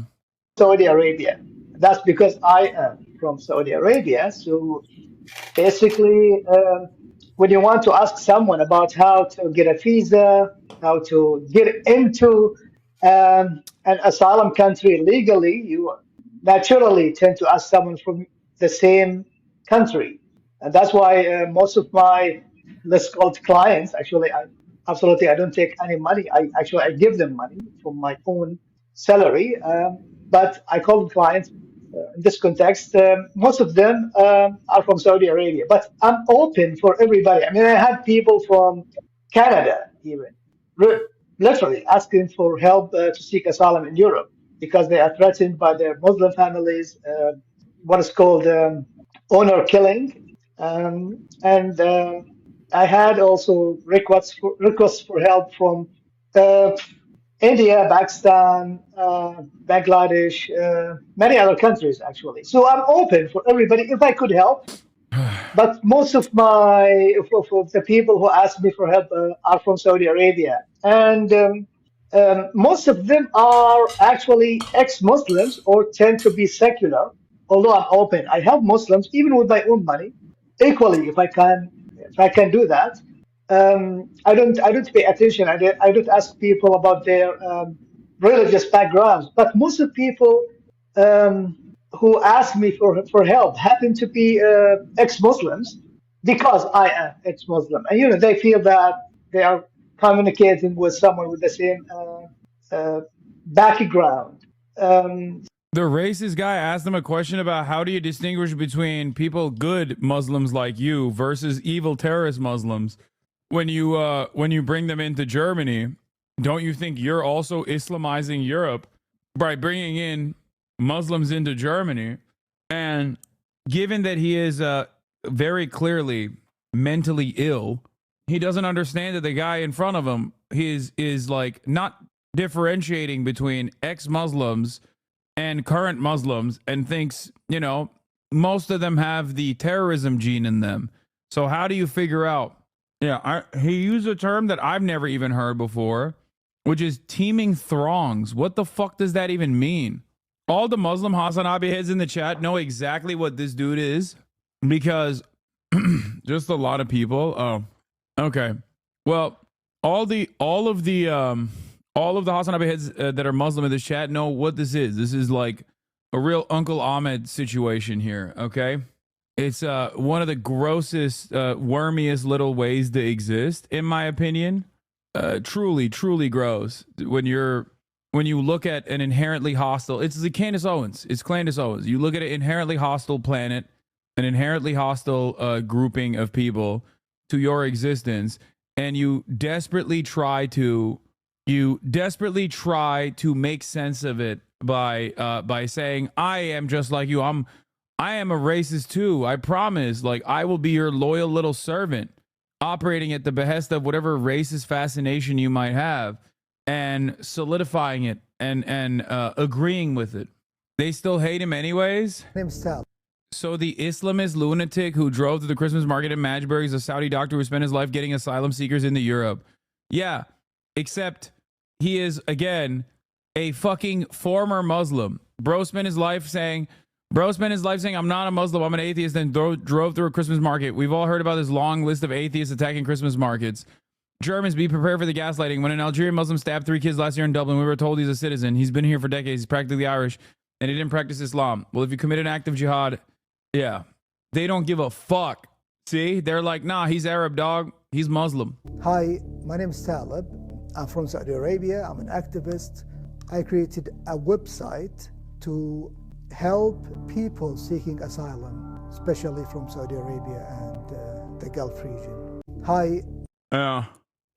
Speaker 1: Saudi Arabia. That's because I am from Saudi Arabia. So basically, when you want to ask someone about how to get a visa, how to get into an asylum country legally, you naturally tend to ask someone from the same country. And that's why most of my, let's call it clients, actually, I don't take any money. I give them money from my own salary. But I call them clients in this context. Most of them are from Saudi Arabia. But I'm open for everybody. I mean, I had people from Canada even, literally asking for help to seek asylum in Europe because they are threatened by their Muslim families, what is called honor killing. I had also requests for help from India, Pakistan, Bangladesh, many other countries actually. So I'm open for everybody if I could help. But most of the people who ask me for help are from Saudi Arabia, and most of them are actually ex-Muslims or tend to be secular. Although I'm open, I help Muslims even with my own money. Equally, if I can do that, I don't pay attention. I don't ask people about their religious backgrounds. But most of the people who ask me for help happen to be ex-Muslims because I am ex-Muslim, and they feel that they are communicating with someone with the same background.
Speaker 2: The racist guy asked them a question about how do you distinguish between people, good Muslims like you, versus evil terrorist Muslims. When you bring them into Germany, don't you think you're also Islamizing Europe by bringing in Muslims into Germany? And given that he is very clearly mentally ill, he doesn't understand that the guy in front of him is like not differentiating between ex-Muslims and current Muslims, and thinks, most of them have the terrorism gene in them. So how do you figure out? Yeah, he used a term that I've never even heard before, which is teeming throngs. What the fuck does that even mean? All the Muslim HasanAbi heads in the chat know exactly what this dude is, because just a lot of people. Oh, okay. Well, all of the HasanAbi heads that are Muslim in this chat know what this is. This is like a real Uncle Ahmed situation here, okay? It's one of the grossest, wormiest little ways to exist, in my opinion. Truly, truly gross. When you look at an inherently hostile, it's the Candace Owens. It's Candace Owens. You look at an inherently hostile planet, an inherently hostile grouping of people to your existence, and you desperately try to make sense of it by saying, I am just like you. I am a racist too. I promise. Like, I will be your loyal little servant, operating at the behest of whatever racist fascination you might have, and solidifying it and agreeing with it. They still hate him anyways. So the Islamist lunatic who drove to the Christmas market in Magdeburg is a Saudi doctor who spent his life getting asylum seekers into Europe. Yeah, except he is, again, a fucking former Muslim. Bro spent his life saying, I'm not a Muslim, I'm an atheist, and drove through a Christmas market. We've all heard about this long list of atheists attacking Christmas markets. Germans, be prepared for the gaslighting. When an Algerian Muslim stabbed 3 kids last year in Dublin, we were told he's a citizen. He's been here for decades. He's practically Irish, and he didn't practice Islam. Well, if you commit an act of jihad, yeah, they don't give a fuck. See? They're like, nah, he's Arab, dog. He's Muslim.
Speaker 11: Hi, my name is Talib. I'm from Saudi Arabia. I'm an activist. I created a website to help people seeking asylum, especially from Saudi Arabia and the Gulf region. Hi.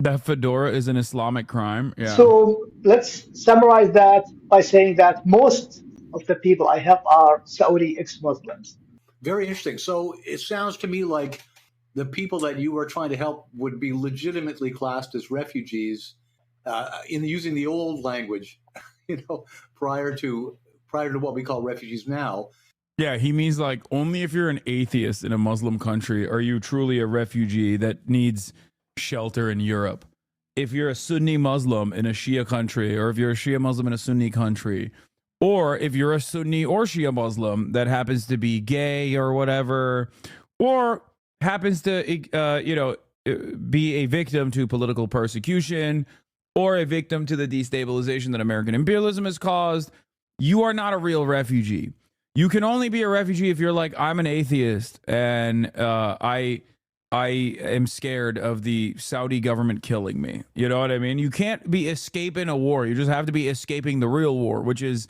Speaker 2: That fedora is an Islamic crime. Yeah.
Speaker 1: So let's summarize that by saying that most of the people I help are Saudi ex-Muslims.
Speaker 3: Very interesting. So it sounds to me like the people that you are trying to help would be legitimately classed as refugees in using the old language, prior to what we call refugees now.
Speaker 2: Yeah, he means like only if you're an atheist in a Muslim country are you truly a refugee that needs shelter in Europe. If you're a Sunni Muslim in a Shia country, or if you're a Shia Muslim in a Sunni country, or if you're a Sunni or Shia Muslim that happens to be gay or whatever, or happens to, be a victim to political persecution or a victim to the destabilization that American imperialism has caused, you are not a real refugee. You can only be a refugee if you're like, I'm an atheist and I am scared of the Saudi government killing me. You know what I mean? You can't be escaping a war. You just have to be escaping the real war, which is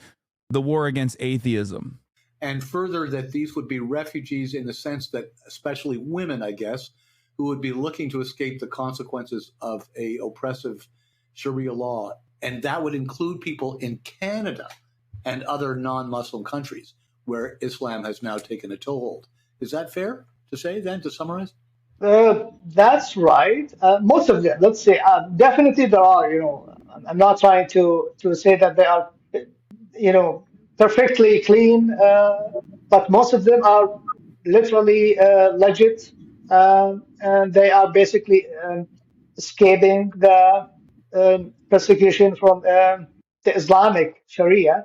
Speaker 2: the war against atheism.
Speaker 3: And further, that these would be refugees in the sense that, especially women, I guess, who would be looking to escape the consequences of a oppressive Sharia law. And that would include people in Canada and other non-Muslim countries where Islam has now taken a toehold. Is that fair to say then, to summarize?
Speaker 1: That's right. Most of them, let's say, definitely there are, I'm not trying to say that they are, perfectly clean, but most of them are literally legit, and they are basically escaping the persecution from the Islamic Sharia.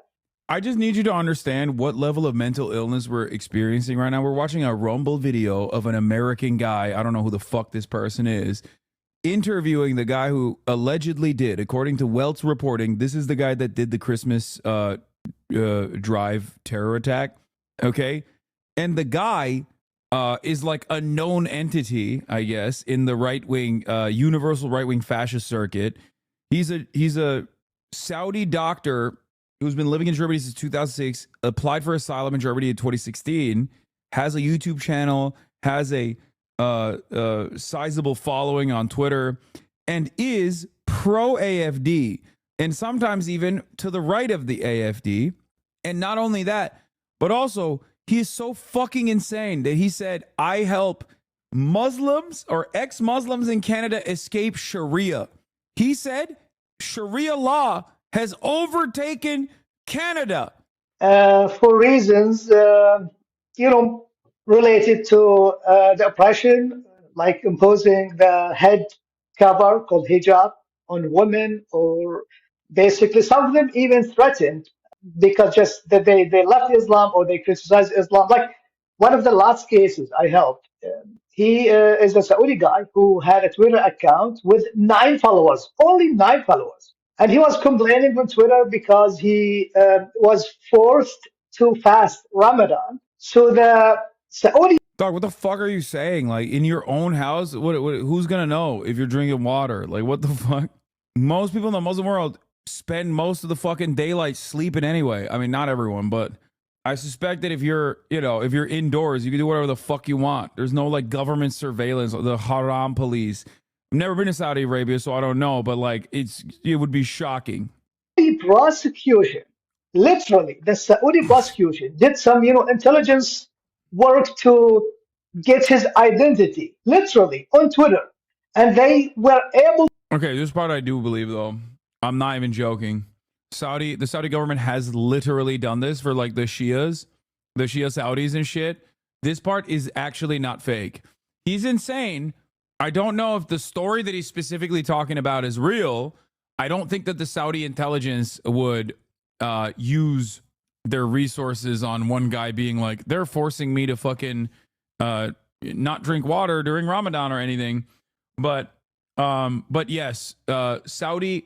Speaker 2: I just need you to understand what level of mental illness we're experiencing right now. We're watching a Rumble video of an American guy, I don't know who the fuck this person is, interviewing the guy who allegedly did, according to Welt's reporting, this is the guy that did the Christmas drive terror attack, okay? And the guy is like a known entity, I guess, in the right-wing, universal right-wing fascist circuit. He's a Saudi doctor who's been living in Germany since 2006, applied for asylum in Germany in 2016, has a YouTube channel, has a sizable following on Twitter, and is pro-AFD, and sometimes even to the right of the AFD. And not only that, but also he is so fucking insane that he said, I help Muslims or ex-Muslims in Canada escape Sharia. He said Sharia law has overtaken Canada.
Speaker 1: For reasons, related to the oppression, like imposing the head cover called hijab on women, or basically some of them even threatened because just that they left Islam or they criticized Islam. Like one of the last cases I helped, he is a Saudi guy who had a Twitter account with 9 followers, only 9 followers. And he was complaining on Twitter because he was forced to fast Ramadan. So the Saudi
Speaker 2: Dog, what the fuck are you saying? Like, in your own house, who's gonna know if you're drinking water? Like, what the fuck? Most people in the Muslim world spend most of the fucking daylight sleeping anyway. I mean, not everyone, but I suspect that if you're, if you're indoors, you can do whatever the fuck you want. There's no like government surveillance or the haram police. I've never been to Saudi Arabia, so I don't know, but like it would be shocking.
Speaker 1: The prosecution, literally, the Saudi prosecution did some, intelligence work to get his identity, literally, on Twitter. And they were able.
Speaker 2: Okay, this part I do believe, though. I'm not even joking. The Saudi government has literally done this for like the Shia Saudis and shit. This part is actually not fake. He's insane. I don't know if the story that he's specifically talking about is real. I don't think that the Saudi intelligence would use their resources on one guy being like, they're forcing me to fucking not drink water during Ramadan or anything. But yes, the Saudi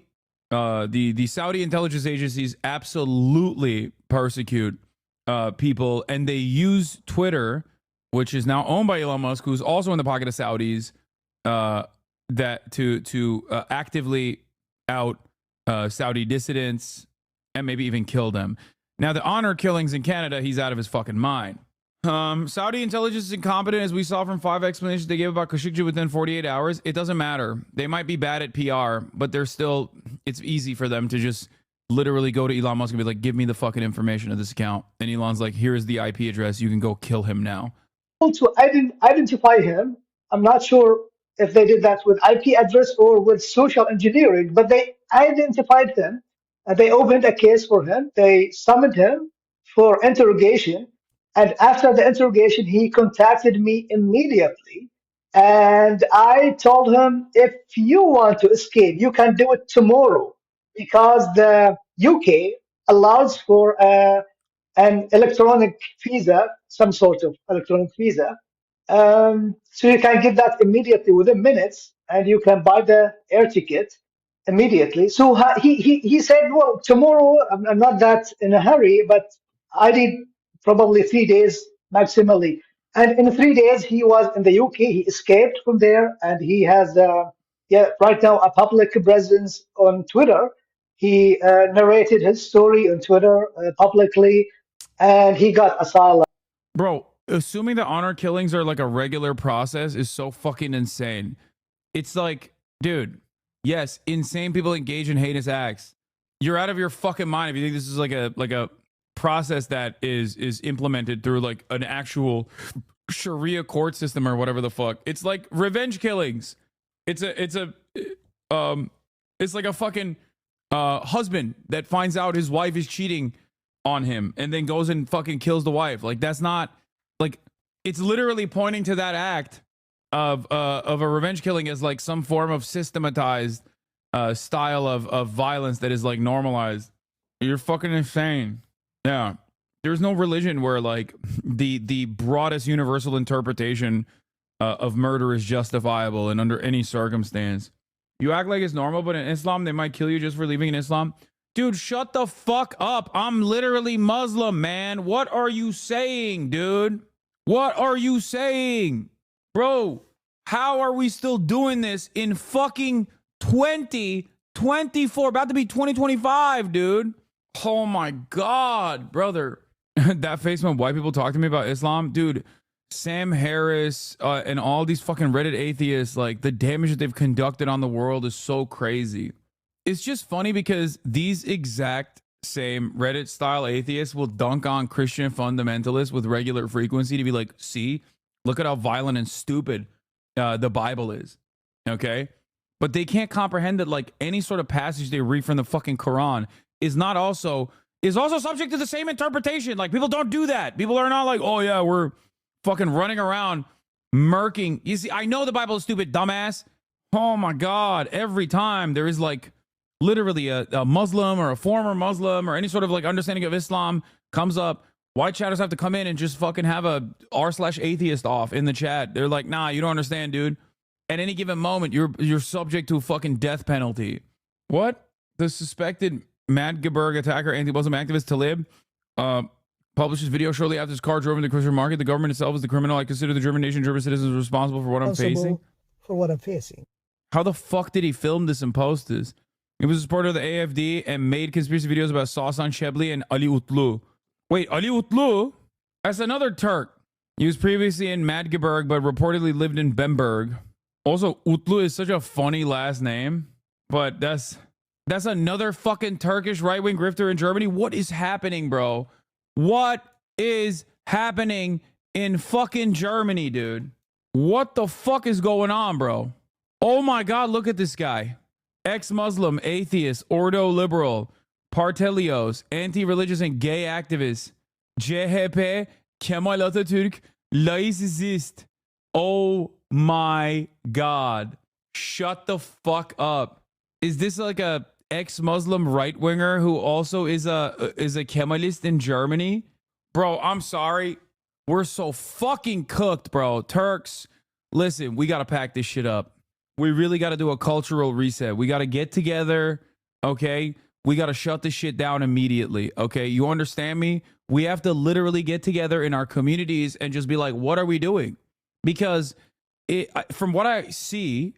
Speaker 2: intelligence agencies absolutely persecute people, and they use Twitter, which is now owned by Elon Musk, who's also in the pocket of Saudis, that to actively out Saudi dissidents and maybe even kill them. Now, the honor killings in Canada, he's out of his fucking mind. Saudi intelligence is incompetent, as we saw from 5 explanations they gave about Khashoggi within 48 hours. It doesn't matter. They might be bad at PR, but they're still, it's easy for them to just literally go to Elon Musk and be like, give me the fucking information of this account. And Elon's like, here is the IP address. You can go kill him now.
Speaker 1: To identify him, I'm not sure if they did that with IP address or with social engineering, but they identified him. They opened a case for him. They summoned him for interrogation. And after the interrogation, he contacted me immediately. And I told him, if you want to escape, you can do it tomorrow, because the UK allows for an electronic visa, some sort of electronic visa. So you can get that immediately within minutes, and you can buy the air ticket immediately. So he said, well, tomorrow, I'm not that in a hurry, but I need probably 3 days maximally. And in 3 days, he was in the UK. He escaped from there, and he has, right now, a public presence on Twitter. He narrated his story on Twitter publicly, and he got asylum.
Speaker 2: Bro, assuming that honor killings are like a regular process is so fucking insane. It's like, dude, yes, insane people engage in heinous acts. You're out of your fucking mind if you think this is like a process that is implemented through like an actual Sharia court system or whatever the fuck. It's like revenge killings. It's like a fucking husband that finds out his wife is cheating on him and then goes and fucking kills the wife. Like, that's not, like, it's literally pointing to that act of a revenge killing as like some form of systematized style of violence that is like normalized. You're fucking insane. Yeah. There's no religion where like the broadest universal interpretation of murder is justifiable and under any circumstance. You act like it's normal, but in Islam, they might kill you just for leaving in Islam. Dude, shut the fuck up. I'm literally Muslim, man. What are you saying, dude? What are you saying? Bro, how are we still doing this in fucking 2024? About to be 2025, dude. Oh my God, brother. That face when white people talk to me about Islam, dude. Sam Harris and all these fucking Reddit atheists, like the damage that they've conducted on the world is so crazy. It's just funny because these exact same Reddit style atheists will dunk on Christian fundamentalists with regular frequency to be like, see, look at how violent and stupid the Bible is. Okay. But they can't comprehend that like any sort of passage they read from the fucking Quran is also subject to the same interpretation. Like, people don't do that. People are not like, oh yeah, we're fucking running around murking. You see, I know the Bible is stupid, dumbass. Oh my God. Every time there is like literally a Muslim or a former Muslim or any sort of like understanding of Islam comes up, white chatters have to come in and just fucking have a r/atheist off in the chat. They're like, nah, you don't understand, dude. At any given moment, you're subject to a fucking death penalty. What? The suspected Magdeburg attacker, anti-Muslim activist Talib, published this video shortly after his car drove into the Christian market. The government itself is the criminal. I consider the German nation, German citizens responsible for what I'm facing.
Speaker 11: For what I'm facing.
Speaker 2: How the fuck did he film this and post this? He was a supporter of the AFD and made conspiracy videos about Sasan Shebli and Ali Utlu. Wait, Ali Utlu? That's another Turk. He was previously in Magdeburg, but reportedly lived in Bamberg. Also, Utlu is such a funny last name, but that's another fucking Turkish right-wing grifter in Germany. What is happening, bro? What is happening in fucking Germany, dude? What the fuck is going on, bro? Oh my God, look at this guy. Ex-Muslim, atheist, Ordo liberal, Partelios, anti-religious and gay activist, CHP, Kemal Atatürk, laicist. Oh my God. Shut the fuck up. Is this like a ex-Muslim right-winger who also is a Kemalist in Germany? Bro, I'm sorry. We're so fucking cooked, bro. Turks, listen, we got to pack this shit up. We really got to do a cultural reset. We got to get together, okay? We got to shut this shit down immediately, okay? You understand me? We have to literally get together in our communities and just be like, what are we doing? Because from what I see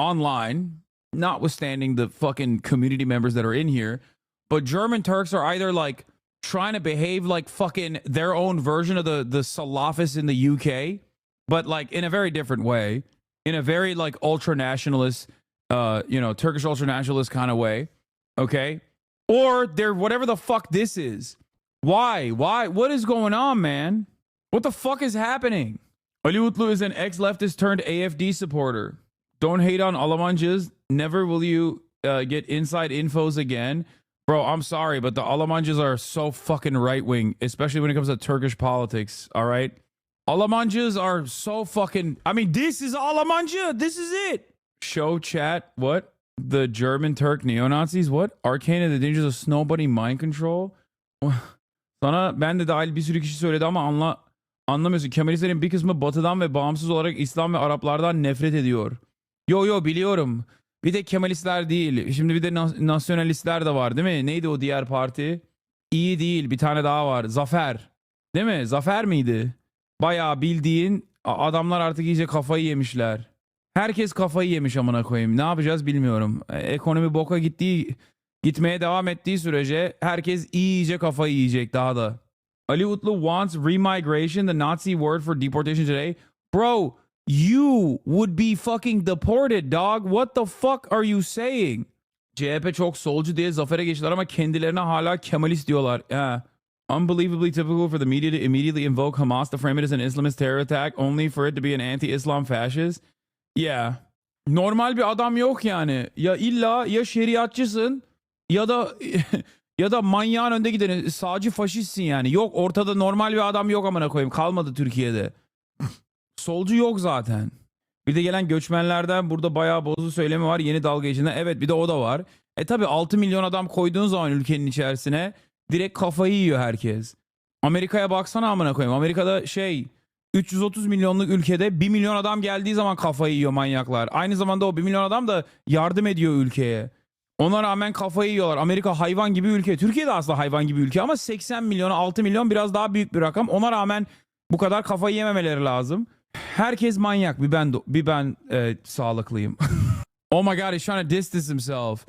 Speaker 2: online, notwithstanding the fucking community members that are in here, but German Turks are either like trying to behave like fucking their own version of the Salafists in the UK, but like in a very different way, in a very like ultra-nationalist, Turkish ultra-nationalist kind of way, okay? Or they're whatever the fuck this is. Why? What is going on, man? What the fuck is happening? Ali Utlu is an ex-leftist turned AFD supporter. Don't hate on Almancıs. Never will you get inside infos again. Bro, I'm sorry, but the Almancıs are so fucking right-wing, especially when it comes to Turkish politics, all right? Almancıs are so fucking... I mean, this is Almancı. This is it. Show chat. What? The German Turk neo-Nazis? What? Arcane and the Dangers of Snow Bunny Mind Control? Sana ben de dahil bir sürü kişi söyledi ama anlamıyorsun. Kemalistlerin bir kısmı batıdan ve bağımsız olarak İslam ve Araplardan nefret ediyor. Yo biliyorum. Bir de Kemalistler değil. Şimdi bir de nasyonalistler de var değil mi? Neydi o diğer parti? İyi değil. Bir tane daha var. Zafer. Değil mi? Zafer miydi? Bayağı bildiğin adamlar artık iyice kafayı yemişler. Herkes kafayı yemiş amına koyayım. Ne yapacağız bilmiyorum. Ekonomi boka gitmeye devam ettiği sürece herkes iyice kafayı yiyecek daha da. Ali Utlu wants remigration, the Nazi word for deportation today. Bro, you would be fucking deported, dog. What the fuck are you saying? CHP çok solcu diye zafere geçtiler ama kendilerine hala Kemalist diyorlar. Unbelievably typical for the media to immediately invoke Hamas to frame it as an Islamist terror attack only for it to be an anti-Islam fascist. Yeah. Normal bir adam yok yani. Ya illa ya şeriatçısın ya da manyağın önde gideni sağcı faşistsin yani. Yok ortada normal bir adam yok amına koyayım. Kalmadı Türkiye'de. Solcu yok zaten. Bir de gelen göçmenlerden burada bayağı bozu söylemi var yeni dalga içinde. Evet bir de o da var. Tabi 6 milyon adam koyduğun zaman ülkenin içerisine direkt kafayı yiyor herkes. Amerika'ya baksana amına koyayım. Amerika'da 330 milyonluk ülkede 1 milyon adam geldiği zaman kafayı yiyor manyaklar. Aynı zamanda o 1 milyon adam da yardım ediyor ülkeye. Ona rağmen kafayı yiyorlar. Amerika hayvan gibi ülke. Türkiye de aslında hayvan gibi ülke ama 80 milyon 6 milyon biraz daha büyük bir rakam. Ona rağmen bu kadar kafayı yememeleri lazım. Herkes manyak. Bir ben sağlıklıyım. Oh my God, he's trying to distance himself.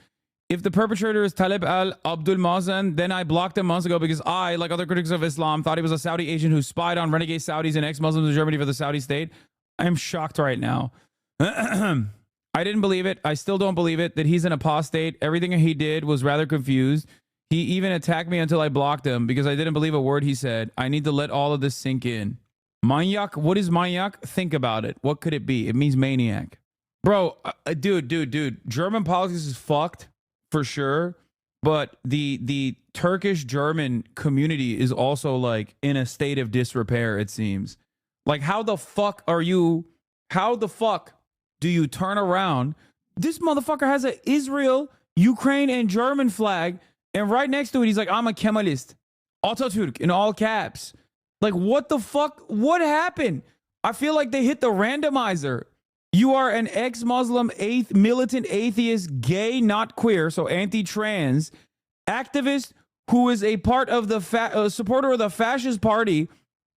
Speaker 2: If the perpetrator is Taleb al-Abdul-Mazen, then I blocked him months ago because I, like other critics of Islam, thought he was a Saudi agent who spied on renegade Saudis and ex-Muslims in Germany for the Saudi state. I am shocked right now. I didn't believe it. I still don't believe it that he's an apostate. Everything he did was rather confused. He even attacked me until I blocked him because I didn't believe a word he said. I need to let all of this sink in. Manyak? What is manyak? Think about it. What could it be? It means maniac. Bro, dude. German politics is fucked. For sure, but the Turkish German community is also like in a state of disrepair, it seems. Like how the fuck do you turn around? This motherfucker has an Israel, Ukraine, and German flag, and right next to it he's like, I'm a Kemalist. Atatürk in all caps. Like what the fuck? What happened? I feel like they hit the randomizer. You are an ex-Muslim, militant atheist, gay, not queer, so anti-trans, activist who is a part of the supporter of the fascist party.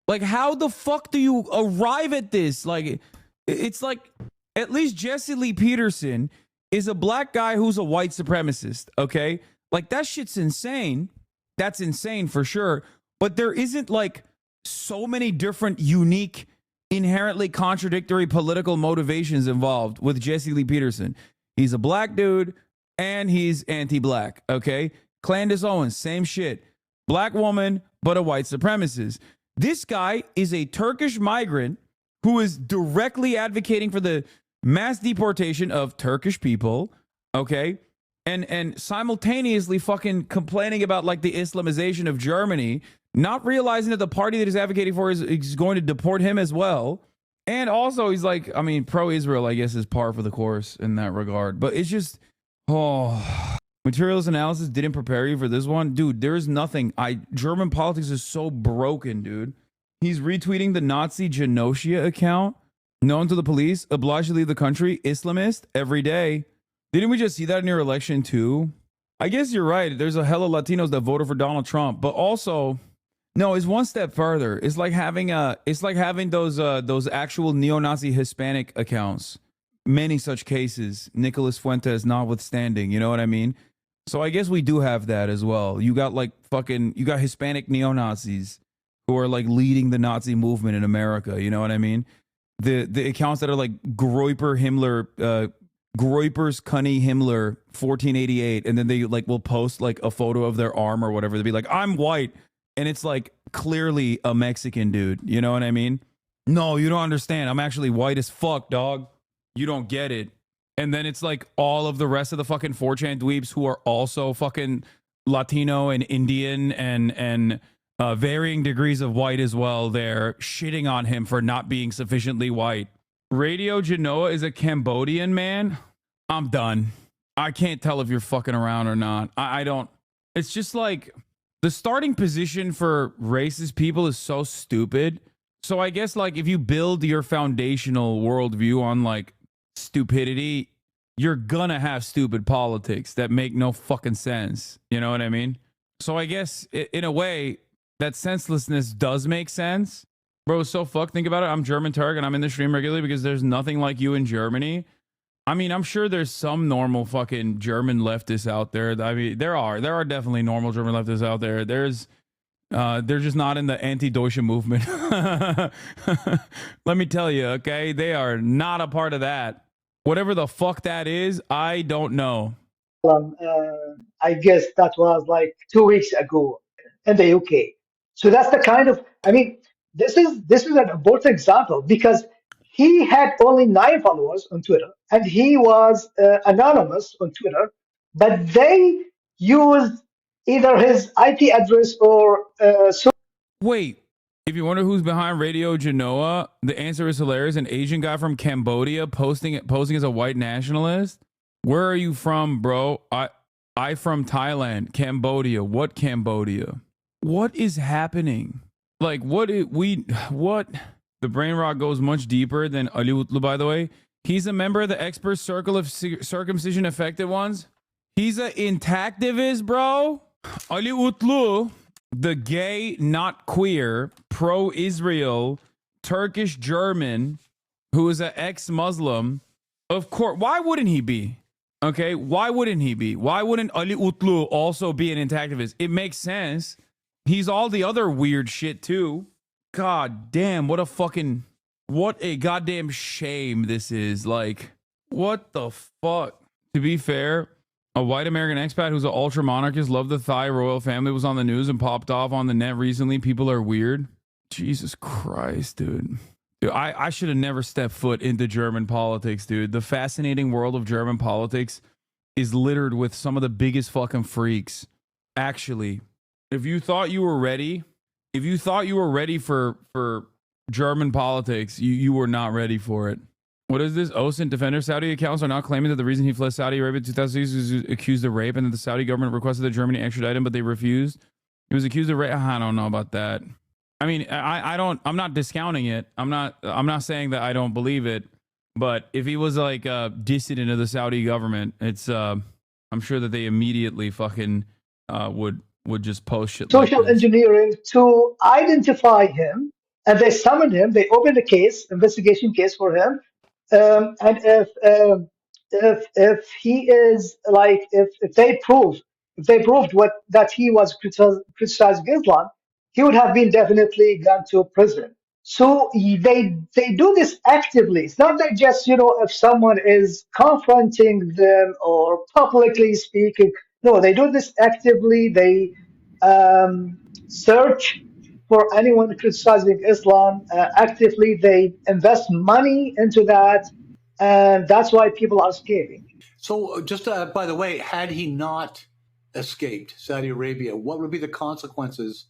Speaker 2: Like, how the fuck do you arrive at this? Like, it's like, at least Jesse Lee Peterson is a black guy who's a white supremacist, okay? Like, that shit's insane. That's insane for sure. But there isn't, like, so many different, unique, inherently contradictory political motivations involved with Jesse Lee Peterson. He's a black dude, and he's anti-black, okay? Candace Owens, same shit. Black woman, but a white supremacist. This guy is a Turkish migrant who is directly advocating for the mass deportation of Turkish people, okay? And simultaneously fucking complaining about like the Islamization of Germany, not realizing that the party that he's advocating for is going to deport him as well. And also he's like, I mean, pro-Israel, I guess, is par for the course in that regard. But it's just, materials analysis didn't prepare you for this one. Dude, there is nothing. German politics is so broken, dude. He's retweeting the Nazi Genocia account, known to the police, obliged to leave the country, Islamist, every day. Didn't we just see that in your election too? I guess you're right. There's a hell of Latinos that voted for Donald Trump, but also, no, it's one step further. It's like having those actual neo-Nazi Hispanic accounts. Many such cases, Nicholas Fuentes notwithstanding, you know what I mean? So I guess we do have that as well. You got Hispanic neo-Nazis who are like leading the Nazi movement in America, you know what I mean? The accounts that are like Groyper Himmler, Groyper's Cunny Himmler 1488, and then they like will post like a photo of their arm or whatever. They'll be like, I'm white, and it's like clearly a Mexican dude, you know what I mean? No, you don't understand. I'm actually white as fuck, dog. You don't get it. And then it's like all of the rest of the fucking 4chan dweebs who are also fucking Latino and Indian and varying degrees of white as well. They're shitting on him for not being sufficiently white. Radio Genoa is a Cambodian man. I'm done. I can't tell if you're fucking around or not. I don't. It's just like the starting position for racist people is so stupid. So I guess like if you build your foundational worldview on like stupidity, you're gonna have stupid politics that make no fucking sense. You know what I mean? So I guess in a way that senselessness does make sense. Bro, so fuck, think about it. I'm German Turk and I'm in the stream regularly because there's nothing like you in Germany. I mean, I'm sure there's some normal fucking German leftists out there. I mean, there are definitely normal German leftists out there. They're just not in the anti-Deutsche movement. Let me tell you, okay? They are not a part of that. Whatever the fuck that is, I don't know.
Speaker 1: I guess that was like 2 weeks ago in the UK. So that's the kind of, I mean, this is an important example because he had only 9 followers on Twitter and he was anonymous on Twitter, but they used either his IP address or
Speaker 2: Wait, if you wonder who's behind Radio Genoa, the answer is hilarious. An Asian guy from Cambodia posing as a white nationalist. Where are you from, bro? I from Thailand. Cambodia. What Cambodia? What is happening? Like, what? The brain rot goes much deeper than Ali Utlu, by the way. He's a member of the expert circle of circumcision affected ones. He's an intactivist, bro. Ali Utlu, the gay, not queer, pro-Israel, Turkish German, who is an ex-Muslim. Of course, why wouldn't he be? Okay, why wouldn't he be? Why wouldn't Ali Utlu also be an intactivist? It makes sense. He's all the other weird shit too. God damn, what a goddamn shame this is. Like, what the fuck? To be fair, a white American expat who's an ultra monarchist, loved the Thai royal family, was on the news and popped off on the net recently. People are weird. Jesus Christ, dude. I should have never stepped foot into German politics, dude. The fascinating world of German politics is littered with some of the biggest fucking freaks. Actually, if you thought you were ready for German politics, you were not ready for it. What is this? OSINT defender Saudi accounts are not claiming that the reason he fled Saudi Arabia in 2006 was accused of rape and that the Saudi government requested that Germany extradite him, but they refused. He was accused of rape. I don't know about that. I mean, I'm not discounting it. I'm not saying that I don't believe it, but if he was like a dissident of the Saudi government, it's I'm sure that they immediately fucking would would just post shit like
Speaker 1: social
Speaker 2: this.
Speaker 1: engineering to identify him, and they summoned him. They opened a case, investigation case for him, and if he is like if they proved what that he was criticizing Islam, he would have been definitely gone to prison. So they do this actively. It's not like just if someone is confronting them or publicly speaking. No, they do this actively. They search for anyone criticizing Islam actively. They invest money into that, and that's why people are escaping.
Speaker 3: So, just by the way, had he not escaped Saudi Arabia, what would be the consequences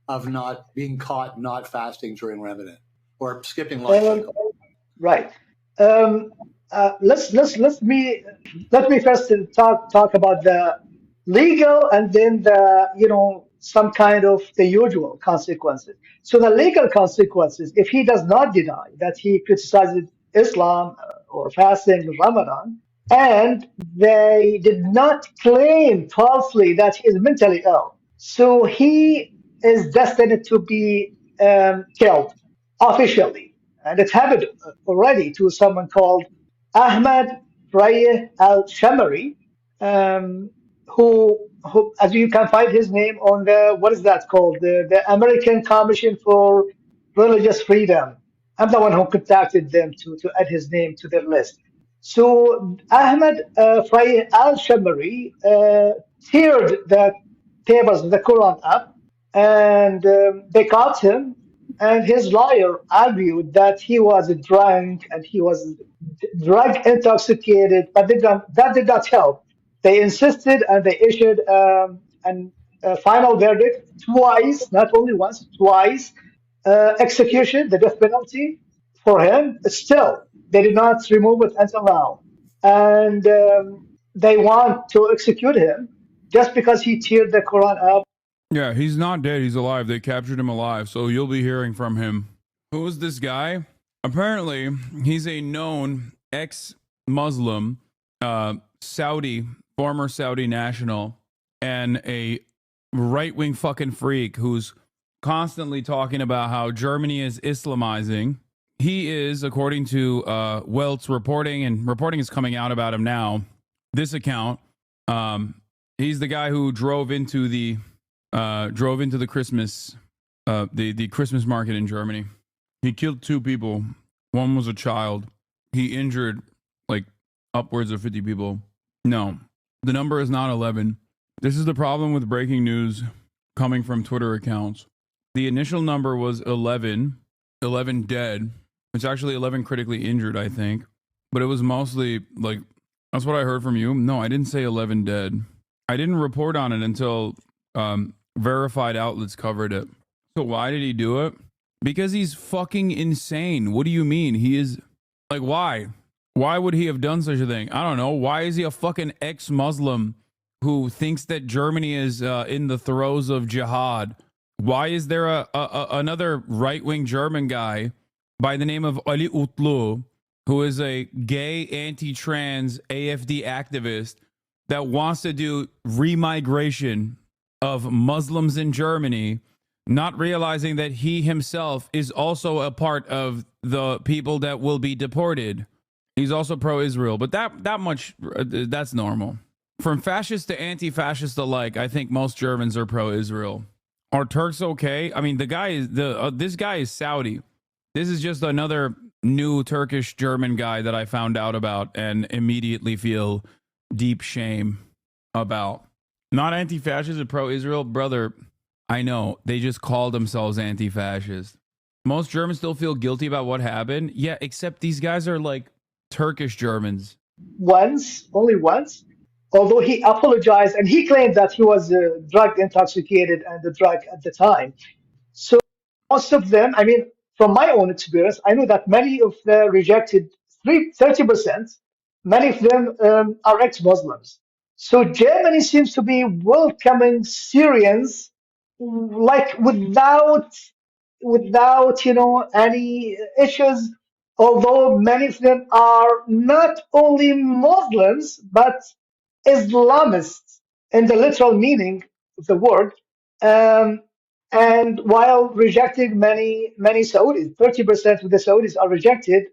Speaker 3: of not being caught not fasting during Ramadan or skipping lunch?
Speaker 1: Right. Let me first talk about the legal and then the some kind of the usual consequences. So the legal consequences, if he does not deny that he criticizes Islam or fasting in Ramadan, and they did not claim falsely that he is mentally ill, so he is destined to be killed officially. And it happened already to someone called Ahmad Frayeh al-Shamari, who, as you can find his name on the, what is that called? The American Commission for Religious Freedom. I'm the one who contacted them to add his name to their list. So Ahmad Frayeh al-Shamari teared the tables of the Quran up, and they caught him, and his lawyer argued that he was drunk and he was drug intoxicated, but that did not help. They insisted and they issued a final verdict twice, not only once, twice, execution, the death penalty for him. Still, they did not remove it until now. And they want to execute him just because he teared the Quran up.
Speaker 2: Yeah, he's not dead. He's alive. They captured him alive. So you'll be hearing from him. Who is this guy? Apparently, he's a known ex-Muslim, Saudi, former Saudi national, and a right-wing fucking freak who's constantly talking about how Germany is Islamizing. He is, according to Welt's reporting, and reporting is coming out about him now, this account, he's the guy who drove into the Christmas, the Christmas market in Germany. He killed 2 people. One was a child. He injured like upwards of 50 people. No, the number is not 11. This is the problem with breaking news coming from Twitter accounts. The initial number was 11 dead. It's actually 11 critically injured, I think. But it was mostly like, that's what I heard from you. No, I didn't say 11 dead. I didn't report on it until verified outlets covered it. So why did he do it? Because he's fucking insane. What do you mean? He is, like, why? Why would he have done such a thing? I don't know. Why is he a fucking ex-Muslim who thinks that Germany is in the throes of jihad? Why is there another right-wing German guy by the name of Ali Utlu, who is a gay anti-trans AFD activist that wants to do remigration of Muslims in Germany, not realizing that he himself is also a part of the people that will be deported? He's also pro-Israel, but that much, that's normal. From fascist to anti-fascist alike, I think most Germans are pro-Israel. Are Turks okay? I mean, the guy is this guy is Saudi. This is just another new Turkish German guy that I found out about and immediately feel deep shame about. Not anti-fascist and pro-Israel, brother. I know they just call themselves anti-fascist. Most Germans still feel guilty about what happened. Yeah, except these guys are like Turkish Germans.
Speaker 1: Only once. Although he apologized and he claimed that he was drug intoxicated and the drug at the time. So most of them, I mean, from my own experience, I know that many of the rejected, 30%, many of them are ex-Muslims. So Germany seems to be welcoming Syrians like without any issues, although many of them are not only Muslims but Islamists in the literal meaning of the word. And while rejecting many Saudis, 30% of the Saudis are rejected,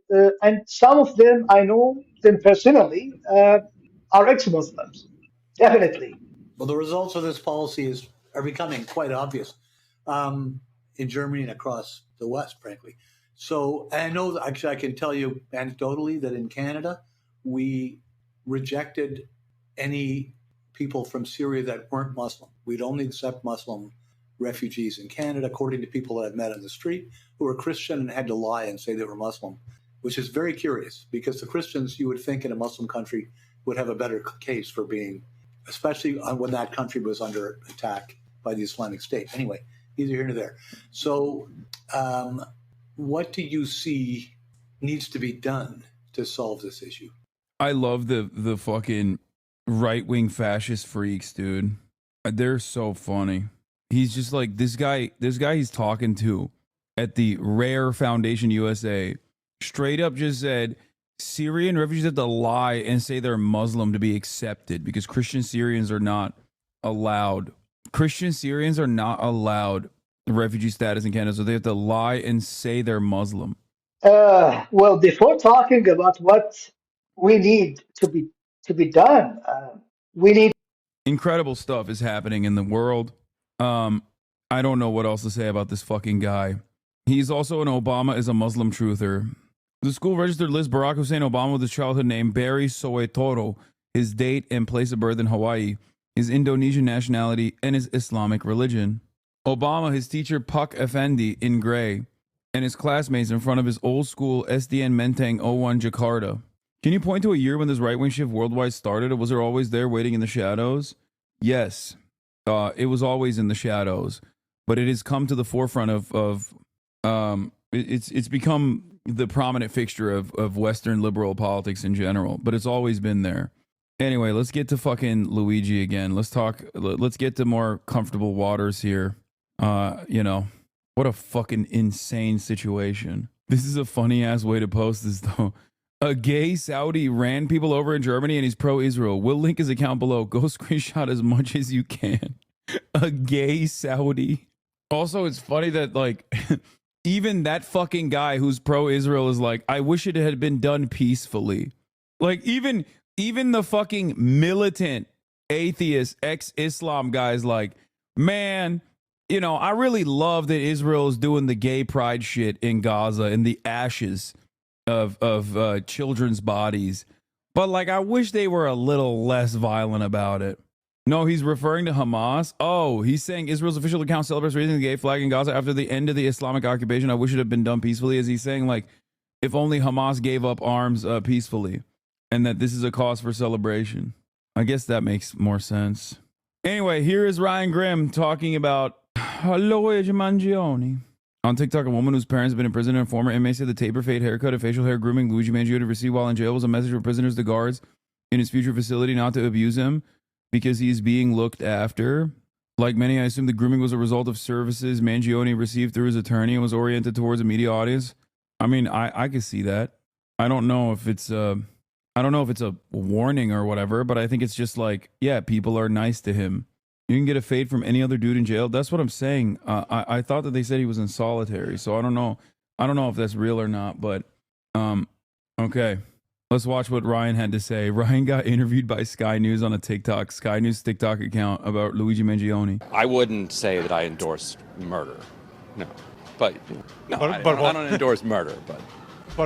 Speaker 1: and some of them I know them personally are ex-Muslims, definitely.
Speaker 3: Well, the results of this policy are becoming quite obvious in Germany and across the West, frankly. So, and I know, actually, I can tell you anecdotally that in Canada, we rejected any people from Syria that weren't Muslim. We'd only accept Muslim refugees in Canada, according to people that I've met on the street who were Christian and had to lie and say they were Muslim, which is very curious because the Christians, you would think in a Muslim country, would have a better case for being, especially when that country was under attack by the Islamic State. Anyway, neither here nor there. So what do you see needs to be done to solve this issue?
Speaker 2: I love the fucking right-wing fascist freaks, dude. They're so funny. He's just like, this guy he's talking to at the Rare Foundation USA straight up just said Syrian refugees have to lie and say they're Muslim to be accepted because Christian Syrians are not allowed. Christian Syrians are not allowed refugee status in Canada, so they have to lie and say they're Muslim.
Speaker 1: Well, before talking about what we need to be done, we need.
Speaker 2: Incredible stuff is happening in the world. I don't know what else to say about this fucking guy. He's also an Obama is a Muslim truther. The school registered lists Barack Hussein Obama with his childhood name Barry Soetoro, his date and place of birth in Hawaii, his Indonesian nationality, and his Islamic religion. Obama, his teacher Puck Effendi in gray, and his classmates in front of his old school SDN Menteng 01 Jakarta. Can you point to a year when this right-wing shift worldwide started, or was it always there waiting in the shadows? Yes, it was always in the shadows, but it has come to the forefront it's become the prominent fixture of Western liberal politics in general, but it's always been there. Anyway, let's get to fucking Luigi again. Let's get to more comfortable waters here. What a fucking insane situation. This is a funny ass way to post this though. A gay Saudi ran people over in Germany and he's pro-Israel. We'll link his account below. Go screenshot as much as you can. A gay Saudi. Also, it's funny that like even that fucking guy who's pro-Israel is like, I wish it had been done peacefully. Like even the fucking militant atheist ex-Islam guy's like, man, I really love that Israel is doing the gay pride shit in Gaza in the ashes of children's bodies. But like, I wish they were a little less violent about it. No, he's referring to Hamas. Oh, he's saying Israel's official account celebrates raising the gay flag in Gaza after the end of the Islamic occupation. I wish it had been done peacefully. Is he saying like, if only Hamas gave up arms peacefully, and that this is a cause for celebration? I guess that makes more sense. Anyway, here is Ryan Grimm talking about LUIGI Mangioni. On TikTok, a woman whose parents have been in prison and a former inmate said the taper fade haircut and facial hair grooming LUIGI Mangioni received while in jail was a message for prisoners to guards in his future facility not to abuse him because he's being looked after. Like many, I assume the grooming was a result of services Mangioni received through his attorney and was oriented towards a media audience. I mean, I could see that. I don't know if it's a warning or whatever, but I think it's just like, yeah, people are nice to him. You can get a fade from any other dude in jail. That's what I'm saying. I thought that they said he was in solitary, so I don't know. I don't know if that's real or not, but okay. Let's watch what Ryan had to say. Ryan got interviewed by Sky News on a Sky News TikTok account about LUIGI Mangioni.
Speaker 12: I wouldn't say that I endorse murder. No. But no, I don't endorse murder, but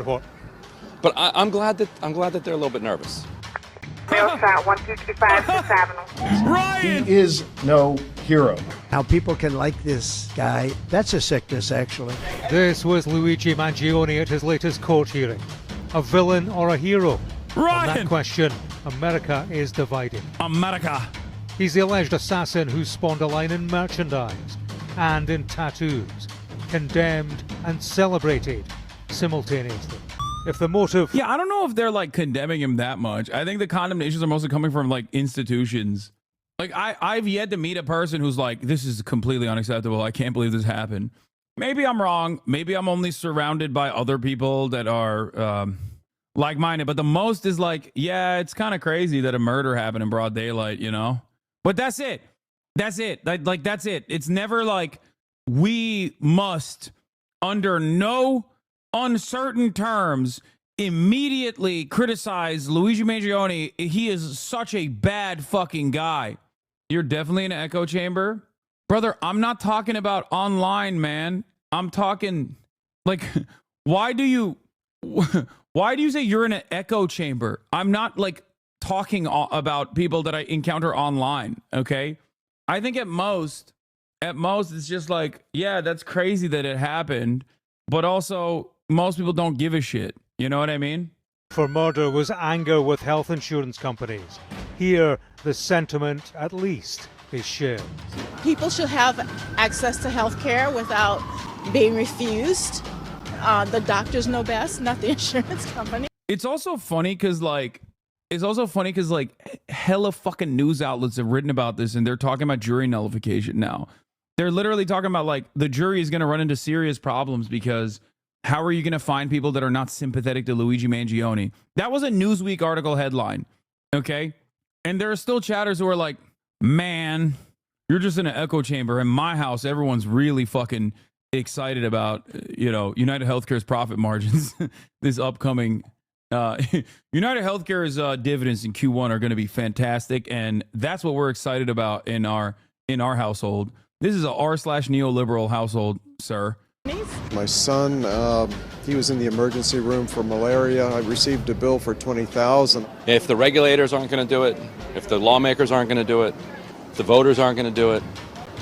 Speaker 13: what?
Speaker 12: But I'm glad that they're a little bit nervous.
Speaker 13: Ryan! He is no hero.
Speaker 14: How people can like this guy, that's a sickness, actually.
Speaker 16: This was LUIGI Mangioni at his latest court hearing. A villain or a hero?
Speaker 2: Ryan!
Speaker 16: On that question, America is divided.
Speaker 2: America!
Speaker 16: He's the alleged assassin who spawned a line in merchandise and in tattoos, condemned and celebrated simultaneously. If the motive...
Speaker 2: Yeah, I don't know if they're like condemning him that much. I think the condemnations are mostly coming from like institutions. Like I've yet to meet a person who's like, this is completely unacceptable. I can't believe this happened. Maybe I'm wrong. Maybe I'm only surrounded by other people that are like-minded. But the most is like, yeah, it's kind of crazy that a murder happened in broad daylight, But that's it. That's it. Like that's it. It's never like we must, under no uncertain terms, immediately criticize Luigi Mangione. He is such a bad fucking guy. You're definitely in an echo chamber. Brother, I'm not talking about online, man. I'm talking like, why do you say you're in an echo chamber? I'm not like talking about people that I encounter online, okay? I think at most it's just like, yeah, that's crazy that it happened, but also most people don't give a shit. You know what I mean?
Speaker 16: For murder was anger with health insurance companies. Here, the sentiment, at least, is shared.
Speaker 17: People should have access to health care without being refused. The doctors know best, not the insurance company.
Speaker 2: It's also funny because hella fucking news outlets have written about this, and they're talking about jury nullification now. They're literally talking about like the jury is going to run into serious problems because how are you going to find people that are not sympathetic to Luigi Mangione? That was a Newsweek article headline, okay? And there are still chatters who are like, man, you're just in an echo chamber. In my house, everyone's really fucking excited about, United Healthcare's profit margins this upcoming. United Healthcare's dividends in Q1 are going to be fantastic, and that's what we're excited about in our household. This is a r/neoliberal household, sir.
Speaker 18: My son, he was in the emergency room for malaria. I received a bill for $20,000.
Speaker 12: If the regulators aren't going to do it, if the lawmakers aren't going to do it, if the voters aren't going to do it,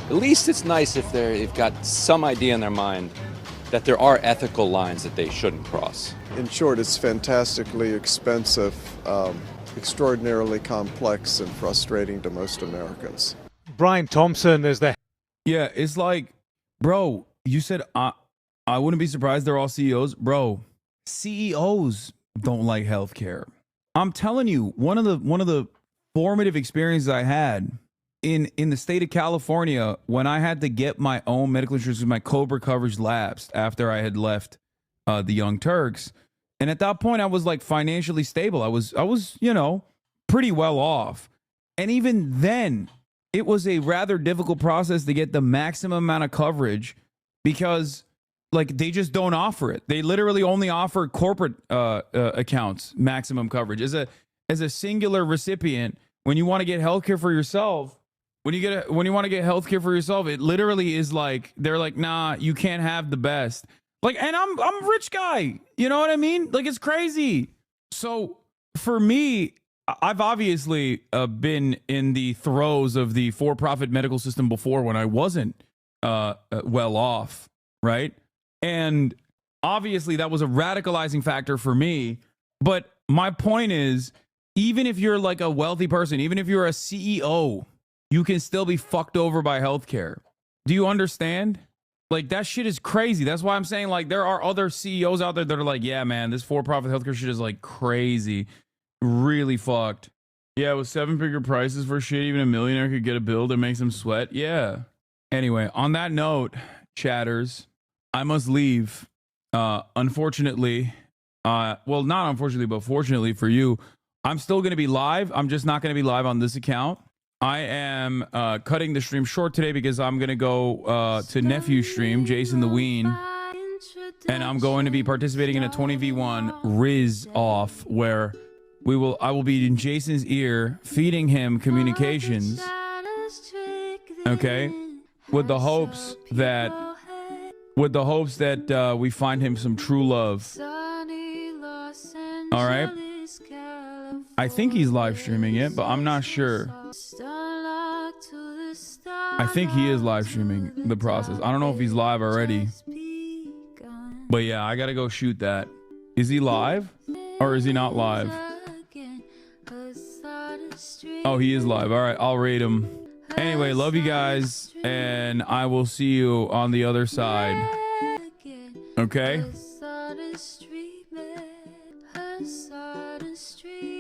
Speaker 12: at least it's nice if they've got some idea in their mind that there are ethical lines that they shouldn't cross.
Speaker 18: In short, it's fantastically expensive, extraordinarily complex, and frustrating to most Americans.
Speaker 16: Brian Thompson is the...
Speaker 2: Yeah, it's like, bro, you said I wouldn't be surprised they're all CEOs. Bro, CEOs don't like healthcare. I'm telling you, one of the formative experiences I had in the state of California when I had to get my own medical insurance because my COBRA coverage lapsed after I had left the Young Turks. And at that point, I was like financially stable. I was pretty well off. And even then, it was a rather difficult process to get the maximum amount of coverage because like they just don't offer it. They literally only offer corporate accounts maximum coverage. As a singular recipient, when you want to get healthcare for yourself, when you want to get healthcare for yourself, it literally is like they're like, nah, you can't have the best. Like, and I'm a rich guy. You know what I mean? Like, it's crazy. So for me, I've obviously been in the throes of the for-profit medical system before when I wasn't well off, right? And obviously that was a radicalizing factor for me. But my point is, even if you're like a wealthy person, even if you're a CEO, you can still be fucked over by healthcare. Do you understand? Like, that shit is crazy. That's why I'm saying, like, there are other CEOs out there that are like, yeah, man, this for-profit healthcare shit is like crazy. Really fucked. Yeah, with 7-figure prices for shit, even a millionaire could get a bill that makes them sweat. Yeah. Anyway, on that note, chatters, I must leave. Unfortunately, well, not unfortunately, but fortunately for you, I'm still going to be live. I'm just not going to be live on this account. I am cutting the stream short today because I'm going to go to Nephew's stream, Jason the Ween, and I'm going to be participating in a 20v1 Riz off where I will be in Jason's ear feeding him communications, okay, with the hopes that we find him some true love. All right. I think he's live streaming it, but I'm not sure. I think he is live streaming the process. I don't know if he's live already. But yeah, I gotta go shoot that. Is he live? Or is he not live? Oh, he is live. All right, I'll rate him. Anyway, love you guys, and I will see you on the other side. Okay?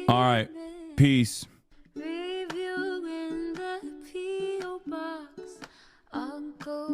Speaker 2: All right. Peace.